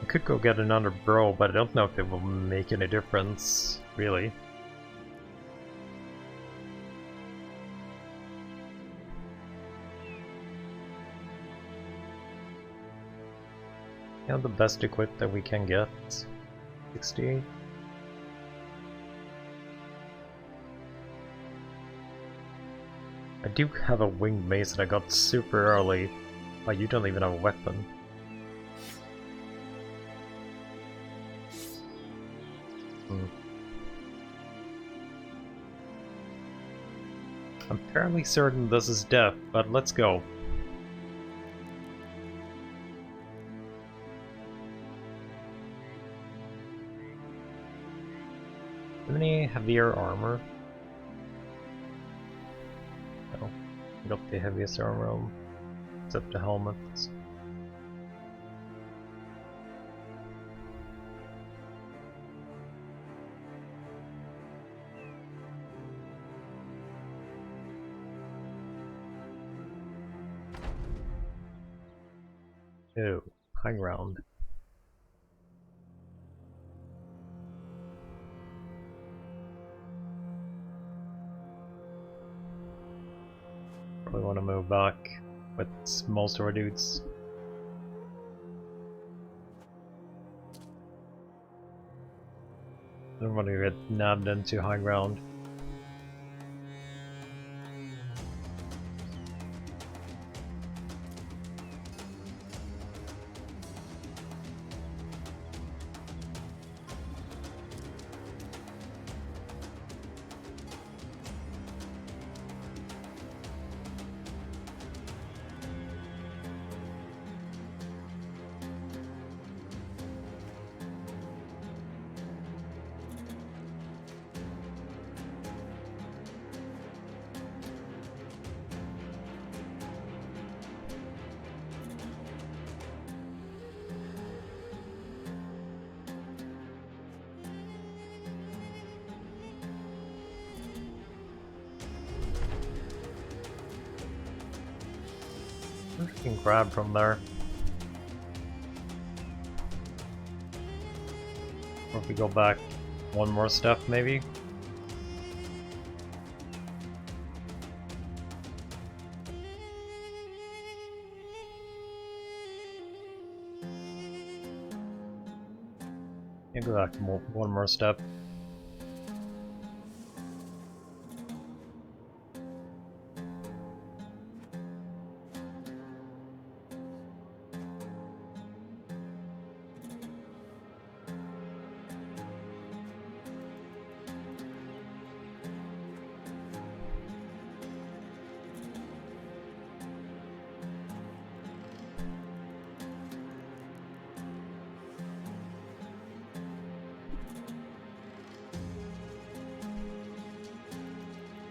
I could go get another bro, but I don't know if it will make any difference, really. Yeah, the best equip that we can get. 68. I do have a winged mace that I got super early. Oh, you don't even have a weapon. I'm fairly certain this is death, but let's go. Any heavier armor? No. I got the heaviest armor, except the helmets. Ew, high ground. Probably want to move back with most of our dudes. I don't want to get nabbed into high ground. We can grab from there. Or if we go back one more step, maybe. Yeah, go back one more step.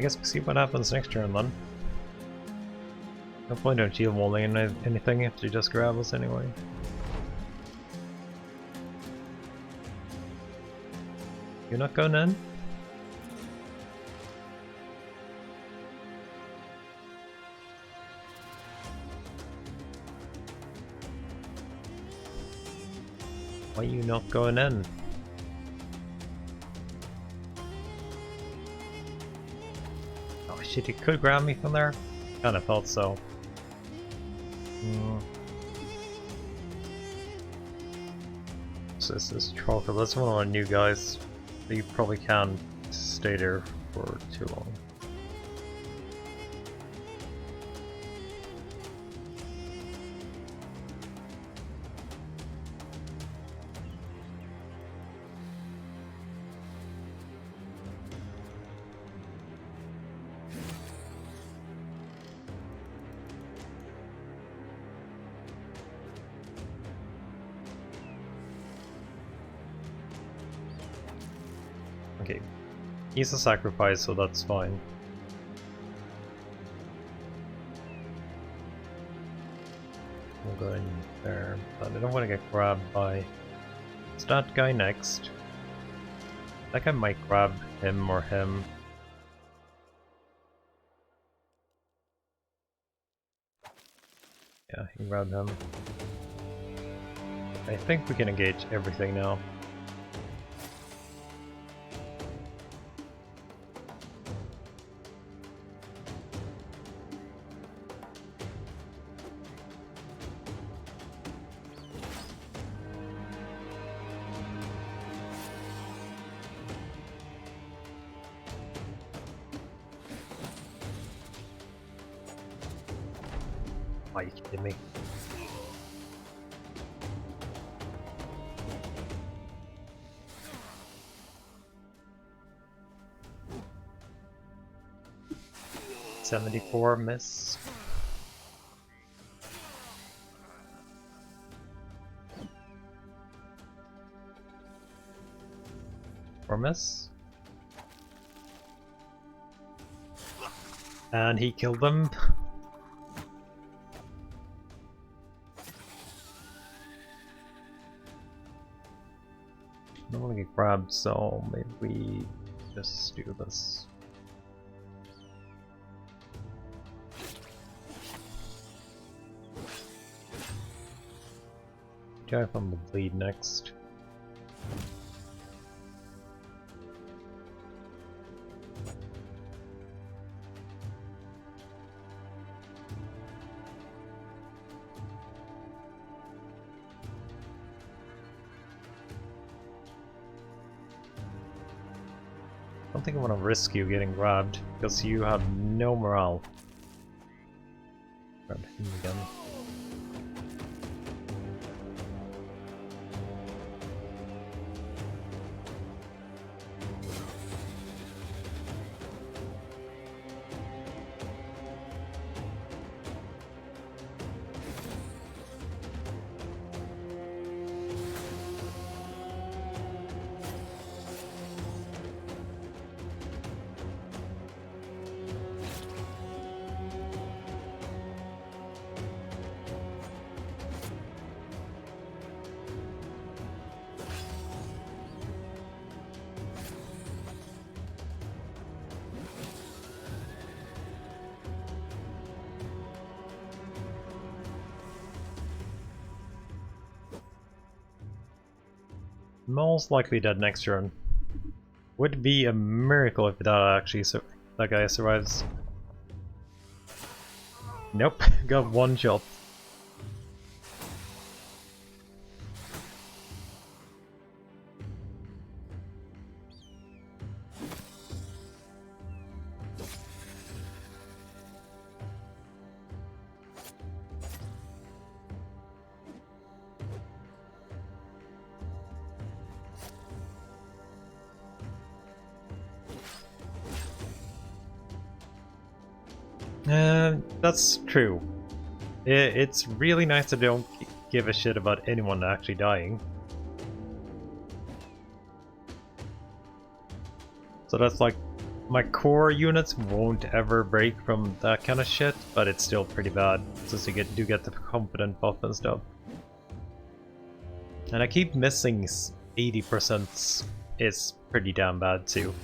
guess we'll see what happens next turn then. No point in shield walling anything if they just grab us anyway. You're not going in? Why are you not going in? Oh shit, you could grab me from there? Kinda thought so. So this is Trollfield, that's one of our new guys. You probably can't stay there for too long. Okay, he's a sacrifice, so that's fine. We'll go in there, but I don't want to get grabbed by... It's that guy next. That guy might grab him or him. Yeah, he grabbed him. I think we can engage everything now. Are you kidding me? $74 miss. Or miss. And he killed them. I don't want to get grabbed, so maybe we just do this. Try from the bleed next. I don't think I want to risk you getting grabbed, because you have no morale. Grab him again. Most likely dead next turn. Would be a miracle if that actually that guy survives. Nope, got one shot. That's true. It's really nice that they don't give a shit about anyone actually dying. So that's like My core units won't ever break from that kind of shit, but it's still pretty bad, since you do get the competent buff and stuff. And I keep missing 80% is pretty damn bad too.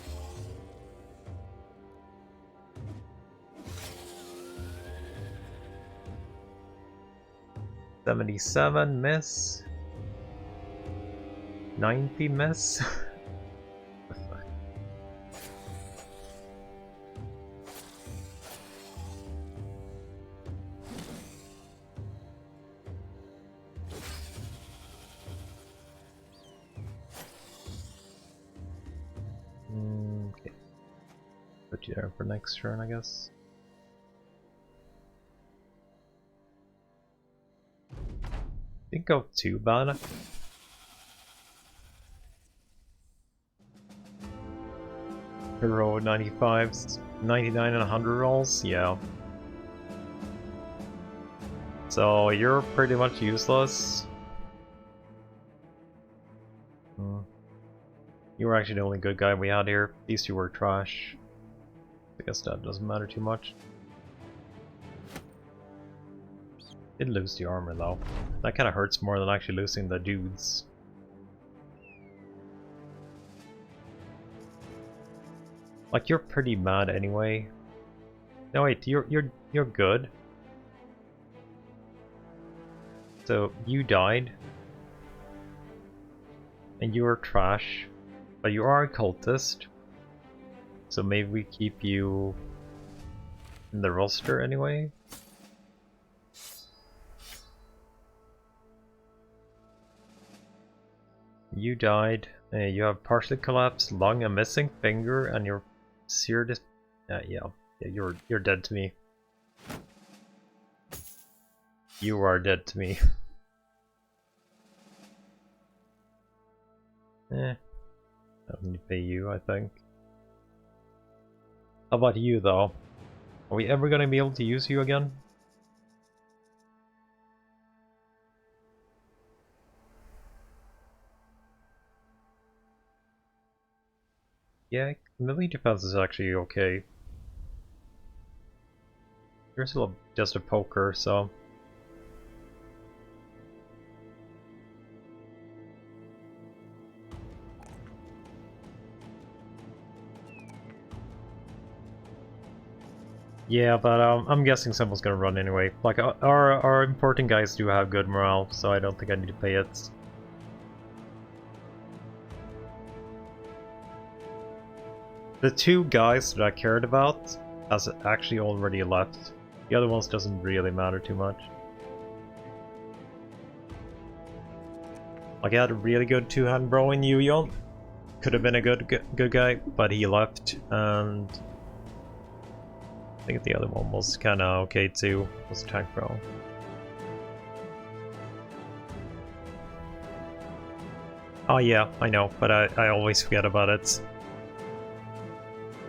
$77 miss. 90 miss. Okay. Put you there for next turn, I guess. Didn't go too bad. Hero 95s, 99 and 100 rolls, yeah. So you're pretty much useless. You were actually the only good guy we had here. These two were trash. I guess that doesn't matter too much. Did lose the armor though. That kind of hurts more than actually losing the dudes. Like, you're pretty mad anyway. No wait, you're good. So you died. And you are trash. But you are a cultist. So maybe we keep you in the roster anyway. You died. You have partially collapsed lung, a missing finger, and you're seared. Yeah, you're dead to me. You are dead to me. I don't need to pay you, I think. How about you, though? Are we ever gonna be able to use you again? Yeah, melee defense is actually okay. You're still just a poker, so... Yeah, but I'm guessing someone's gonna run anyway. Like, our importing guys do have good morale, so I don't think I need to pay it. The two guys that I cared about has actually already left. The other ones doesn't really matter too much. Like, I had a really good two-hand bro in Yuyon. Could have been a good guy, but he left, and I think the other one was kinda okay too, was tank bro. Oh yeah, I know, but I always forget about it.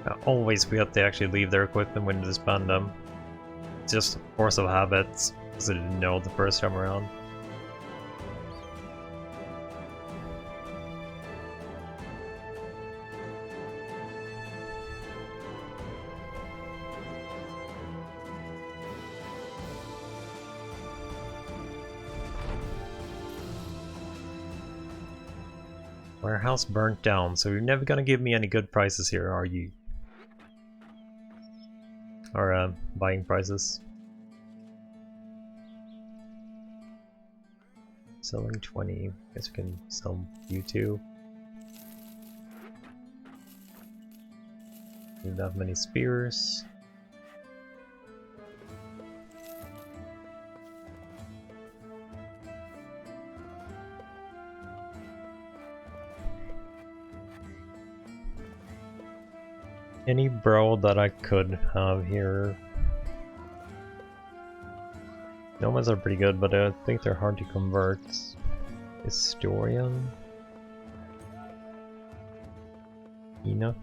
I always forget they actually leave their equipment when you disband them. It's just a force of habit, because I didn't know the first time around. Warehouse burnt down, so you're never gonna give me any good prices here, are you? Or buying prices. Selling 20. Guess we can sell you two. Need that many spears. Any bro that I could have here. Nomads are pretty good, but I think they're hard to convert. Historian. Enoch.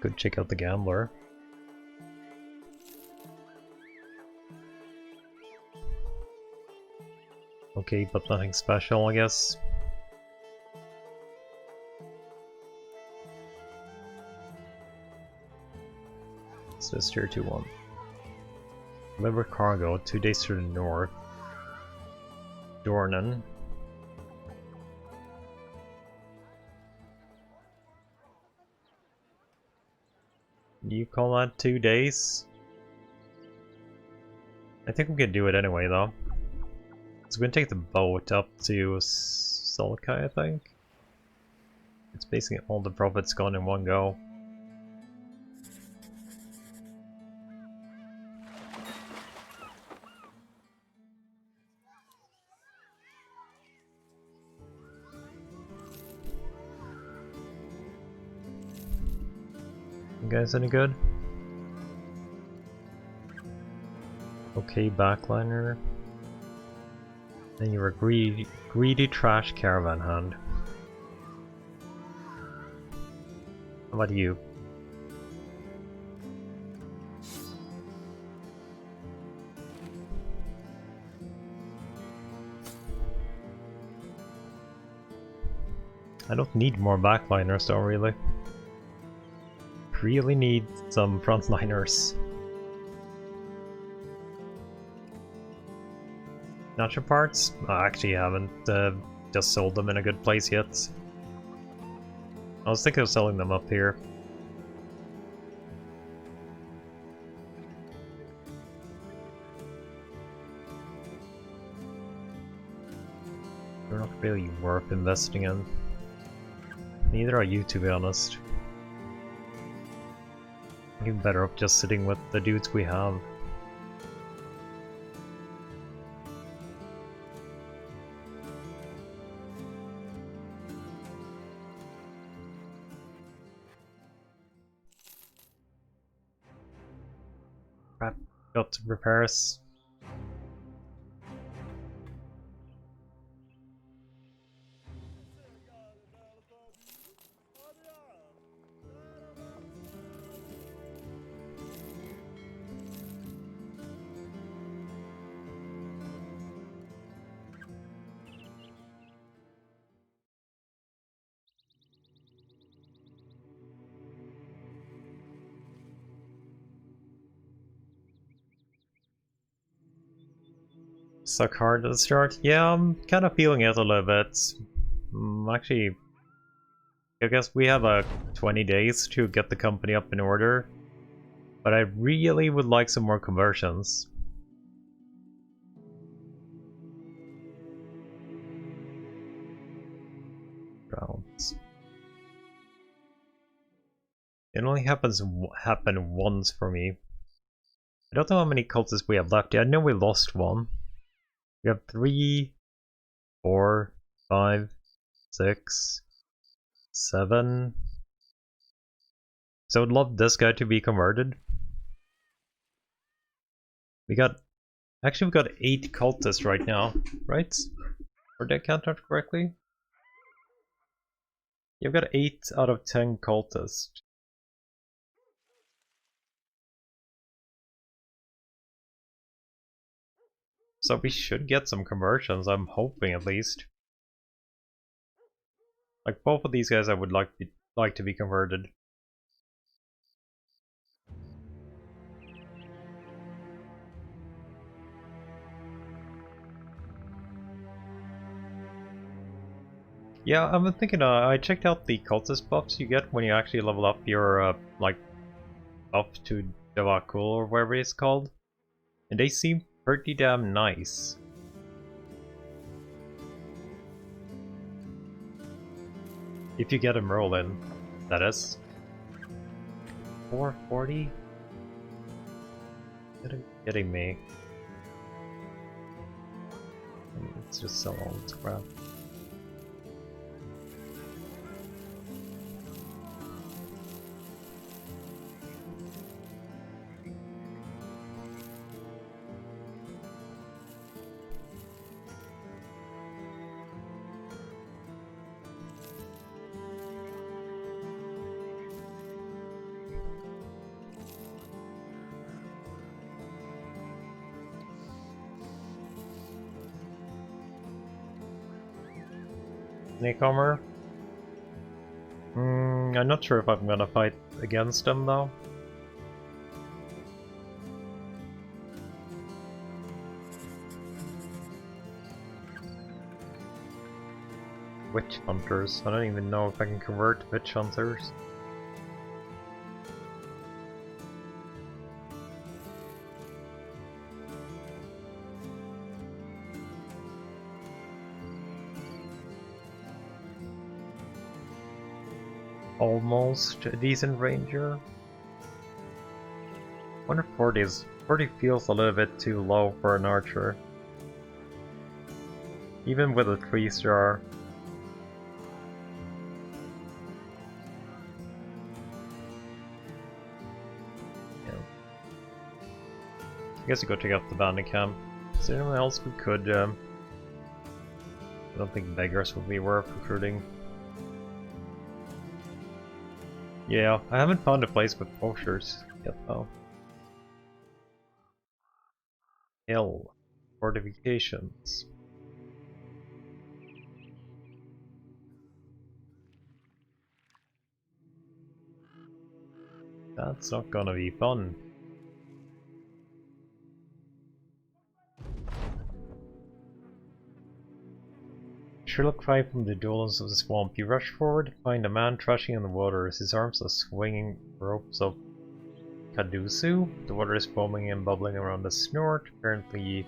Could check out the Gambler. Okay, but nothing special, I guess. What's this tier 2 one? Deliver cargo 2 days to the north. Dornan. You call that 2 days? I think we can do it anyway though. So we're gonna take the boat up to Solkai, I think. It's basically all the profits gone in one go. You guys any good? Okay, backliner. Then you're a greedy trash caravan hand. How about you? I don't need more backliners though, really. Really need some frontliners. Nacho parts? I actually haven't just sold them in a good place yet. I was thinking of selling them up here. They're not really worth investing in. Neither are you, to be honest. I think better off just sitting with the dudes we have. Crap, got repairs. Suck hard at the start? Yeah, I'm kind of feeling it a little bit. Actually, I guess we have 20 days to get the company up in order. But I really would like some more conversions. Rounds. It only happened once for me. I don't know how many cultists we have left. I know we lost one. We have 3, 4, 5, 6, 7. So I'd love this guy to be converted. We got 8 cultists right now, right? Or did I count that correctly? You've got 8 out of 10 cultists. So we should get some conversions, I'm hoping at least. Like both of these guys I would like to be converted. Yeah, I've been thinking, I checked out the cultist buffs you get when you actually level up your, like, up to Davkul or whatever it's called. And they seem pretty damn nice. If you get a Merlin, that is. 440? Getting me. Let's just sell all this crap. Snake armor? I'm not sure if I'm gonna fight against them though. Witch hunters. I don't even know if I can convert to witch hunters. Almost a decent ranger. 140 is 40 feels a little bit too low for an archer. Even with a 3-star. Yeah. I guess we go check out the bandit camp. Is there anyone else we could I don't think beggars would be worth recruiting. Yeah, I haven't found a place with poachers yet though. Hill. Fortifications. That's not gonna be fun. Sherlock cried from the dullness of the swamp. He rushed forward, find a man thrashing in the water. His arms are swinging ropes of Kadusu. The water is foaming and bubbling around the snort. Apparently,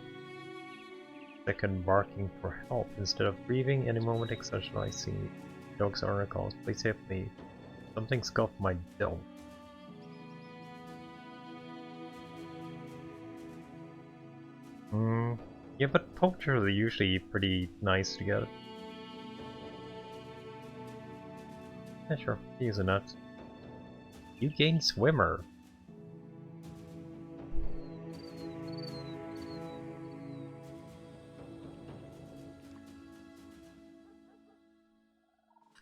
second barking for help. Instead of breathing, any moment exertion I see. Dogs are calls. Please help me. Something's got my dog. Yeah, but poachers are usually pretty nice to get. Yeah, sure. Use a nut. You gain swimmer.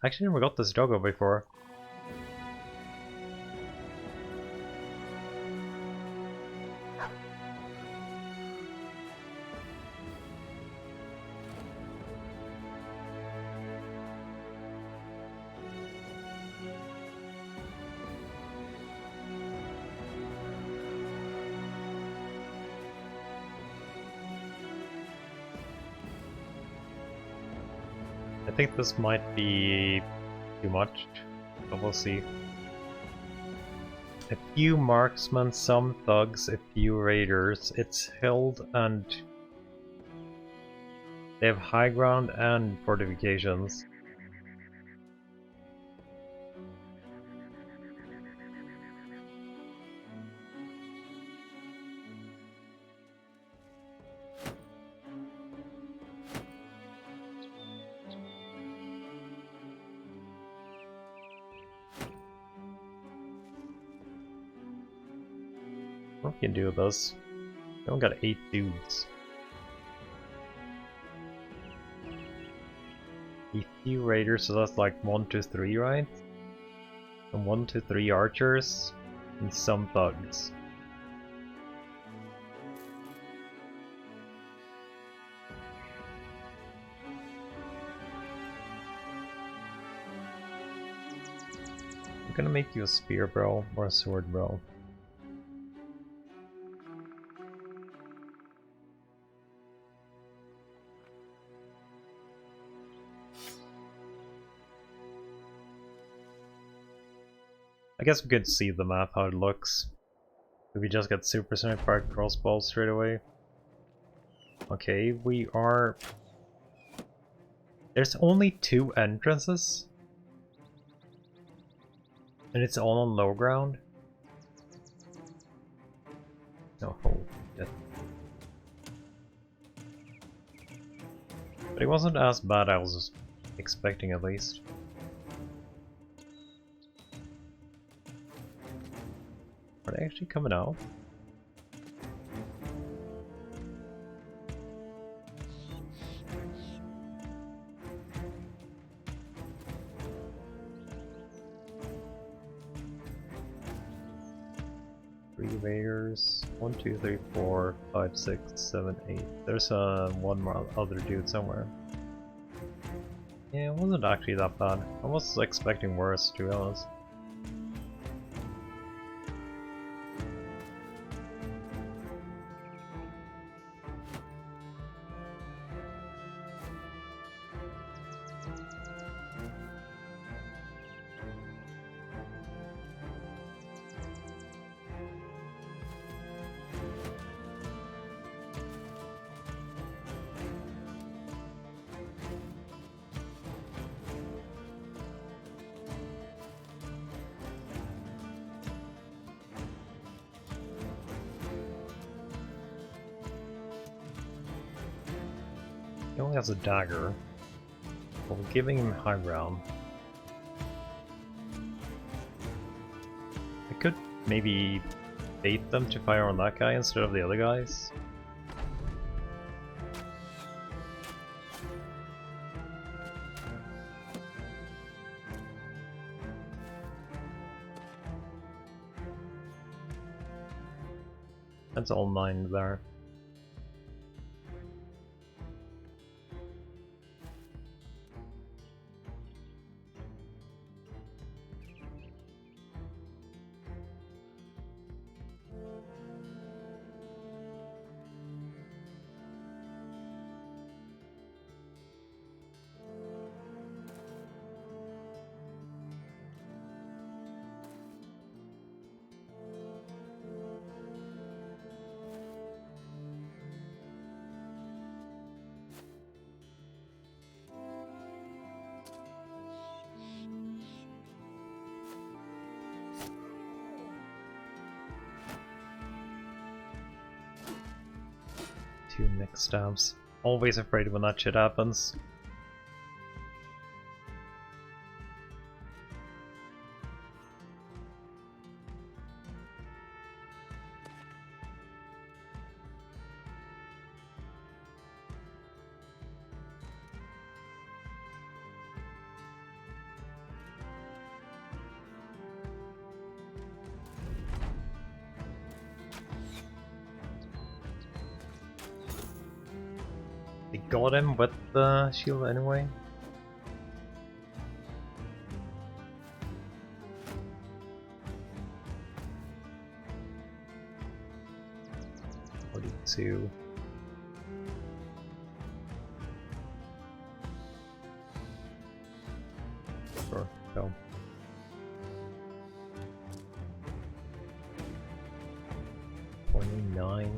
Actually, never got this doggo before. I think this might be too much, but we'll see. A few marksmen, some thugs, a few raiders. It's held and they have high ground and fortifications. What can do with this? We only got 8 dudes. A few raiders, so that's like 1 to 3, right? And 1 to 3 archers, and some thugs. I'm gonna make you a spear bro or a sword bro. I guess we could see the map how it looks. If we just get super sniper crossbows straight away. Okay, we are. There's only 2 entrances. And it's all on low ground. Oh, shit. But it wasn't as bad as I was expecting at least. Are they actually coming out? Three raiders. 1, 2, 3, 4, 5, 6, 7, 8. There's one more other dude somewhere. Yeah, it wasn't actually that bad. I was expecting worse, to be honest. He only has a dagger. But we're giving him high ground. I could maybe bait them to fire on that guy instead of the other guys. That's all 9 there. Two neck stabs. Always afraid when that shit happens. They got him with the shield anyway. Two. Sure, go. $29.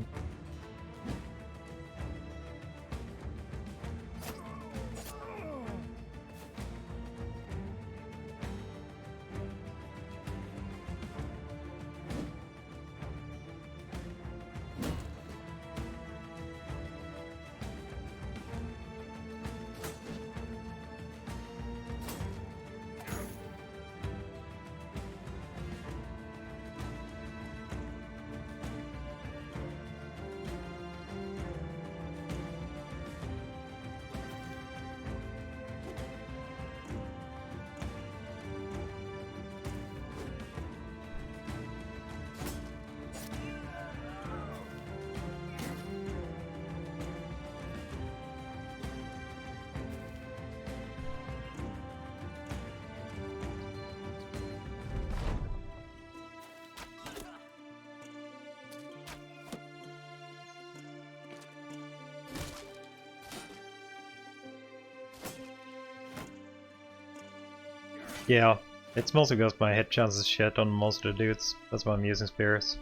Yeah, it's mostly because my hit chance is shit on most of the dudes. That's why I'm using spears.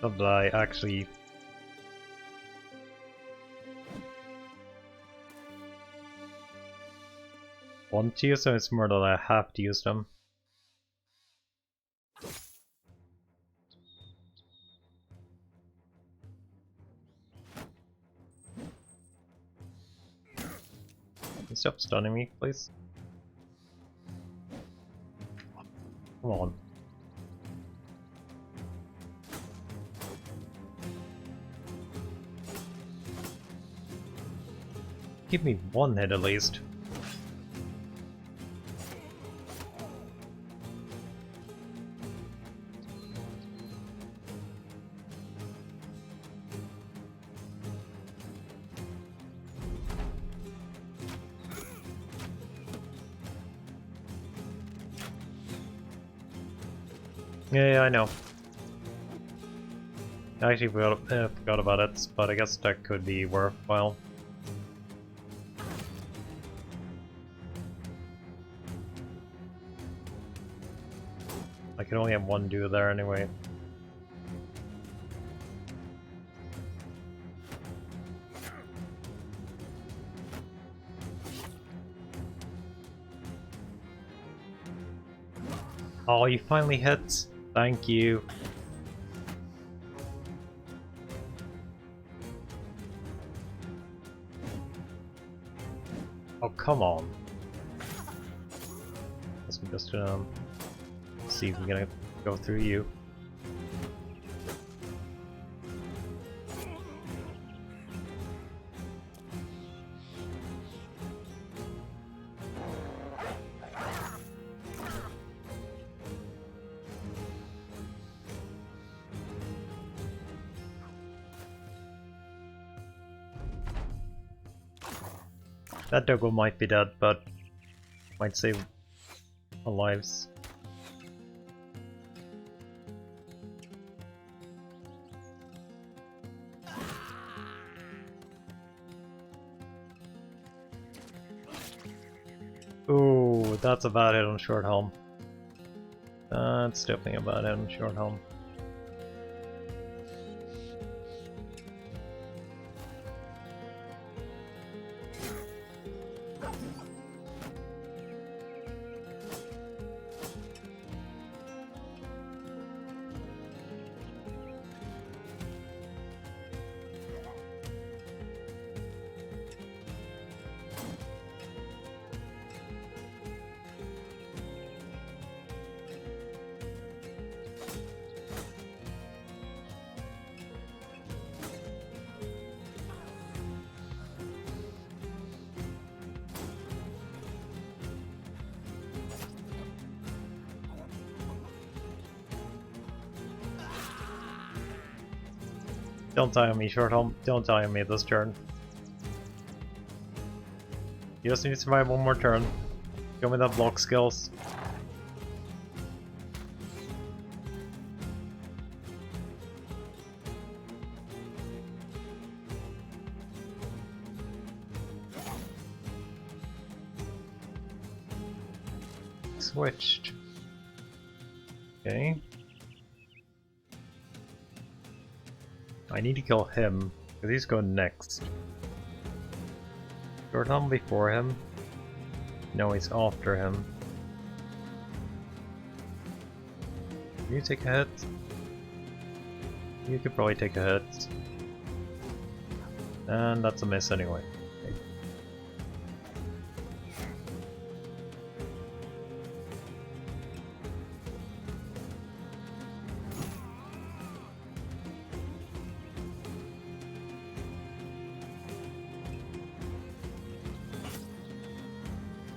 Not that I actually want to use them, it's more that I have to use them. Can you stop stunning me, please? Come on. Give me one hit at least. Yeah, I know. I actually forgot about it, but I guess that could be worthwhile. I can only have one dude there anyway. Oh, you finally hit! Thank you. come on. Guess we're just gonna see if we're gonna go through you. That doggo might be dead, but might save our lives. Ooh, that's a bad hit on short helm. That's definitely a bad hit on short helm. Don't die on me, short helm. Don't die on me this turn. You just need to survive one more turn. Show me that block skills. Switched. Okay. I need to kill him, because he's going next. Short helm before him? No, he's after him. Can you take a hit? You could probably take a hit. And that's a miss anyway. Okay.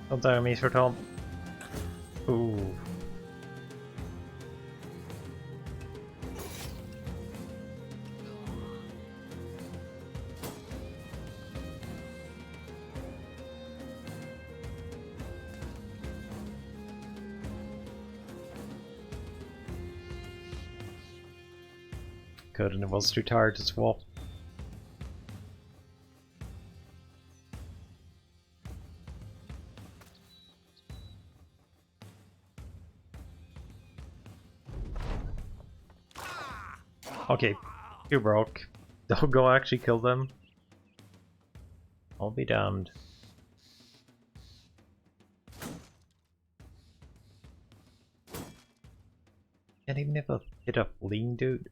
Don't die on me, short helm. Ooh. Good, and it was too tired to swap. Okay, you broke. Doggo actually killed them. I'll be damned. Can't even have a hit a lean dude.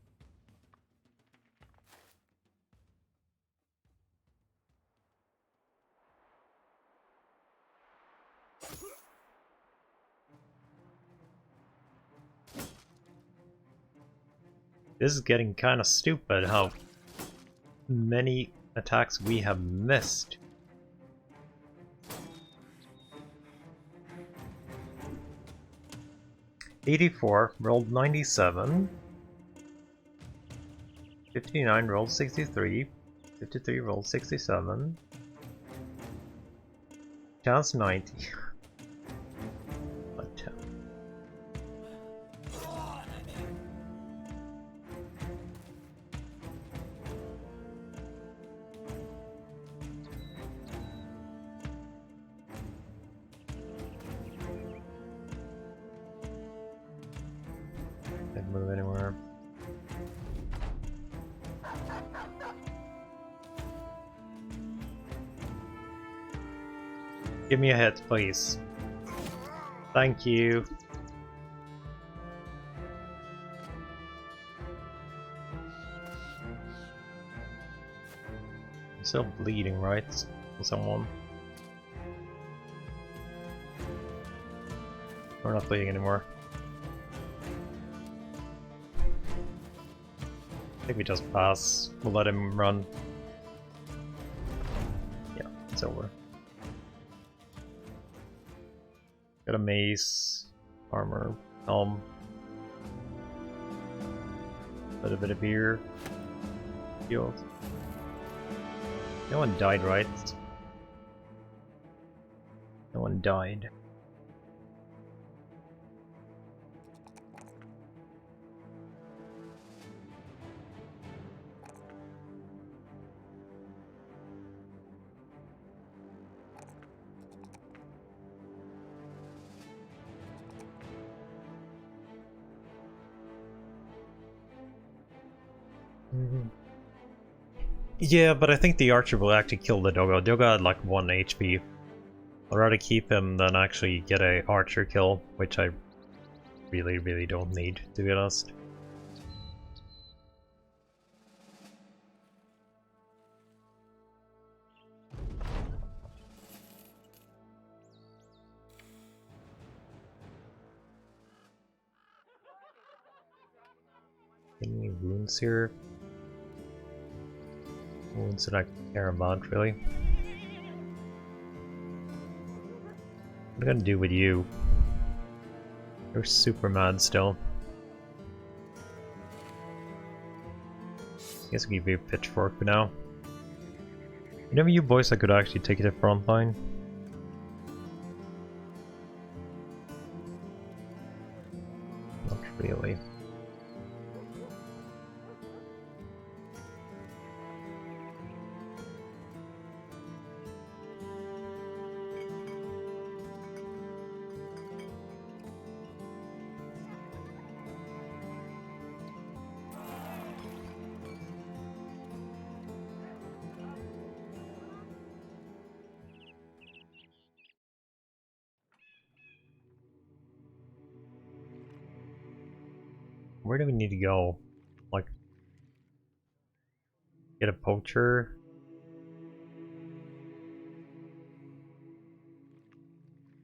This is getting kind of stupid how many attacks we have missed. '84 rolled 97. 59 rolled 63. 53 rolled 67. Chance 90. But, can't move anywhere. Give me a hit, please. Thank you. I'm still bleeding, right? Someone. We're not bleeding anymore. I think we just pass. We'll let him run. Yeah, it's over. Got a mace, armor, helm, a little bit of beer, shield. No one died, right? No one died. Yeah, but I think the archer will actually kill the doggo. Doggo had like 1 HP. I'd rather keep him than actually get a archer kill, which I really don't need, to be honest. Any wounds here? Wounds that I care about, really. What am I gonna do with you? You're super mad still. I guess I'll give you a pitchfork for now. Whenever you boys I could actually take it to front line. Not really. Where do we need to go? Like, get a poacher?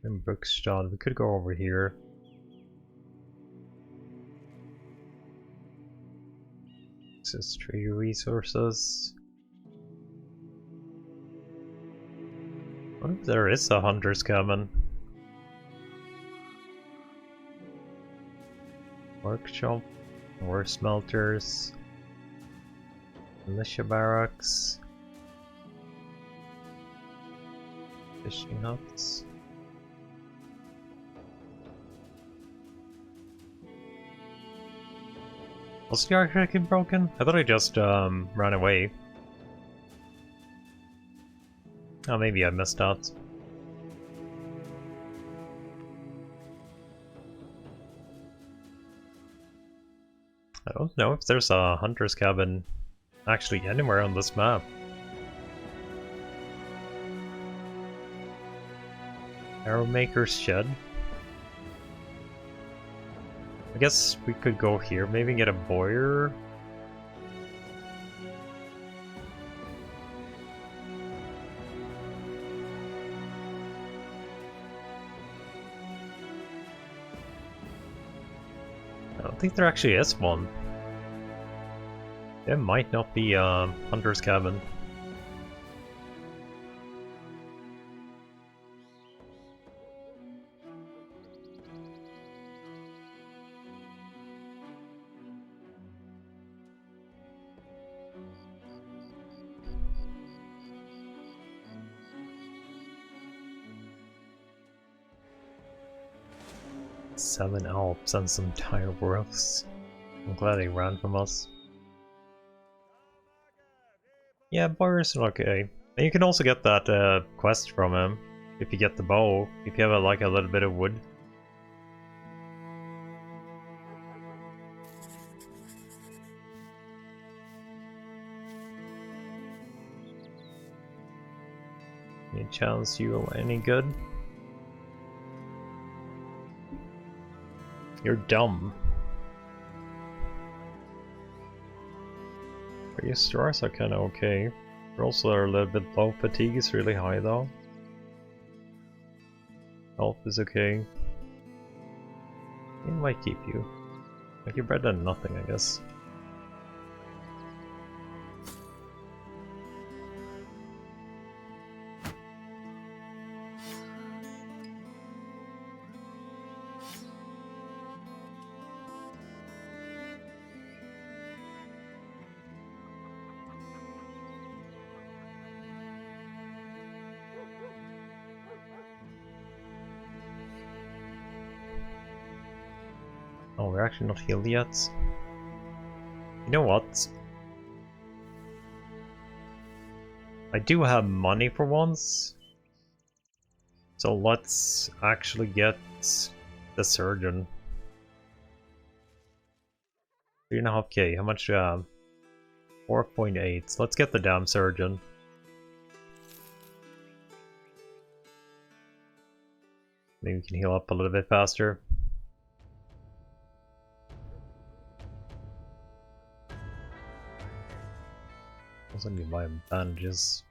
In Brookstad, we could go over here. This is trade resources. What if there is a hunter's cabin? Workshop, ore smelters, militia barracks, fishing huts. Was the architect broken? I thought I just ran away. Oh, maybe I missed out. I don't know if there's a hunter's cabin actually anywhere on this map. Arrowmaker's shed. I guess we could go here, maybe get a boyer. I don't think there actually is one. There might not be a hunter's cabin. Seven Alps and some tire worlds. I'm glad they ran from us. Yeah, boyers are okay. And you can also get that quest from him if you get the bow. If you have like a little bit of wood. Any chance you any good? You're dumb. Your stars are kinda okay. You're also a little bit low. Fatigue is really high though. Health is okay. He might keep you. Like you're better than nothing, I guess. Oh, we're actually not healed yet. You know what? I do have money for once. So let's actually get the surgeon. 3.5k, how much do you have? 4.8. Let's get the damn surgeon. Maybe we can heal up a little bit faster. Also need to buy bandages.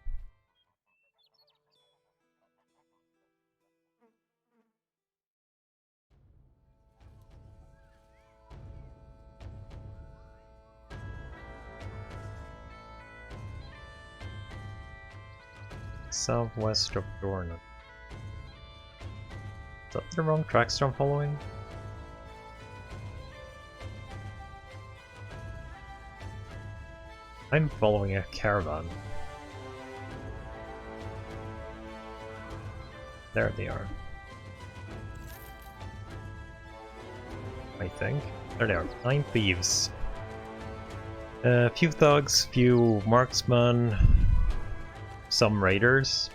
Southwest of Dornan. Is that the wrong tracks I'm following? I'm following a caravan. There they are. I think. There they are. 9 thieves. A few thugs, few marksmen, some raiders.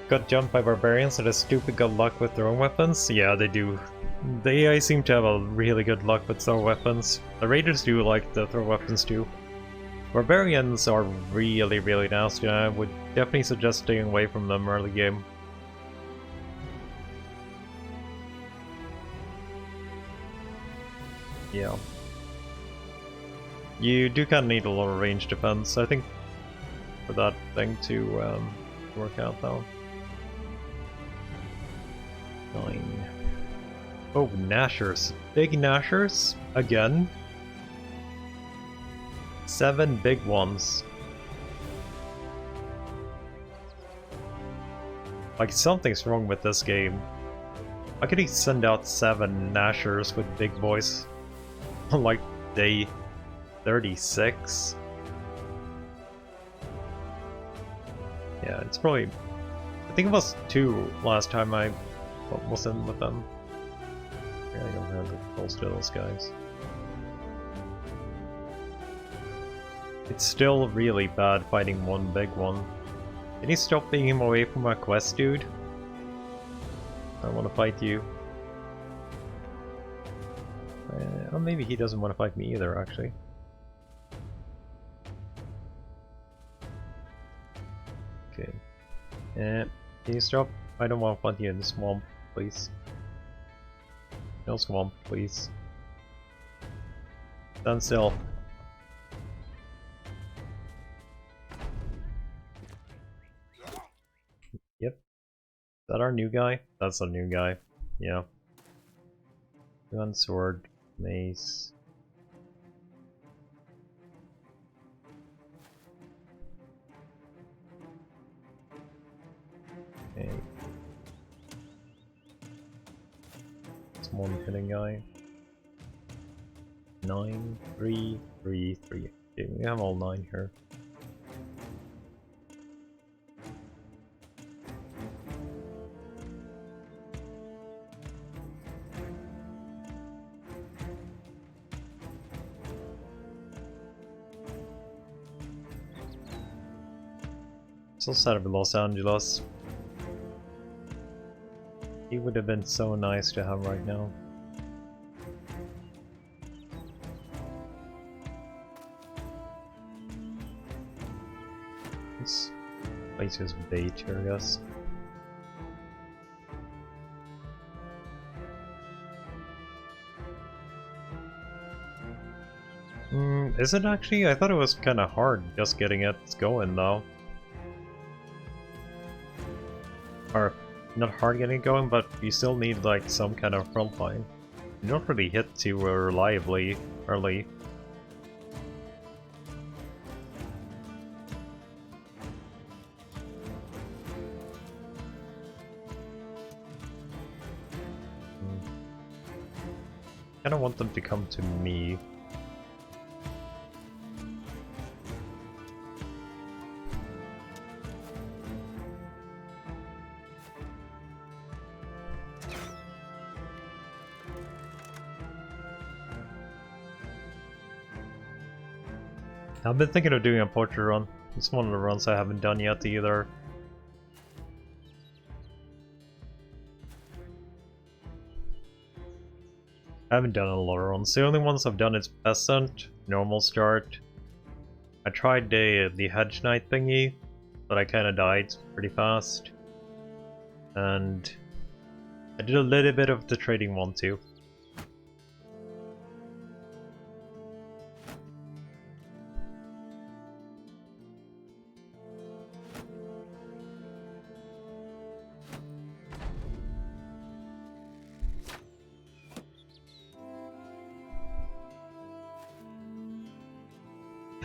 Got jumped by barbarians that are stupid good luck with their own weapons? Yeah, they do. The AI seem to have a really good luck with their weapons. The raiders do like to throw weapons too. Barbarians are really, really nasty, and I would definitely suggest staying away from them early game. Yeah. You do kind of need a lot of range defense, I think, for that thing to work out though. 9. Oh, Nashers. Big Nashers? Again? 7 big ones. Like, something's wrong with this game. How could he send out 7 Nashers with big boys on like day 36? Yeah, it's probably... I think it was 2 last time I was in with them. Really don't have the close to those guys. It's still really bad fighting one big one. Can you stop being him away from my quest, dude? I want to fight you. Or maybe he doesn't want to fight me either, actually. Okay. Can you stop? I don't want to fight you in the swamp, please. No swamp, please. Stand still. Yep. Is that our new guy? That's a new guy. Yeah. Gun, sword, mace. Okay. It's one hitting guy. 9, 3, 3, 3. Okay, we have all 9 here. So sad of Los Angeles. He would have been so nice to have right now. This place is bait here, I guess. Is it actually? I thought it was kind of hard just getting it going though. Or not hard getting it going, but you still need like some kind of front line. You don't really hit too reliably early. I kind of want them to come to me. I've been thinking of doing a portrait run. It's one of the runs I haven't done yet either. I haven't done a lot of runs. The only ones I've done is Peasant, Normal Start. I tried the Hedge Knight thingy, but I kinda died pretty fast. And I did a little bit of the trading one too.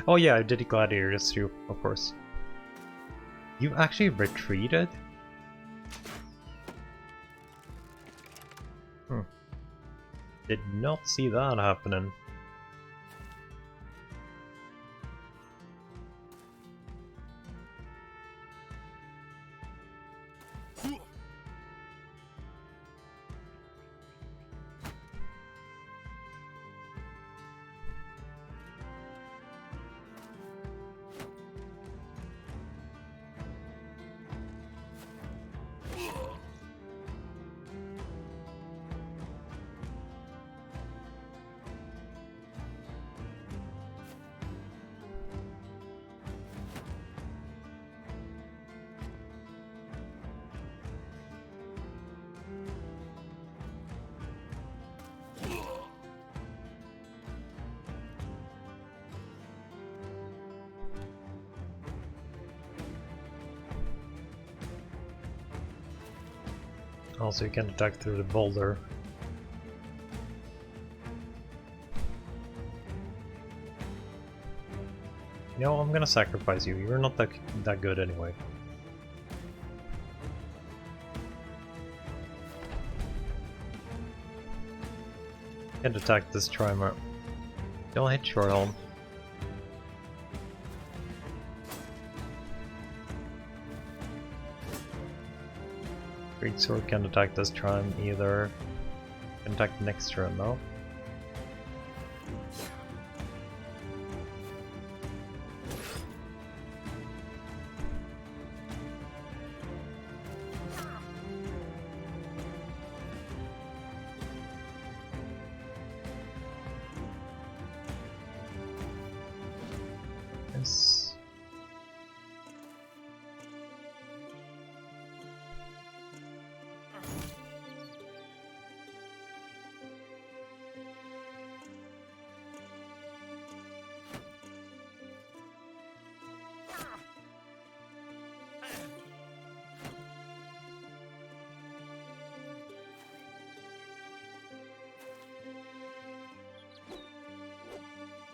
Oh yeah, I did Gladiators too, of course. You actually retreated? Did not see that happening. Also, you can attack through the boulder. You know, I'm gonna sacrifice you. You're not that good anyway. Can't attack this Trimer. Don't hit Shorthelm. Great Sword can't attack this Trime either. Can attack the next turn though. Yes.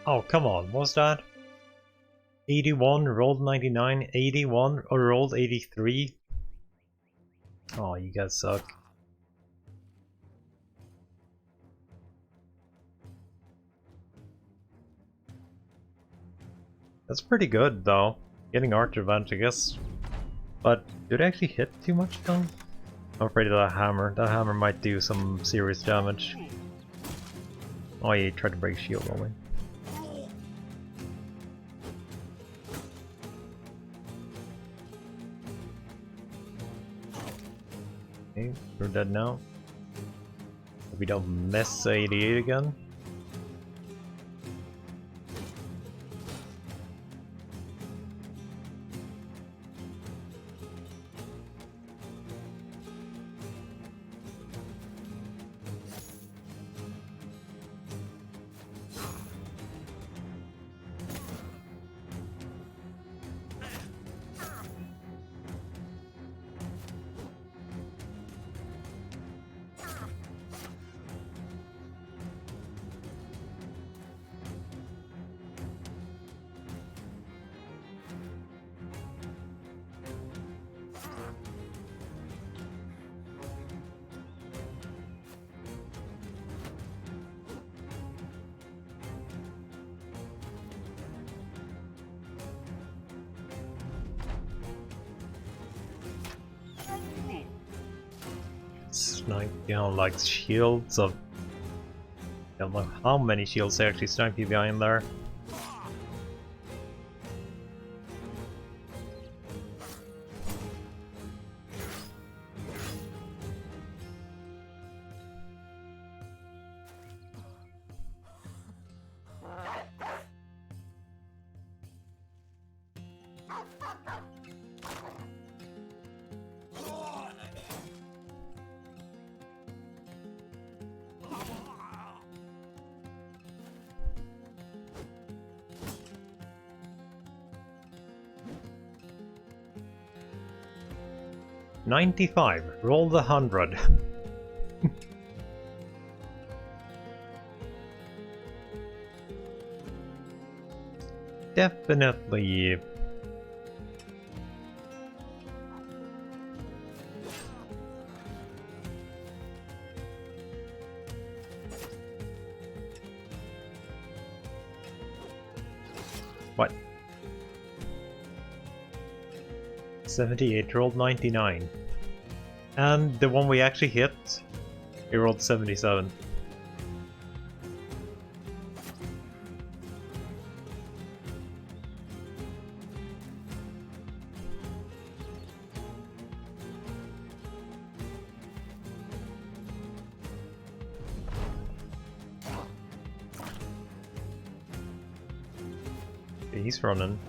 Oh, come on, what was that? 81, rolled 99, 81, or rolled 83? Oh, you guys suck. That's pretty good, though. Getting Arch Advantage, I guess. But, do they actually hit too much, though? I'm afraid of that hammer. That hammer might do some serious damage. Oh, yeah, he tried to break shield only. Okay, we're dead now. If we don't miss 88 again. Snipe down like shields of... I don't know how many shields they actually snipe you behind there. $95. Roll the 100. Definitely. What? 78 rolled 99. And the one we actually hit, we rolled 77. Okay, he's running.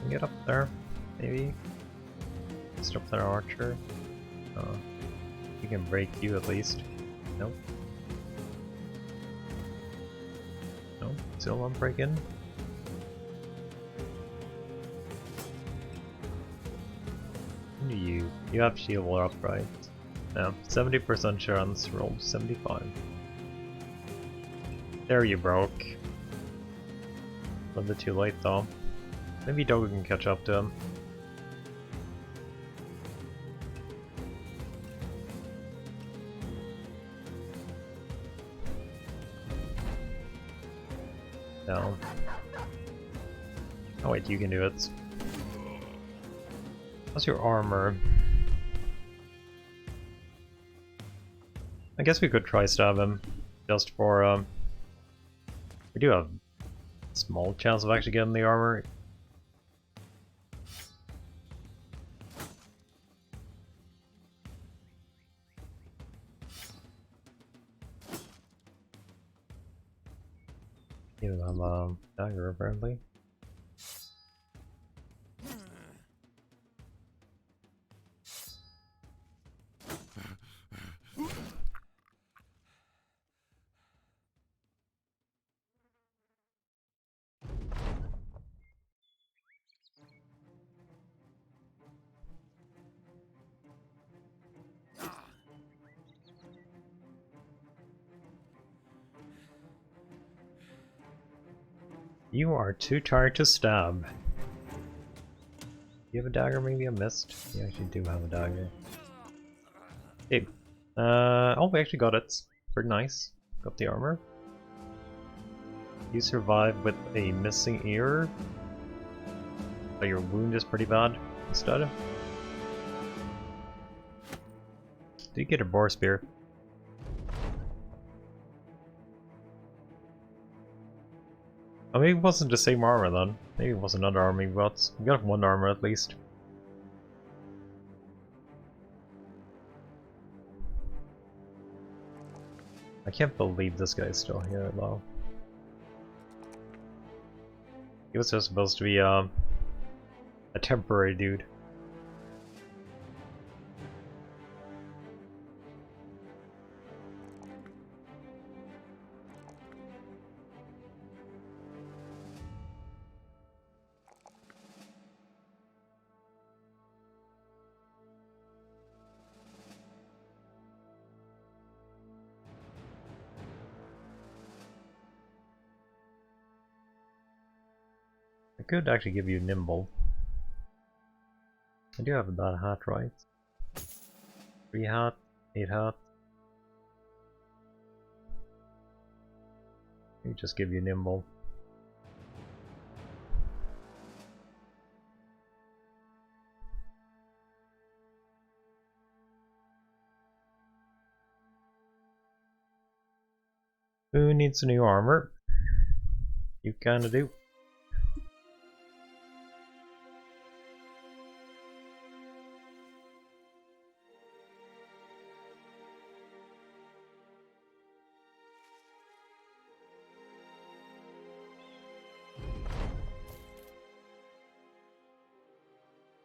Get up there, maybe. Stop that archer. You can break you at least. Nope. Nope, still not breaking. You have shield up, right? No, 70% chance, rolled 75. There you broke. A little bit too late though. Maybe Dogo can catch up to him. No. Oh wait, you can do it. What's your armor? I guess we could try stab him, just for we do have a small chance of actually getting the armor. You don't have a dagger apparently. You are too tired to stab. You have a dagger? Maybe I missed. You actually do have a dagger. Hey. Oh, we actually got it. Pretty nice. Got the armor. You survived with a missing ear. But your wound is pretty bad instead. Did you get a boar spear? Oh, maybe it wasn't the same armor then. Maybe it was another armor we got. We got one armor at least. I can't believe this guy's still here though. He was just supposed to be a temporary dude. could actually give you nimble. I do have that hat, right? 3 hat, 8 hat. Let me just give you nimble. Who needs a new armor? You kinda do.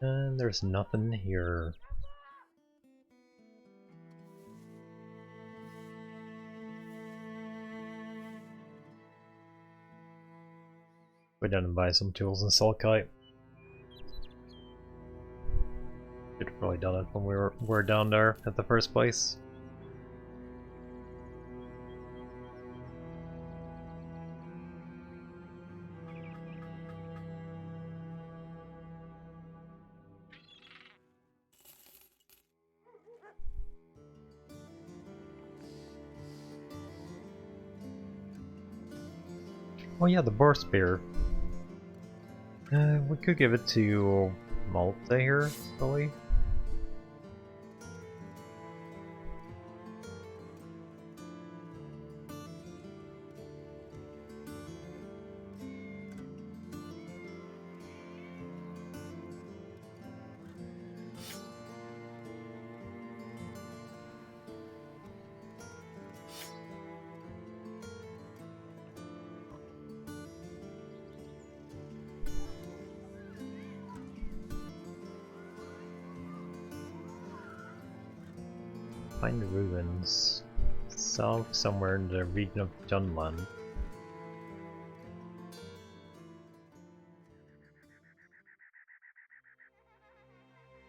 And there's nothing here. We didn't buy some tools in Sulkai. Should have probably done it when we were down there at the first place. Oh yeah, the boar spear. We could give it to Malta here, probably. Find the ruins. South, somewhere in the region of Dunland.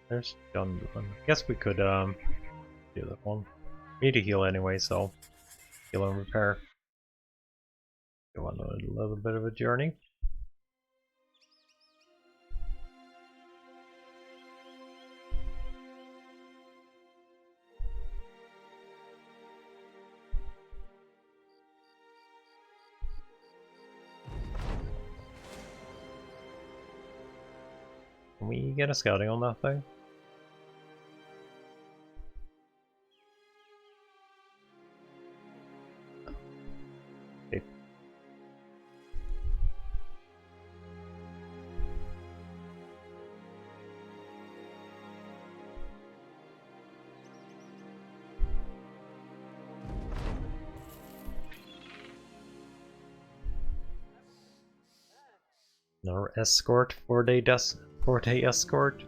There's Dunland. Guess we could do that one. We need to heal anyway, so heal and repair. Go on a little bit of a journey. Can we get a scouting on that thing? Okay. Another escort, 4-day escort.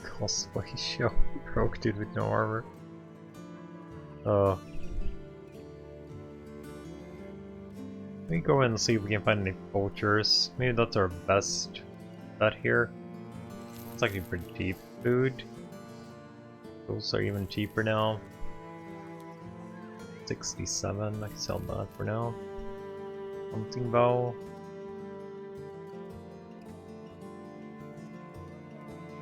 Cosplay show. Broke dude with no armor. Let me go in and see if we can find any poachers. Maybe that's our best bet here. It's actually pretty cheap. Food. Those are even cheaper now. 67, I can sell that for now. Hunting bow.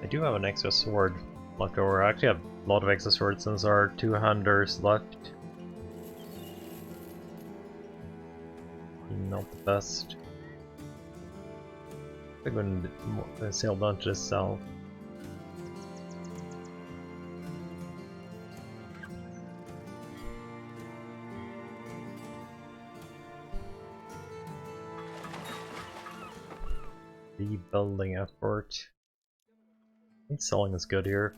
I do have an extra sword left over. I actually have a lot of extra swords since our 2-handers left. Not the best. I'm going to sail down to the south. Rebuilding effort. I think selling is good here.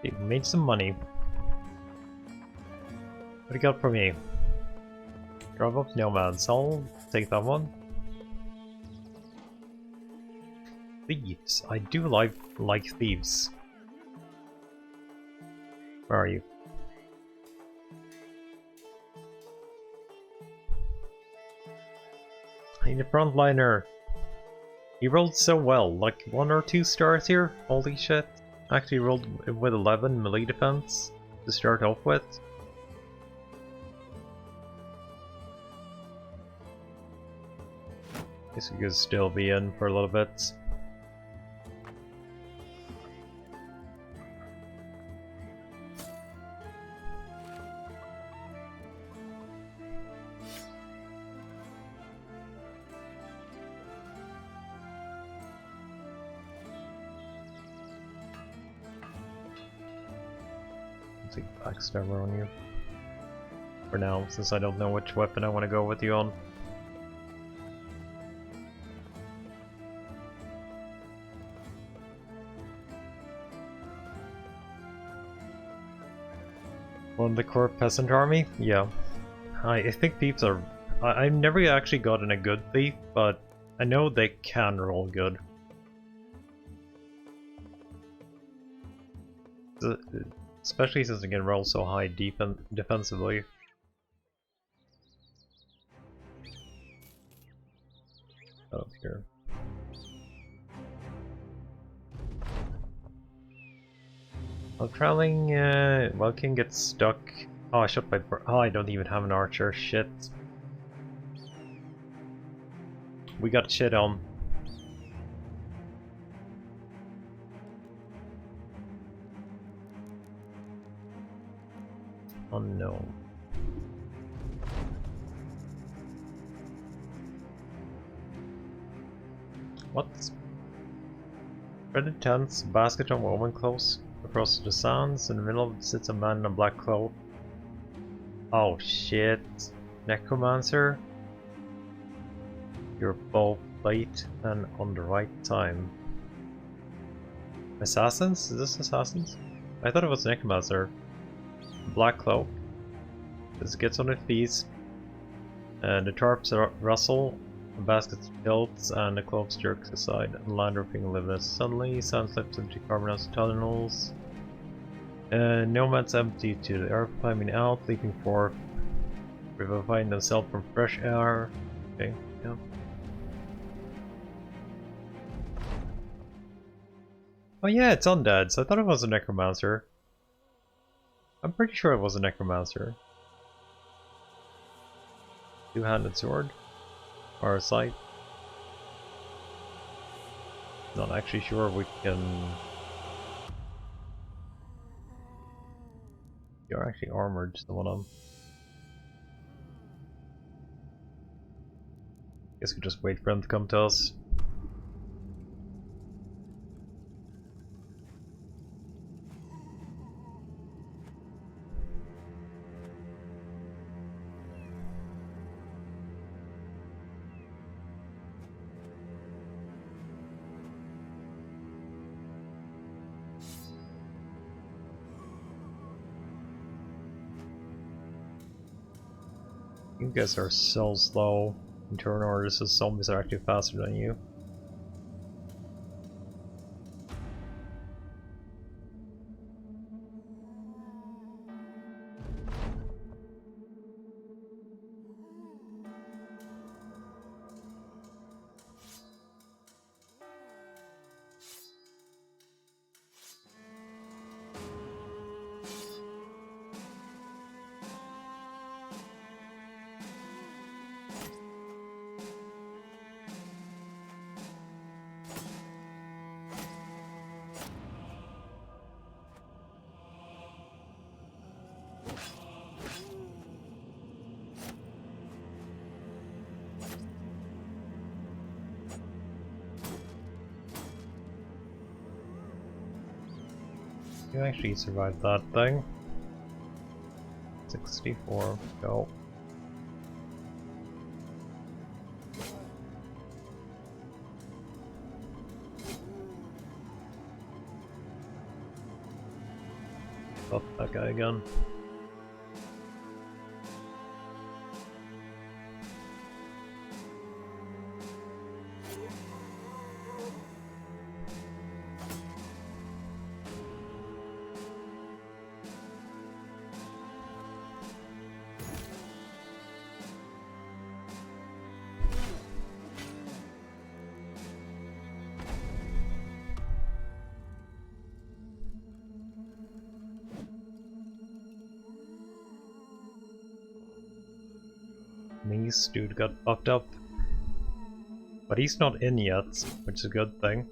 Okay, made some money. What do you got for me? Drive up nomads. I'll take that one. Thieves. I do like thieves. Where are you? Hey, the frontliner. He rolled so well. Like 1 or 2 stars here. Holy shit. Actually rolled with 11 melee defense to start off with. Guess we could still be in for a little bit. I'll take backstabber on you. For now, since I don't know which weapon I want to go with you on. One of the core peasant army? Yeah. I think thieves are... I've never actually gotten a good thief, but I know they can roll good. Especially since they can roll so high defensively. Up here. While traveling, well, can get stuck. Oh, I shot my. Oh, I don't even have an archer. Shit. We got shit on. Oh no. What? Spread tents, basket on woven clothes. Across the sands, in the middle sits a man in a black cloak. Oh shit. Necromancer? You're both late and on the right time. Assassins? Is this assassins? I thought it was Necromancer. Black cloak. This gets on the feet. And the tarps rustle, the baskets tilts, and the cloaks jerks aside. And land dropping liveless. Suddenly, sun slips into carbonous tunnels. Nomads empty to the earth, climbing out, leaping forth, revivifying themselves from fresh air. Okay, yeah. Oh yeah, it's undead, so I thought it was a necromancer. I'm pretty sure it was a necromancer. Two-handed sword? Or a scythe? Not actually sure we can... You're actually armored, some of them. Guess we just wait for them to come to us. You guys are so slow in turn orders, so zombies are actually faster than you. You actually survived that thing. 64, go. Buff that guy again. Nice dude got fucked up. But he's not in yet, which is a good thing.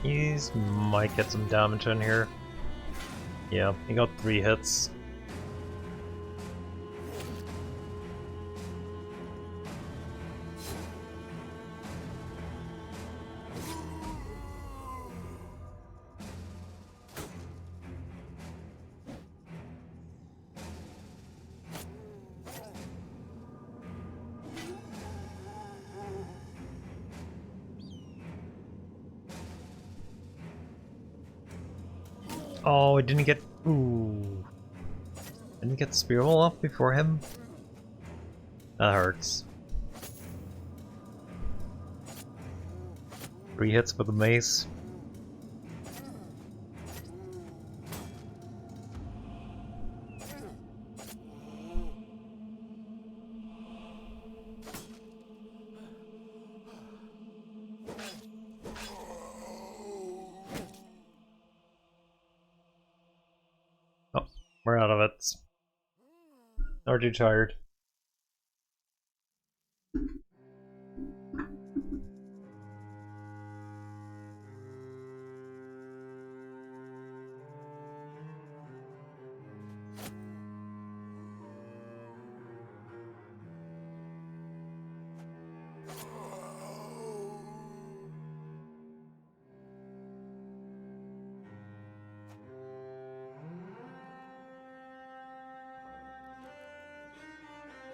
He might get some damage in here. Yeah, he got 3 hits. Oh, I didn't get... Ooh. Didn't get Spearwall off before him? That hurts. 3 hits with the mace. Oh, we're out of it. Or too tired.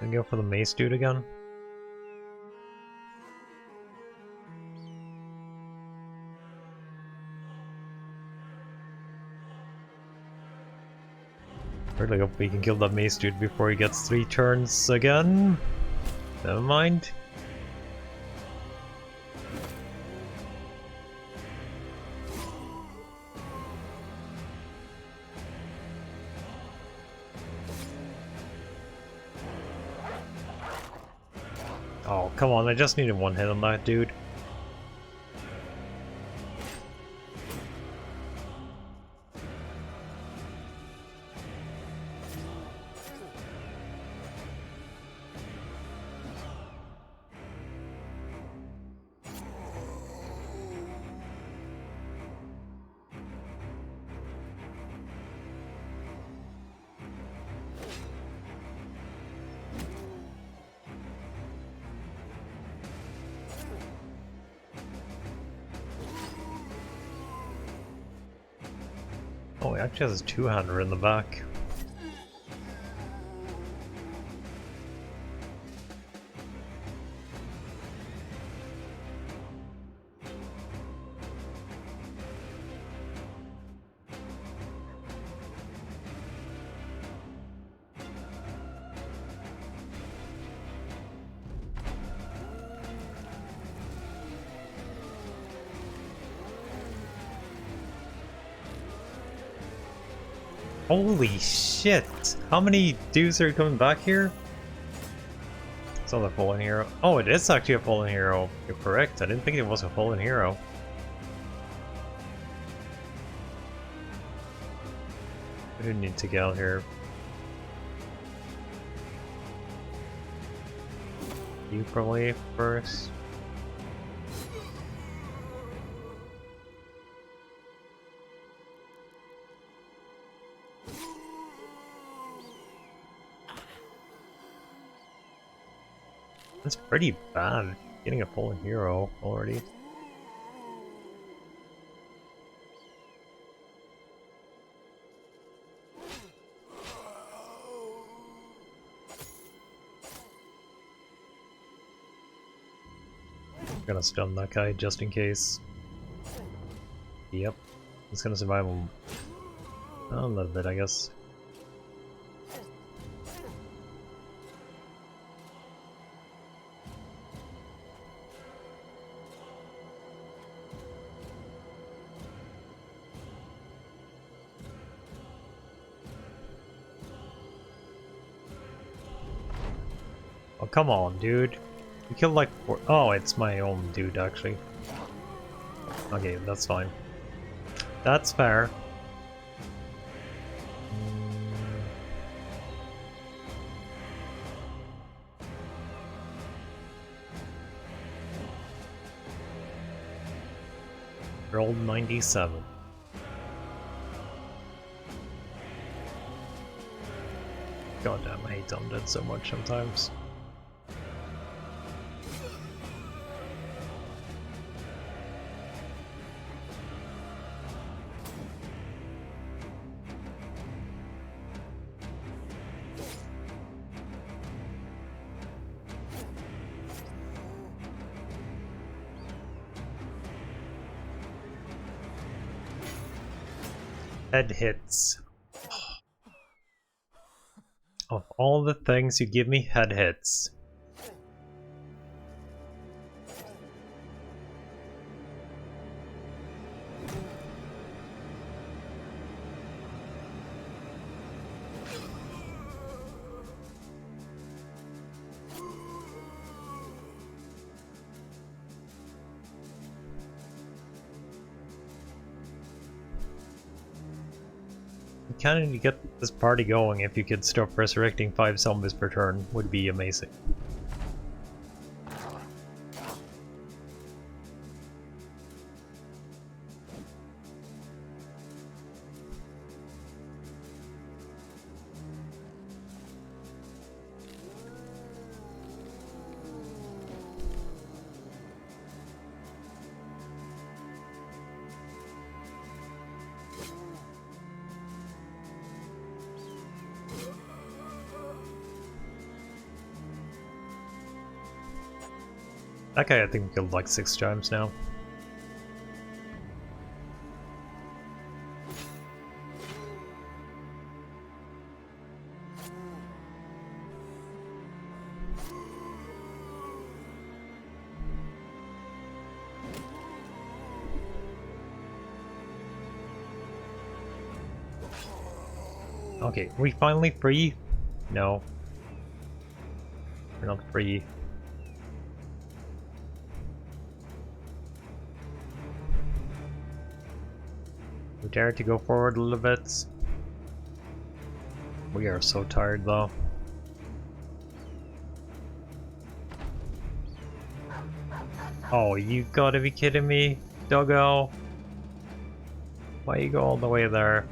Gonna go for the mace dude again. Really hope we can kill that mace dude before he gets 3 turns again. Never mind. Oh, come on, I just needed 1 hit on that dude. Oh, he actually has a 2-hander in the back. Holy shit! How many dudes are coming back here? It's not a fallen hero. Oh, it is actually a fallen hero. You're correct. I didn't think it was a fallen hero. We didn't need to get out here. You probably first. That's pretty bad, getting a fallen hero already. I'm gonna stun that guy just in case. Yep, he's gonna survive him a little bit, I guess. Oh, come on, dude. You killed like four. Oh, it's my own dude, actually. Okay, that's fine. That's fair. Rolled 97. Goddamn, I hate undead so much sometimes. Head hits. Of all the things you give me, head hits. Can't even get this party going if you could stop resurrecting 5 zombies per turn, would be amazing. That guy I think we killed like 6 times now. Okay, we finally free? No. We're not free. We dare to go forward a little bit. We are so tired though. Oh, you gotta be kidding me, doggo. Why you go all the way there?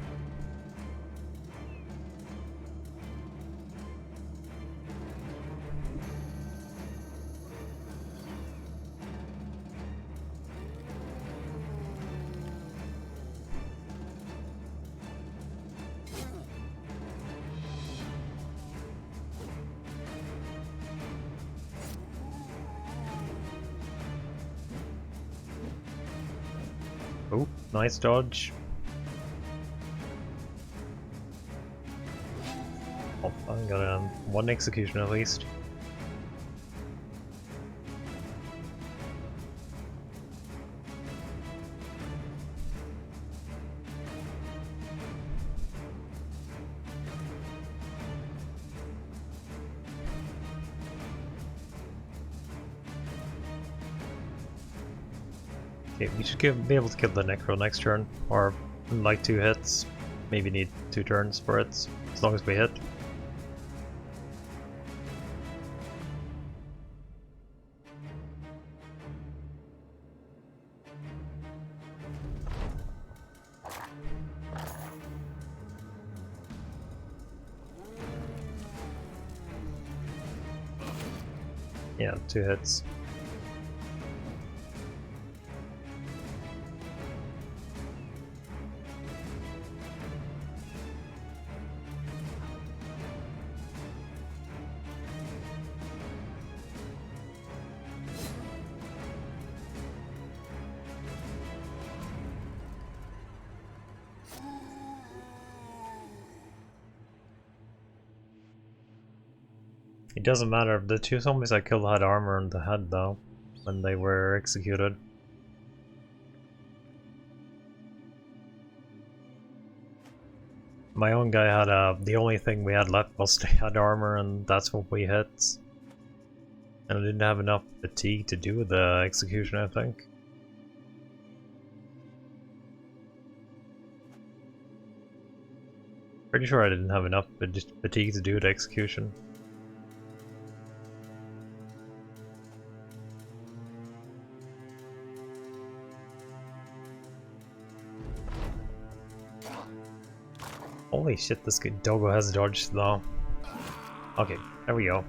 Oh, nice dodge. Oh, I'm gonna one execution at least. Okay, we should be able to kill the Necro next turn, or in like 2 hits. Maybe need 2 turns for it, as long as we hit. Yeah, 2 hits. It doesn't matter, the 2 zombies I killed had armor on the head though, when they were executed. My own guy had the only thing we had left was they had armor, and that's what we hit. And I didn't have enough fatigue to do the execution, I think. Pretty sure I didn't have enough fatigue to do the execution. Holy shit, this doggo has dodged though. Okay, there we go.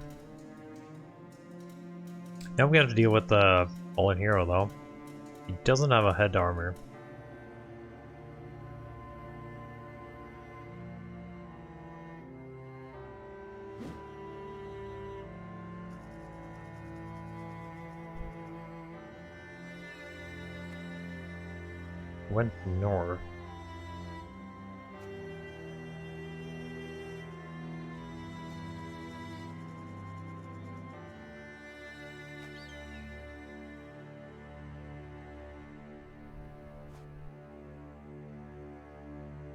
Now we have to deal with the fallen hero though. He doesn't have a head armor. Went north.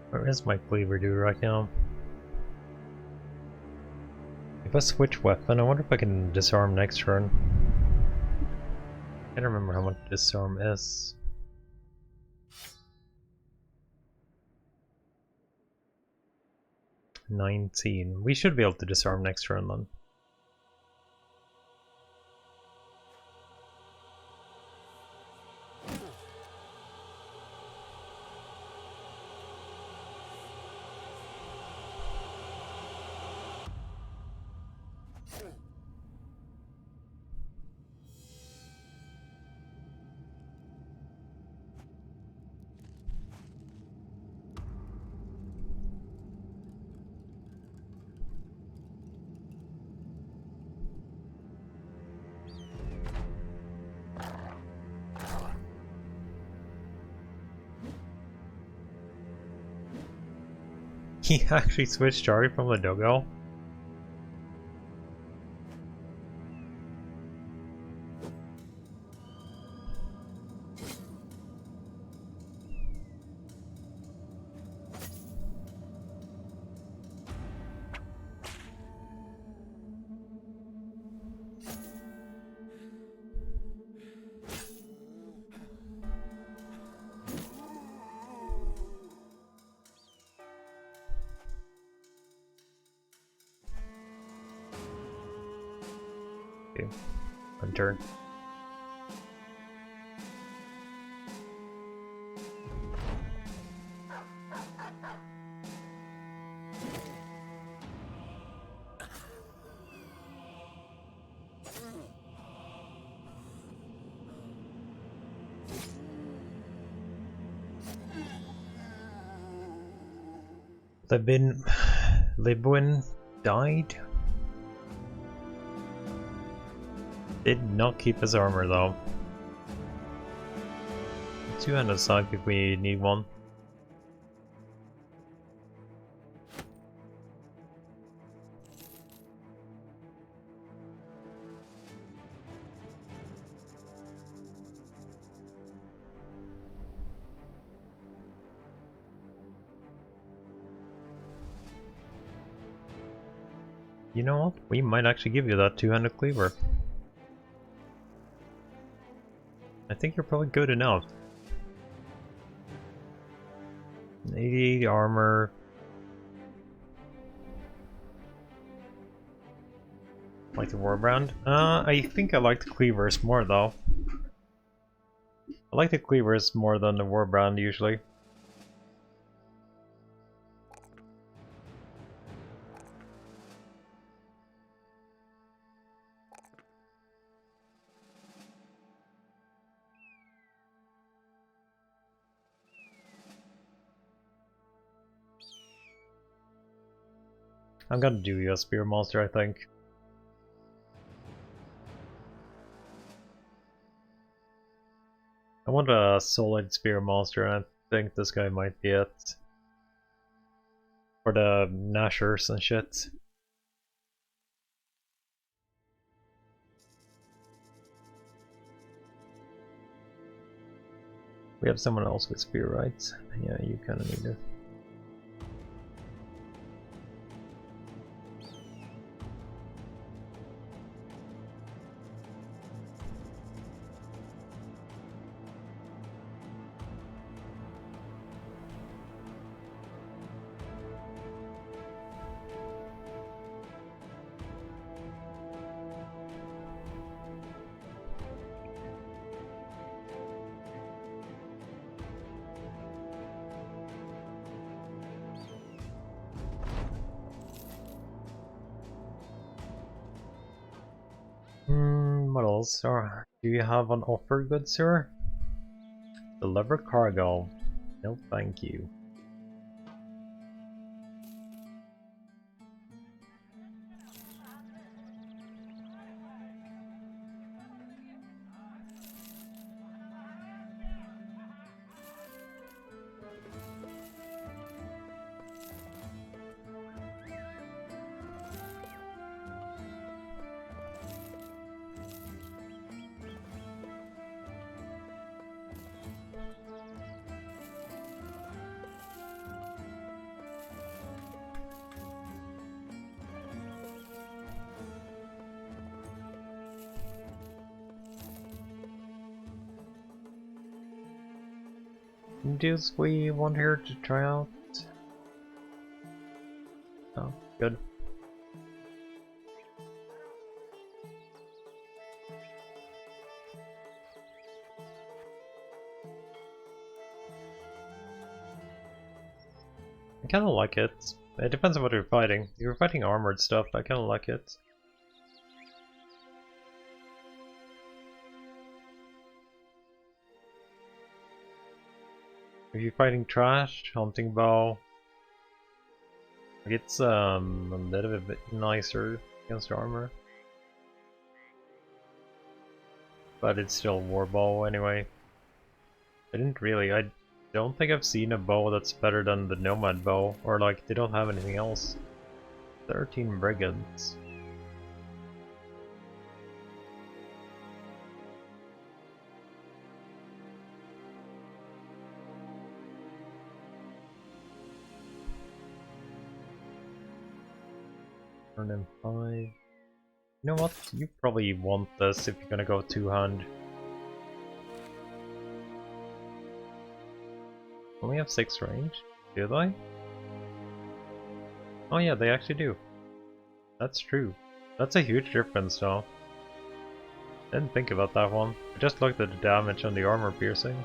Where is my cleaver dude right now? If I switch weapon, I wonder if I can disarm next turn. I don't remember how much disarm is. 19. We should be able to disarm next turn then. He actually switched target from the doggo? Okay, one turn. Libwin died? Did not keep his armor though. Two-handed scythe if we need one. You know what? We might actually give you that two-handed cleaver. I think you're probably good enough. 80 armor. Like the Warbrand? I think I like the Cleavers more though. I like the Cleavers more than the Warbrand usually. I'm gonna do you a Spear Monster, I think. I want a solid Spear Monster, and I think this guy might be it. For the Nashers and shit. We have someone else with Spear, right? Yeah, you kinda need it. What else? Do you have an offer, good sir? Deliver cargo. No, thank you. Deals we want here to try out? Oh, good. I kinda like it. It depends on what you're fighting. If you're fighting armored stuff, I kinda like it. If you're fighting trash, hunting bow, it's a little bit nicer against armor. But it's still war bow anyway. I don't think I've seen a bow that's better than the Nomad bow, or like they don't have anything else. 13 brigands. Turn in 5. You know what? You probably want this if you're gonna go 2-hand. Only have 6 range? Do they? Oh yeah, they actually do. That's true. That's a huge difference though. Didn't think about that one. I just looked at the damage on the armor piercing.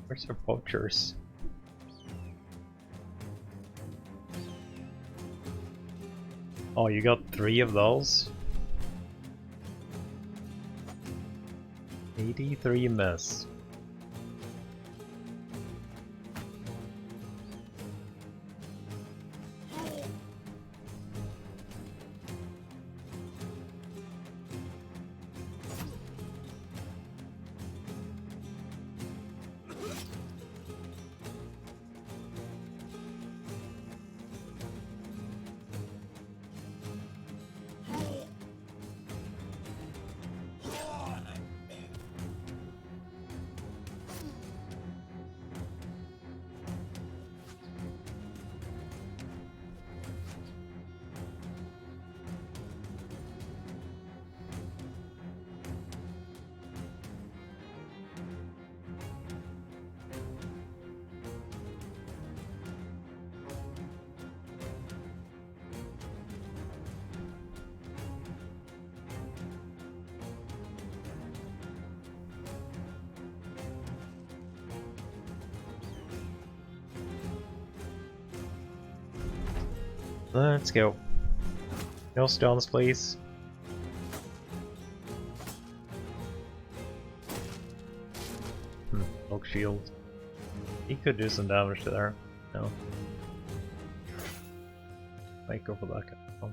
Where's your poachers? Oh, you got 3 of those? 83 miss. Let's go. No stones, please. Oak shield. He could do some damage to there. No. Might go for that guy. Oh.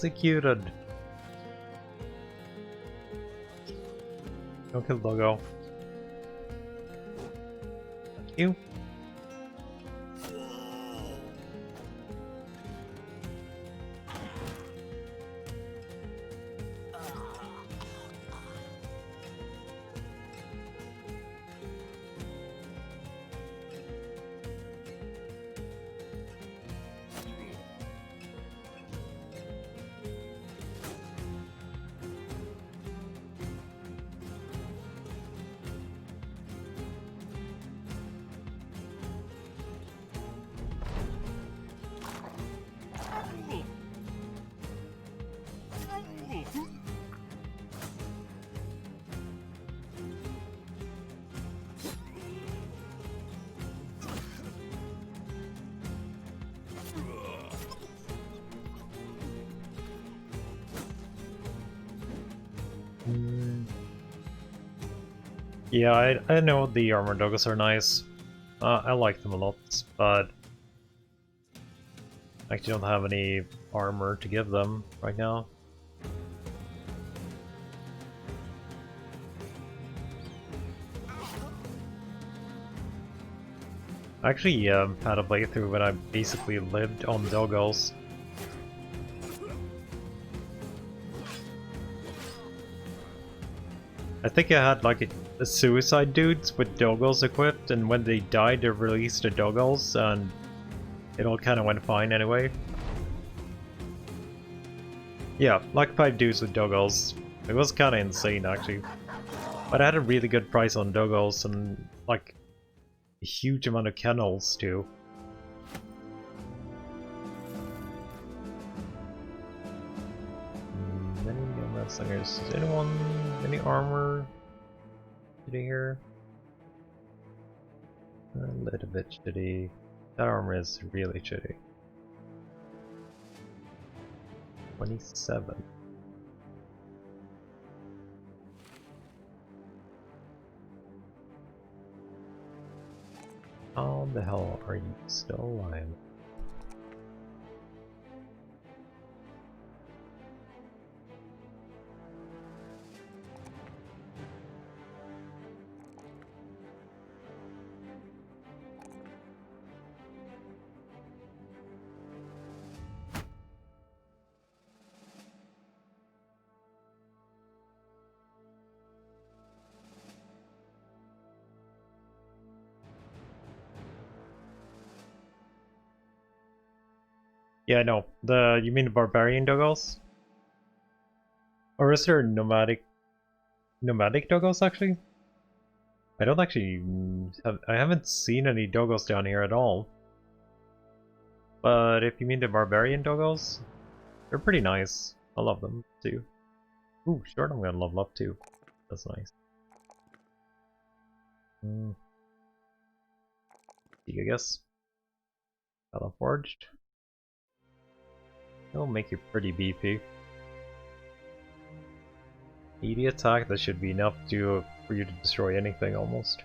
Executed. Don't kill the doggo. Thank you. Yeah, I know the armor doggos are nice. I like them a lot, but I actually don't have any armor to give them right now. I actually had a playthrough when I basically lived on doggos. I think I had like a suicide dudes with doggos equipped, and when they died they released the doggos, and it all kind of went fine anyway. Yeah, like 5 dudes with doggos. It was kind of insane actually. But I had a really good price on doggos and like a huge amount of kennels too. Many Nomad Slingers. Does anyone any armor shitty here? A little bit shitty. That armor is really shitty. 27. How the hell are you still alive? Yeah, no. You mean the barbarian doggos? Or is there nomadic doggos actually? I don't actually I haven't seen any doggos down here at all. But if you mean the barbarian doggos, they're pretty nice. I love them too. Ooh, short I'm gonna level up too. That's nice. I guess. Battle Forged. It'll make you pretty beefy. 80 attack, that should be enough for you to destroy anything almost.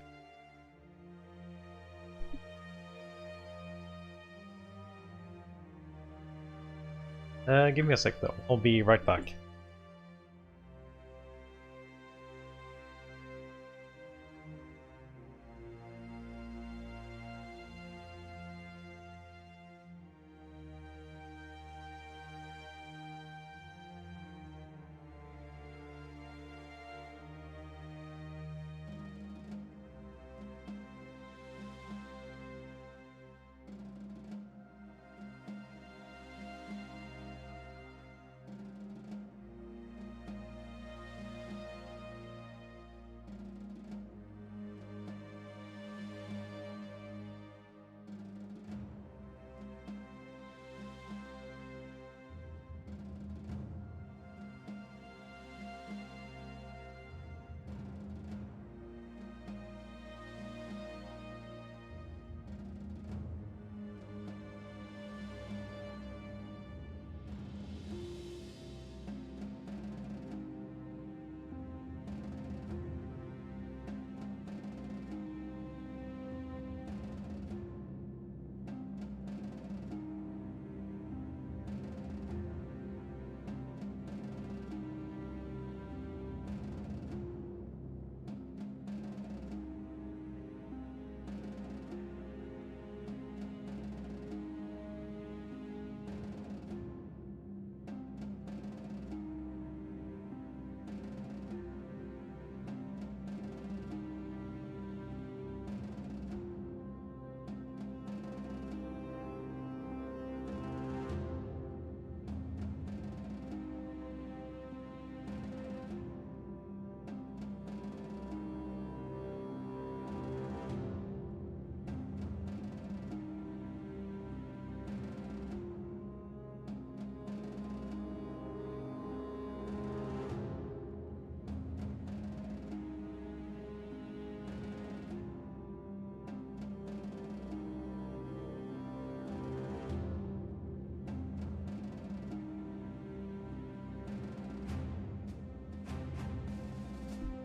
Give me a sec though, I'll be right back.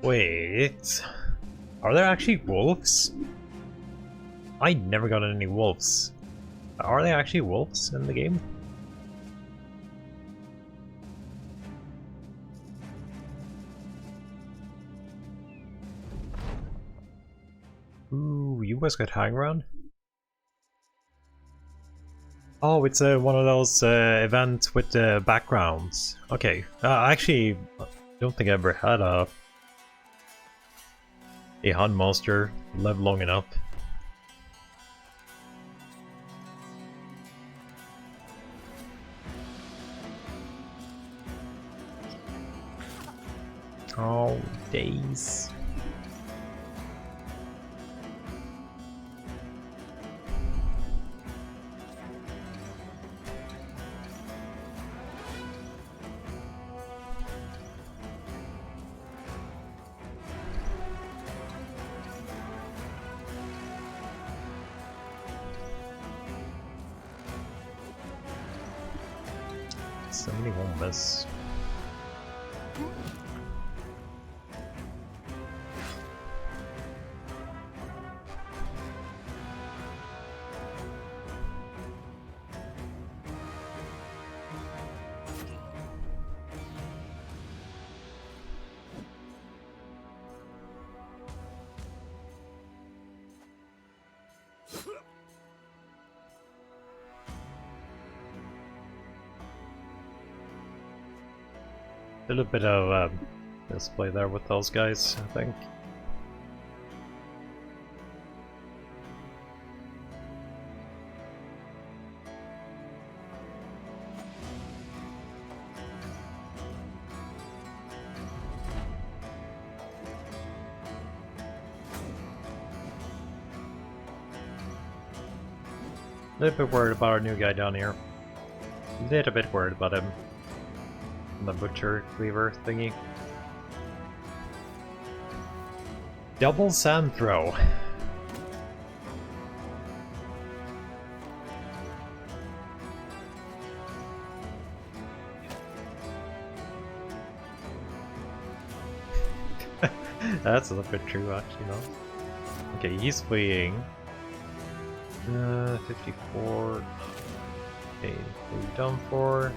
Wait, are there actually wolves? I never got any wolves. Are there actually wolves in the game? Ooh, you guys got hang around? Oh, it's one of those events with backgrounds. Okay, I actually don't think I ever had a hunt monster live long enough. Oh, days. Somebody won't miss. A little bit of display there with those guys, I think. A little bit worried about our new guy down here. A little bit worried about him. The butcher cleaver thingy. Double sand throw. That's a little bit true, actually, no? Okay, he's fleeing. 54. Okay, we're done for.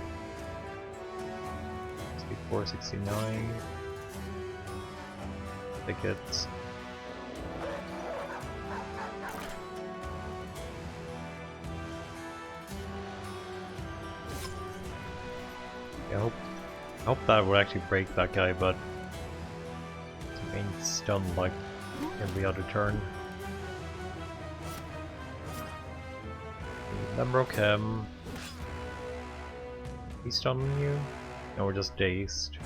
64, 69. Tickets. I hope that would actually break that guy, but he ain't stunned like every other turn. That broke him. He's stunning you? No, we're just dazed.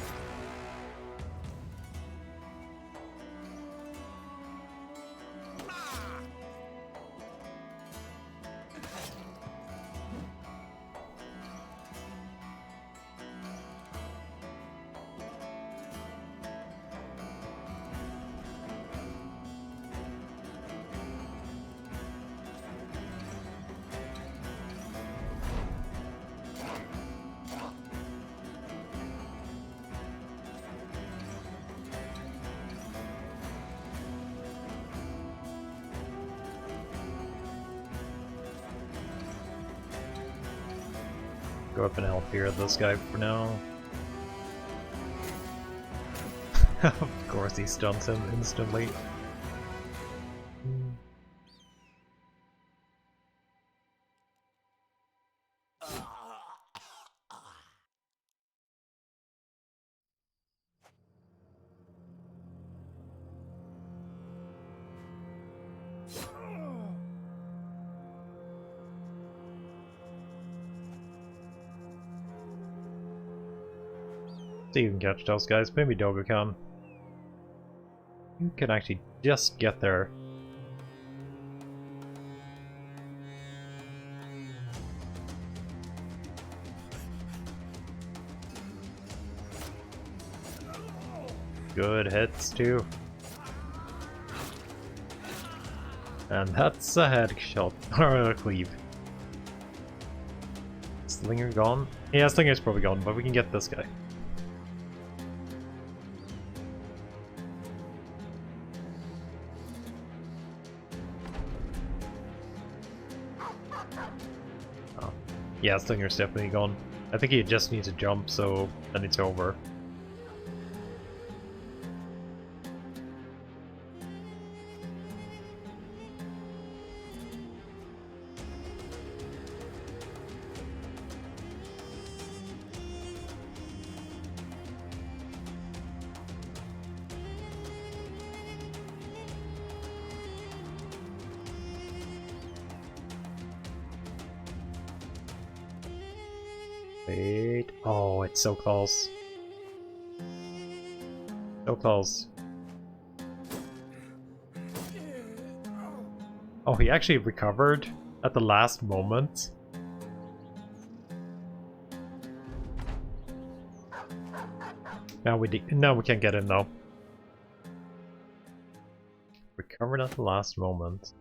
Go up and help here this guy for now. Of course he stuns him instantly. See if you can catch those guys, maybe Doga can. You can actually just get there. Good hits too. And that's a headshot, or a cleave. Slinger gone? Yeah, Slinger's probably gone, but we can get this guy. Yeah, Slinger's definitely gone. I think he just needs to jump, so then it's over. Wait. Oh, it's so close. So close. Oh, he actually recovered at the last moment. Now we can't get him now. Recovered at the last moment.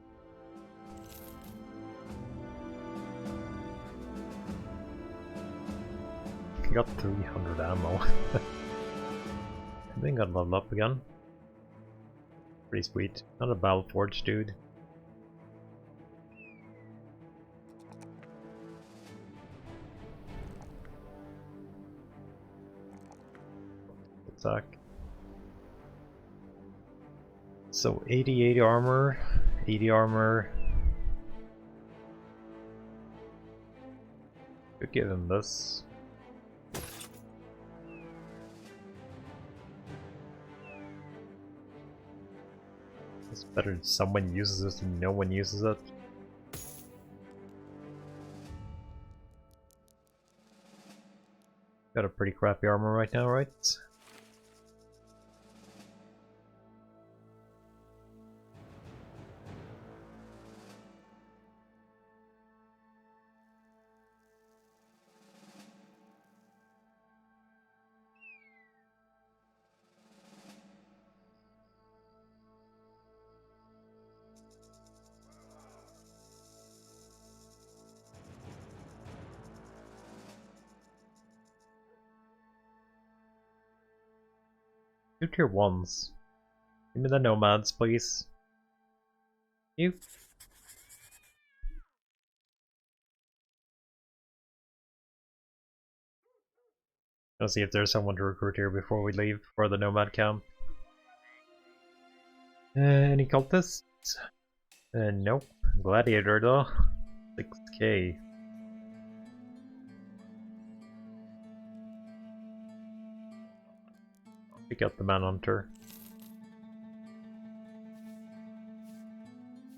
He got 300 ammo. I think got leveled up again. Pretty sweet. Not a battle forge dude. Attack. So 80 armor, 80 armor. Could give him this. It's better if someone uses this and no one uses it. Got a pretty crappy armor right now, right? Two tier 1s. Give me the nomads, please. You. Let's see if there's someone to recruit here before we leave for the nomad camp. Any cultists? Nope. Gladiator though. 6k. Pick up the Manhunter.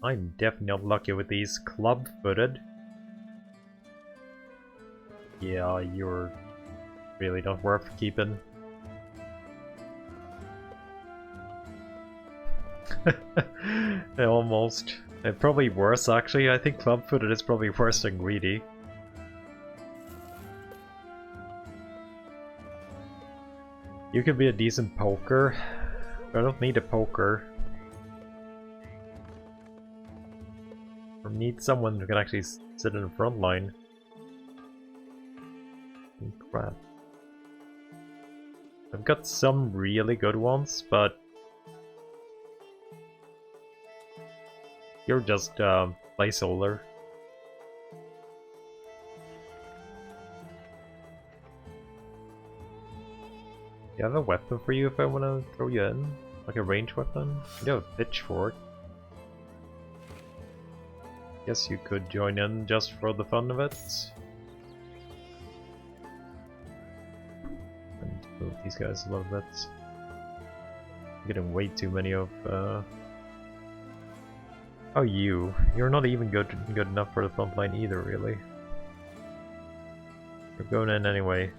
I'm definitely not lucky with these club-footed. Yeah, you're really not worth keeping. Almost. Probably worse actually. I think club-footed is probably worse than greedy. You could be a decent poker. I don't need a poker. I need someone who can actually sit in the front line. Crap. I've got some really good ones, but you're just placeholder. Do you have a weapon for you if I want to throw you in? Like a ranged weapon? You have a pitchfork. Guess you could join in just for the fun of it. And move these guys a little bit. I'm getting way too many of Oh, you're not even good enough for the front line either, really. You're going in anyway.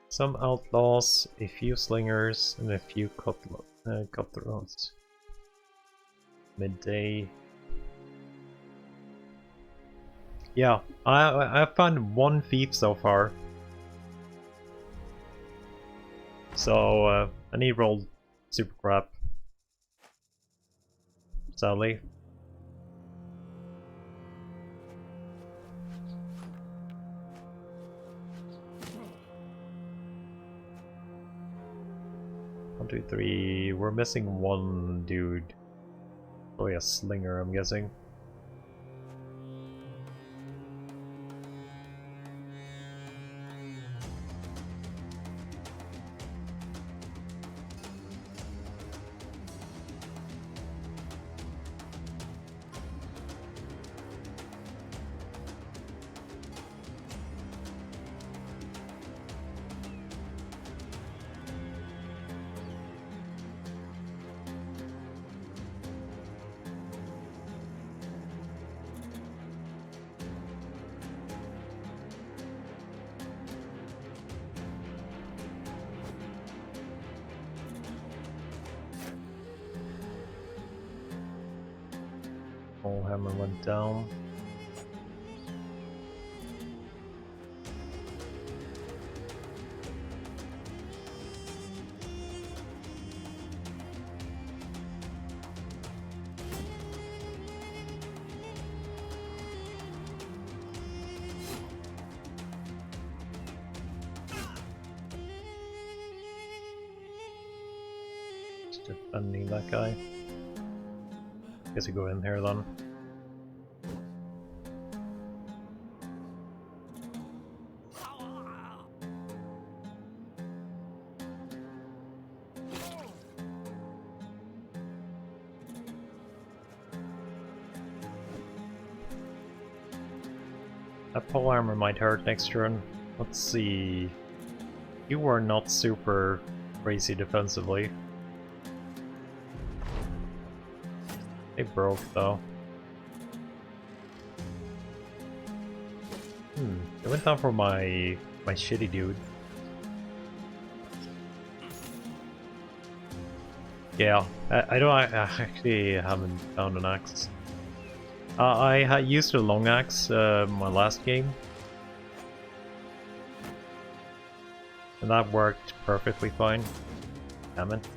Some outlaws, a few slingers, and a few cutthroats. Midday. Yeah, I found one thief so far. So I need roll super crap. Sadly. One, two, three. We're missing one dude. Probably a slinger, I'm guessing. Oh, hammer went down. Just defending that guy. Guess we go in here then. That pole armor might hurt next turn. Let's see. You are not super crazy defensively. They broke though. They went down for my shitty dude. Yeah, I don't. I actually haven't found an axe. I used a long axe my last game, and that worked perfectly fine. Damn it.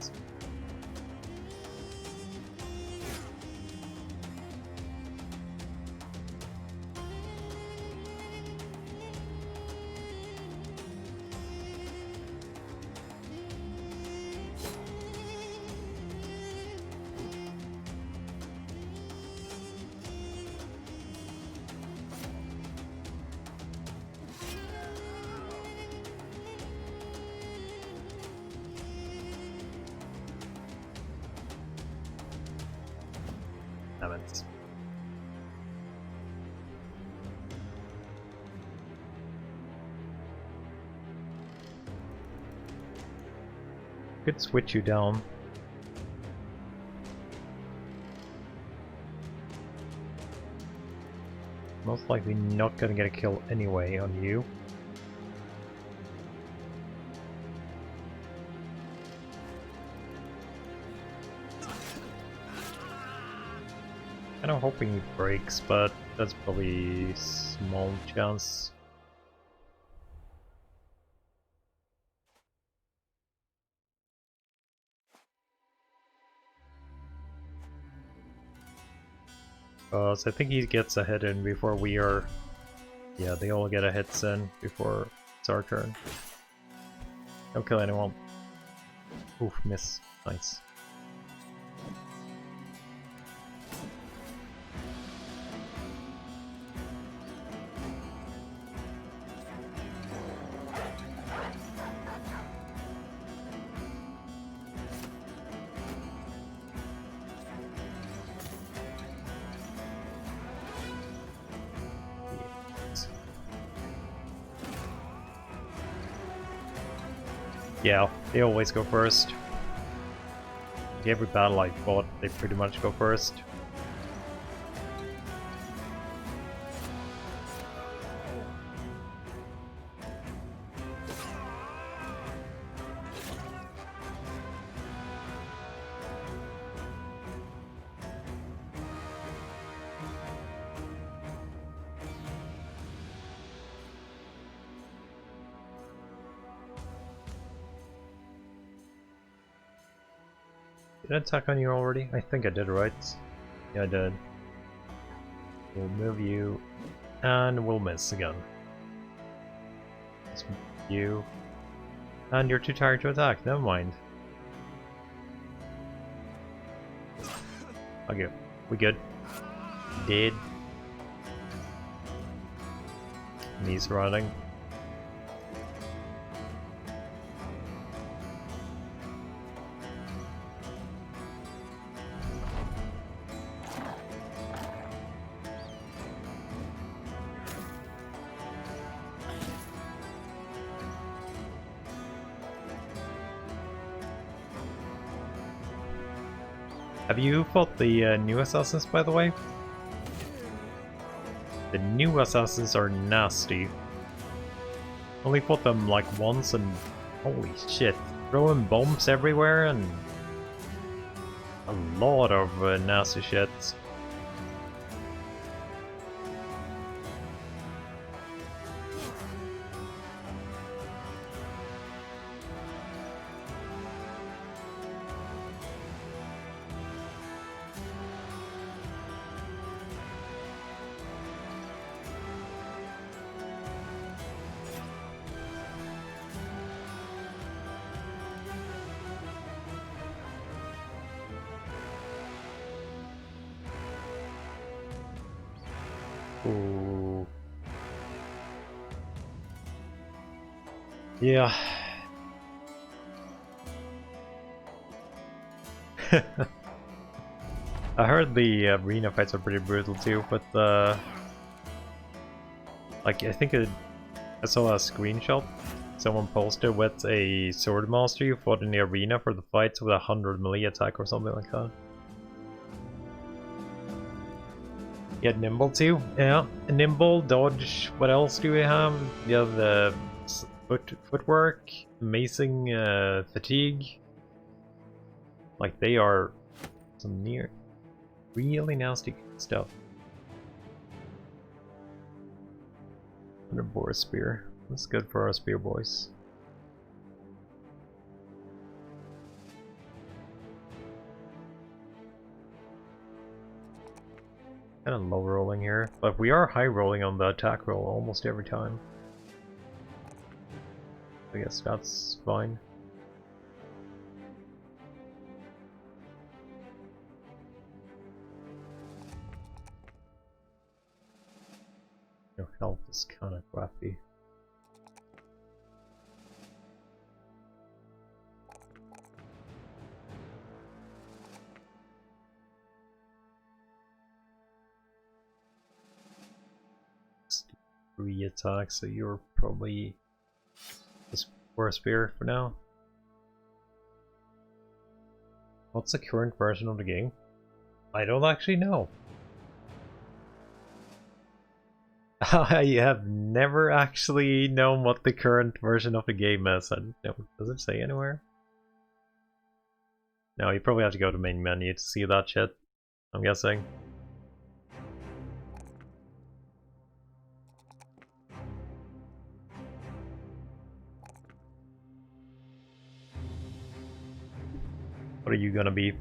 Damn it. Could switch you down. Most likely not gonna get a kill anyway on you. Kinda hoping he breaks, but that's probably small chance. So I think he gets a hit in before we are. Yeah, they all get a hit in before it's our turn. Don't kill anyone. Oof, miss. Nice. Yeah, they always go first. Every battle I fought, they pretty much go first. Did I attack on you already? I think I did, right? Yeah, I did. We'll move you, and we'll miss again. Let's move you. And you're too tired to attack, never mind. Okay, we good. Dead. Knees running. Have you fought the new assassins, by the way? The new assassins are nasty. Only fought them like once and holy shit. Throwing bombs everywhere and a lot of nasty shit. Ooh. Yeah. I heard the arena fights are pretty brutal too, but like I think I saw a screenshot someone posted with a sword master who fought in the arena for the fights with 100 melee attack or something like that. You had nimble too? Yeah, nimble, dodge, what else do we have? You have the footwork, amazing fatigue. Like they are some really nasty stuff. And a boar spear. That's good for our spear boys. Kind of low rolling here, but we are high rolling on the attack roll almost every time. I guess that's fine. Your health is kind of crappy. Three attacks, so you're probably just for a spear for now. What's the current version of the game? I don't actually know. I have never actually known what the current version of the game is. I don't know. Does it say anywhere? No, you probably have to go to main menu to see that shit, I'm guessing. What are you gonna be? I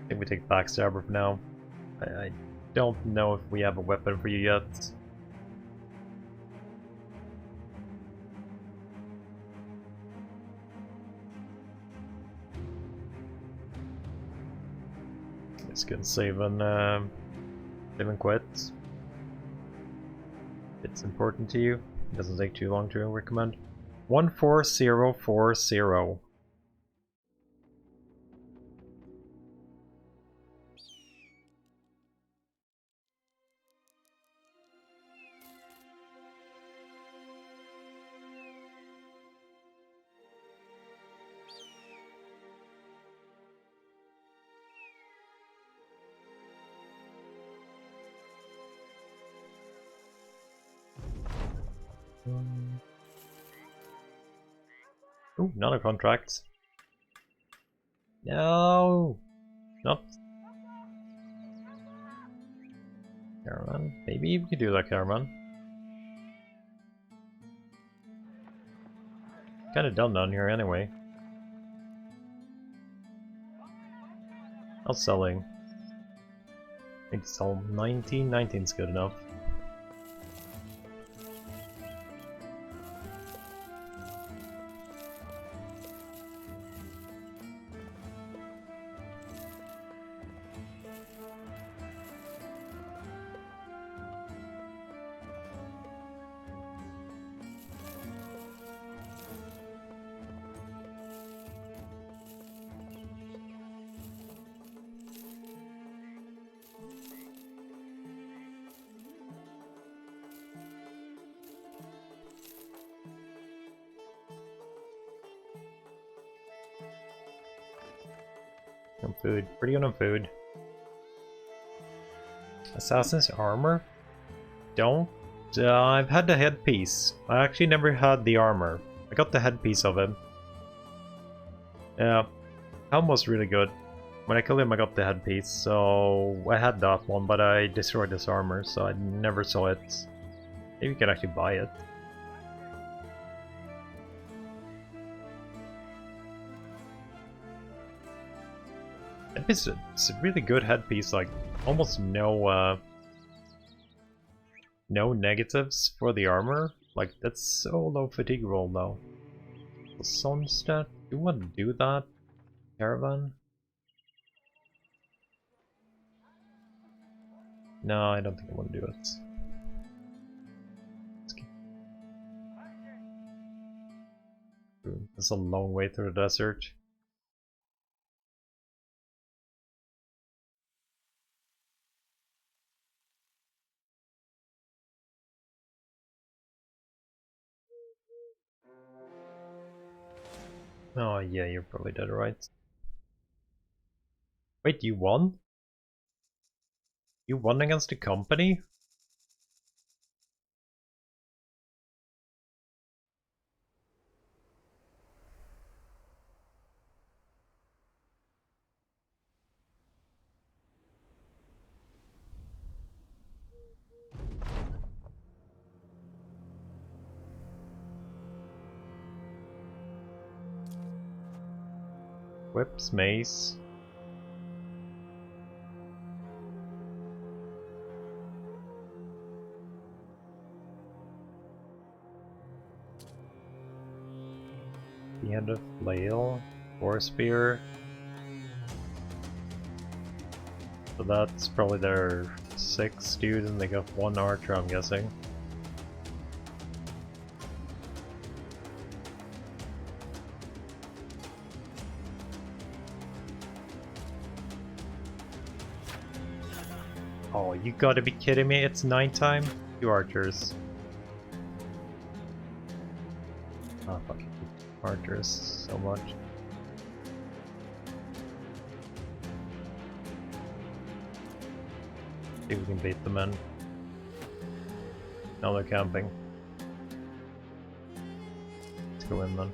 think we take Backstabber for now. I don't know if we have a weapon for you yet. It's good save and quit. It's important to you. It doesn't take too long to recommend. 14040. Ooh, another contract. No! Not. Caravan? Maybe we could do that caravan. Kinda done down here anyway. How's selling? I think sell 19. 19's good enough. No food. Pretty good on food. Assassin's armor? Don't. I've had the headpiece. I actually never had the armor. I got the headpiece of him. Yeah. Helm was really good. When I killed him I got the headpiece, so I had that one, but I destroyed his armor, so I never saw it. Maybe you can actually buy it. It's a really good headpiece, like almost no no negatives for the armor. Like that's so low fatigue roll though. The Sunstat, do you want to do that? Caravan? No, I don't think I want to do it. It's a long way through the desert. Oh yeah, you're probably dead, right? Wait, you won? You won against the company? Whips, mace. The end of flail, war spear. So that's probably their 6 dude, and they got 1 archer, I'm guessing. Oh, you gotta be kidding me, it's nighttime? 2 archers. Oh, fucking archers so much. See if we can beat them in. Now they're camping. Let's go in then.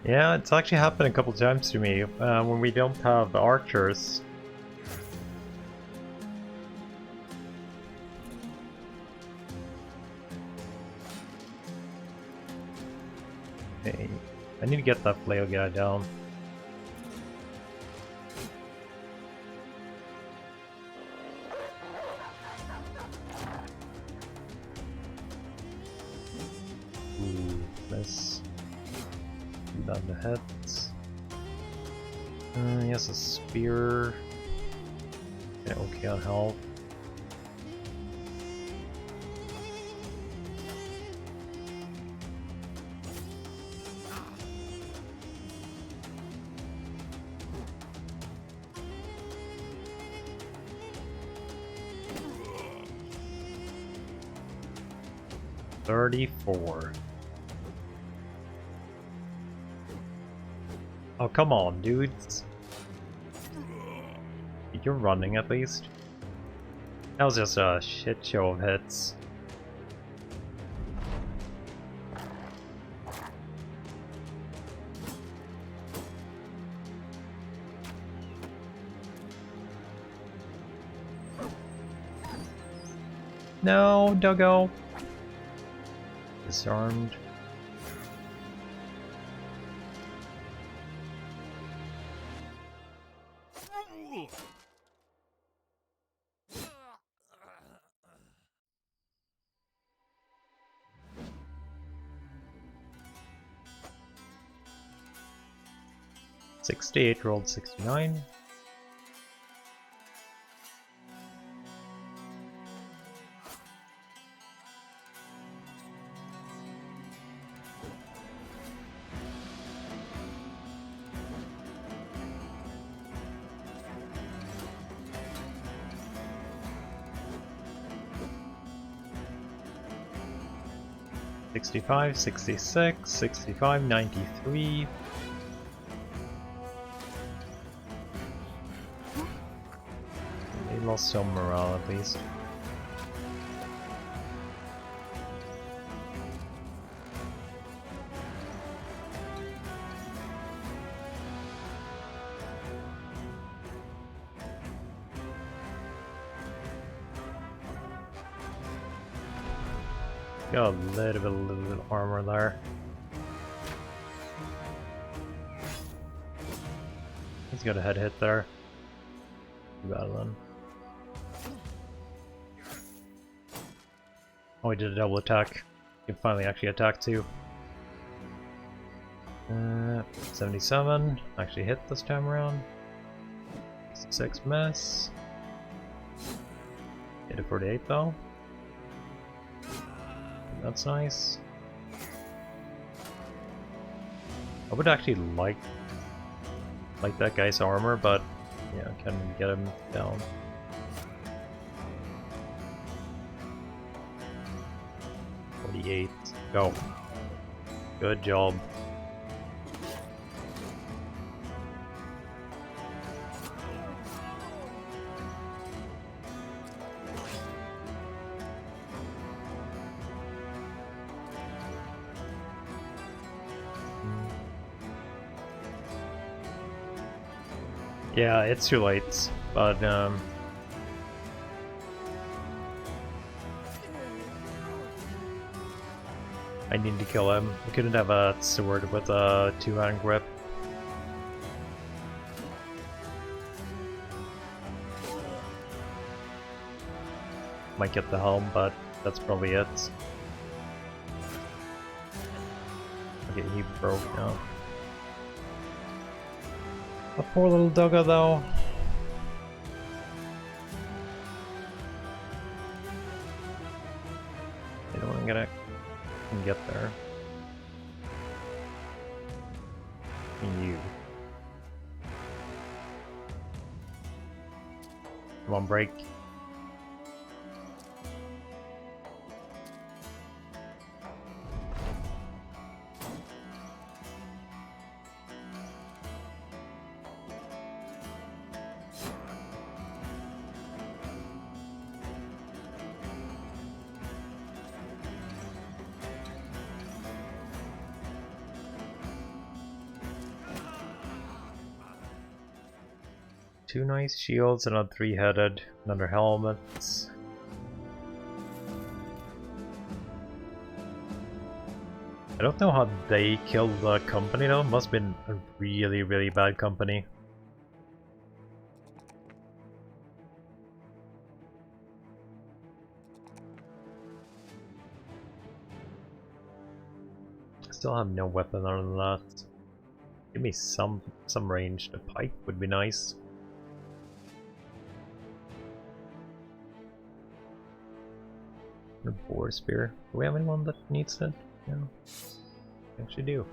Yeah, it's actually happened a couple times to me when we don't have archers. Okay, I need to get that flail guy down. Ooh, let's do down the heads. He has a spear. Yeah, okay on health. $34. Oh, come on, dudes. You're running at least. That was just a shit show of hits. No, Duggo. Disarmed. $68 rolled $69. $65, $66, $65, $93. They lost some morale at least. Got a little bit of armor there. He's got a head hit there. Too bad then. Oh, he did a double attack. He can finally actually attack too. 77. Actually hit this time around. 66 miss. Hit a 48 though. That's nice. I would actually like that guy's armor, but yeah, can get him down. $48. Go. Good job. Yeah, it's too late, but I need to kill him. I couldn't have a sword with a two-hand grip. Might get the helm, but that's probably it. Okay, he broke now. A poor little Dugga though. You know, I'm gonna get there. You. Come on, break. Two nice shields and a three-headed, another helmet. I don't know how they killed the company though, must have been a really, really bad company. I still have no weapon other than that. Give me some range. The pike would be nice. A boar spear. Do we have anyone that needs it? No. Actually do.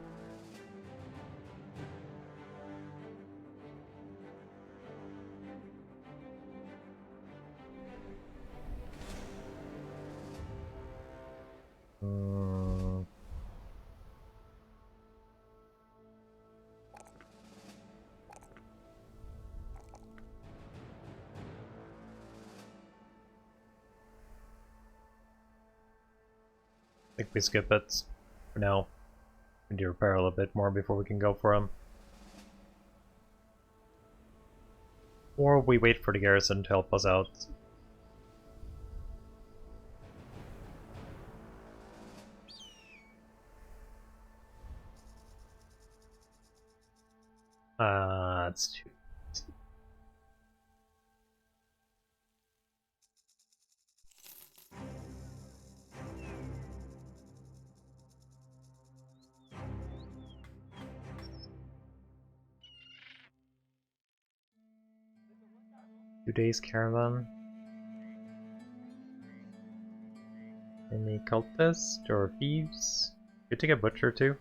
I think we skip it for now. We need to repair a little bit more before we can go for him. Or we wait for the garrison to help us out. It's too... 2 days caravan. Any cultists or thieves? Could take a butcher too.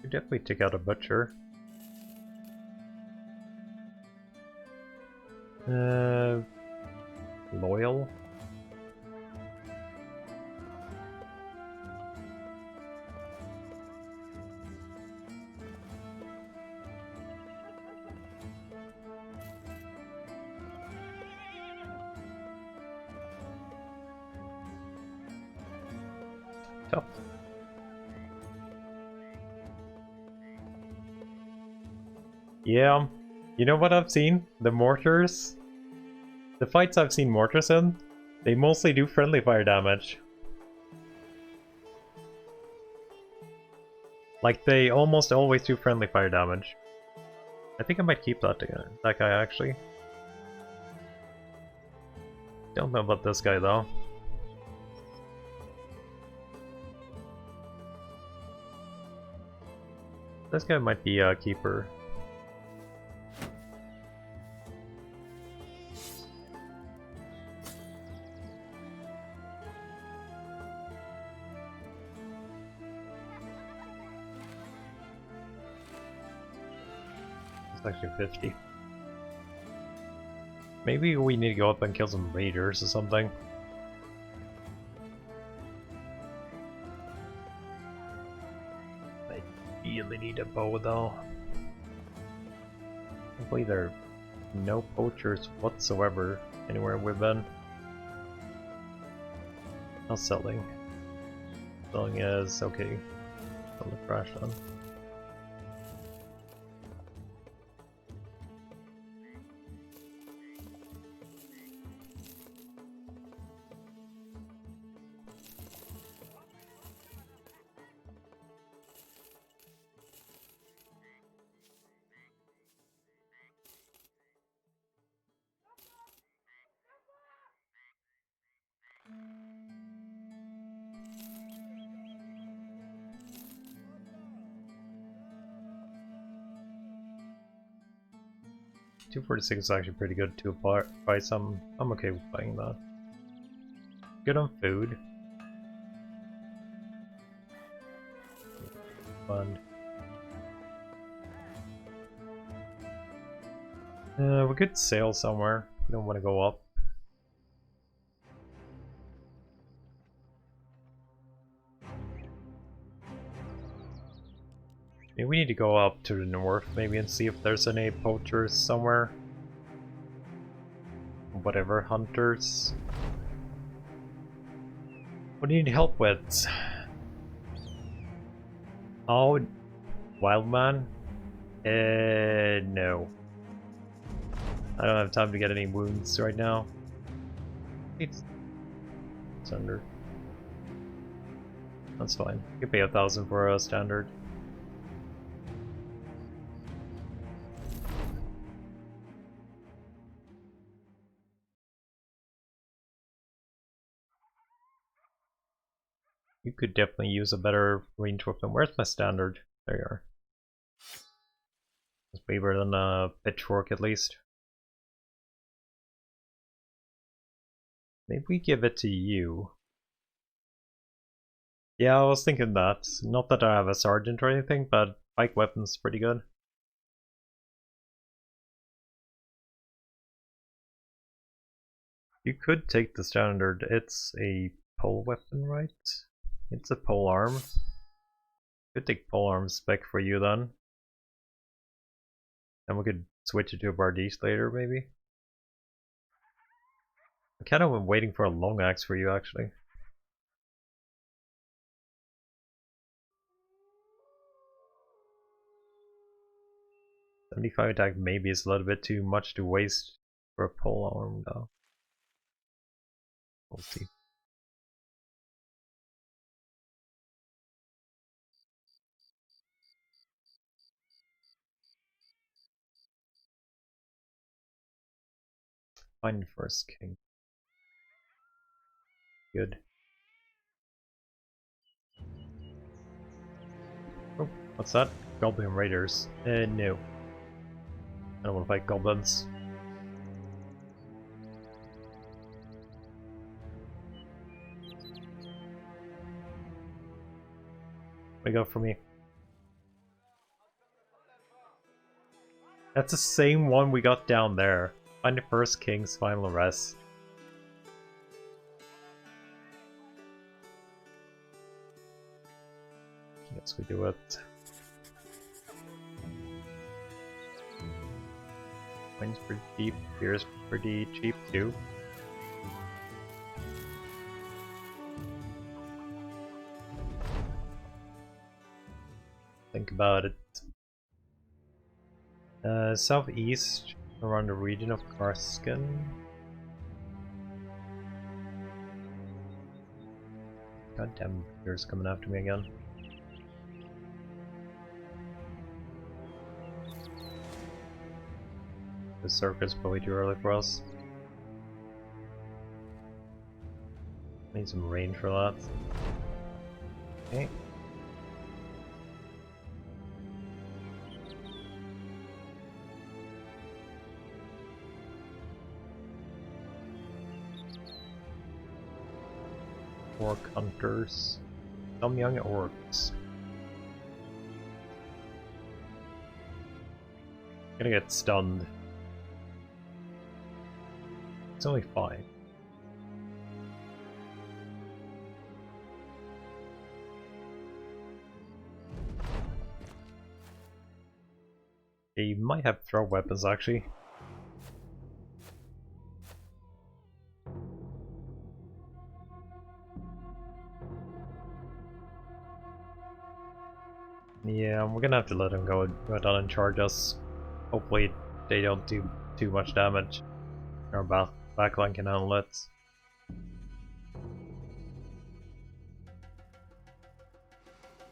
Could definitely take out a butcher. Loyal. Tough. Yeah, you know what I've seen? The mortars? The fights I've seen mortars in, they mostly do friendly fire damage. Like, they almost always do friendly fire damage. I think I might keep that guy actually. Don't know about this guy though. This guy might be a keeper. It's actually 50. Maybe we need to go up and kill some raiders or something. I really need a bow though. Hopefully there are no poachers whatsoever anywhere we've been. Not selling. Selling is okay. Sell the trash then. $246 is actually pretty good to buy some. I'm okay with buying that. Good on food. Fun. We could sail somewhere. We don't want to go up. Maybe we need to go up to the north maybe and see if there's any poachers somewhere. Whatever, hunters. What do you need help with? Oh, Wildman? No. I don't have time to get any wounds right now. It's under. That's fine. You can pay 1,000 for a standard. You could definitely use a better range weapon. Where's my standard? There you are. It's way better than a pitchfork at least. Maybe we give it to you. Yeah, I was thinking that. Not that I have a sergeant or anything, but pike weapon's pretty good. You could take the standard. It's a pole weapon, right? It's a pole arm. Could take pole arm spec for you then. And we could switch it to a Bardiche later, maybe. I'm kind of waiting for a long axe for you, actually. 75 attack maybe is a little bit too much to waste for a pole arm, though. We'll see. Find the first king. Good. Oh, what's that? Goblin Raiders. No. I don't want to fight goblins. What do you got for me? That's the same one we got down there. Find the first king's final rest. Yes, we do it. Mine's pretty cheap. Beer's pretty cheap too. Think about it. Southeast, around the region of Karskin. Goddamn, beer's coming after me again. The circus probably too early for us. Need some range for that. Okay. Orc hunters. Some young orcs. Gonna get stunned. It's only 5. They might have throw weapons actually. Yeah, we're gonna have to let them go down and charge us. Hopefully they don't do too much damage. Our backline can handle it.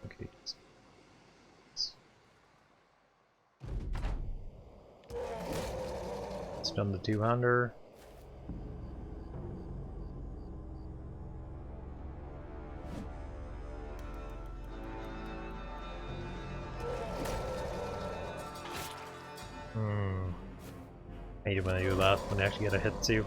Okay. Stun the two-hander. I hate it when I do that, when I actually get a hit too.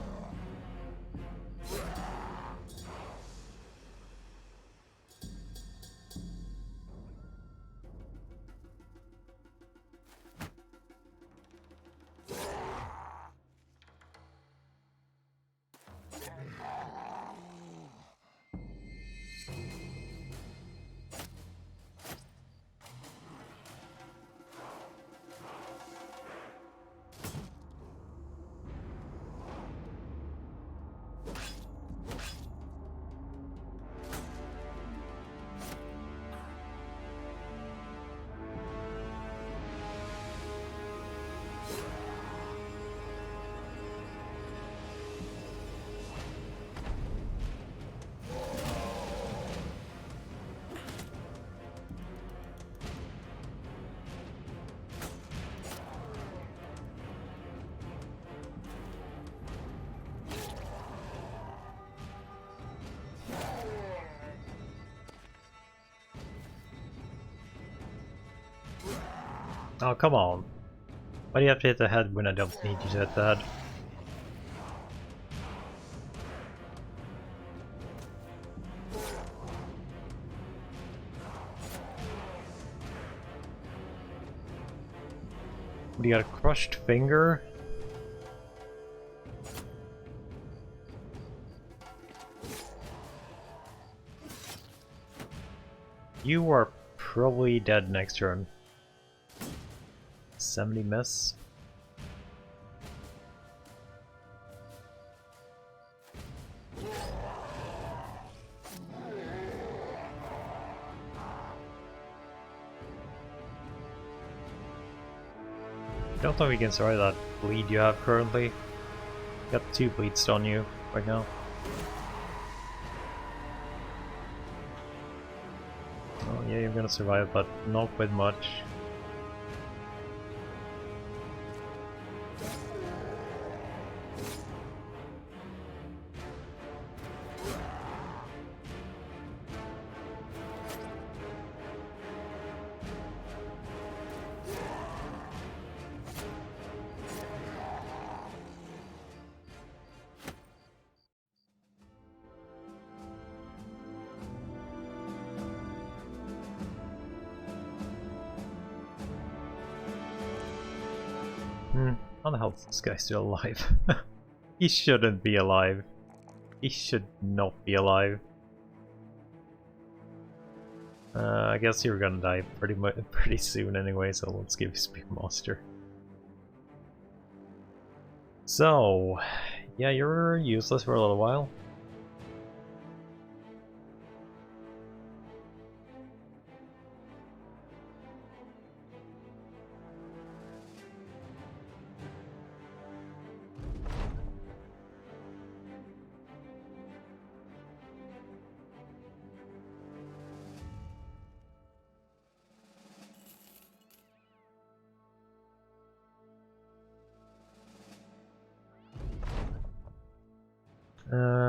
Oh, come on. Why do you have to hit the head when I don't need you to hit the head? We got a crushed finger. You are probably dead next turn. 70 miss. I don't think we can survive that bleed you have currently. You got 2 bleeds on you right now. Oh yeah, you're gonna survive, but not with much. How the hell is this guy still alive? He shouldn't be alive. He should not be alive. I guess you're gonna die pretty soon anyway, so let's give you Spear Master. So, yeah, you're useless for a little while.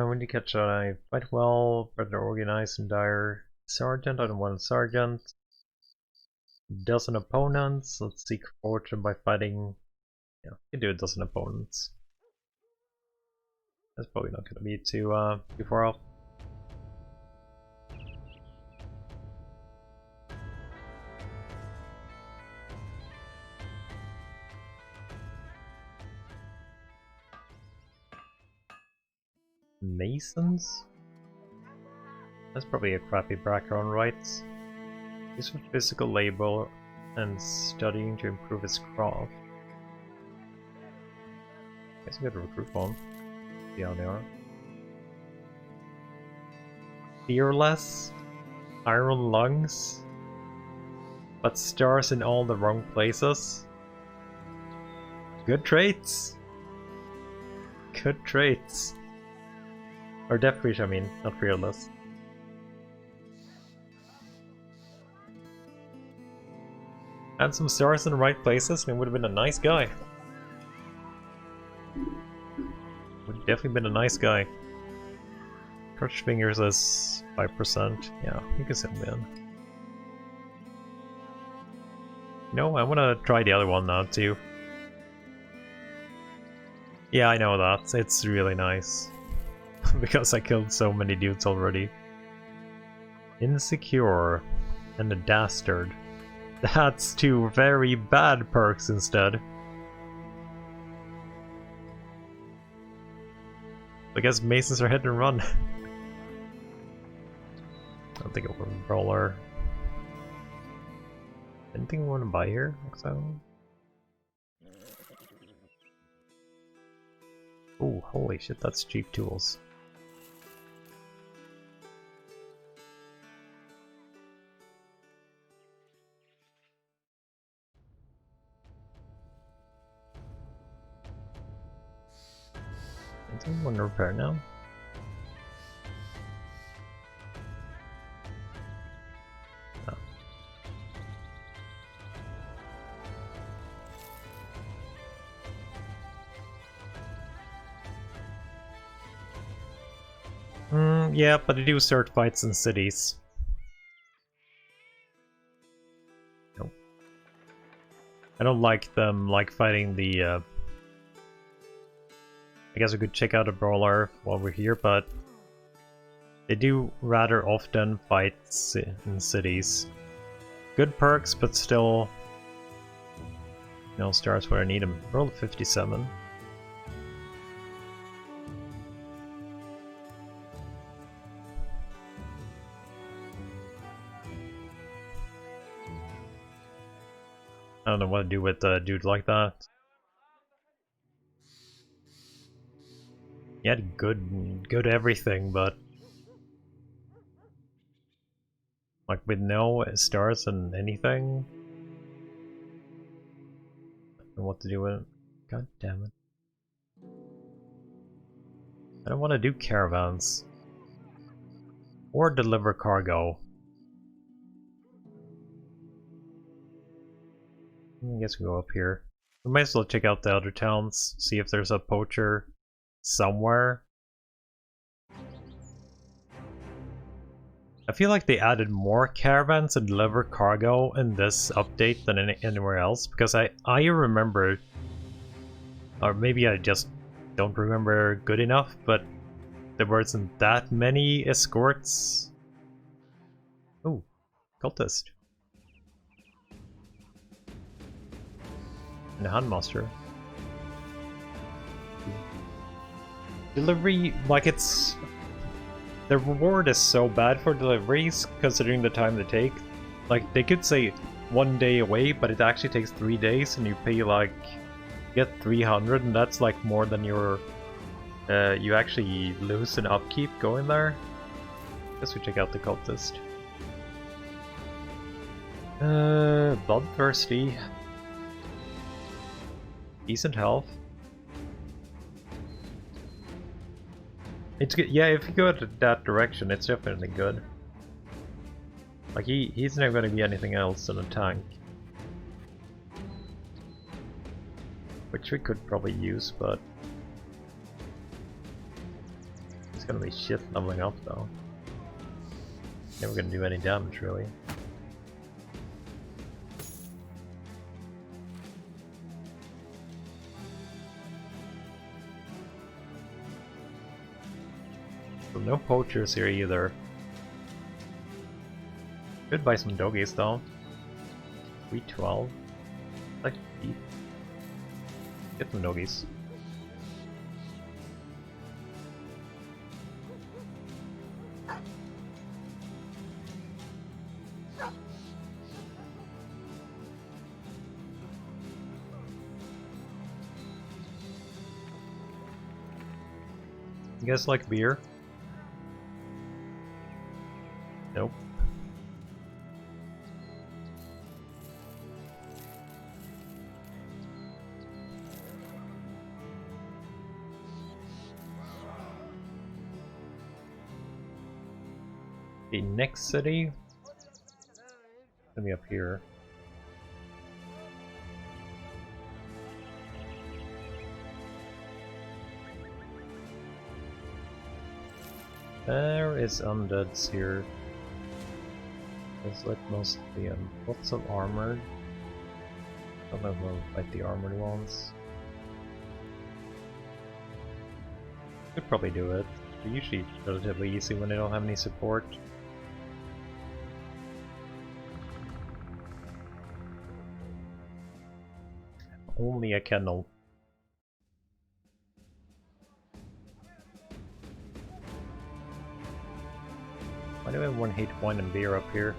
When you catch I fight well, better organized and dire. Sergeant, I don't want a sergeant. Dozen opponents, let's seek fortune by fighting. Yeah, you can do a dozen opponents. That's probably not gonna be too far off. Masons? That's probably a crappy background, right? Use for physical labor and studying to improve his craft. Guess we got a recruit one. See how they are. Fearless, iron lungs, but stars in all the wrong places. Good traits. Good traits. Or Death Reach, I mean, not fearless. Had some stars in the right places, I mean, would have been a nice guy. Would have definitely been a nice guy. Crushed Fingers is 5%. Yeah, you can send me in. No, I want to try the other one now too. Yeah, I know that. It's really nice. Because I killed so many dudes already. Insecure and a Dastard. That's 2 very bad perks instead. I guess Masons are hit and run. I don't think it was a Brawler. Anything we want to buy here? So. Oh, holy shit, that's cheap tools. Anything we want to repair now? Yeah, but they do start fights in cities. Nope. I don't like them like fighting the I guess we could check out a brawler while we're here, but they do rather often fight in cities. Good perks, but still No stars where I need them. Roll 57. I don't know what to do with a dude like that. He had good everything, but like with no stars and anything, I don't know what to do with it. God damn it! I don't want to do caravans or deliver cargo. I guess we go up here. We might as well check out the other towns, see if there's a poacher somewhere. I feel like they added more caravans and deliver cargo in this update than anywhere else, because I remember, or maybe I just don't remember good enough, but there wasn't that many escorts. Oh, cultist. And a handmaster. Delivery, like it's... The reward is so bad for deliveries, considering the time they take. Like, they could say 1 day away, but it actually takes 3 days, and you pay like... get 300, and that's like more than your... you actually lose in upkeep going there. Guess we check out the cultist. Bloodthirsty. Decent health. It's good. Yeah, if you go to that direction, it's definitely good. Like he's not going to be anything else than a tank, which we could probably use, but it's going to be shit leveling up though. Never going to do any damage really. No poachers here either. Could buy some doggies though. Wheat 12. Like beef. Get some doggies. You guys like beer? Nope. The next city? Let me up here. There is undeads here. It's like mostly lots of armored. I don't know if we'll fight the armored ones. Could probably do it. They're usually relatively easy when they don't have any support. Only a kennel. Why do everyone hate wine and beer up here?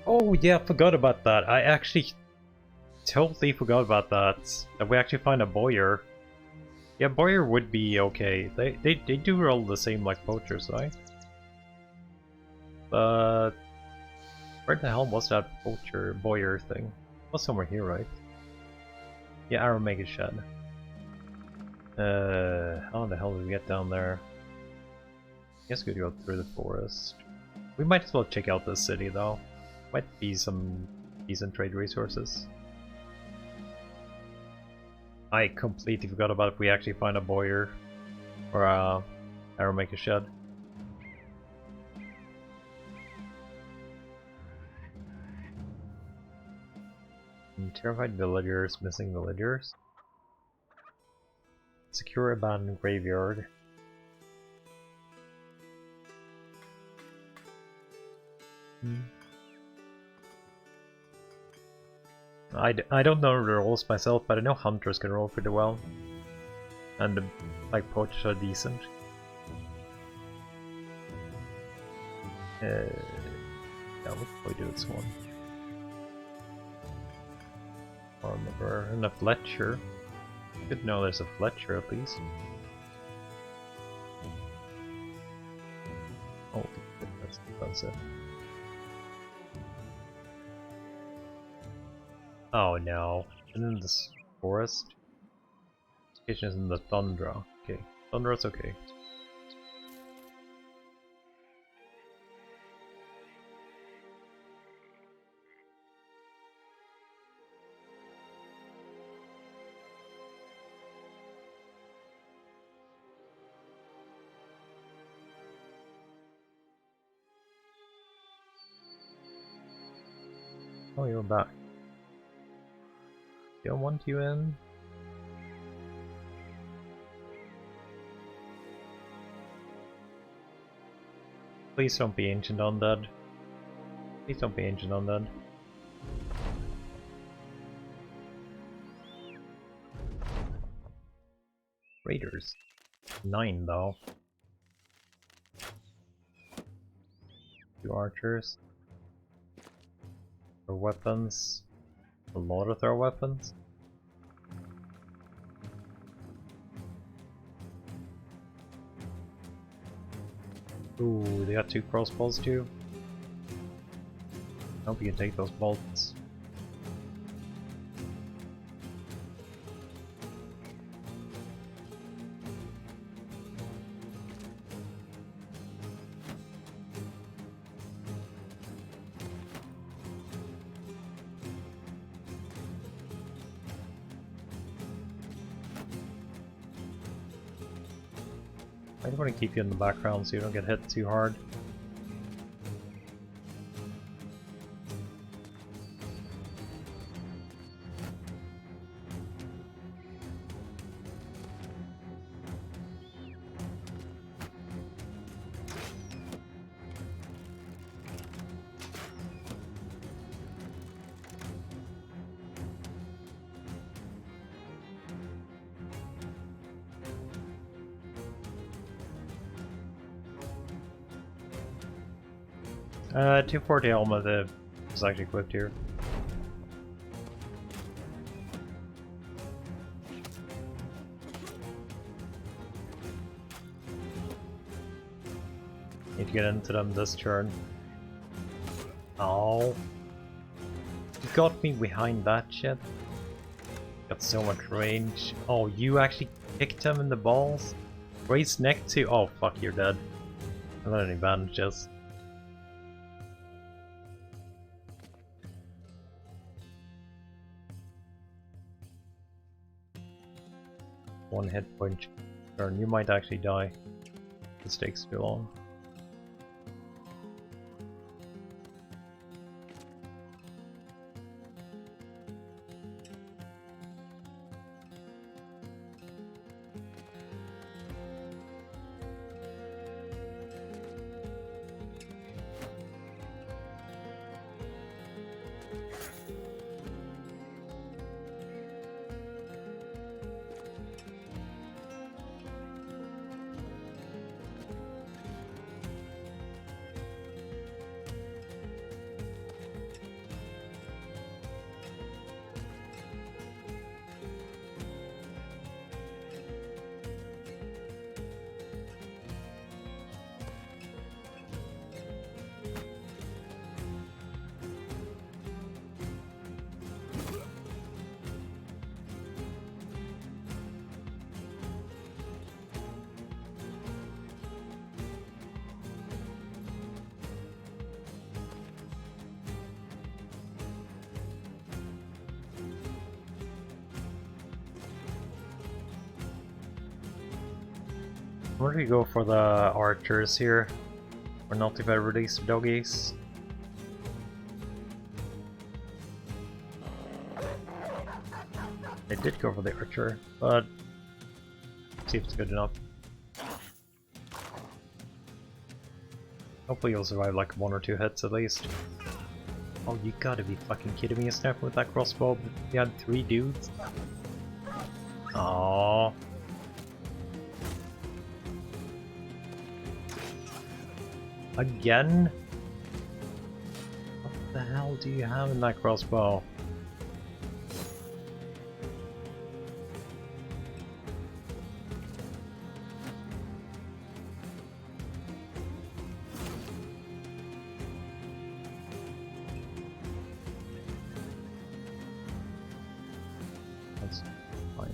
Oh yeah, I forgot about that. I actually totally forgot about that. That we actually find a boyar. Yeah, boyar would be okay. They do roll the same like poachers, right? But where the hell was that boyar thing? It was somewhere here, right? Yeah, Arrow Mega Shed. How the hell did we get down there? Guess we could go through the forest. We might as well check out this city though. Might be some decent trade resources. I completely forgot about if we actually find a boyar or a Arrow Maker Shed. terrified villagers, missing villagers. Secure abandoned graveyard. I don't know the roles myself, but I know hunters can roll pretty well. And the poachers are decent. Yeah, we'll probably do this one. Armor and a Fletcher. Good to know there's a Fletcher at least. Oh, that's expensive. Oh no, in this forest? This kitchen is in the Tundra. Okay, Tundra's okay. Oh, you're back. Don't want you in. Please don't be ancient undead. Please don't be ancient undead. Raiders. 9 though. 2 archers. Throw weapons. A lot of throw weapons. Ooh, they got 2 crossbows too. Hope you can take those bolts. I just want to keep you in the background so you don't get hit too hard. Uh, 240 helmet is actually equipped here. Need to get into them this turn. Oh. You got me behind that shit. Got so much range. Oh, you actually kicked him in the balls? Raise neck to. Oh, fuck, you're dead. I don't have any bandages. One hit point turn. You might actually die. This takes too long. Where do we go for the archers here? Or not if I release doggies? I did go for the archer, but see if it's good enough. Hopefully you'll survive like 1 or 2 hits at least. Oh, you gotta be fucking kidding me, Snap, with that crossbow. You had 3 dudes? Aww. Again? What the hell do you have in that crossbow? That's fine.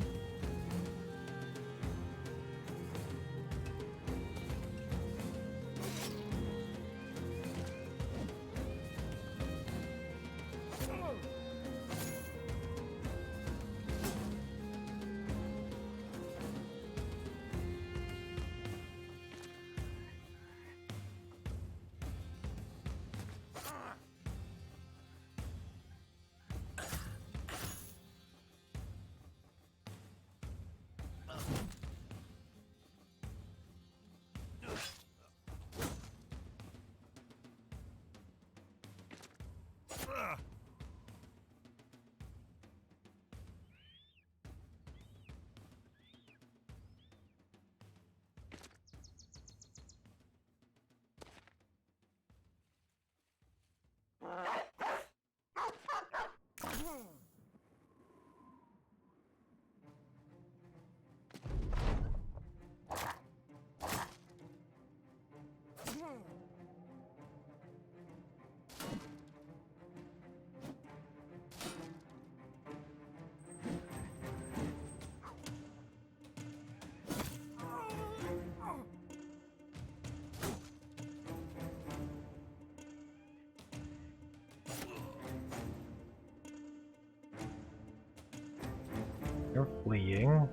You're fleeing.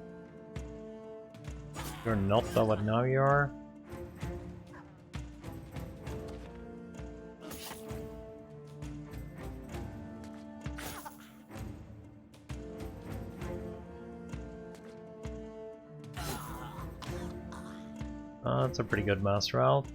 You're not though, but now you are. That's a pretty good mass route.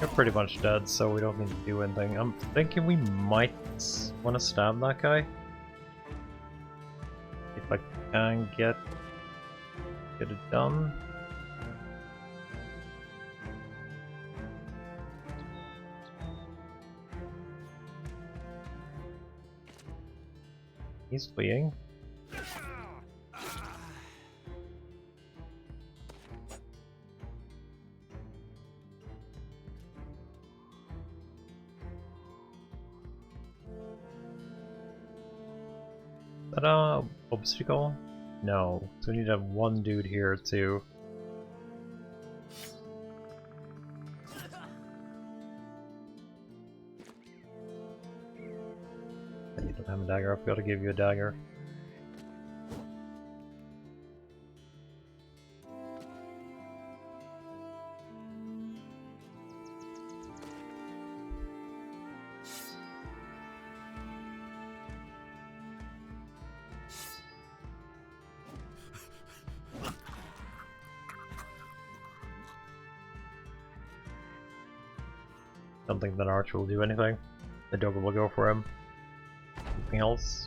You're pretty much dead, so we don't need to do anything. I'm thinking we might want to stab that guy. If I can get it done. He's fleeing. Is that a obstacle? No. So we need to have 1 dude here too. You don't have a dagger, I've got to give you a dagger. Don't think that archer will do anything. The dogger will go for him. Anything else?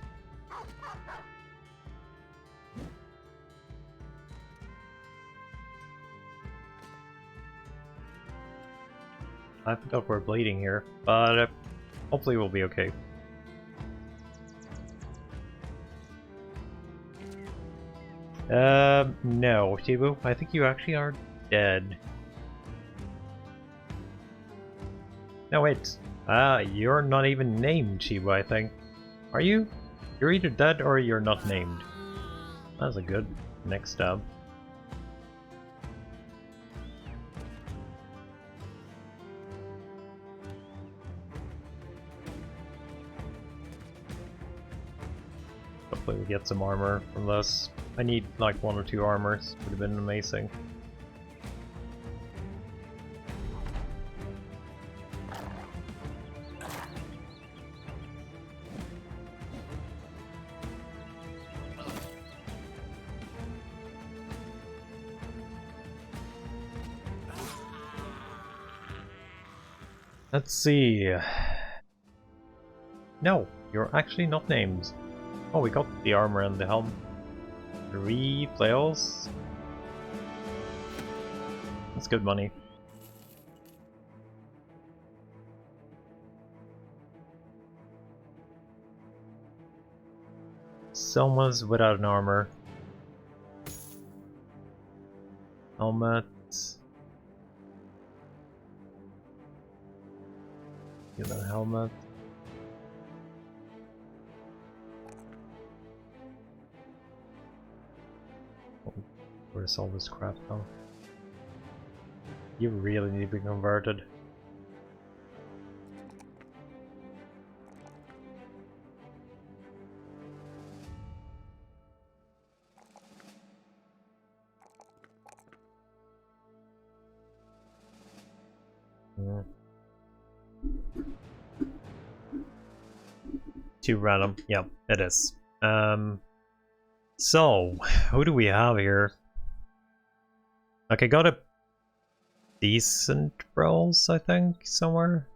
I forgot we're bleeding here, but hopefully we'll be okay. No, Tibu, I think you actually are dead. No, wait. You're not even named, Chibu, I think. Are you? You're either dead or you're not named. That's a good next step. Hopefully we get some armor from this. I need like 1 or 2 armors, would have been amazing. Let's see. No, you're actually not named. Oh, we got the armor and the helm. 3 flails. That's good money. Someone's without an armor. Helmet. Get that helmet. Oh, where's all this crap now? You really need to be converted. Mm. Too random. Yeah, it is. So, who do we have here? Like, I got a decent brawls, I think, somewhere.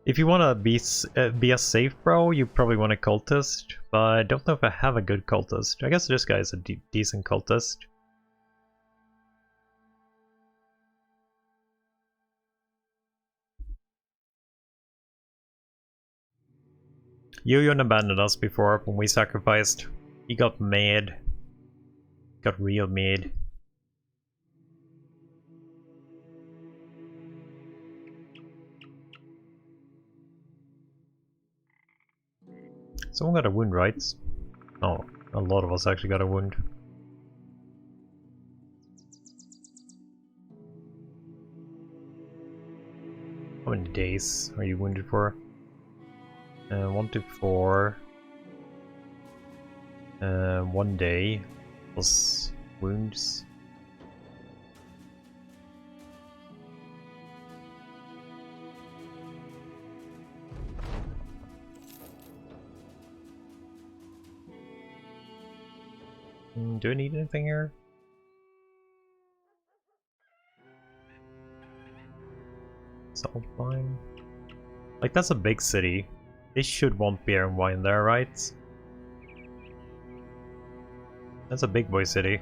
If you want to be a safe bro, you probably want a cultist, but I don't know if I have a good cultist. I guess this guy is a decent cultist. Yuyon abandoned us before when we sacrificed. He got mad. Got real mad. Someone got a wound, right? Oh, a lot of us actually got a wound. How many days are you wounded for? 1 to 4. 1 day plus wounds. Do I need anything here? Salt mine? Like, that's a big city. They should want beer and wine there, right? That's a big boy city.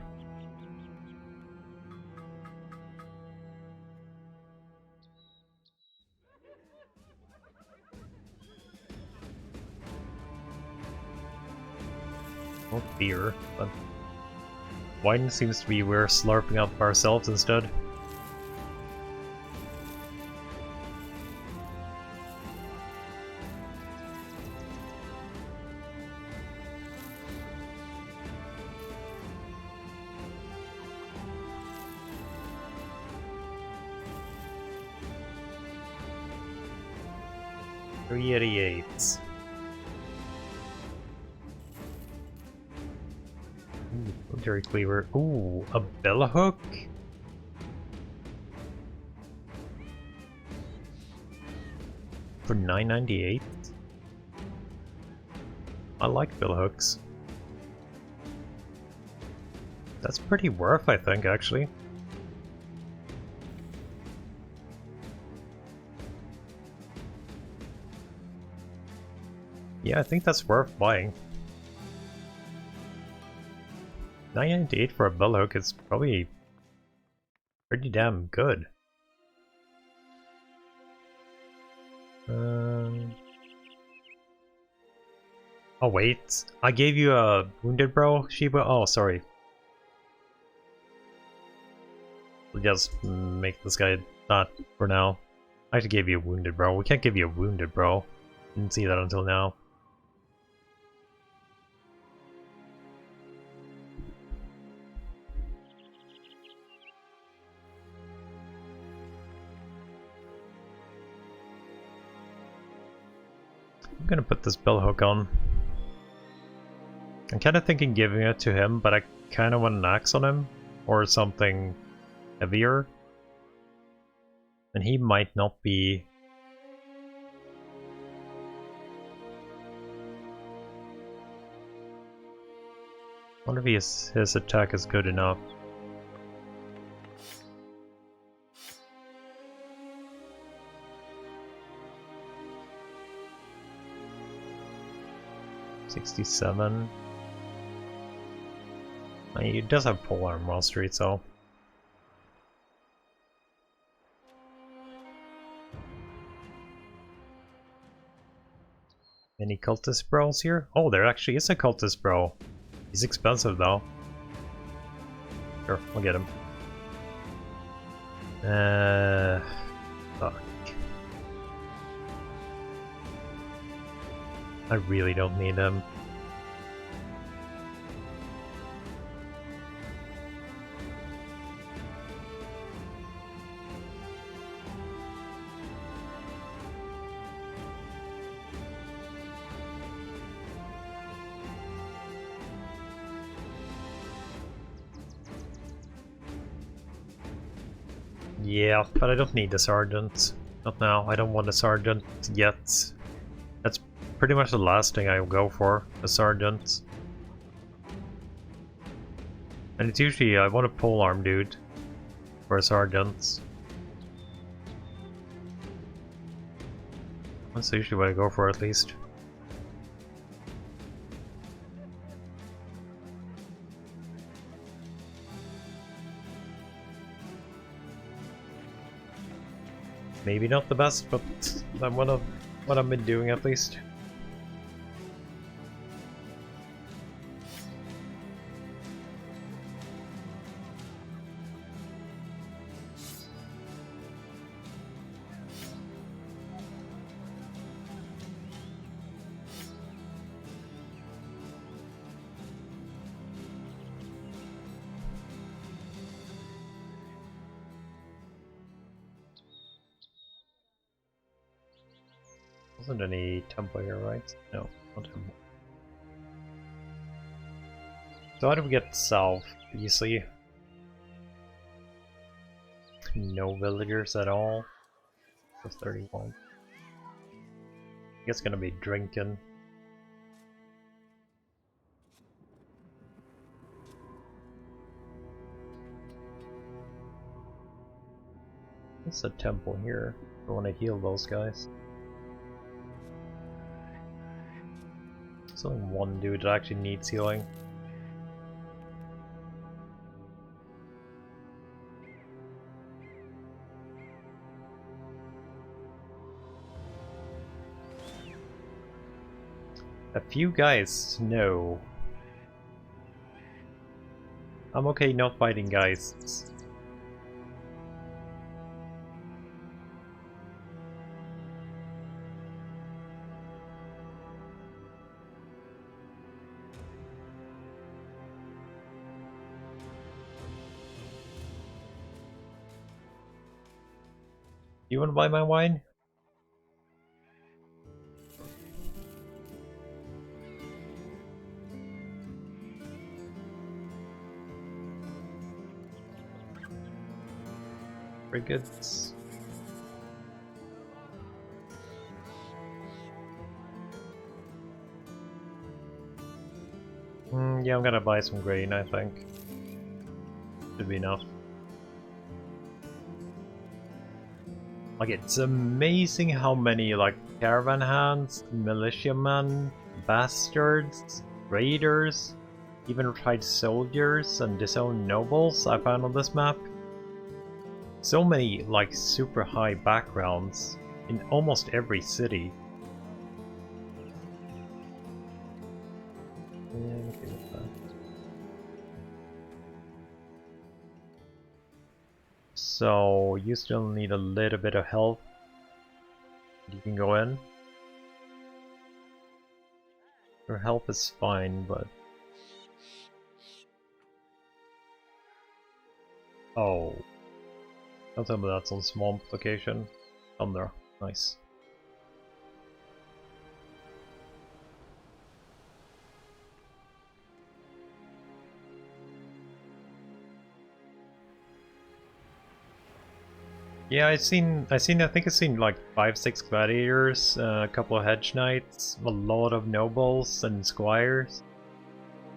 Not beer, but wine seems to be we're slurping up ourselves instead. .388. Ooh, military cleaver. Ooh, a bellhook? For 998? I like bellhooks. That's pretty worth, I think, actually. Yeah, I think that's worth buying. 998 for a bellhook is probably pretty damn good. Oh wait, I gave you a wounded bro, Shiba? Oh, sorry. We'll just make this guy not for now. I actually gave you a wounded bro. We can't give you a wounded bro. Didn't see that until now. I'm gonna put this bellhook on. I'm kind of thinking giving it to him, but I kind of want an axe on him or something heavier. And he might not be... I wonder if his attack is good enough. $67. He does have polearm on Wall Street, so... Any cultist bros here? Oh, there actually is a cultist bro. He's expensive though. Sure, I'll get him. Fuck. I really don't need him. Yeah, but I don't need the sergeant. Not now. I don't want a sergeant yet. That's pretty much the last thing I'll go for, a sergeant. And it's usually I want a polearm dude for a sergeant. That's usually what I go for at least. Maybe not the best, but I'm what I've been doing at least. Wasn't any temple here, right? No, not temple. So how do we get south easily? No villagers at all. Just 31. I guess gonna be drinking. There's a temple here. I want to heal those guys. There's only one dude that actually needs healing. A few guys, no. I'm okay not fighting guys. You wanna buy my wine? Frigates. Yeah, I'm gonna buy some grain, I think. Should be enough. Like, it's amazing how many, like, caravan hands, militiamen, bastards, raiders, even tried soldiers and disowned nobles I found on this map. So many, like, super high backgrounds in almost every city. So you still need a little bit of help. You can go in. Your help is fine, but... Oh. Don't tell me that's on swamp location. Thunder. Nice. Yeah, I think I've seen like 5-6 gladiators, a couple of hedge knights, a lot of nobles and squires,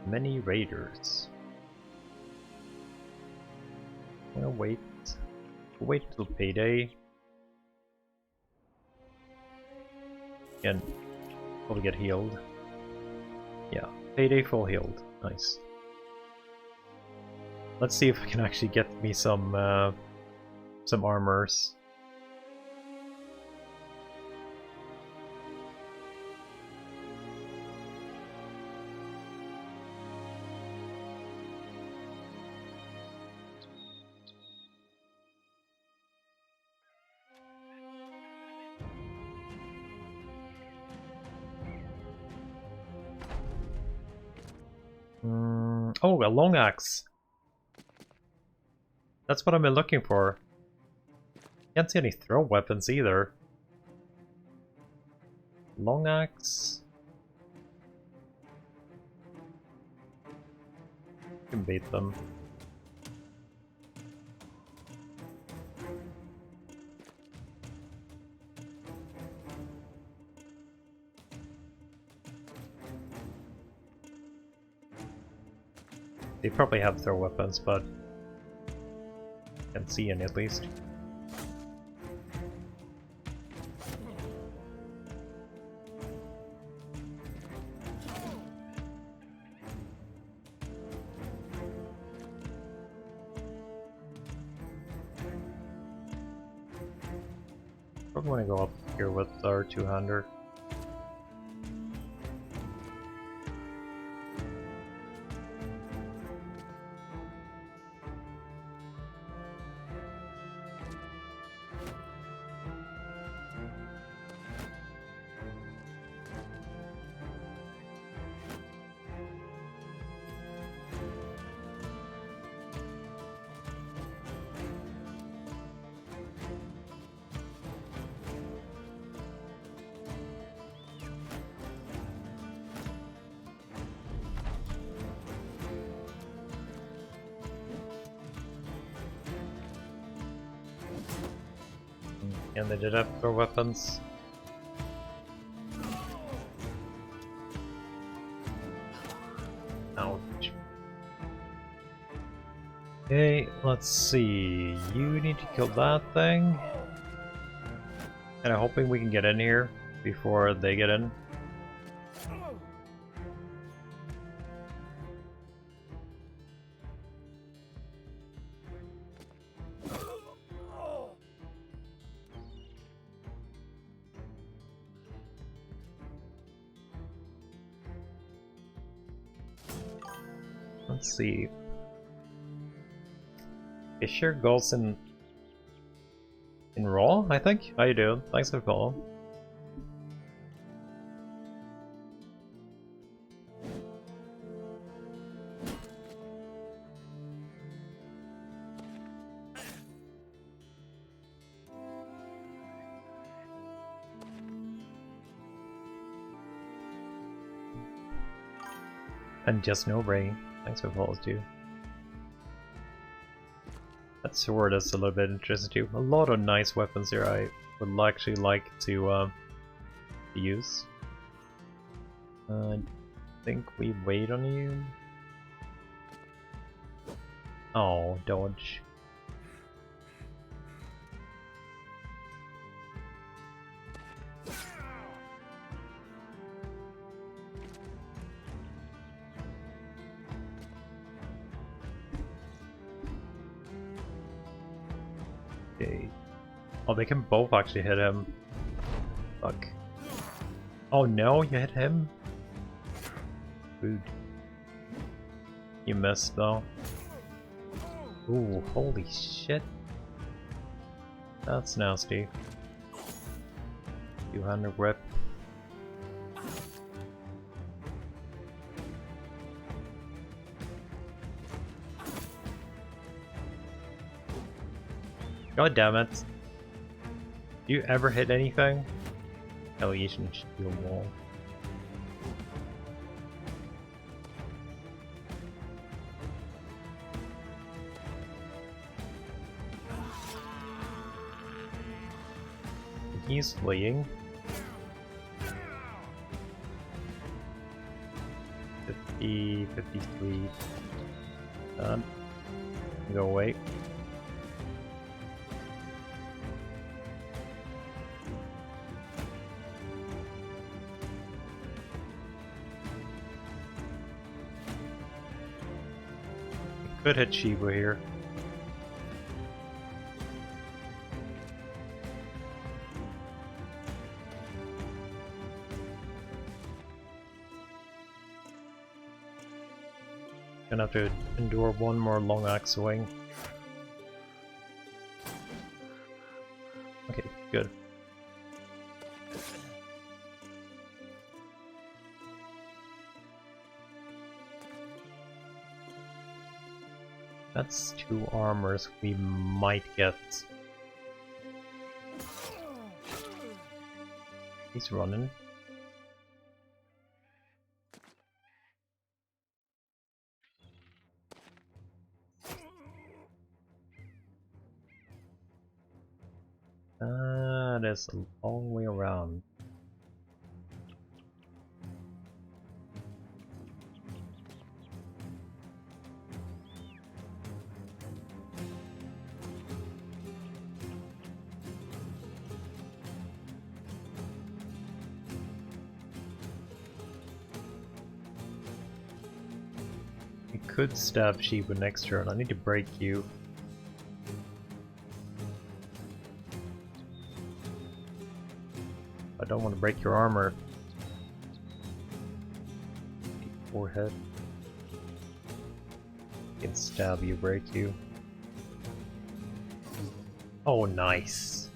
many raiders. I'll wait till payday. And probably get healed. Yeah, payday full healed. Nice. Let's see if we can actually get me some armors. Oh, a long axe. That's what I've been looking for. Can't see any throw weapons either. Long axe. Can beat them. They probably have throw weapons, but can't see any at least. Probably want to go up here with our two-hander. And they did have throw weapons. Ouch. Okay, let's see. You need to kill that thing. And I'm hoping we can get in here before they get in. Let's see. Fisher goes in Raw, I think? How you doing? Thanks for the follow. And just no rain. Thanks for the follows too. That sword is a little bit interesting too. A lot of nice weapons here I would actually like to use. I think we wait on you. Oh, dodge. Okay. Oh, they can both actually hit him. Fuck. Oh no, you hit him? Rude. You missed though. Ooh, holy shit. That's nasty. Two-handed whip. God damn it. Do you ever hit anything? Retaliation shield wall. He's fleeing. 50, 53. Done. Go away. Could hit Shiva here. Gonna have to endure one more long axe swing. Okay, good. That's 2 armors we might get. He's running. There's a long way around. I could stab Shiva next turn. I need to break you. I don't want to break your armor. Forehead. I can stab you, break you. Oh, nice.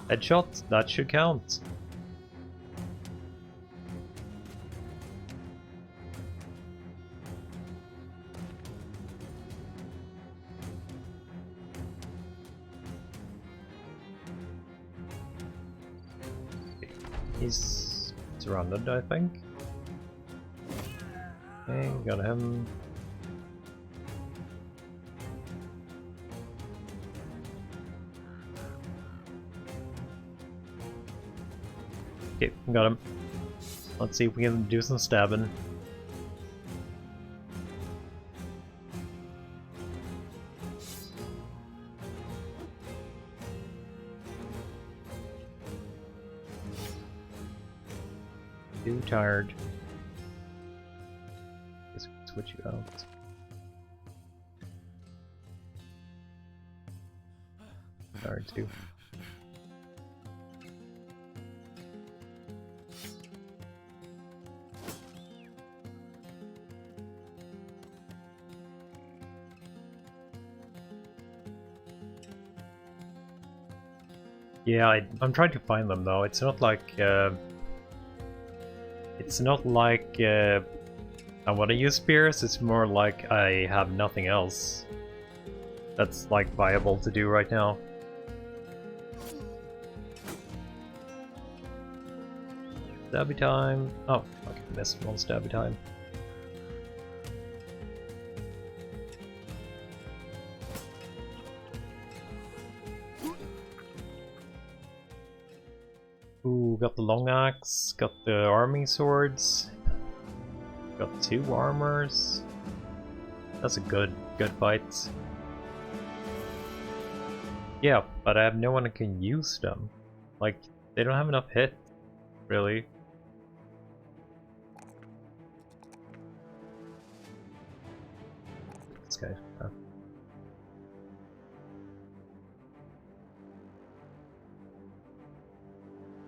Headshot, that should count. He's surrounded, I think. Okay, got him. Okay, got him. Let's see if we can do some stabbing. Too tired. Guess we can switch you out. Tired too. Yeah, I'm trying to find them though. It's not like I want to use spears. It's more like I have nothing else that's like viable to do right now. Stabby time. Oh, okay, missed one stabby time. Ooh, got the long axe, got the arming swords, got 2 armors. That's a good fight. Yeah, but I have no one who can use them. Like, they don't have enough hit, really. This guy.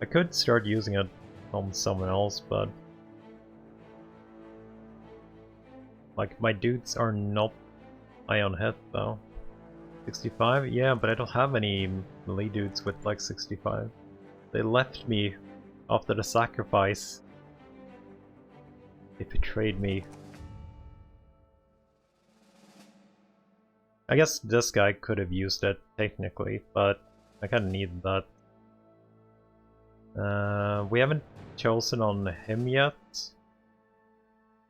I could start using it on someone else, but Like, my dudes are not high on hit though. 65? Yeah, but I don't have any melee dudes with like 65. They left me after the sacrifice. They betrayed me. I guess this guy could have used it, technically, but I kinda need that. We haven't chosen on him yet.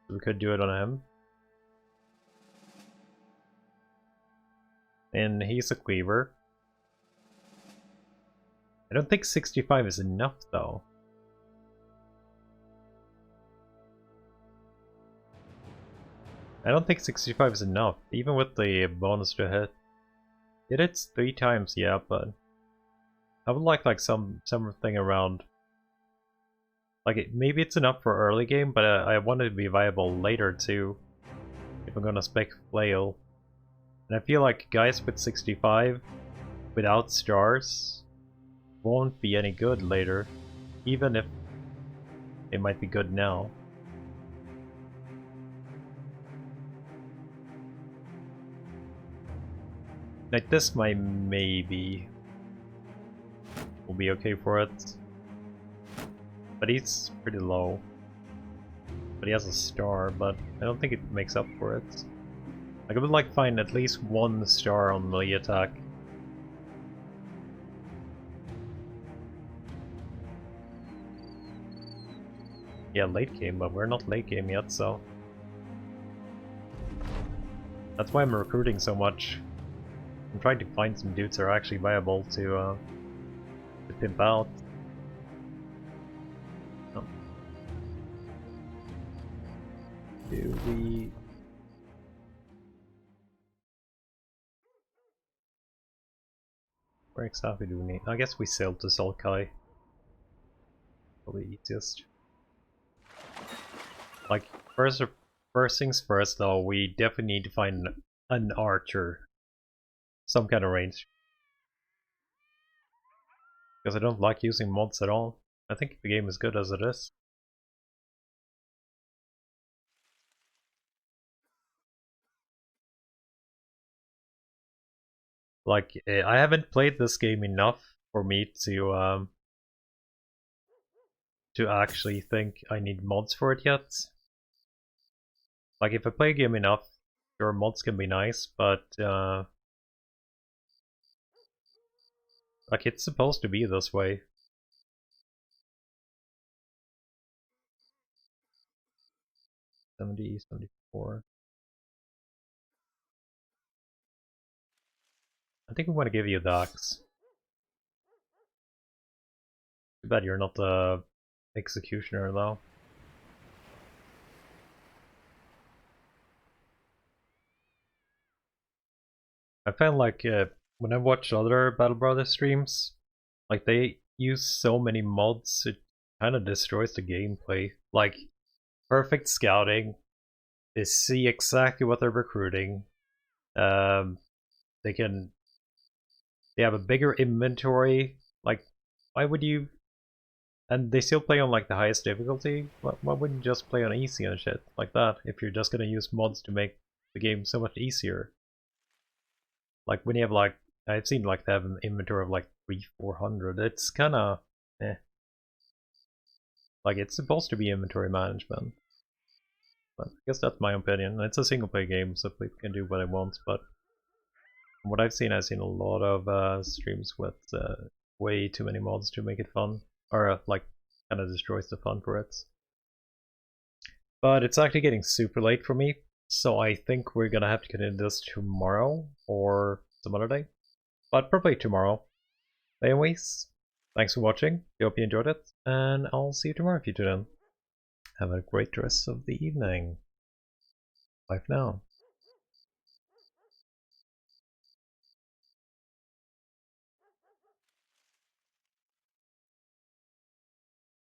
We could do it on him. And he's a cleaver. I don't think 65 is enough, though. I don't think 65 is enough, even with the bonus to hit. It hits 3 times, yeah, but I would like something around. Like, maybe it's enough for early game, but I want it to be viable later too. If I'm gonna spec flail. And I feel like guys with 65 without stars won't be any good later, even if they might be good now. Like this might maybe will be okay for it. But he's pretty low. But he has a star, but I don't think it makes up for it. Like, I would like to find at least 1 star on melee attack. Yeah, late game, but we're not late game yet, so... That's why I'm recruiting so much. I'm trying to find some dudes that are actually viable to pimp out. Oh. Do we... Where exactly do we need? I guess we sailed to Solkai. Probably easiest. Like, first things first though, we definitely need to find an archer. Some kind of range. Because I don't like using mods at all. I think the game is good as it is. Like, I haven't played this game enough for me to actually think I need mods for it yet. Like, if I play a game enough, sure, mods can be nice, but like, it's supposed to be this way. $70, $74. I think we want to give you the axe. Too bad you're not the executioner though. I found like when I watch other Battle Brothers streams, like they use so many mods, it kind of destroys the gameplay. Like perfect scouting, they see exactly what they're recruiting. Um, they have a bigger inventory. Like, why would you? And they still play on like the highest difficulty. Why wouldn't you just play on easy and shit like that? If you're just gonna use mods to make the game so much easier. Like when you have like, I've seen like they have an inventory of like 300-400. It's kind of, eh. Like it's supposed to be inventory management. But I guess that's my opinion. It's a single player game, so people can do what they want. But from what I've seen a lot of streams with way too many mods to make it fun, or like kind of destroys the fun for it. But it's actually getting super late for me, so I think we're gonna have to continue this tomorrow or some other day. But probably tomorrow. Anyways, thanks for watching. I hope you enjoyed it, and I'll see you tomorrow if you tune in. Have a great rest of the evening. Bye for now.